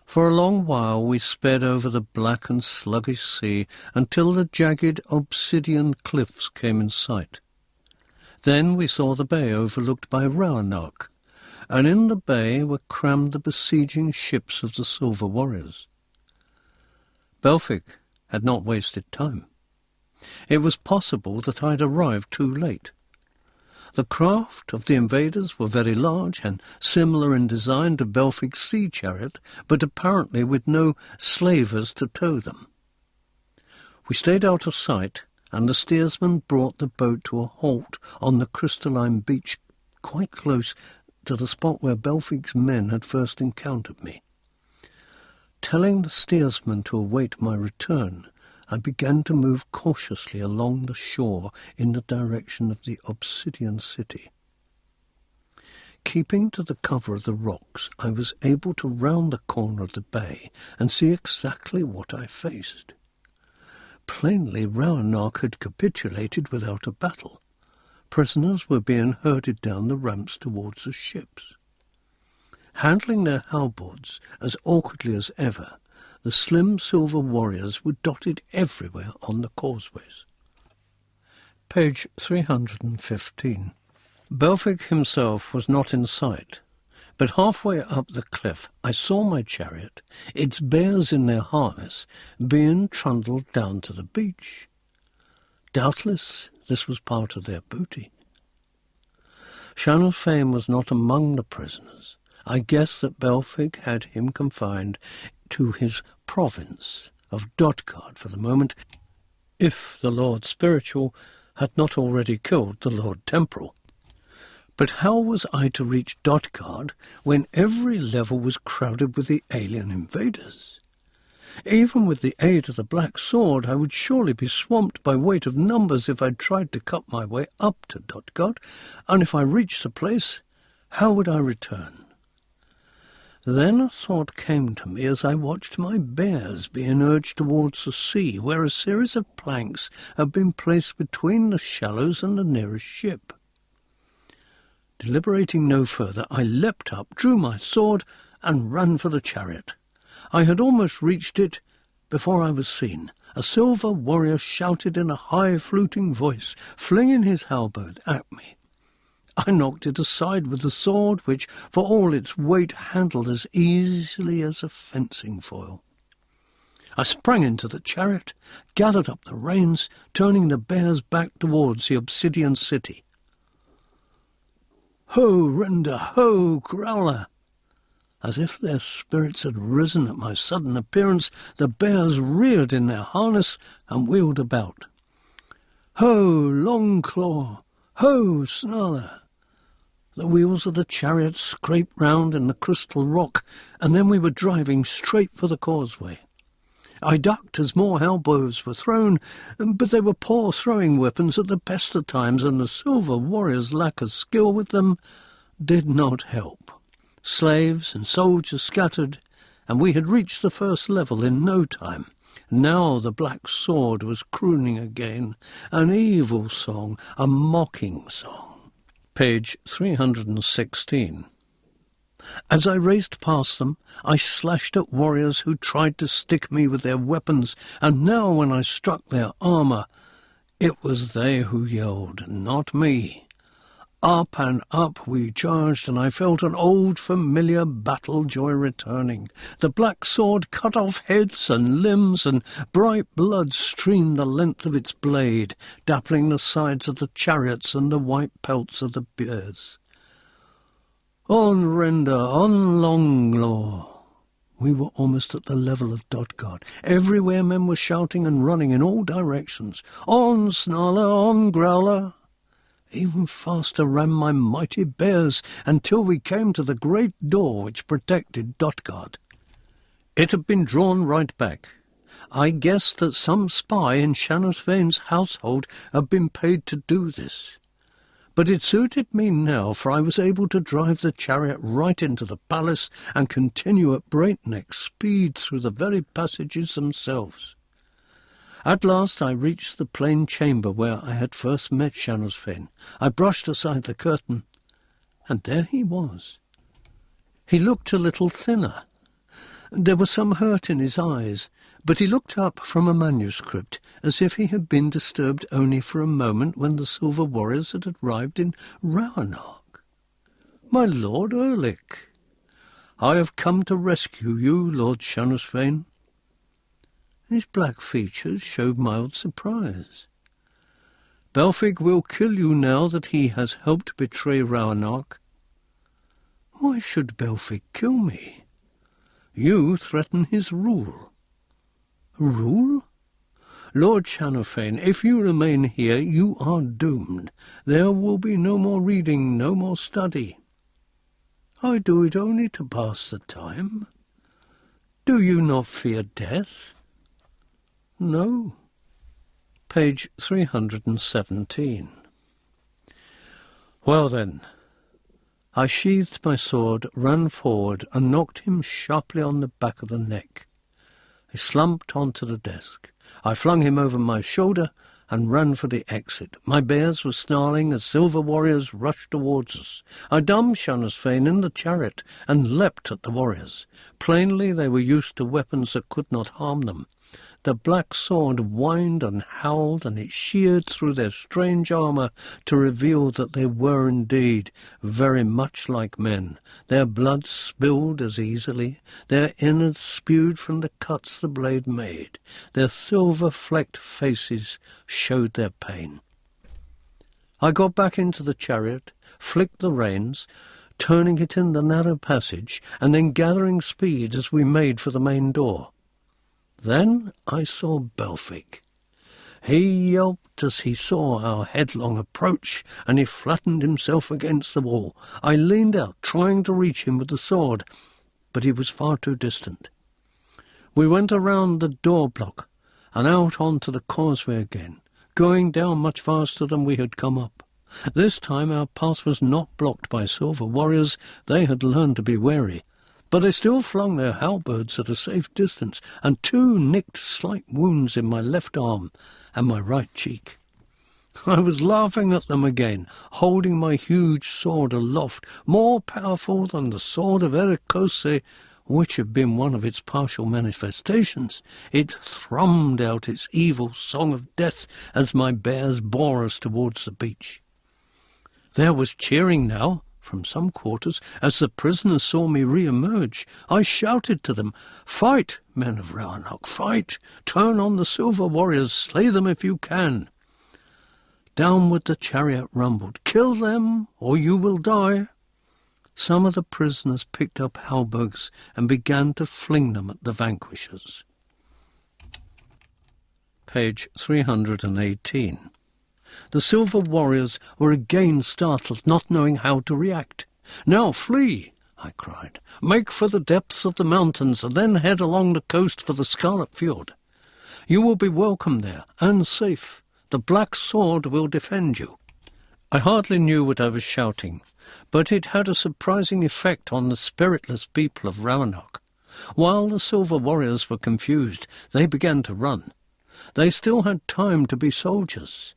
For a long while we sped over the black and sluggish sea until the jagged Obsidian cliffs came in sight. Then we saw the bay overlooked by Roanoke, and in the bay were crammed the besieging ships of the Silver Warriors. Belfic had not wasted time. It was possible that I had arrived too late. The craft of the invaders were very large and similar in design to Belfic's sea chariot, but apparently with no slavers to tow them. We stayed out of sight, and the steersman brought the boat to a halt on the crystalline beach quite close to the spot where Belfic's men had first encountered me. Telling the steersman to await my return, I began to move cautiously along the shore in the direction of the Obsidian city. Keeping to the cover of the rocks, I was able to round the corner of the bay and see exactly what I faced. Plainly, Roanoke had capitulated without a battle. Prisoners were being herded down the ramps towards the ships. Handling their halberds as awkwardly as ever, the slim Silver Warriors were dotted everywhere on the causeways. Page 315. Belfic himself was not in sight, but halfway up the cliff I saw my chariot, its bears in their harness, being trundled down to the beach. Doubtless this was part of their booty. Shanusfame was not among the prisoners. I guess that Belfig had him confined to his province of Dotgard for the moment, if the Lord Spiritual had not already killed the Lord Temporal. But how was I to reach Dotgard when every level was crowded with the alien invaders? Even with the aid of the Black Sword, I would surely be swamped by weight of numbers if I tried to cut my way up to Dotgard, and if I reached the place, how would I return? Then a thought came to me as I watched my bears being urged towards the sea, where a series of planks had been placed between the shallows and the nearest ship. Deliberating no further, I leapt up, drew my sword, and ran for the chariot. I had almost reached it before I was seen. A silver warrior shouted in a high fluting voice, flinging his halberd at me. I knocked it aside with the sword, which, for all its weight, handled as easily as a fencing foil. I sprang into the chariot, gathered up the reins, turning the bears back towards the Obsidian city. Ho, Render! Ho, Growler! As if their spirits had risen at my sudden appearance, the bears reared in their harness and wheeled about. Ho, Longclaw! Ho, Snarler! The wheels of the chariot scraped round in the crystal rock, and then we were driving straight for the causeway. I ducked as more elbows were thrown, but they were poor throwing weapons at the best of times, and the silver warrior's lack of skill with them did not help. Slaves and soldiers scattered, and we had reached the first level in no time. Now the Black Sword was crooning again, an evil song, a mocking song. Page 316. As I raced past them, I slashed at warriors who tried to stick me with their weapons, and now when I struck their armour, it was they who yelled, not me. Up and up we charged, and I felt an old familiar battle joy returning. The Black Sword cut off heads and limbs, and bright blood streamed the length of its blade, dappling the sides of the chariots and the white pelts of the bears. On, Render, on, Longclaw! We were almost at the level of Dotgard. Everywhere men were shouting and running in all directions. On, Snarler, on, Growler! Even faster ran my mighty bears until we came to the great door which protected Dotgard. It had been drawn right back. I guessed that some spy in Shanusvane's household had been paid to do this. But it suited me now, for I was able to drive the chariot right into the palace and continue at breakneck speed through the very passages themselves. At last I reached the plain chamber where I had first met Shanusvane. I brushed aside the curtain, and there he was. He looked a little thinner. There was some hurt in his eyes, but he looked up from a manuscript as if he had been disturbed only for a moment when the silver warriors had arrived in Raunark. "My Lord Erlich, I have come to rescue you, Lord Shanusvane." His black features showed mild surprise. "Belfig will kill you now that he has helped betray Raunark." "Why should Belfig kill me?" "You threaten his rule." "Rule? Lord Shanusvane, if you remain here, you are doomed. There will be no more reading, no more study." "I do it only to pass the time." "Do you not fear death?" "No." Page 317. Well then, I sheathed my sword, ran forward, and knocked him sharply on the back of the neck. He slumped onto the desk. I flung him over my shoulder and ran for the exit. My bears were snarling as silver warriors rushed towards us. I dumped Shanusvane in the chariot and leapt at the warriors. Plainly they were used to weapons that could not harm them. The black sword whined and howled, and it sheared through their strange armour to reveal that they were indeed very much like men. Their blood spilled as easily, their innards spewed from the cuts the blade made. Their silver-flecked faces showed their pain. I got back into the chariot, flicked the reins, turning it in the narrow passage, and then gathering speed as we made for the main door. Then I saw Belfic. He yelped as he saw our headlong approach, and he flattened himself against the wall. I leaned out, trying to reach him with the sword, but he was far too distant. We went around the door block and out onto the causeway again, going down much faster than we had come up. This time our path was not blocked by silver warriors. They had learned to be wary, but they still flung their halberds at a safe distance, and 2 nicked slight wounds in my left arm and my right cheek. I was laughing at them again, holding my huge sword aloft, more powerful than the sword of Erekose, which had been one of its partial manifestations. It thrummed out its evil song of death as my bears bore us towards the beach. There was cheering now from some quarters as the prisoners saw me re-emerge. I shouted to them, "Fight, men of Roanoke, fight! Turn on the silver warriors, slay them if you can!" Downward the chariot rumbled. "Kill them, or you will die!" Some of the prisoners picked up halberds and began to fling them at the vanquishers. Page 318. The silver warriors were again startled, not knowing how to react. "Now flee!" I cried. "Make for the depths of the mountains, and then head along the coast for the Scarlet Fjord. You will be welcome there, and safe. The black sword will defend you." I hardly knew what I was shouting, but it had a surprising effect on the spiritless people of Roanoke. While the silver warriors were confused, they began to run. They still had time to be soldiers,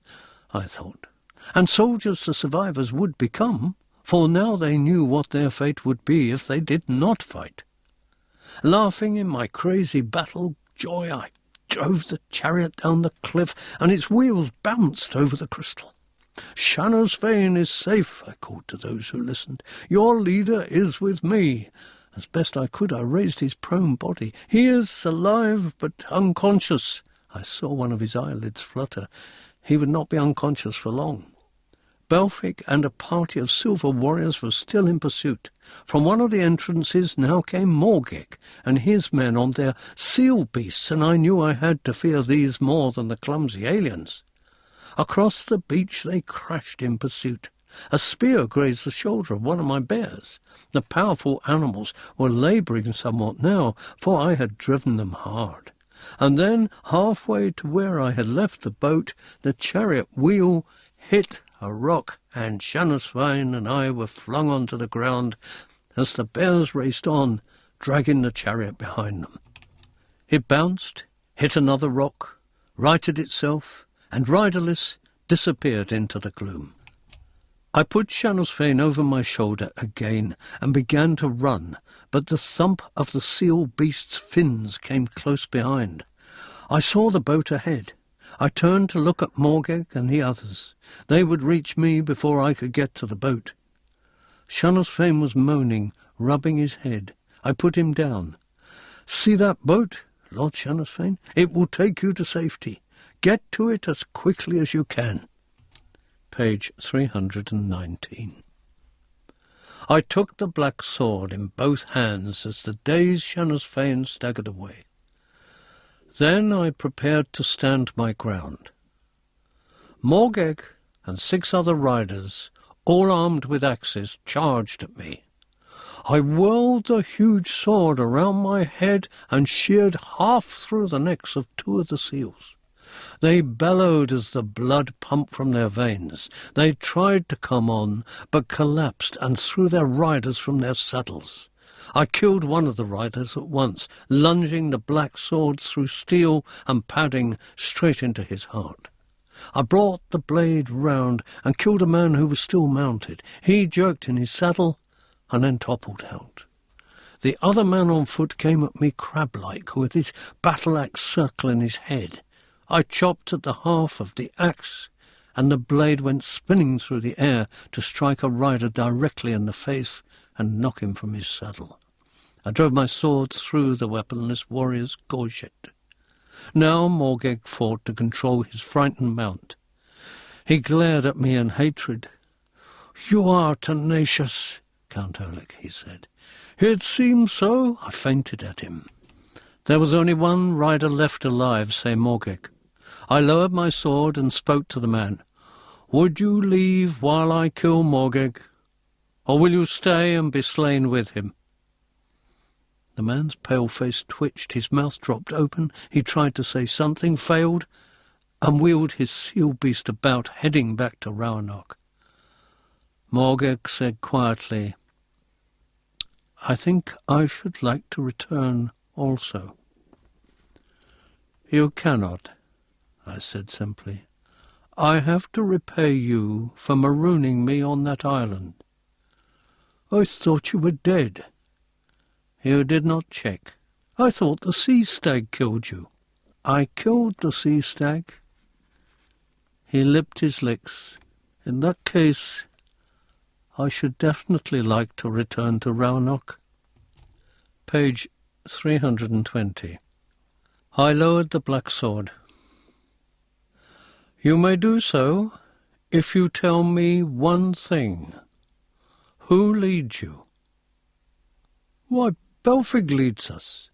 I thought, and soldiers the survivors would become, for now they knew what their fate would be if they did not fight. Laughing in my crazy battle joy, I drove the chariot down the cliff, and its wheels bounced over the crystal. "Shannos Fane is safe," I called to those who listened. "Your leader is with me." As best I could, I raised his prone body. "He is alive, but unconscious." I saw one of his eyelids flutter. He would not be unconscious for long. Belfic and a party of silver warriors were still in pursuit. From one of the entrances now came Moorcock and his men on their seal beasts, and I knew I had to fear these more than the clumsy aliens. Across the beach they crashed in pursuit. A spear grazed the shoulder of one of my bears. The powerful animals were labouring somewhat now, for I had driven them hard. And then, halfway to where I had left the boat, the chariot wheel hit a rock, and Shannos Fane and I were flung onto the ground as the bears raced on, dragging the chariot behind them. It bounced, hit another rock, righted itself, and riderless disappeared into the gloom. I put Shannos Fane over my shoulder again and began to run, but the thump of the seal beast's fins came close behind. I saw the boat ahead. I turned to look at Moorcock and the others. They would reach me before I could get to the boat. Shannos Fane was moaning, rubbing his head. I put him down. "See that boat, Lord Shannos Fane? It will take you to safety. Get to it as quickly as you can." Page 319. I took the black sword in both hands as the dazed Shannos Fane staggered away. Then I prepared to stand my ground. Moorcock and 6 other riders, all armed with axes, charged at me. I whirled the huge sword around my head and sheared half through the necks of 2 of the seals. They bellowed as the blood pumped from their veins. They tried to come on, but collapsed and threw their riders from their saddles. I killed one of the riders at once, lunging the black sword through steel and padding straight into his heart. I brought the blade round and killed a man who was still mounted. He jerked in his saddle and then toppled out. The other man on foot came at me crab-like, with his battle-axe circling his head. I chopped at the half of the axe, and the blade went spinning through the air to strike a rider directly in the face and knock him from his saddle. I drove my sword through the weaponless warrior's gorget. Now Moorcock fought to control his frightened mount. He glared at me in hatred. "You are tenacious, Count Erekose," he said. "It seems so." I fainted at him. There was only one rider left alive, say Moorcock. I lowered my sword and spoke to the man. "Would you leave while I kill Moorcock, or will you stay and be slain with him?" The man's pale face twitched, his mouth dropped open. He tried to say something, failed, and wheeled his seal beast about, heading back to Roanoke. Moorcock said quietly, "I think I should like to return also." "You cannot," I said simply. "I have to repay you for marooning me on that island." "I thought you were dead." "You did not check." "I thought the sea stag killed you." "I killed the sea stag." He lipped his lips. "In that case, I should definitely like to return to Roanoke." Page 320. I lowered the black sword. "You may do so if you tell me one thing. Who leads you?" "Why, Belfig leads us."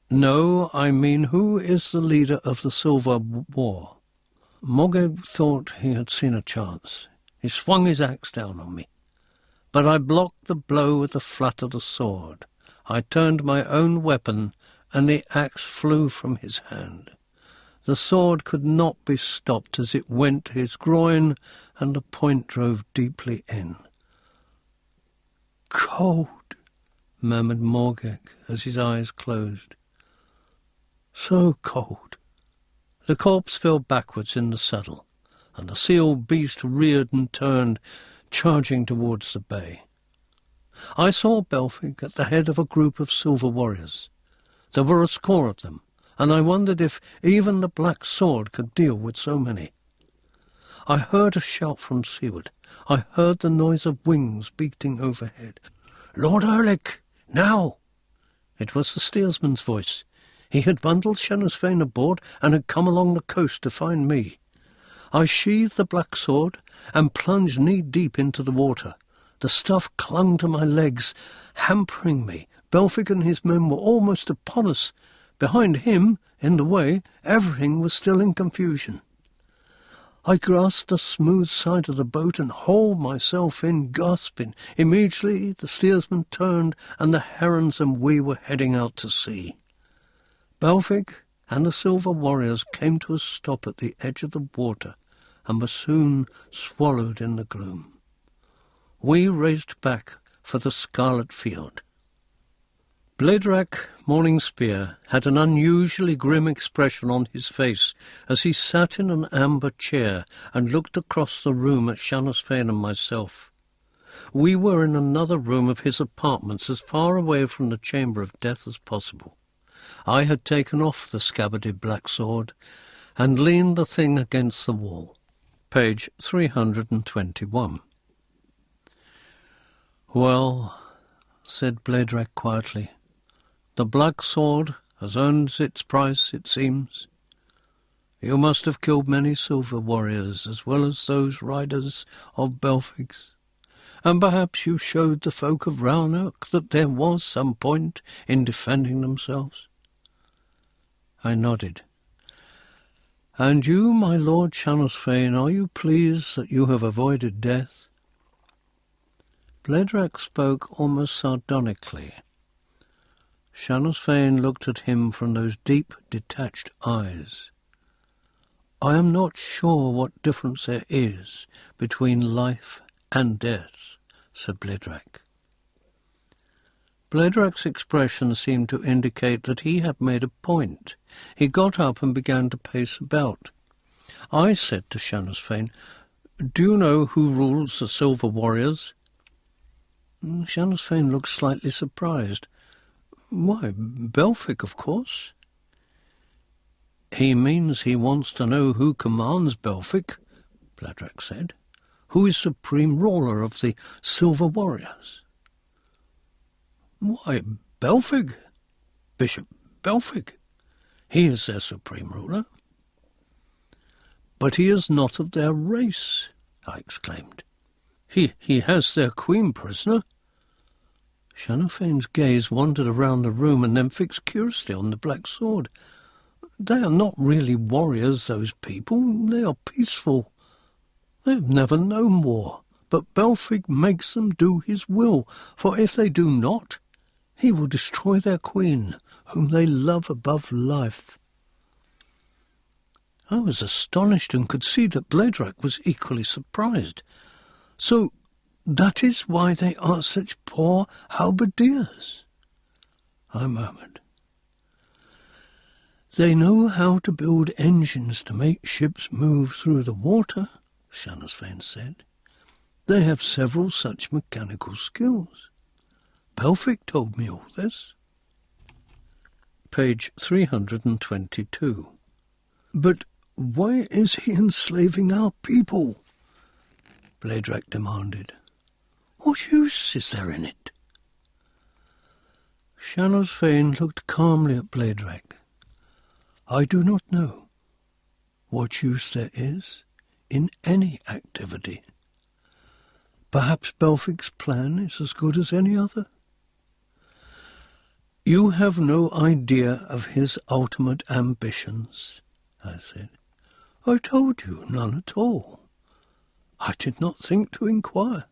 "No, I mean who is the leader of the Silver War?" Moorcock thought he had seen a chance. He swung his axe down on me. But I blocked the blow with the flat of the sword. I turned my own weapon, and the axe flew from his hand. The sword could not be stopped as it went to his groin, and the point drove deeply in. "Cold," murmured Moorcock as his eyes closed. "So cold." The corpse fell backwards in the saddle, and the seal beast reared and turned, charging towards the bay. I saw Belfig at the head of a group of silver warriors. There were a score of them, and I wondered if even the black sword could deal with so many. I heard a shout from seaward. I heard the noise of wings beating overhead. "Lord Erekose, now!" It was the steersman's voice. He had bundled Shanasfane aboard and had come along the coast to find me. I sheathed the black sword and plunged knee-deep into the water. The stuff clung to my legs, hampering me. Belfig and his men were almost upon us. Behind him, in the way, everything was still in confusion. I grasped the smooth side of the boat and hauled myself in, gasping. Immediately the steersman turned, and the herons and we were heading out to sea. Belfig and the silver warriors came to a stop at the edge of the water, and were soon swallowed in the gloom. We raced back for the Scarlet Field. Bledrac Morning Spear had an unusually grim expression on his face as he sat in an amber chair and looked across the room at Shanasfane and myself. We were in another room of his apartments, as far away from the chamber of death as possible. I had taken off the scabbarded black sword and leaned the thing against the wall. Page 321. "Well," said Bledrac quietly, "the black sword has earned its price, it seems. You must have killed many silver warriors, as well as those riders of Belfig's, and perhaps you showed the folk of Roanoke that there was some point in defending themselves." I nodded. "And you, my lord Shanasfane, are you pleased that you have avoided death?" Bledrac spoke almost sardonically. Shanasfane looked at him from those deep, detached eyes. "I am not sure what difference there is between life and death," said Bledrac. Bledrac's expression seemed to indicate that he had made a point. He got up and began to pace about. I said to Shanasfane, "Do you know who rules the silver warriors?" Shanasfane looked slightly surprised. Why, Belfic, of course. He means he wants to know who commands Belfic, Bledrak said. Who is supreme ruler of the Silver Warriors? Why, Belfic, Bishop Belfic. He is their supreme ruler. But he is not of their race, I exclaimed. He has their queen prisoner. Shanafane's gaze wandered around the room and then fixed curiously on the black sword. They are not really warriors, those people. They are peaceful. They have never known war, but Belfic makes them do his will, for if they do not, he will destroy their queen, whom they love above life. I was astonished and could see that Bledrak was equally surprised. So that is why they are such poor halberdiers, I murmured. They know how to build engines to make ships move through the water, Shanasfane said. They have several such mechanical skills. Belfic told me all this. Page 322. But why is he enslaving our people? Bledrak demanded. What use is there in it? Shanasfane looked calmly at Bledrak. I do not know what use there is in any activity. Perhaps Belfic's plan is as good as any other. You have no idea of his ultimate ambitions, I said. I told you none at all. I did not think to inquire.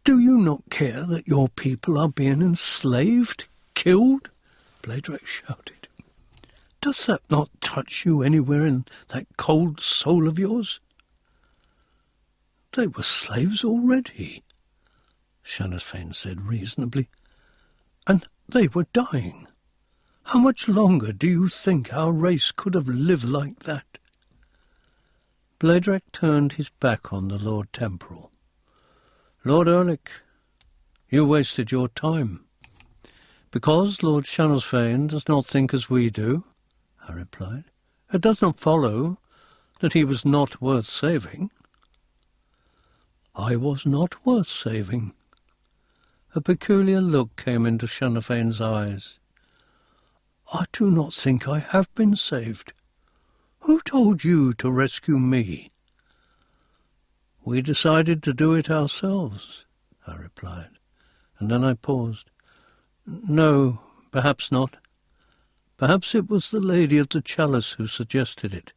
Do you not care that your people are being enslaved, killed? Bledrak shouted. Does that not touch you anywhere in that cold soul of yours? They were slaves already, Shanasfane said reasonably, and they were dying. How much longer do you think our race could have lived like that? Bledrak turned his back on the Lord Temporal. Lord Erlich, you wasted your time. Because Lord Shanasfane does not think as we do, I replied, it does not follow that he was not worth saving. I was not worth saving. A peculiar look came into Shanafane's eyes. I do not think I have been saved. Who told you to rescue me? We decided to do it ourselves, I replied, and then I paused. No, perhaps not. Perhaps it was the Lady of the Chalice who suggested it.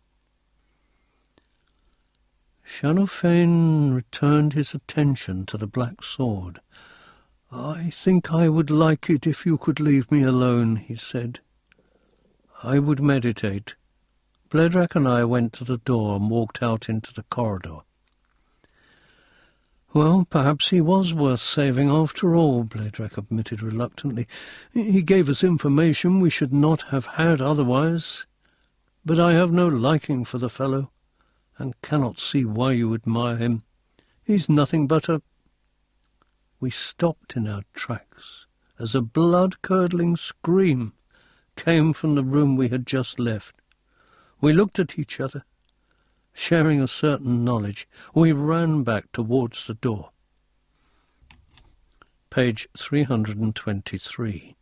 Shanafane returned his attention to the black sword. I think I would like it if you could leave me alone, he said. I would meditate. Bledrak and I went to the door and walked out into the corridor. Well, perhaps he was worth saving after all, Bledrak admitted reluctantly. He gave us information we should not have had otherwise. But I have no liking for the fellow, and cannot see why you admire him. He's nothing but a... We stopped in our tracks as a blood-curdling scream came from the room we had just left. We looked at each other. Sharing a certain knowledge, we ran back towards the door. Page 323.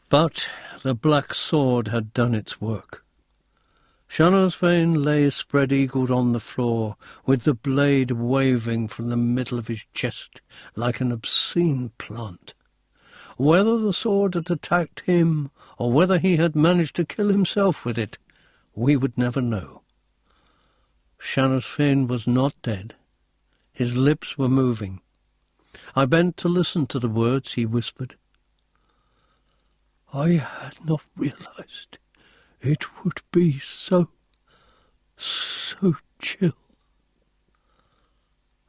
But the black sword had done its work. Shanasfane lay spread-eagled on the floor, with the blade waving from the middle of his chest like an obscene plant. Whether the sword had attacked him, or whether he had managed to kill himself with it, we would never know. Shanasfane was not dead. His lips were moving. I bent to listen to the words he whispered. I had not realized it would be so chill.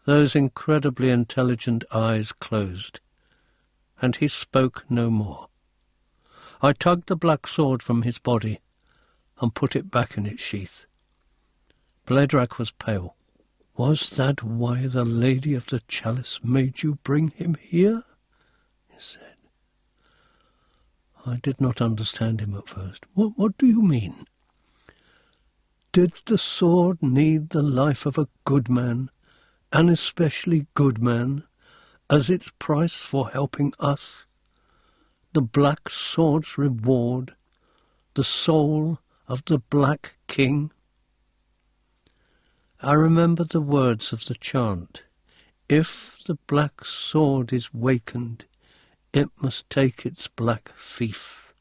Those incredibly intelligent eyes closed, and he spoke no more. I tugged the black sword from his body and put it back in its sheath. Bledrak was pale, Was that why the Lady of the Chalice made you bring him here? He said. I did not understand him at first. What do you mean? Did the sword need the life of a good man, an especially good man, as its price for helping us? The black sword's reward, the soul of the Black King? I remembered the words of the chant. If the black sword is wakened, it must take its black fief.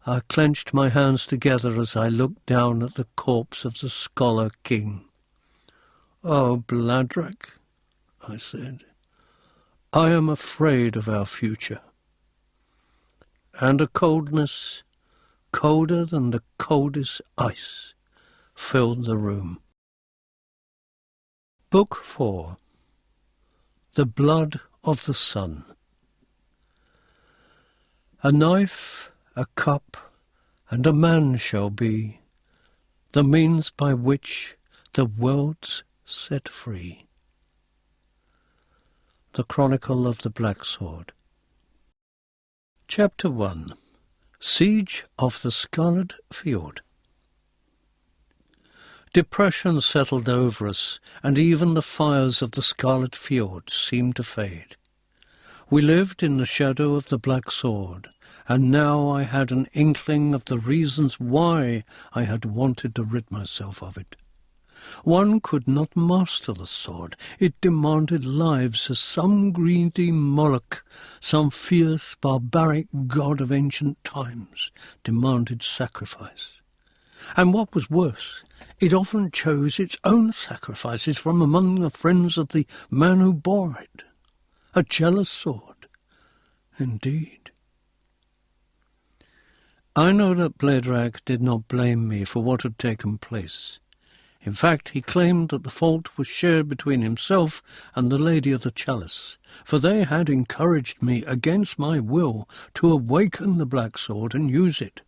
I clenched my hands together as I looked down at the corpse of the scholar king. "Oh, Bladrak," I said, "I am afraid of our future." And a coldness, colder than the coldest ice, filled the room. Book 4. The Blood of the Sun. A knife, a cup, and a man shall be the means by which the world's set free. The Chronicle of the Black Sword. Chapter 1. Siege of the Scarlet Fjord. Depression settled over us, and even the fires of the Scarlet Fjord seemed to fade. We lived in the shadow of the Black Sword, and now I had an inkling of the reasons why I had wanted to rid myself of it. One could not master the sword. It demanded lives as some greedy Moloch, some fierce, barbaric god of ancient times, demanded sacrifice. And what was worse, it often chose its own sacrifices from among the friends of the man who bore it. A jealous sword, indeed. I know that Bladrak did not blame me for what had taken place. In fact, he claimed that the fault was shared between himself and the Lady of the Chalice, for they had encouraged me against my will to awaken the black sword and use it.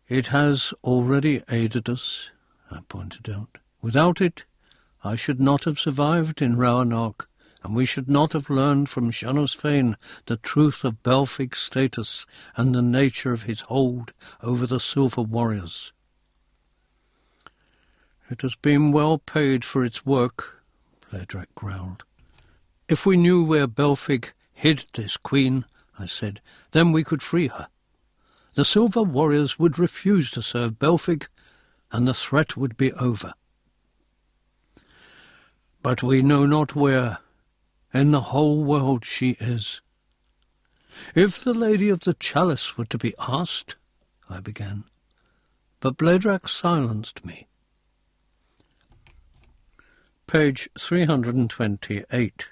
"It has already aided us," I pointed out. "Without it, I should not have survived in Roanoke, and we should not have learned from Shanosfane the truth of Belfig's status and the nature of his hold over the Silver Warriors." "It has been well paid for its work," Bladrak growled. "If we knew where Belfig hid this queen," I said, "then we could free her. The Silver Warriors would refuse to serve Belfig, and the threat would be over. But we know not where in the whole world she is." "If the Lady of the Chalice were to be asked," I began, but Bladrak silenced me. Page 328.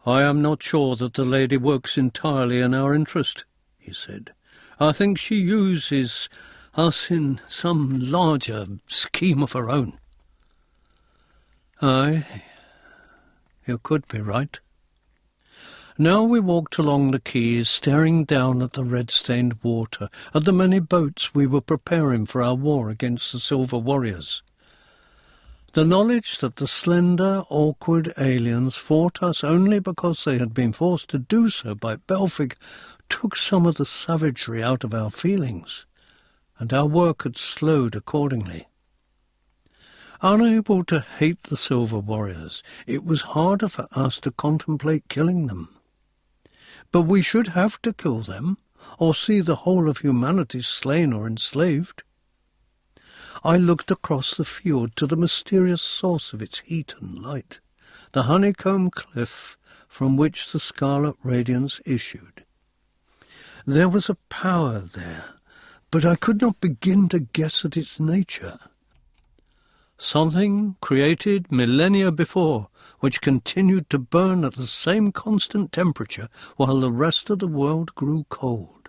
"I am not sure that the lady works entirely in our interest," he said. "I think she uses us in some larger scheme of her own." "Aye, you could be right." Now we walked along the quays, staring down at the red-stained water, at the many boats we were preparing for our war against the Silver Warriors. The knowledge that the slender, awkward aliens fought us only because they had been forced to do so by Belfig took some of the savagery out of our feelings, and our work had slowed accordingly. Unable to hate the Silver Warriors, it was harder for us to contemplate killing them. But we should have to kill them, or see the whole of humanity slain or enslaved. I looked across the fjord to the mysterious source of its heat and light, the honeycomb cliff from which the scarlet radiance issued. There was a power there, but I could not begin to guess at its nature. Something created millennia before, which continued to burn at the same constant temperature while the rest of the world grew cold.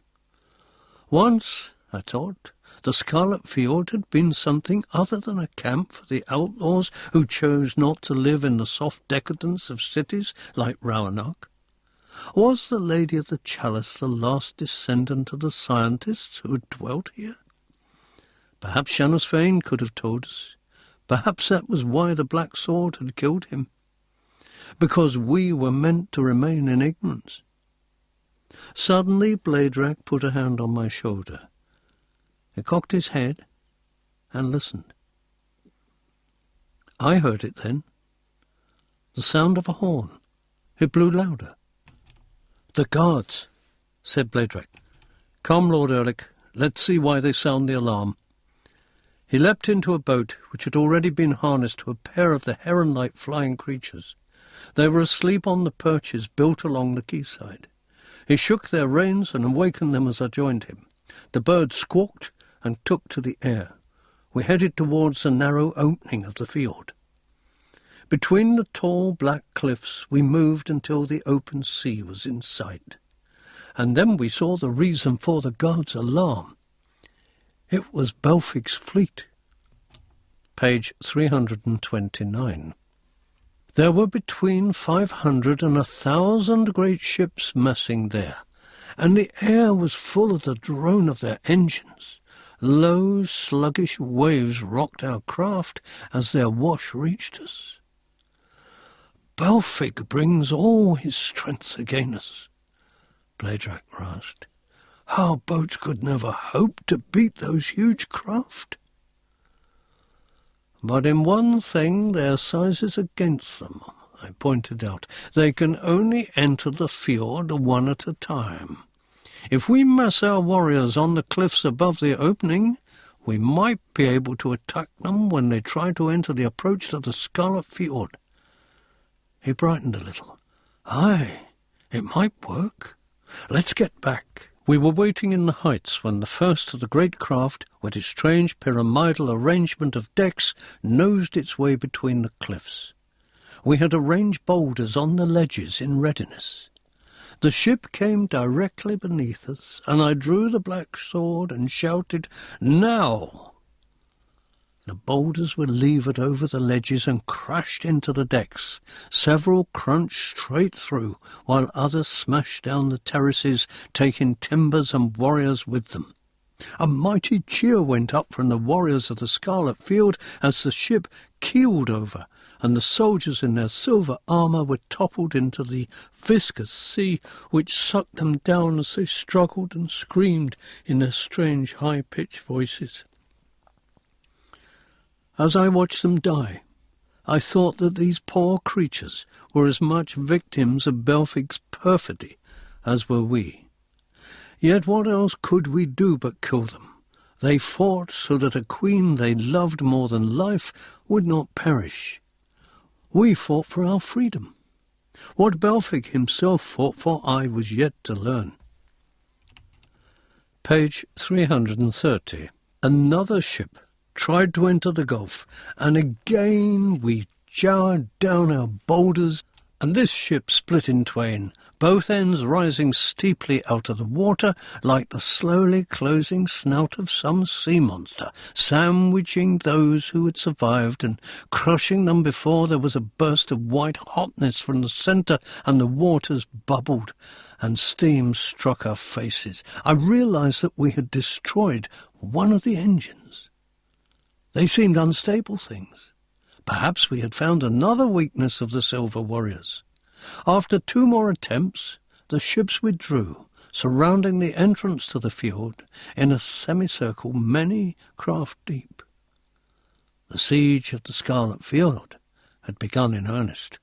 Once, I thought, the Scarlet Fjord had been something other than a camp for the outlaws who chose not to live in the soft decadence of cities like Roanoke. Was the Lady of the Chalice the last descendant of the scientists who had dwelt here? Perhaps Shanasfane could have told us. Perhaps that was why the Black Sword had killed him. Because we were meant to remain in ignorance. Suddenly Bladrach put a hand on my shoulder. He cocked his head and listened. I heard it then. The sound of a horn. It blew louder. "The guards," said Bladrach. "Come, Lord Erlich, let's see why they sound the alarm." He leapt into a boat which had already been harnessed to a pair of the heron-like flying creatures. They were asleep on the perches built along the quayside. He shook their reins and awakened them as I joined him. The birds squawked and took to the air. We headed towards the narrow opening of the fjord. Between the tall black cliffs we moved until the open sea was in sight. And then we saw the reason for the guards' alarm. It was Belfig's fleet. Page 329. There were between 500 and 1,000 great ships massing there, and the air was full of the drone of their engines. Low, sluggish waves rocked our craft as their wash reached us. "Belfig brings all his strength against us," Bladrach rasped. "Our boats could never hope to beat those huge craft." "But in one thing their size is against them," I pointed out. "They can only enter the fjord one at a time. If we mass our warriors on the cliffs above the opening, we might be able to attack them when they try to enter the approach to the Scarlet Fjord." He brightened a little. "Aye, it might work. Let's get back." We were waiting in the heights when the first of the great craft, with its strange pyramidal arrangement of decks, nosed its way between the cliffs. We had arranged boulders on the ledges in readiness. The ship came directly beneath us, and I drew the black sword and shouted, "Now!" The boulders were levered over the ledges and crashed into the decks. Several crunched straight through, while others smashed down the terraces, taking timbers and warriors with them. A mighty cheer went up from the warriors of the Scarlet Field as the ship keeled over, and the soldiers in their silver armour were toppled into the viscous sea, which sucked them down as they struggled and screamed in their strange high-pitched voices. As I watched them die, I thought that these poor creatures were as much victims of Belfig's perfidy as were we. Yet what else could we do but kill them? They fought so that a queen they loved more than life would not perish. We fought for our freedom. What Belfig himself fought for I was yet to learn. Page 330. Another ship tried to enter the gulf, and again we jarred down our boulders, and this ship split in twain, both ends rising steeply out of the water like the slowly closing snout of some sea monster, sandwiching those who had survived and crushing them before there was a burst of white hotness from the centre and the waters bubbled and steam struck our faces. I realized that we had destroyed one of the engines. They seemed unstable things. Perhaps we had found another weakness of the Silver Warriors. After 2 more attempts, the ships withdrew, surrounding the entrance to the fjord in a semicircle many craft deep. The siege of the Scarlet Fjord had begun in earnest.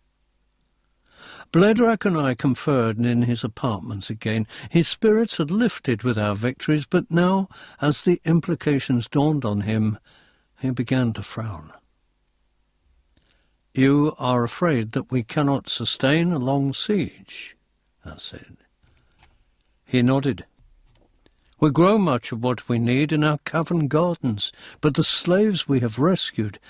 Bladrach and I conferred in his apartments again. His spirits had lifted with our victories, but now, as the implications dawned on him, he began to frown. "You are afraid that we cannot sustain a long siege," I said. He nodded. "We grow much of what we need in our cavern gardens, but the slaves we have rescued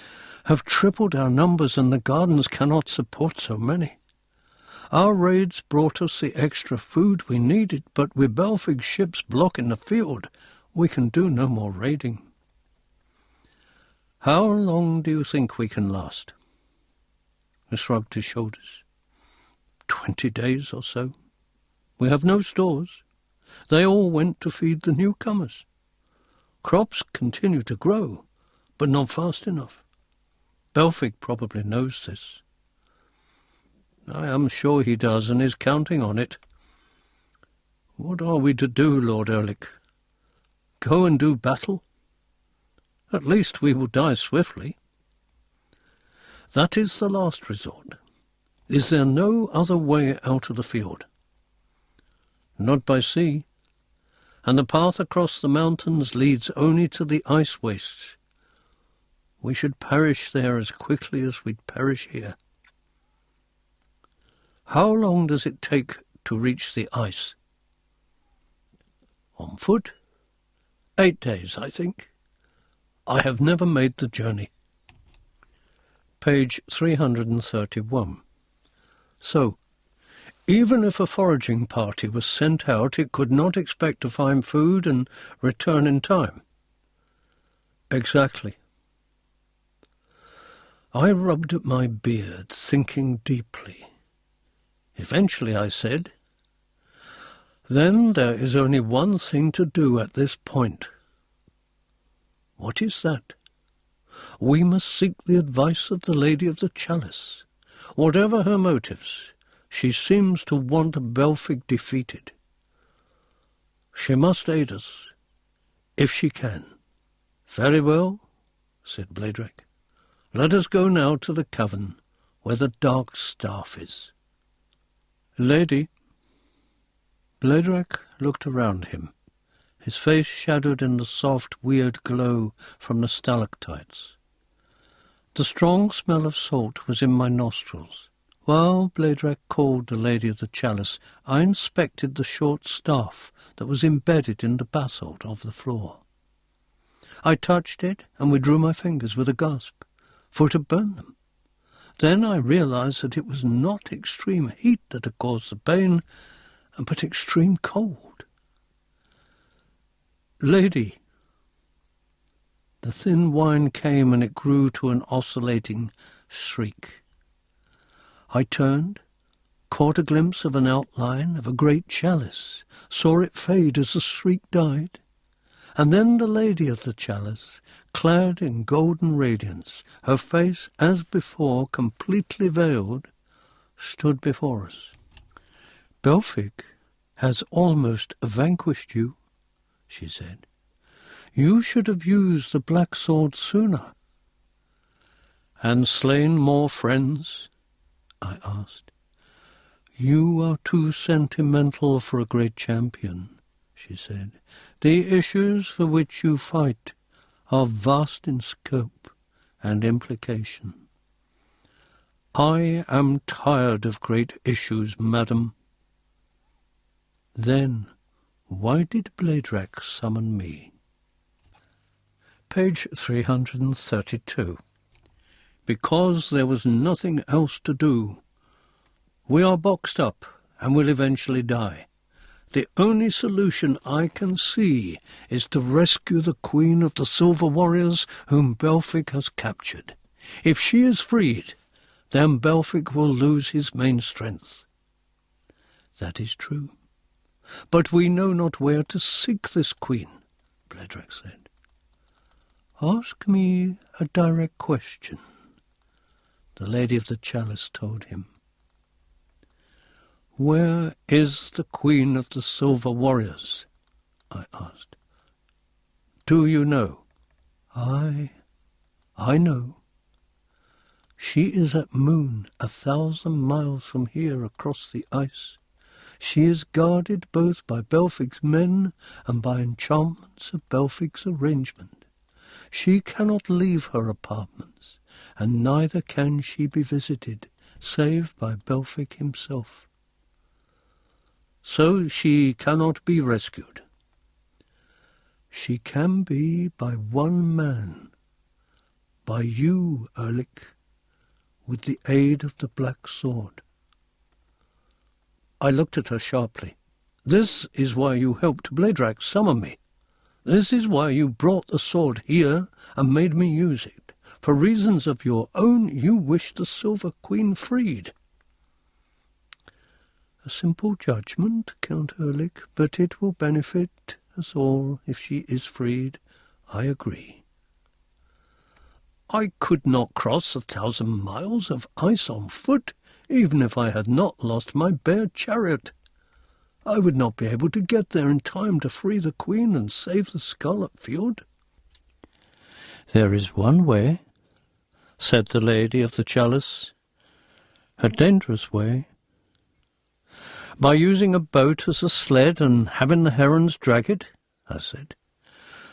have tripled our numbers, and the gardens cannot support so many. Our raids brought us the extra food we needed, but with Belfig's ships blocking the field, we can do no more raiding." "How long do you think we can last?" He shrugged his shoulders. 20 days or so. We have no stores. They all went to feed the newcomers. Crops continue to grow, but not fast enough. Belfic probably knows this. I am sure he does, and is counting on it. What are we to do, Lord Erlich? Go and do battle? At least we will die swiftly. That is the last resort. Is there no other way out of the fjord? Not by sea, and the path across the mountains leads only to the ice wastes. We should perish there as quickly as we'd perish here. How long does it take to reach the ice? On foot? 8 days, I think. I have never made the journey. Page 331. So, even if a foraging party was sent out, it could not expect to find food and return in time. Exactly. I rubbed at my beard, thinking deeply. Eventually I said, "Then there is only one thing to do at this point." What is that? We must seek the advice of the Lady of the Chalice. Whatever her motives, she seems to want Belfic defeated. She must aid us, if she can. Very well, said Bladrach. Let us go now to the cavern where the dark staff is. Lady. Bladrach looked around him, his face shadowed in the soft, weird glow from the stalactites. The strong smell of salt was in my nostrils. While Bladrach called the Lady of the Chalice, I inspected the short staff that was embedded in the basalt of the floor. I touched it and withdrew my fingers with a gasp, for it had burned them. Then I realized that it was not extreme heat that had caused the pain, but extreme cold. Lady. The thin whine came, and it grew to an oscillating shriek. I turned, caught a glimpse of an outline of a great chalice, saw it fade as the shriek died, and then the Lady of the Chalice, clad in golden radiance, her face, as before, completely veiled, stood before us. Belfic has almost vanquished you, she said. You should have used the black sword sooner. And slain more friends? I asked. You are too sentimental for a great champion, she said. The issues for which you fight are vast in scope and implication. I am tired of great issues, madam. Then, why did Bladrach summon me? Page 332. Because there was nothing else to do. We are boxed up and will eventually die. The only solution I can see is to rescue the Queen of the Silver Warriors whom Belfic has captured. If she is freed, then Belfic will lose his main strength. That is true. But we know not where to seek this queen, Bladrach said. Ask me a direct question, the Lady of the Chalice told him. Where is the Queen of the Silver Warriors? I asked. Do you know? I know. She is at Moon, 1,000 miles from here across the ice. She is guarded both by Belfic's men and by enchantments of Belfic's arrangement. She cannot leave her apartments, and neither can she be visited, save by Belfic himself. So she cannot be rescued. She can be by one man, by you, Erlich, with the aid of the black sword. I looked at her sharply. This is why you helped Bladrach summon me. This is why you brought the sword here and made me use it. For reasons of your own, you wish the Silver Queen freed. A simple judgment, Count Erlich, but it will benefit us all if she is freed, I agree. I could not cross 1,000 miles of ice on foot, even if I had not lost my bear chariot. I would not be able to get there in time to free the Queen and save the Scarlet Fjord. There is one way, said the lady of the chalice, a dangerous way. By using a boat as a sled and having the herons drag it, I said.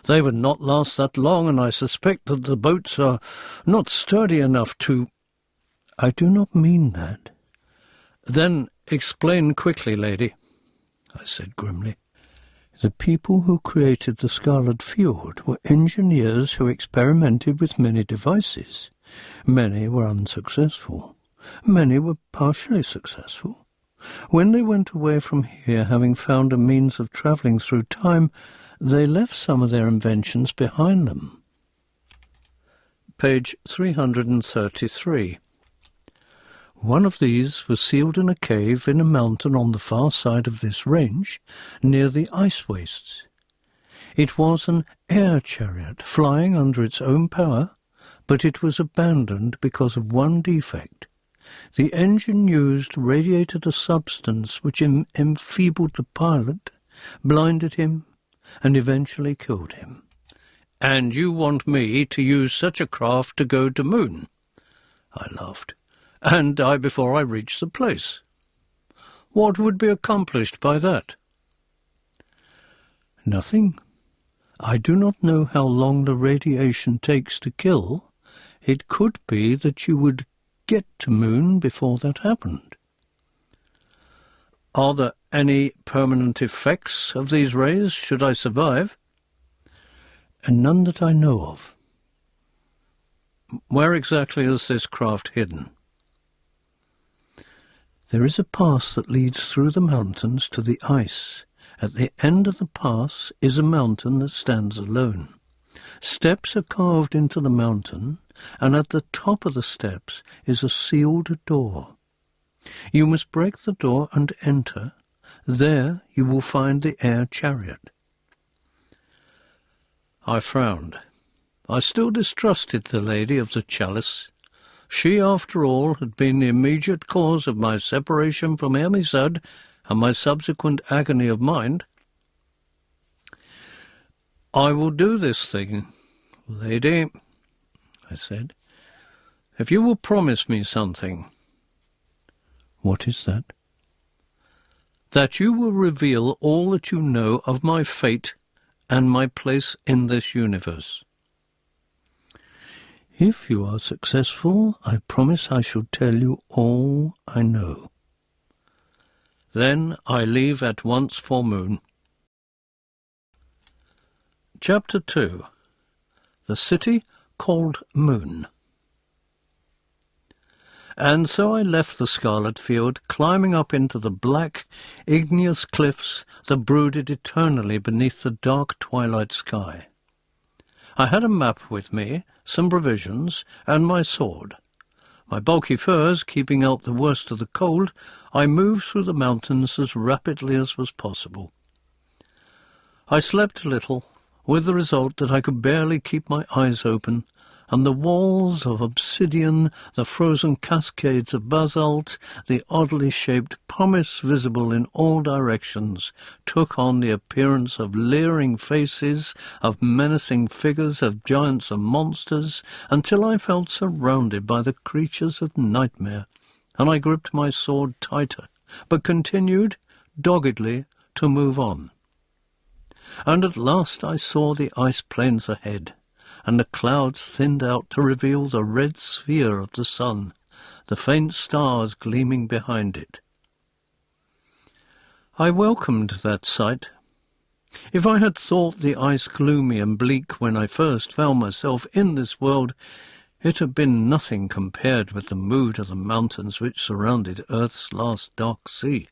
They would not last that long, and I suspect that the boats are not sturdy enough to— I do not mean that. Then explain quickly, lady, I said grimly. The people who created the Scarlet Fjord were engineers who experimented with many devices. Many were unsuccessful. Many were partially successful. When they went away from here, having found a means of travelling through time, they left some of their inventions behind them. Page 333. One of these was sealed in a cave in a mountain on the far side of this range, near the ice wastes. It was an air chariot, flying under its own power, but it was abandoned because of one defect. The engine used radiated a substance which enfeebled the pilot, blinded him, and eventually killed him. And you want me to use such a craft to go to Moon? I laughed. And die before I reach the place. What would be accomplished by that? Nothing. I do not know how long the radiation takes to kill. It could be that you would get to Moon before that happened. Are there any permanent effects of these rays should I survive? And none that I know of. Where exactly is this craft hidden? There is a pass that leads through the mountains to the ice. At the end of the pass is a mountain that stands alone. Steps are carved into the mountain, and at the top of the steps is a sealed door. You must break the door and enter. There you will find the air chariot. I frowned. I still distrusted the lady of the chalice. She, after all, had been the immediate cause of my separation from Hermesad and my subsequent agony of mind. I will do this thing, lady, I said, if you will promise me something. What is that? That you will reveal all that you know of my fate and my place in this universe. If you are successful, I promise I shall tell you all I know. Then I leave at once for Moon. Chapter 2. The City Called Moon. And so I left the Scarlet Fjord, climbing up into the black, igneous cliffs that brooded eternally beneath the dark twilight sky. I had a map with me, some provisions, and my sword. My bulky furs keeping out the worst of the cold, I moved through the mountains as rapidly as was possible. I slept little, with the result that I could barely keep my eyes open, and the walls of obsidian, the frozen cascades of basalt, the oddly shaped pumice visible in all directions, took on the appearance of leering faces, of menacing figures, of giants and monsters, until I felt surrounded by the creatures of nightmare, and I gripped my sword tighter, but continued, doggedly, to move on. And at last I saw the ice plains ahead, and the clouds thinned out to reveal the red sphere of the sun, the faint stars gleaming behind it. I welcomed that sight. If I had thought the ice gloomy and bleak when I first found myself in this world, it had been nothing compared with the mood of the mountains which surrounded Earth's last dark sea.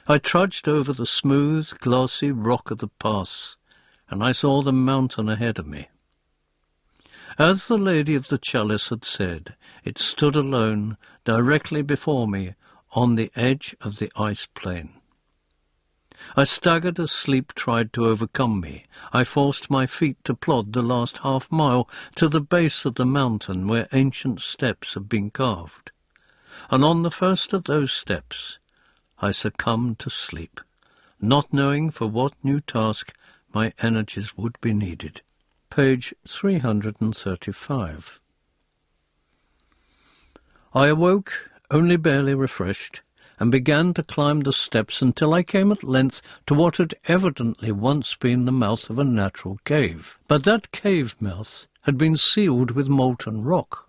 I trudged over the smooth, glassy rock of the pass, and I saw the mountain ahead of me. As the lady of the chalice had said, it stood alone, directly before me, on the edge of the ice plain. I staggered as sleep tried to overcome me. I forced my feet to plod the last half-mile to the base of the mountain where ancient steps had been carved. And on the first of those steps I succumbed to sleep, not knowing for what new task my energies would be needed. Page 335. I awoke, only barely refreshed, and began to climb the steps until I came at length to what had evidently once been the mouth of a natural cave. But that cave mouth had been sealed with molten rock.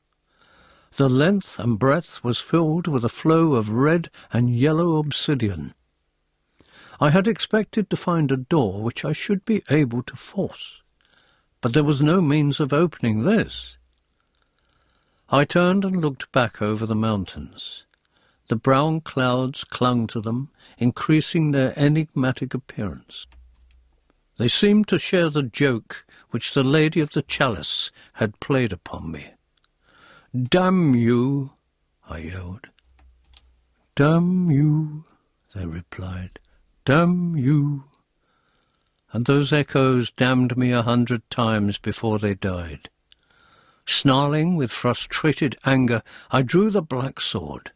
The length and breadth was filled with a flow of red and yellow obsidian. I had expected to find a door which I should be able to force, but there was no means of opening this. I turned and looked back over the mountains. The brown clouds clung to them, increasing their enigmatic appearance. They seemed to share the joke which the lady of the chalice had played upon me. "Damn you!" I yelled. "Damn you!" they replied. "Damn you!" And those echoes damned me 100 times before they died. Snarling with frustrated anger, I drew the black sword.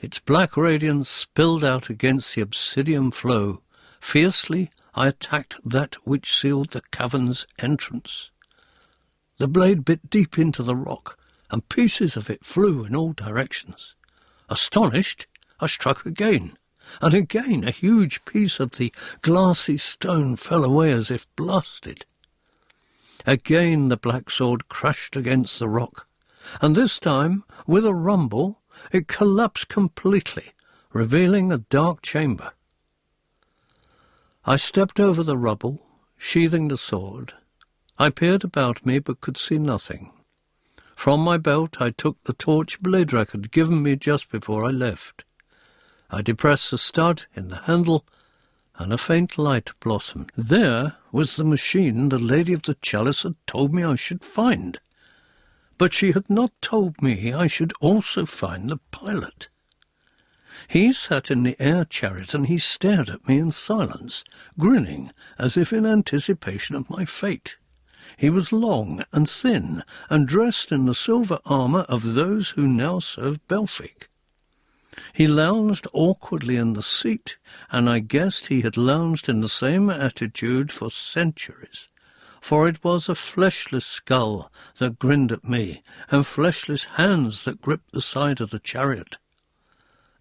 Its black radiance spilled out against the obsidian flow. Fiercely I attacked that which sealed the cavern's entrance. The blade bit deep into the rock, and pieces of it flew in all directions. Astonished, I struck again, and again a huge piece of the glassy stone fell away as if blasted. Again the black sword crashed against the rock, and this time, with a rumble, it collapsed completely, revealing a dark chamber. I stepped over the rubble, sheathing the sword. I peered about me but could see nothing. From my belt I took the torch Bladrack had given me just before I left. I depressed the stud in the handle, and a faint light blossomed. There was the machine the lady of the chalice had told me I should find. But she had not told me I should also find the pilot. He sat in the air chariot, and he stared at me in silence, grinning as if in anticipation of my fate. He was long and thin, and dressed in the silver armour of those who now serve Belfic. He lounged awkwardly in the seat, and I guessed he had lounged in the same attitude for centuries. For it was a fleshless skull that grinned at me, and fleshless hands that gripped the side of the chariot.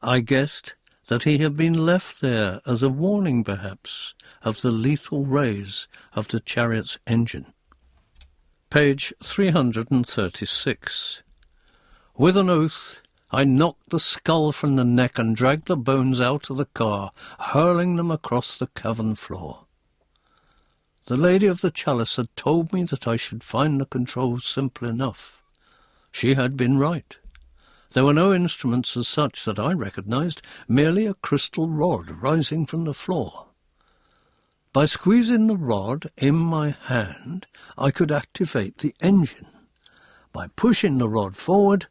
I guessed that he had been left there as a warning, perhaps, of the lethal rays of the chariot's engine. Page 336. With an oath, I knocked the skull from the neck and dragged the bones out of the car, hurling them across the cavern floor. The lady of the chalice had told me that I should find the controls simple enough. She had been right. There were no instruments as such that I recognized, merely a crystal rod rising from the floor. By squeezing the rod in my hand, I could activate the engine. By pushing the rod forward,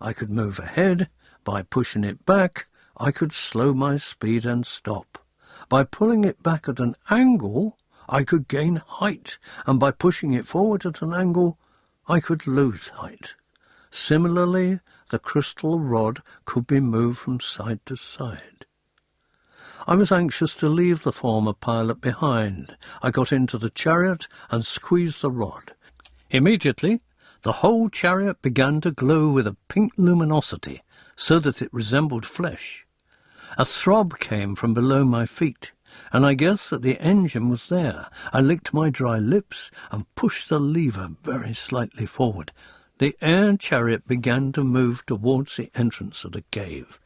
I could move ahead. By pushing it back, I could slow my speed and stop. By pulling it back at an angle, I could gain height, and by pushing it forward at an angle, I could lose height. Similarly, the crystal rod could be moved from side to side. I was anxious to leave the former pilot behind. I got into the chariot and squeezed the rod. Immediately, the whole chariot began to glow with a pink luminosity, so that it resembled flesh. A throb came from below my feet, and I guessed that the engine was there. I licked my dry lips and pushed the lever very slightly forward. The air chariot began to move towards the entrance of the cave.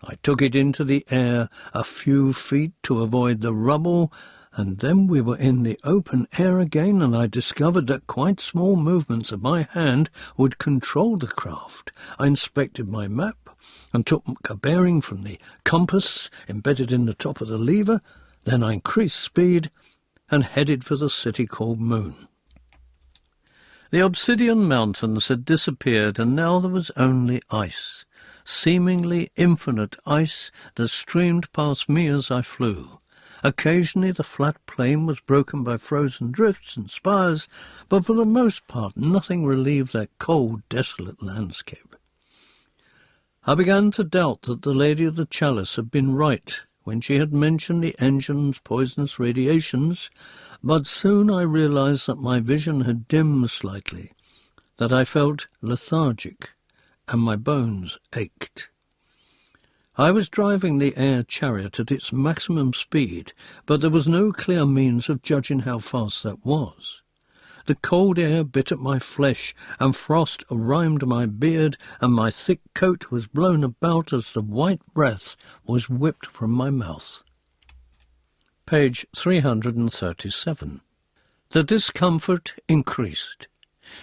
I took it into the air a few feet to avoid the rubble, and then we were in the open air again, and I discovered that quite small movements of my hand would control the craft. I inspected my map and took a bearing from the compass embedded in the top of the lever. Then I increased speed and headed for the city called Moon. The Obsidian Mountains had disappeared, and now there was only ice, seemingly infinite ice that streamed past me as I flew. Occasionally the flat plain was broken by frozen drifts and spires, but for the most part nothing relieved that cold, desolate landscape. I began to doubt that the Lady of the Chalice had been right when she had mentioned the engine's poisonous radiations, but soon I realized that my vision had dimmed slightly, that I felt lethargic, and my bones ached. I was driving the air chariot at its maximum speed, but there was no clear means of judging how fast that was. The cold air bit at my flesh, and frost rimed my beard, and my thick coat was blown about as the white breath was whipped from my mouth. Page 337. The discomfort increased.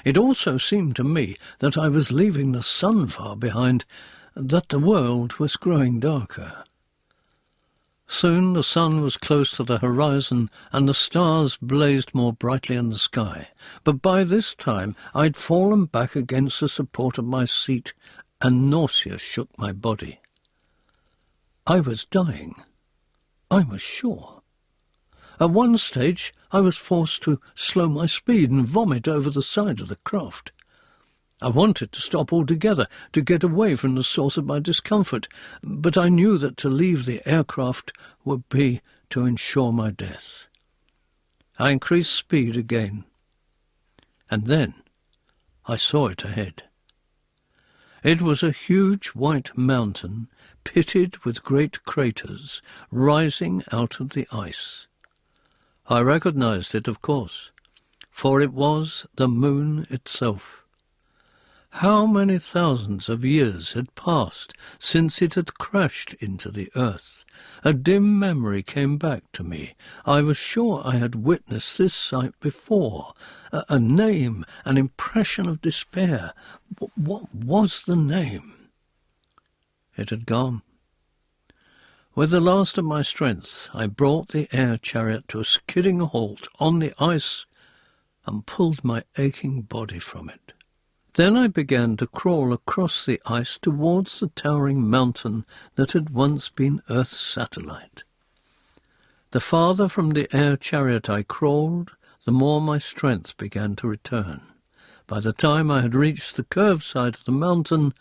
It also seemed to me that I was leaving the sun far behind, that the world was growing darker. Soon the sun was close to the horizon, and the stars blazed more brightly in the sky. But by this time I had fallen back against the support of my seat, and nausea shook my body. I was dying. I was sure. At one stage I was forced to slow my speed and vomit over the side of the craft. I wanted to stop altogether, to get away from the source of my discomfort, but I knew that to leave the aircraft would be to ensure my death. I increased speed again, and then I saw it ahead. It was a huge white mountain, pitted with great craters, rising out of the ice. I recognized it, of course, for it was the moon itself. How many thousands of years had passed since it had crashed into the earth? A dim memory came back to me. I was sure I had witnessed this sight before. A name, an impression of despair. What was the name? It had gone. With the last of my strength, I brought the air chariot to a skidding halt on the ice and pulled my aching body from it. Then I began to crawl across the ice towards the towering mountain that had once been Earth's satellite. The farther from the air chariot I crawled, the more my strength began to return. By the time I had reached the curved side of the mountain,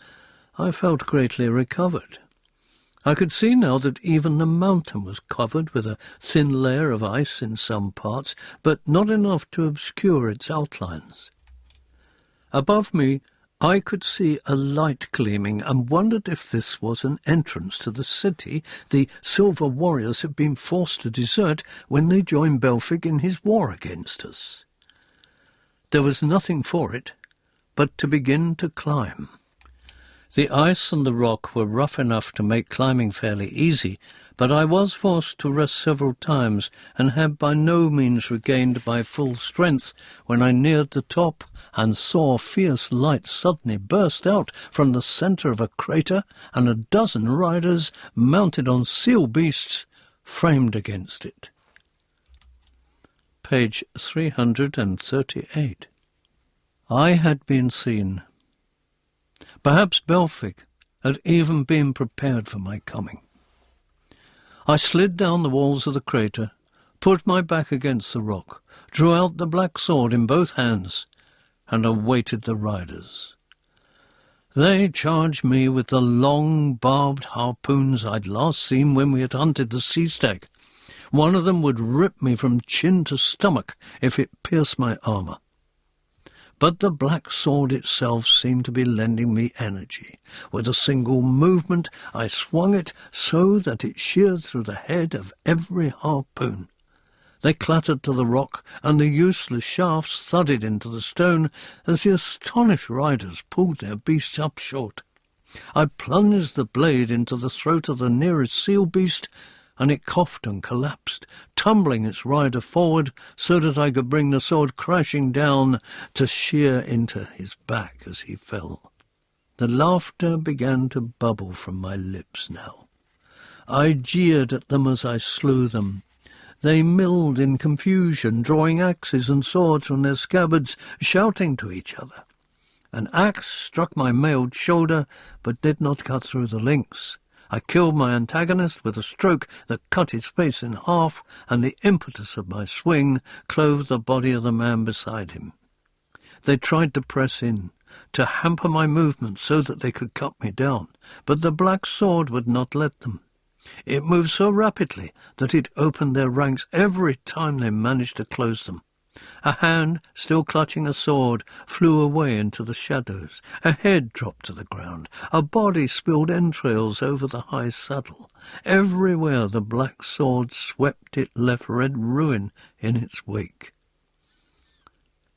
I felt greatly recovered. I could see now that even the mountain was covered with a thin layer of ice in some parts, but not enough to obscure its outlines. Above me I could see a light gleaming, and wondered if this was an entrance to the city the Silver Warriors had been forced to desert when they joined Belfic in his war against us. There was nothing for it but to begin to climb. The ice and the rock were rough enough to make climbing fairly easy, but I was forced to rest several times, and had by no means regained my full strength when I neared the top and saw fierce light suddenly burst out from the centre of a crater, and a dozen riders, mounted on seal beasts, framed against it. Page 338. I had been seen. Perhaps Belfic had even been prepared for my coming. I slid down the walls of the crater, put my back against the rock, drew out the black sword in both hands, and awaited the riders. They charged me with the long, barbed harpoons I'd last seen when we had hunted the sea stag. One of them would rip me from chin to stomach if it pierced my armour. But the black sword itself seemed to be lending me energy. With a single movement I swung it so that it sheared through the head of every harpoon. They clattered to the rock, and the useless shafts thudded into the stone as the astonished riders pulled their beasts up short. I plunged the blade into the throat of the nearest seal beast, and it coughed and collapsed, tumbling its rider forward so that I could bring the sword crashing down to shear into his back as he fell. The laughter began to bubble from my lips now. I jeered at them as I slew them. They milled in confusion, drawing axes and swords from their scabbards, shouting to each other. An axe struck my mailed shoulder, but did not cut through the links. I killed my antagonist with a stroke that cut his face in half, and the impetus of my swing clove the body of the man beside him. They tried to press in, to hamper my movement so that they could cut me down, but the black sword would not let them. It moved so rapidly that it opened their ranks every time they managed to close them. A hand, still clutching a sword, flew away into the shadows. A head dropped to the ground. A body spilled entrails over the high saddle. Everywhere the black sword swept it left red ruin in its wake.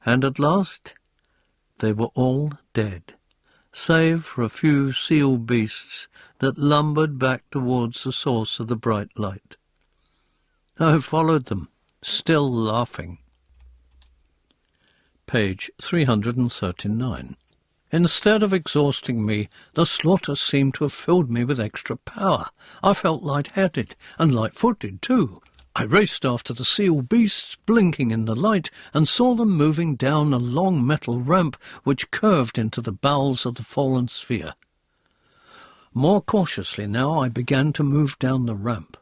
And at last they were all dead, save for a few seal beasts that lumbered back towards the source of the bright light. I followed them, still laughing. Page 339. Instead of exhausting me, the slaughter seemed to have filled me with extra power. I felt light-headed, and light-footed too. I raced after the seal beasts, blinking in the light, and saw them moving down a long metal ramp which curved into the bowels of the fallen sphere. More cautiously now I began to move down the ramp.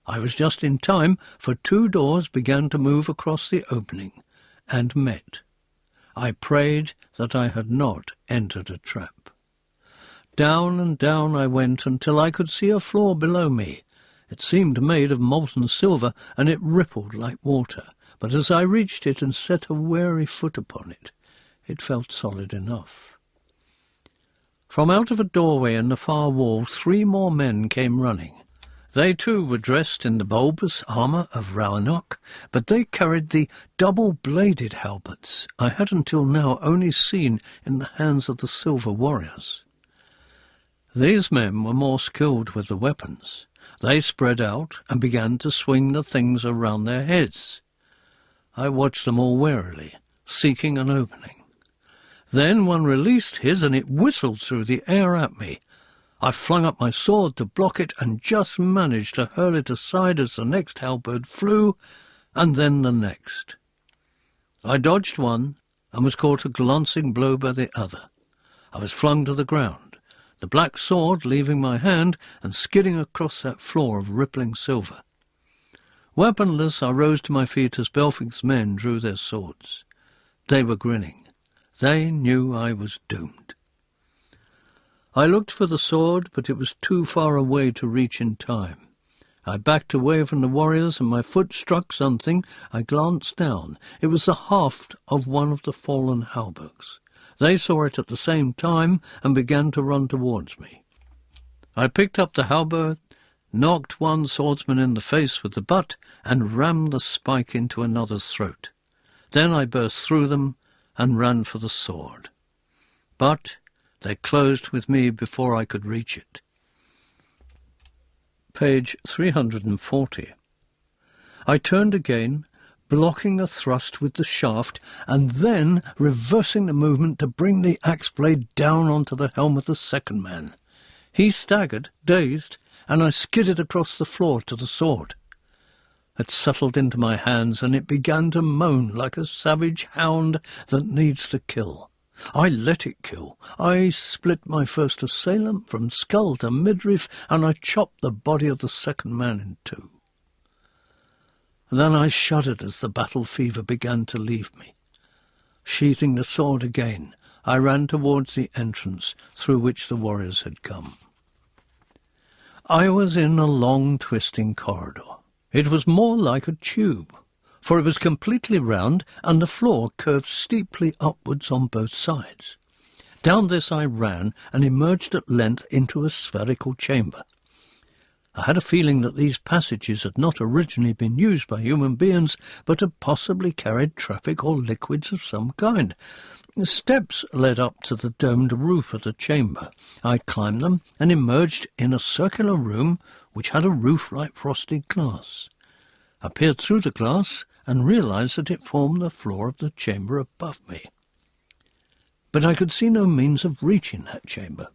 I was just in time, for 2 doors began to move across the opening, and met. I prayed that I had not entered a trap. Down and down I went until I could see a floor below me. It seemed made of molten silver, and it rippled like water, but as I reached it and set a wary foot upon it, it felt solid enough. From out of a doorway in the far wall 3 more men came running. They too were dressed in the bulbous armour of Moorcock, but they carried the double-bladed halberds I had until now only seen in the hands of the silver warriors. These men were more skilled with the weapons. They spread out and began to swing the things around their heads. I watched them all warily, seeking an opening. Then one released his, and it whistled through the air at me. I flung up my sword to block it, and just managed to hurl it aside as the next halberd flew, and then the next. I dodged one, and was caught a glancing blow by the other. I was flung to the ground, the black sword leaving my hand and skidding across that floor of rippling silver. Weaponless, I rose to my feet as Belfing's men drew their swords. They were grinning. They knew I was doomed. I looked for the sword, but it was too far away to reach in time. I backed away from the warriors, and my foot struck something. I glanced down. It was the haft of one of the fallen hauberks. They saw it at the same time and began to run towards me. I picked up the halberd, knocked one swordsman in the face with the butt, and rammed the spike into another's throat. Then I burst through them and ran for the sword. But they closed with me before I could reach it. Page 340. I turned again, blocking a thrust with the shaft, and then reversing the movement to bring the axe blade down onto the helm of the second man. He staggered, dazed, and I skidded across the floor to the sword. It settled into my hands, and it began to moan like a savage hound that needs to kill. I let it kill. I split my first assailant from skull to midriff, and I chopped the body of the second man in 2. Then I shuddered as the battle fever began to leave me. Sheathing the sword again, I ran towards the entrance through which the warriors had come. I was in a long, twisting corridor. It was more like a tube, for it was completely round, and the floor curved steeply upwards on both sides. Down this I ran, and emerged at length into a spherical chamber. I had a feeling that these passages had not originally been used by human beings, but had possibly carried traffic or liquids of some kind. Steps led up to the domed roof of the chamber. I climbed them, and emerged in a circular room which had a roof like frosted glass. I peered through the glass, and realized that it formed the floor of the chamber above me. But I could see no means of reaching that chamber.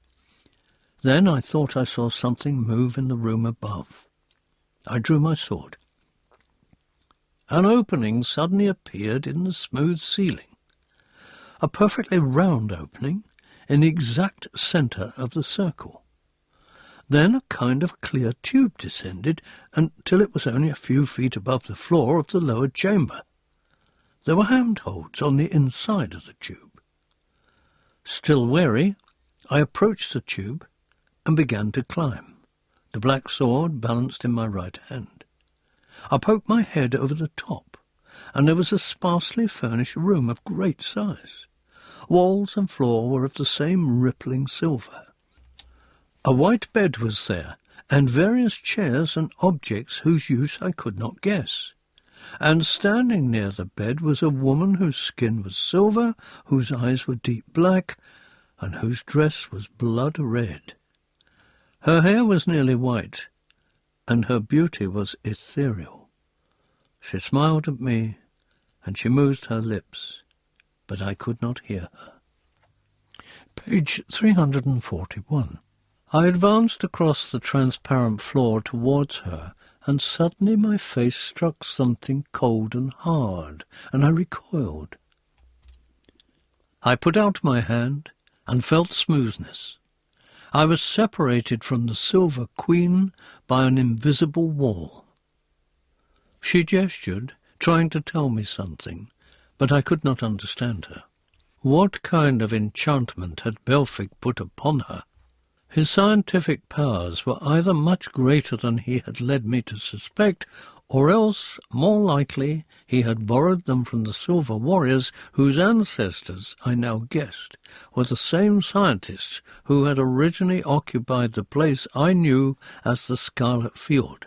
Then I thought I saw something move in the room above. I drew my sword. An opening suddenly appeared in the smooth ceiling. A perfectly round opening in the exact centre of the circle. Then a kind of clear tube descended until it was only a few feet above the floor of the lower chamber. There were handholds on the inside of the tube. Still wary, I approached the tube and began to climb, the black sword balanced in my right hand. I poked my head over the top, and there was a sparsely furnished room of great size. Walls and floor were of the same rippling silver. A white bed was there, and various chairs and objects whose use I could not guess. And standing near the bed was a woman whose skin was silver, whose eyes were deep black, and whose dress was blood red. Her hair was nearly white, and her beauty was ethereal. She smiled at me, and she moved her lips, but I could not hear her. Page 341. I advanced across the transparent floor towards her, and suddenly my face struck something cold and hard, and I recoiled. I put out my hand and felt smoothness. I was separated from the Silver Queen by an invisible wall. She gestured, trying to tell me something, but I could not understand her. What kind of enchantment had Belfic put upon her? His scientific powers were either much greater than he had led me to suspect, or else, more likely, he had borrowed them from the Silver Warriors, whose ancestors, I now guessed, were the same scientists who had originally occupied the place I knew as the Scarlet Field.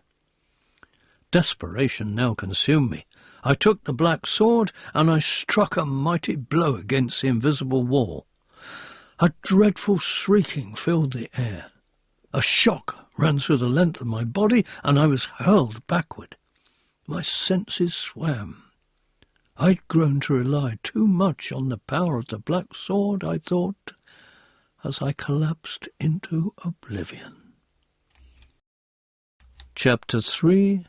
Desperation now consumed me. I took the black sword, and I struck a mighty blow against the invisible wall. A dreadful shrieking filled the air. A shock ran through the length of my body, and I was hurled backward. My senses swam. I'd grown to rely too much on the power of the black sword, I thought, as I collapsed into oblivion. Chapter 3.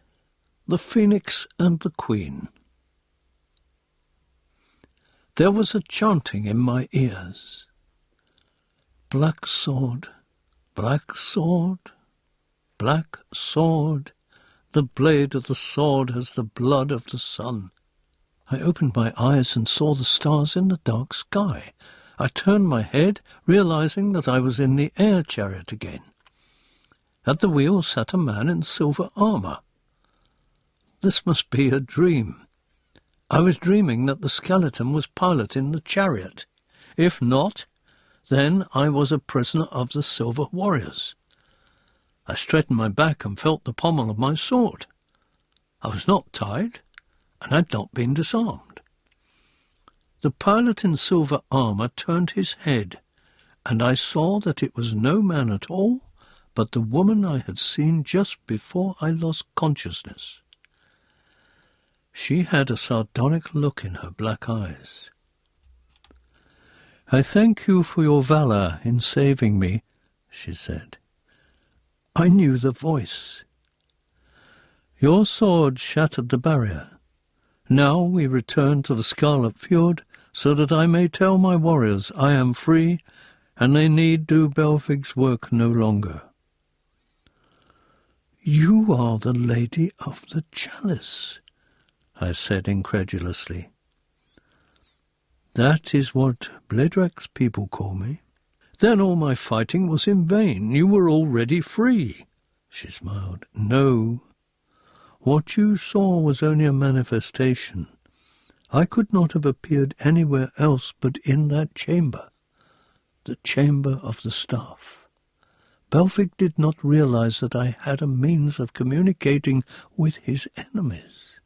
The Phoenix and the Queen. There was a chanting in my ears. Black sword, black sword, black sword. The blade of the sword has the blood of the sun. I opened my eyes and saw the stars in the dark sky. I turned my head, realizing that I was in the air chariot again. At the wheel sat a man in silver armor. This must be a dream. I was dreaming that the skeleton was piloting the chariot. If not, then I was a prisoner of the Silver Warriors. I straightened my back and felt the pommel of my sword. I was not tied, and had not been disarmed. The pilot in silver armour turned his head, and I saw that it was no man at all, but the woman I had seen just before I lost consciousness. She had a sardonic look in her black eyes. "I thank you for your valour in saving me," she said. I knew the voice. "Your sword shattered the barrier. Now we return to the Scarlet Fjord, so that I may tell my warriors I am free, and they need do Belfic's work no longer." "You are the Lady of the Chalice," I said incredulously. "That is what Bledrek's people call me." "Then all my fighting was in vain. You were already free." She smiled. "No. What you saw was only a manifestation. I could not have appeared anywhere else but in that chamber, the chamber of the staff. Belfic did not realize that I had a means of communicating with his enemies."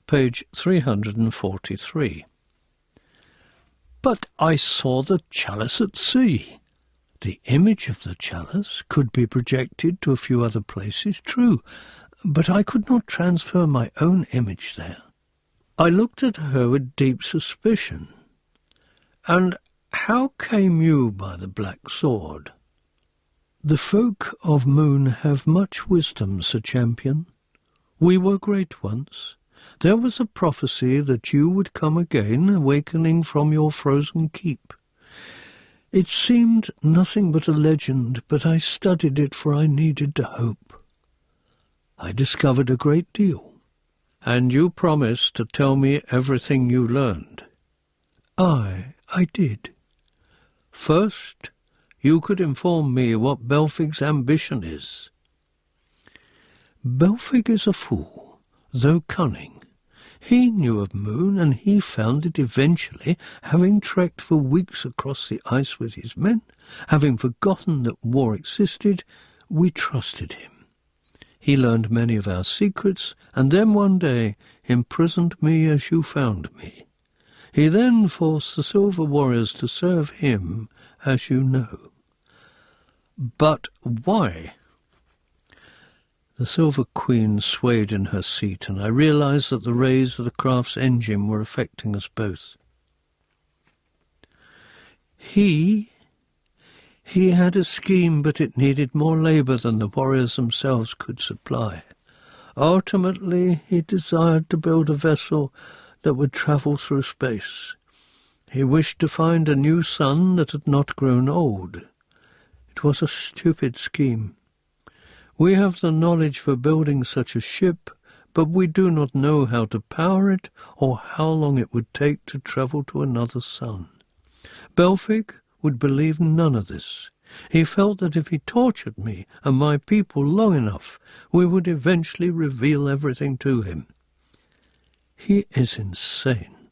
Page 343. "But I saw the chalice at sea." "The image of the chalice could be projected to a few other places, true, but I could not transfer my own image there." I looked at her with deep suspicion. "And how came you by the black sword?" "The folk of Moon have much wisdom, Sir Champion. We were great once. There was a prophecy that you would come again, awakening from your frozen keep. It seemed nothing but a legend, but I studied it, for I needed to hope. I discovered a great deal. And you promised to tell me everything you learned. I did. First, you could inform me what Belfig's ambition is. Belfig is a fool, though cunning. He knew of Moon, and he found it eventually, having trekked for weeks across the ice with his men, having forgotten that war existed. We trusted him. He learned many of our secrets, and then one day imprisoned me as you found me. He then forced the Silver Warriors to serve him, as you know. But why? The Silver Queen swayed in her seat, and I realized that the rays of the craft's engine were affecting us both. He had a scheme, but it needed more labor than the warriors themselves could supply. Ultimately, he desired to build a vessel that would travel through space. He wished to find a new sun that had not grown old. It was a stupid scheme. We have the knowledge for building such a ship, but we do not know how to power it or how long it would take to travel to another sun. Belfig would believe none of this. He felt that if he tortured me and my people long enough, we would eventually reveal everything to him. He is insane.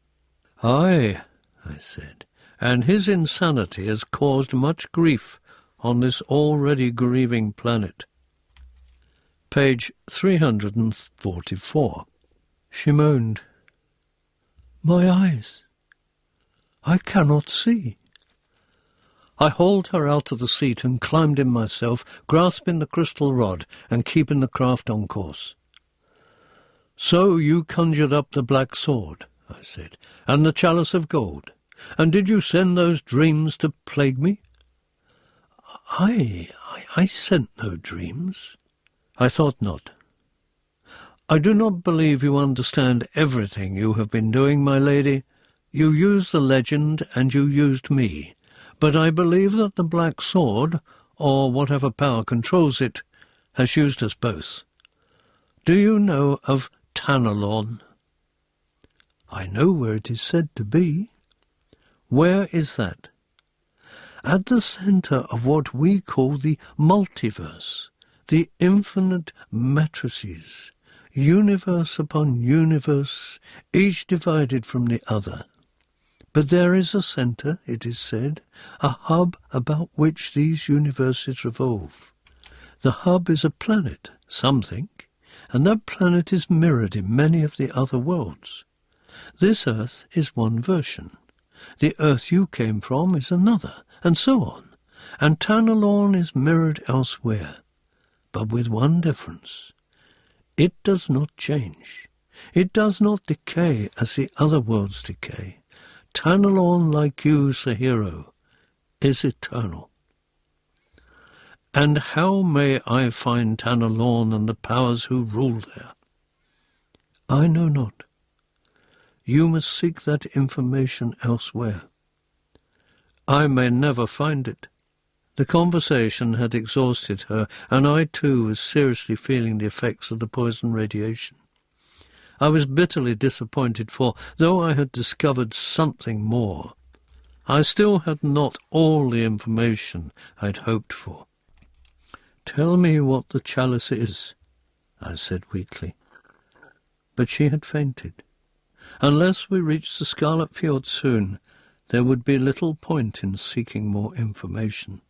Aye, I said, and his insanity has caused much grief on this already grieving planet. Page 344. She moaned. My eyes. I cannot see. I hauled her out of the seat and climbed in myself, grasping the crystal rod and keeping the craft on course. So you conjured up the black sword, I said, and the chalice of gold, and did you send those dreams to plague me? I sent no dreams. I thought not. I do not believe you understand everything you have been doing, my lady. You used the legend and you used me, but I believe that the black sword, or whatever power controls it, has used us both. Do you know of Tanalorn? I know where it is said to be. Where is that? At the centre of what we call the multiverse, the infinite matrices, universe upon universe, each divided from the other. But there is a centre, it is said, a hub about which these universes revolve. The hub is a planet, some think, and that planet is mirrored in many of the other worlds. This Earth is one version. The Earth you came from is another, and so on. And Tanalorn is mirrored elsewhere, but with one difference. It does not change. It does not decay as the other worlds decay. Tanalorn, like you, Sahiro, is eternal. And how may I find Tanalorn and the powers who rule there? I know not. You must seek that information elsewhere. I may never find it. The conversation had exhausted her, and I too was seriously feeling the effects of the poison radiation. I was bitterly disappointed, for, though I had discovered something more, I still had not all the information I had hoped for. "Tell me what the chalice is," I said weakly. But she had fainted. Unless we reached the Scarlet Fjord soon, there would be little point in seeking more information.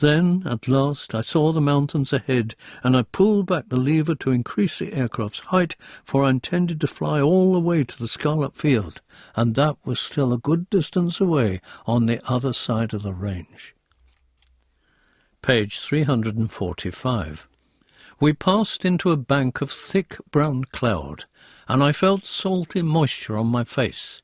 Then, at last, I saw the mountains ahead, and I pulled back the lever to increase the aircraft's height, for I intended to fly all the way to the Scarlet Field, and that was still a good distance away on the other side of the range. Page 345. We passed into a bank of thick brown cloud, and I felt salty moisture on my face.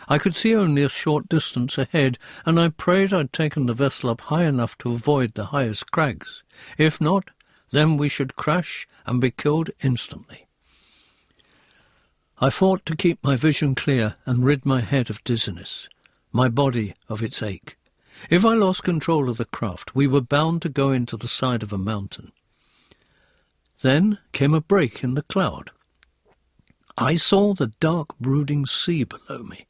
I could see only a short distance ahead, and I prayed I'd taken the vessel up high enough to avoid the highest crags. If not, then we should crash and be killed instantly. I fought to keep my vision clear and rid my head of dizziness, my body of its ache. If I lost control of the craft, we were bound to go into the side of a mountain. Then came a break in the cloud. I saw the dark, brooding sea below me.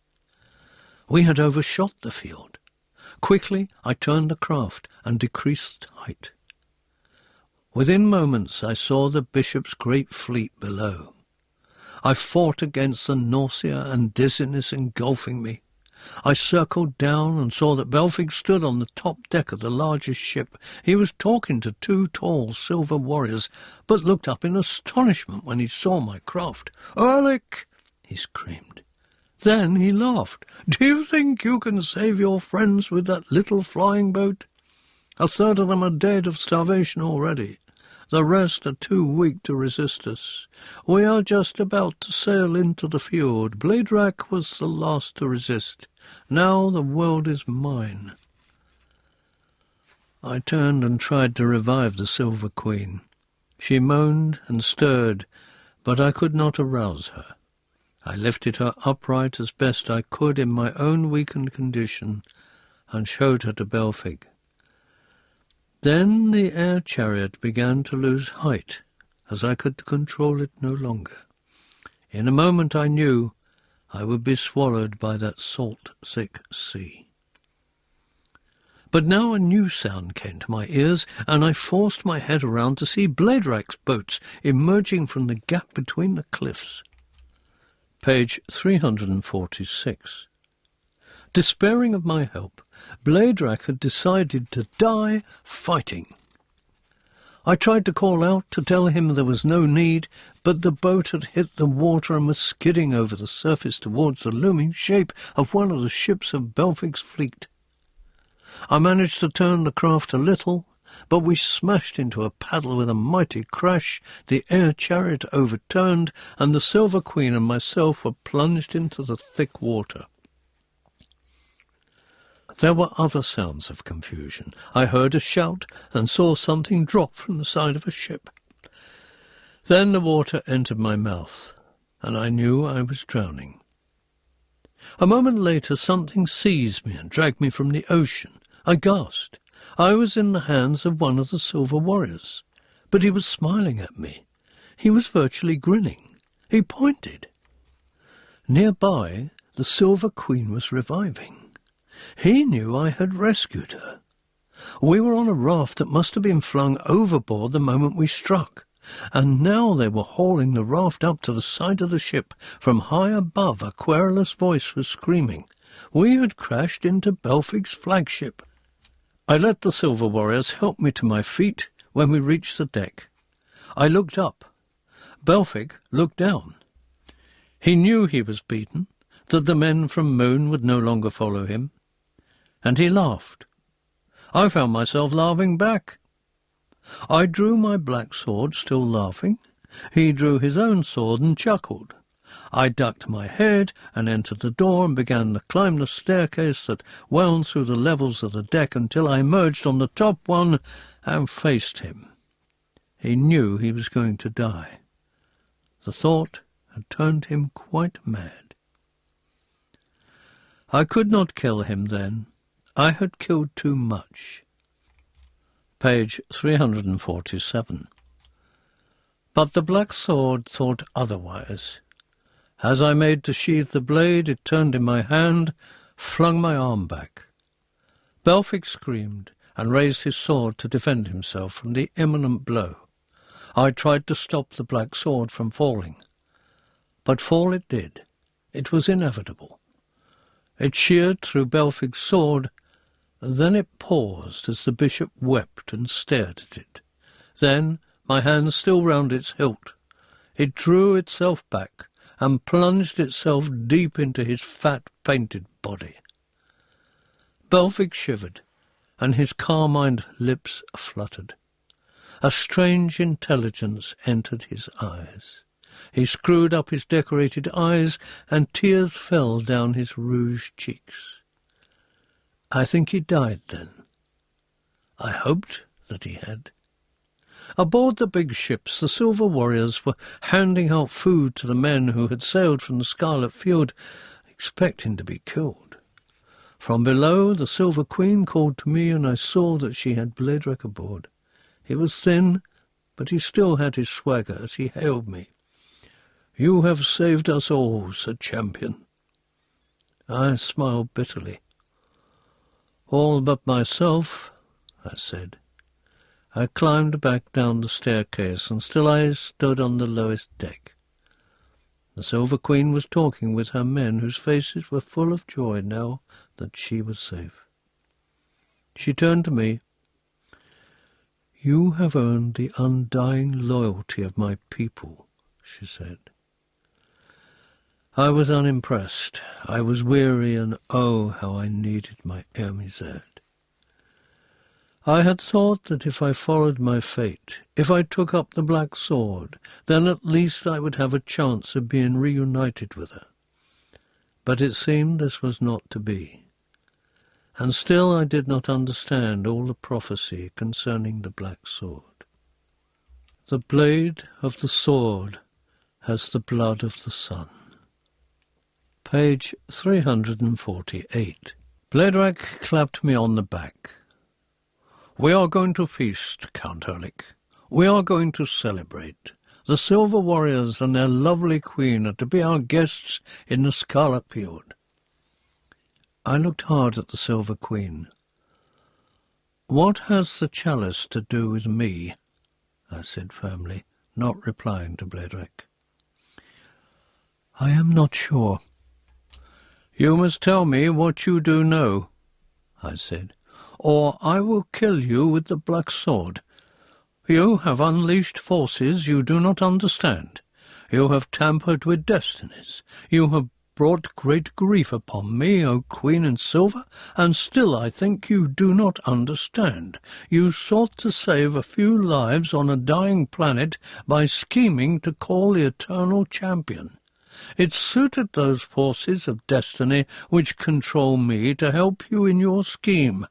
We had overshot the fiord. Quickly I turned the craft and decreased height. Within moments I saw the bishop's great fleet below. I fought against the nausea and dizziness engulfing me. I circled down and saw that Belfig stood on the top deck of the largest ship. He was talking to two tall silver warriors, but looked up in astonishment when he saw my craft. "Erlik!" he screamed. Then he laughed. "Do you think you can save your friends with that little flying boat? A third of them are dead of starvation already. The rest are too weak to resist us. We are just about to sail into the fjord. Bladerak was the last to resist. Now the world is mine." I turned and tried to revive the Silver Queen. She moaned and stirred, but I could not arouse her. I lifted her upright as best I could in my own weakened condition, and showed her to Belfig. Then the air chariot began to lose height, as I could control it no longer. In a moment I knew I would be swallowed by that salt-thick sea. But now a new sound came to my ears, and I forced my head around to see Bladerak's boats emerging from the gap between the cliffs. Page 346. Despairing of my help, Bladerak had decided to die fighting. I tried to call out to tell him there was no need, but the boat had hit the water and was skidding over the surface towards the looming shape of one of the ships of Belfig's fleet. I managed to turn the craft a little, but we smashed into a paddle with a mighty crash. The air chariot overturned, and the Silver Queen and myself were plunged into the thick water. There were other sounds of confusion. I heard a shout and saw something drop from the side of a ship. Then the water entered my mouth, and I knew I was drowning. A moment later something seized me and dragged me from the ocean. I gasped. I was in the hands of one of the silver warriors, but he was smiling at me. He was virtually grinning. He pointed. Nearby, the Silver Queen was reviving. He knew I had rescued her. We were on a raft that must have been flung overboard the moment we struck, and now they were hauling the raft up to the side of the ship. From high above a querulous voice was screaming. We had crashed into Belfig's flagship. I let the silver warriors help me to my feet when we reached the deck. I looked up. Belfig looked down. He knew he was beaten, that the men from Moon would no longer follow him, and he laughed. I found myself laughing back. I drew my black sword, still laughing. He drew his own sword and chuckled. I ducked my head and entered the door and began to climb the staircase that wound through the levels of the deck until I emerged on the top one and faced him. He knew he was going to die. The thought had turned him quite mad. I could not kill him then. I had killed too much. Page 347. But the black sword thought otherwise. As I made to sheathe the blade, it turned in my hand, flung my arm back. Belfig screamed and raised his sword to defend himself from the imminent blow. I tried to stop the black sword from falling. But fall it did. It was inevitable. It sheared through Belfig's sword. Then it paused as the bishop wept and stared at it. Then, my hand still round its hilt, it drew itself back and plunged itself deep into his fat, painted body. Belfig shivered, and his carmined lips fluttered. A strange intelligence entered his eyes. He screwed up his decorated eyes, and tears fell down his rouged cheeks. I think he died then. I hoped that he had. Aboard the big ships, the silver warriors were handing out food to the men who had sailed from the Scarlet Fjord, expecting to be killed. From below, the Silver Queen called to me, and I saw that she had Bledrak aboard. He was thin, but he still had his swagger as he hailed me. "You have saved us all," said Champion. I smiled bitterly. "All but myself," I said. I climbed back down the staircase, and still I stood on the lowest deck. The Silver Queen was talking with her men, whose faces were full of joy now that she was safe. She turned to me. "You have earned the undying loyalty of my people," she said. I was unimpressed. I was weary, and oh, how I needed my Ermizet. I had thought that if I followed my fate, if I took up the black sword, then at least I would have a chance of being reunited with her. But it seemed this was not to be. And still I did not understand all the prophecy concerning the black sword. The blade of the sword has the blood of the sun. Page 348. Bledrak clapped me on the back. "We are going to feast, Count Erlich. We are going to celebrate. The Silver Warriors and their lovely queen are to be our guests in the Scarlet Fjord." I looked hard at the Silver Queen. "What has the chalice to do with me?" I said firmly, not replying to Bledrak. "I am not sure." "You must tell me what you do know," I said, "or I will kill you with the black sword. You have unleashed forces you do not understand. You have tampered with destinies. You have brought great grief upon me, O Queen in Silver, and still I think you do not understand. You sought to save a few lives on a dying planet by scheming to call the Eternal Champion. It suited those forces of destiny which control me to help you in your scheme,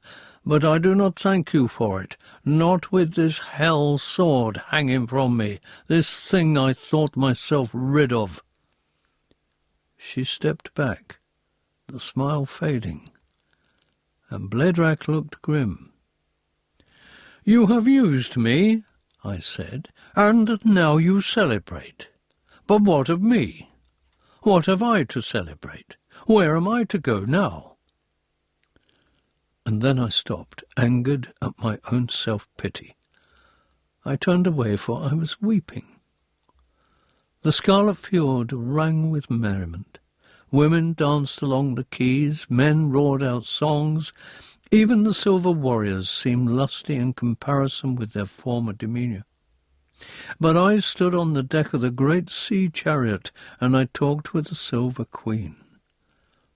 but I do not thank you for it, not with this hell sword hanging from me, this thing I thought myself rid of." She stepped back, the smile fading, and Bledrak looked grim. "You have used me," I said, "and now you celebrate. But what of me? What have I to celebrate? Where am I to go now?" And then I stopped, angered at my own self-pity. I turned away, for I was weeping. The Scarlet Fjord rang with merriment. Women danced along the quays, men roared out songs. Even the Silver Warriors seemed lusty in comparison with their former demeanour. But I stood on the deck of the great sea chariot, and I talked with the Silver Queen.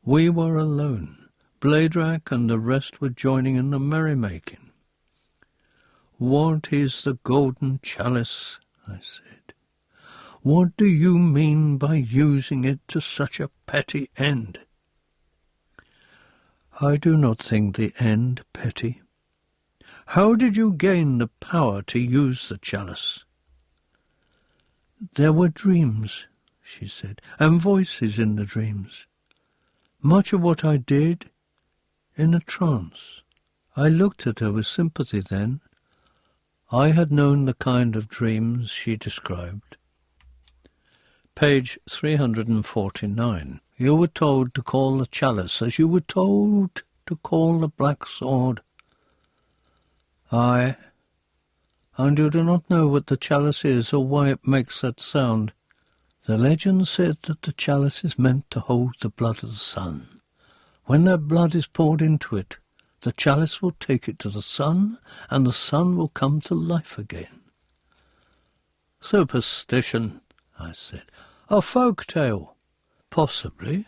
We were alone. Bledrak and the rest were joining in the merrymaking. "What is the golden chalice?" I said. "What do you mean by using it to such a petty end?" "I do not think the end petty. How did you gain the power to use the chalice?" "There were dreams," she said, "and voices in the dreams. Much of what I did in a trance." I looked at her with sympathy then. I had known the kind of dreams she described. Page 349. You were told to call the chalice as you were told to call the black sword. Aye, and you do not know what the chalice is or why it makes that sound. The legend said that the chalice is meant to hold the blood of the sun. When that blood is poured into it, the chalice will take it to the sun, and the sun will come to life again. Superstition, I said. A folk tale. Possibly.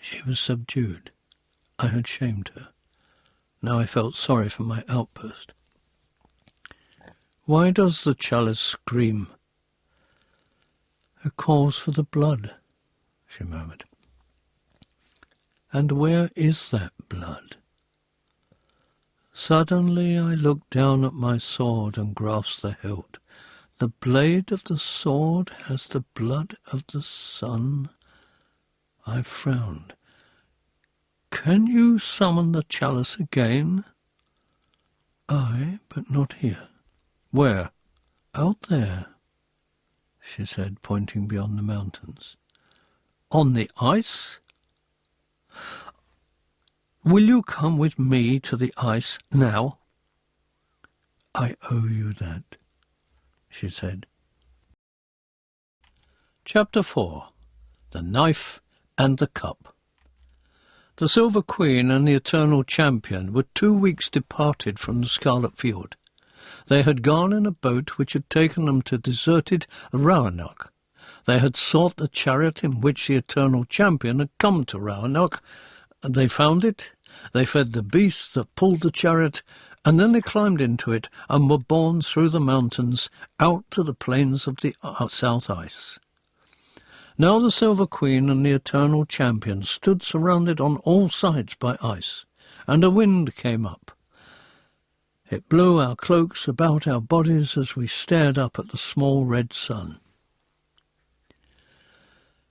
She was subdued. I had shamed her. Now I felt sorry for my outburst. Why does the chalice scream? It calls for the blood, she murmured. And where is that blood? Suddenly I looked down at my sword and grasped the hilt. The blade of the sword has the blood of the sun. I frowned. Can you summon the chalice again? Aye, but not here. Where? Out there, she said, pointing beyond the mountains. On the ice? Will you come with me to the ice now? I owe you that, she said. Chapter 4. The Knife and the Cup. The Silver Queen and the Eternal Champion were 2 weeks departed from the Scarlet Fjord. They had gone in a boat which had taken them to deserted Roanoke. They had sought the chariot in which the Eternal Champion had come to Roanoke. They found it, they fed the beasts that pulled the chariot, and then they climbed into it and were borne through the mountains out to the plains of the South Ice. Now the Silver Queen and the Eternal Champion stood surrounded on all sides by ice, and a wind came up. It blew our cloaks about our bodies as we stared up at the small red sun.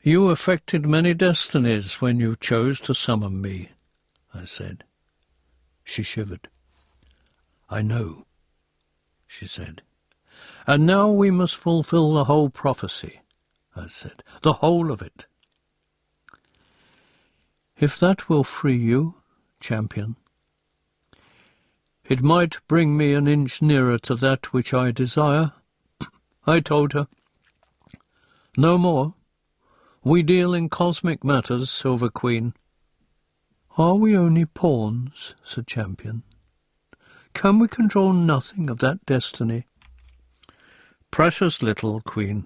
You affected many destinies when you chose to summon me, I said. She shivered. I know, she said. And now we must fulfill the whole prophecy, I said, the whole of it. If that will free you, champion, it might bring me an inch nearer to that which I desire. I told her. No more. We deal in cosmic matters, Silver Queen. Are we only pawns, said Champion? Can we control nothing of that destiny? Precious little, Queen.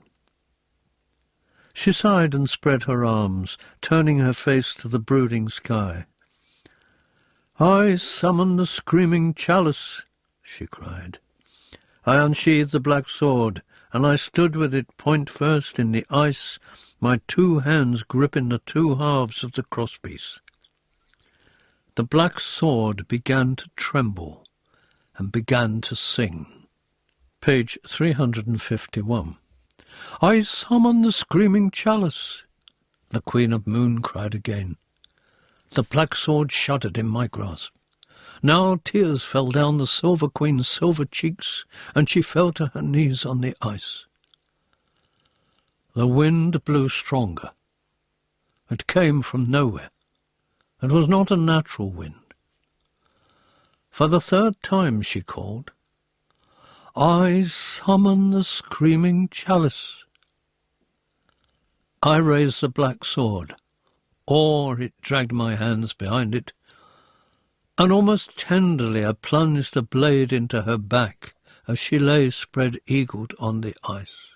She sighed and spread her arms, turning her face to the brooding sky. I summoned the screaming chalice, she cried. I unsheathed the black sword, and I stood with it point first in the ice, my 2 hands gripping the 2 halves of the crosspiece. The black sword began to tremble and began to sing. Page 351. I summon the screaming chalice, the Queen of Moon cried again. The black sword shuddered in my grasp. Now tears fell down the Silver Queen's silver cheeks, and she fell to her knees on the ice. The wind blew stronger. It came from nowhere. It was not a natural wind. For the 3rd time she called, I summon the screaming chalice. I raised the black sword, or it dragged my hands behind it, and almost tenderly I plunged a blade into her back as she lay spread-eagled on the ice.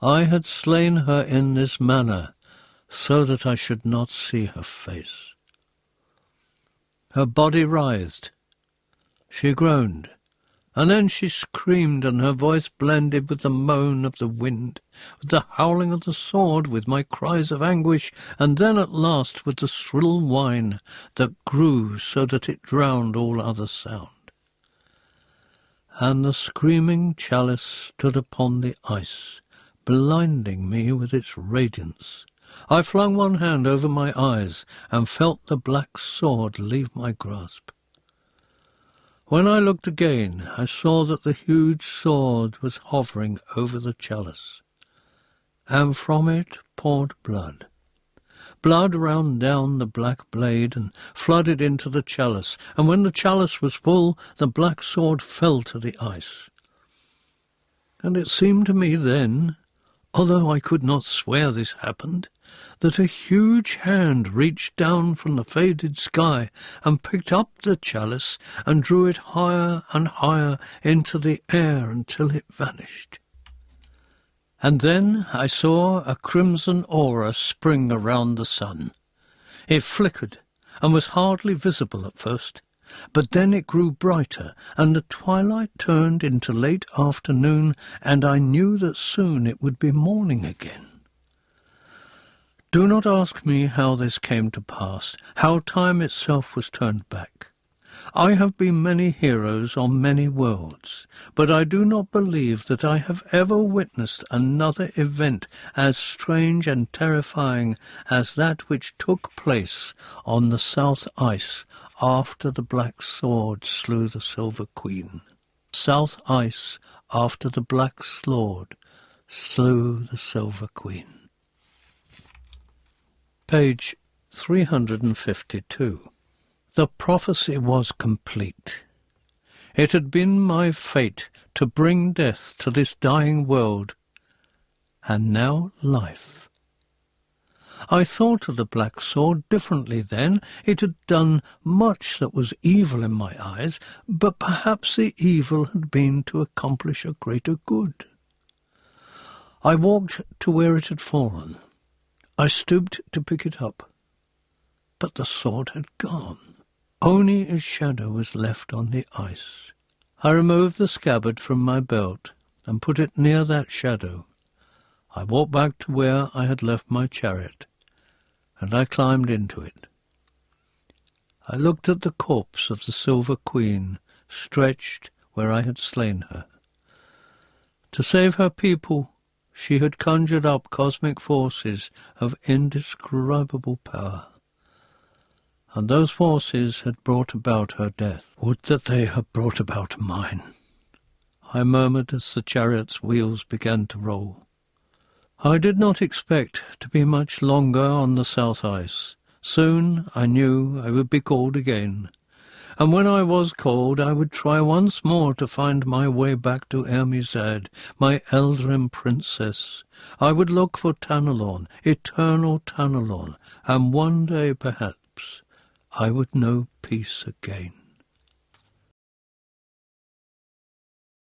I had slain her in this manner, so that I should not see her face. Her body writhed. She groaned, and then she screamed, and her voice blended with the moan of the wind, with the howling of the sword, with my cries of anguish, and then at last with the shrill whine that grew so that it drowned all other sound. And the screaming chalice stood upon the ice, blinding me with its radiance. I flung one hand over my eyes and felt the black sword leave my grasp. When I looked again, I saw that the huge sword was hovering over the chalice, and from it poured blood. Blood ran down the black blade and flooded into the chalice, and when the chalice was full, the black sword fell to the ice. And it seemed to me then, although I could not swear this happened, that a huge hand reached down from the faded sky and picked up the chalice and drew it higher and higher into the air until it vanished. And then I saw a crimson aura spring around the sun. It flickered and was hardly visible at first, but then it grew brighter, and the twilight turned into late afternoon, and I knew that soon it would be morning again. Do not ask me how this came to pass, how time itself was turned back. I have been many heroes on many worlds, but I do not believe that I have ever witnessed another event as strange and terrifying as that which took place on the South Ice after the Black Sword slew the Silver Queen. South Ice after the Black Sword slew the Silver Queen. Page 352. The prophecy was complete. It had been my fate to bring death to this dying world, and now life. I thought of the Black Sword differently then. It had done much that was evil in my eyes, but perhaps the evil had been to accomplish a greater good. I walked to where it had fallen. I stooped to pick it up, but the sword had gone. Only a shadow was left on the ice. I removed the scabbard from my belt and put it near that shadow. I walked back to where I had left my chariot, and I climbed into it. I looked at the corpse of the Silver Queen, stretched where I had slain her. To save her people, she had conjured up cosmic forces of indescribable power, and those forces had brought about her death. Would that they had brought about mine, I murmured as the chariot's wheels began to roll. I did not expect to be much longer on the South Ice. Soon I knew I would be called again, and when I was called I would try once more to find my way back to Ermizad, my Eldrin princess. I would look for Tanalorn, eternal Tanalorn, and one day perhaps I would know peace again.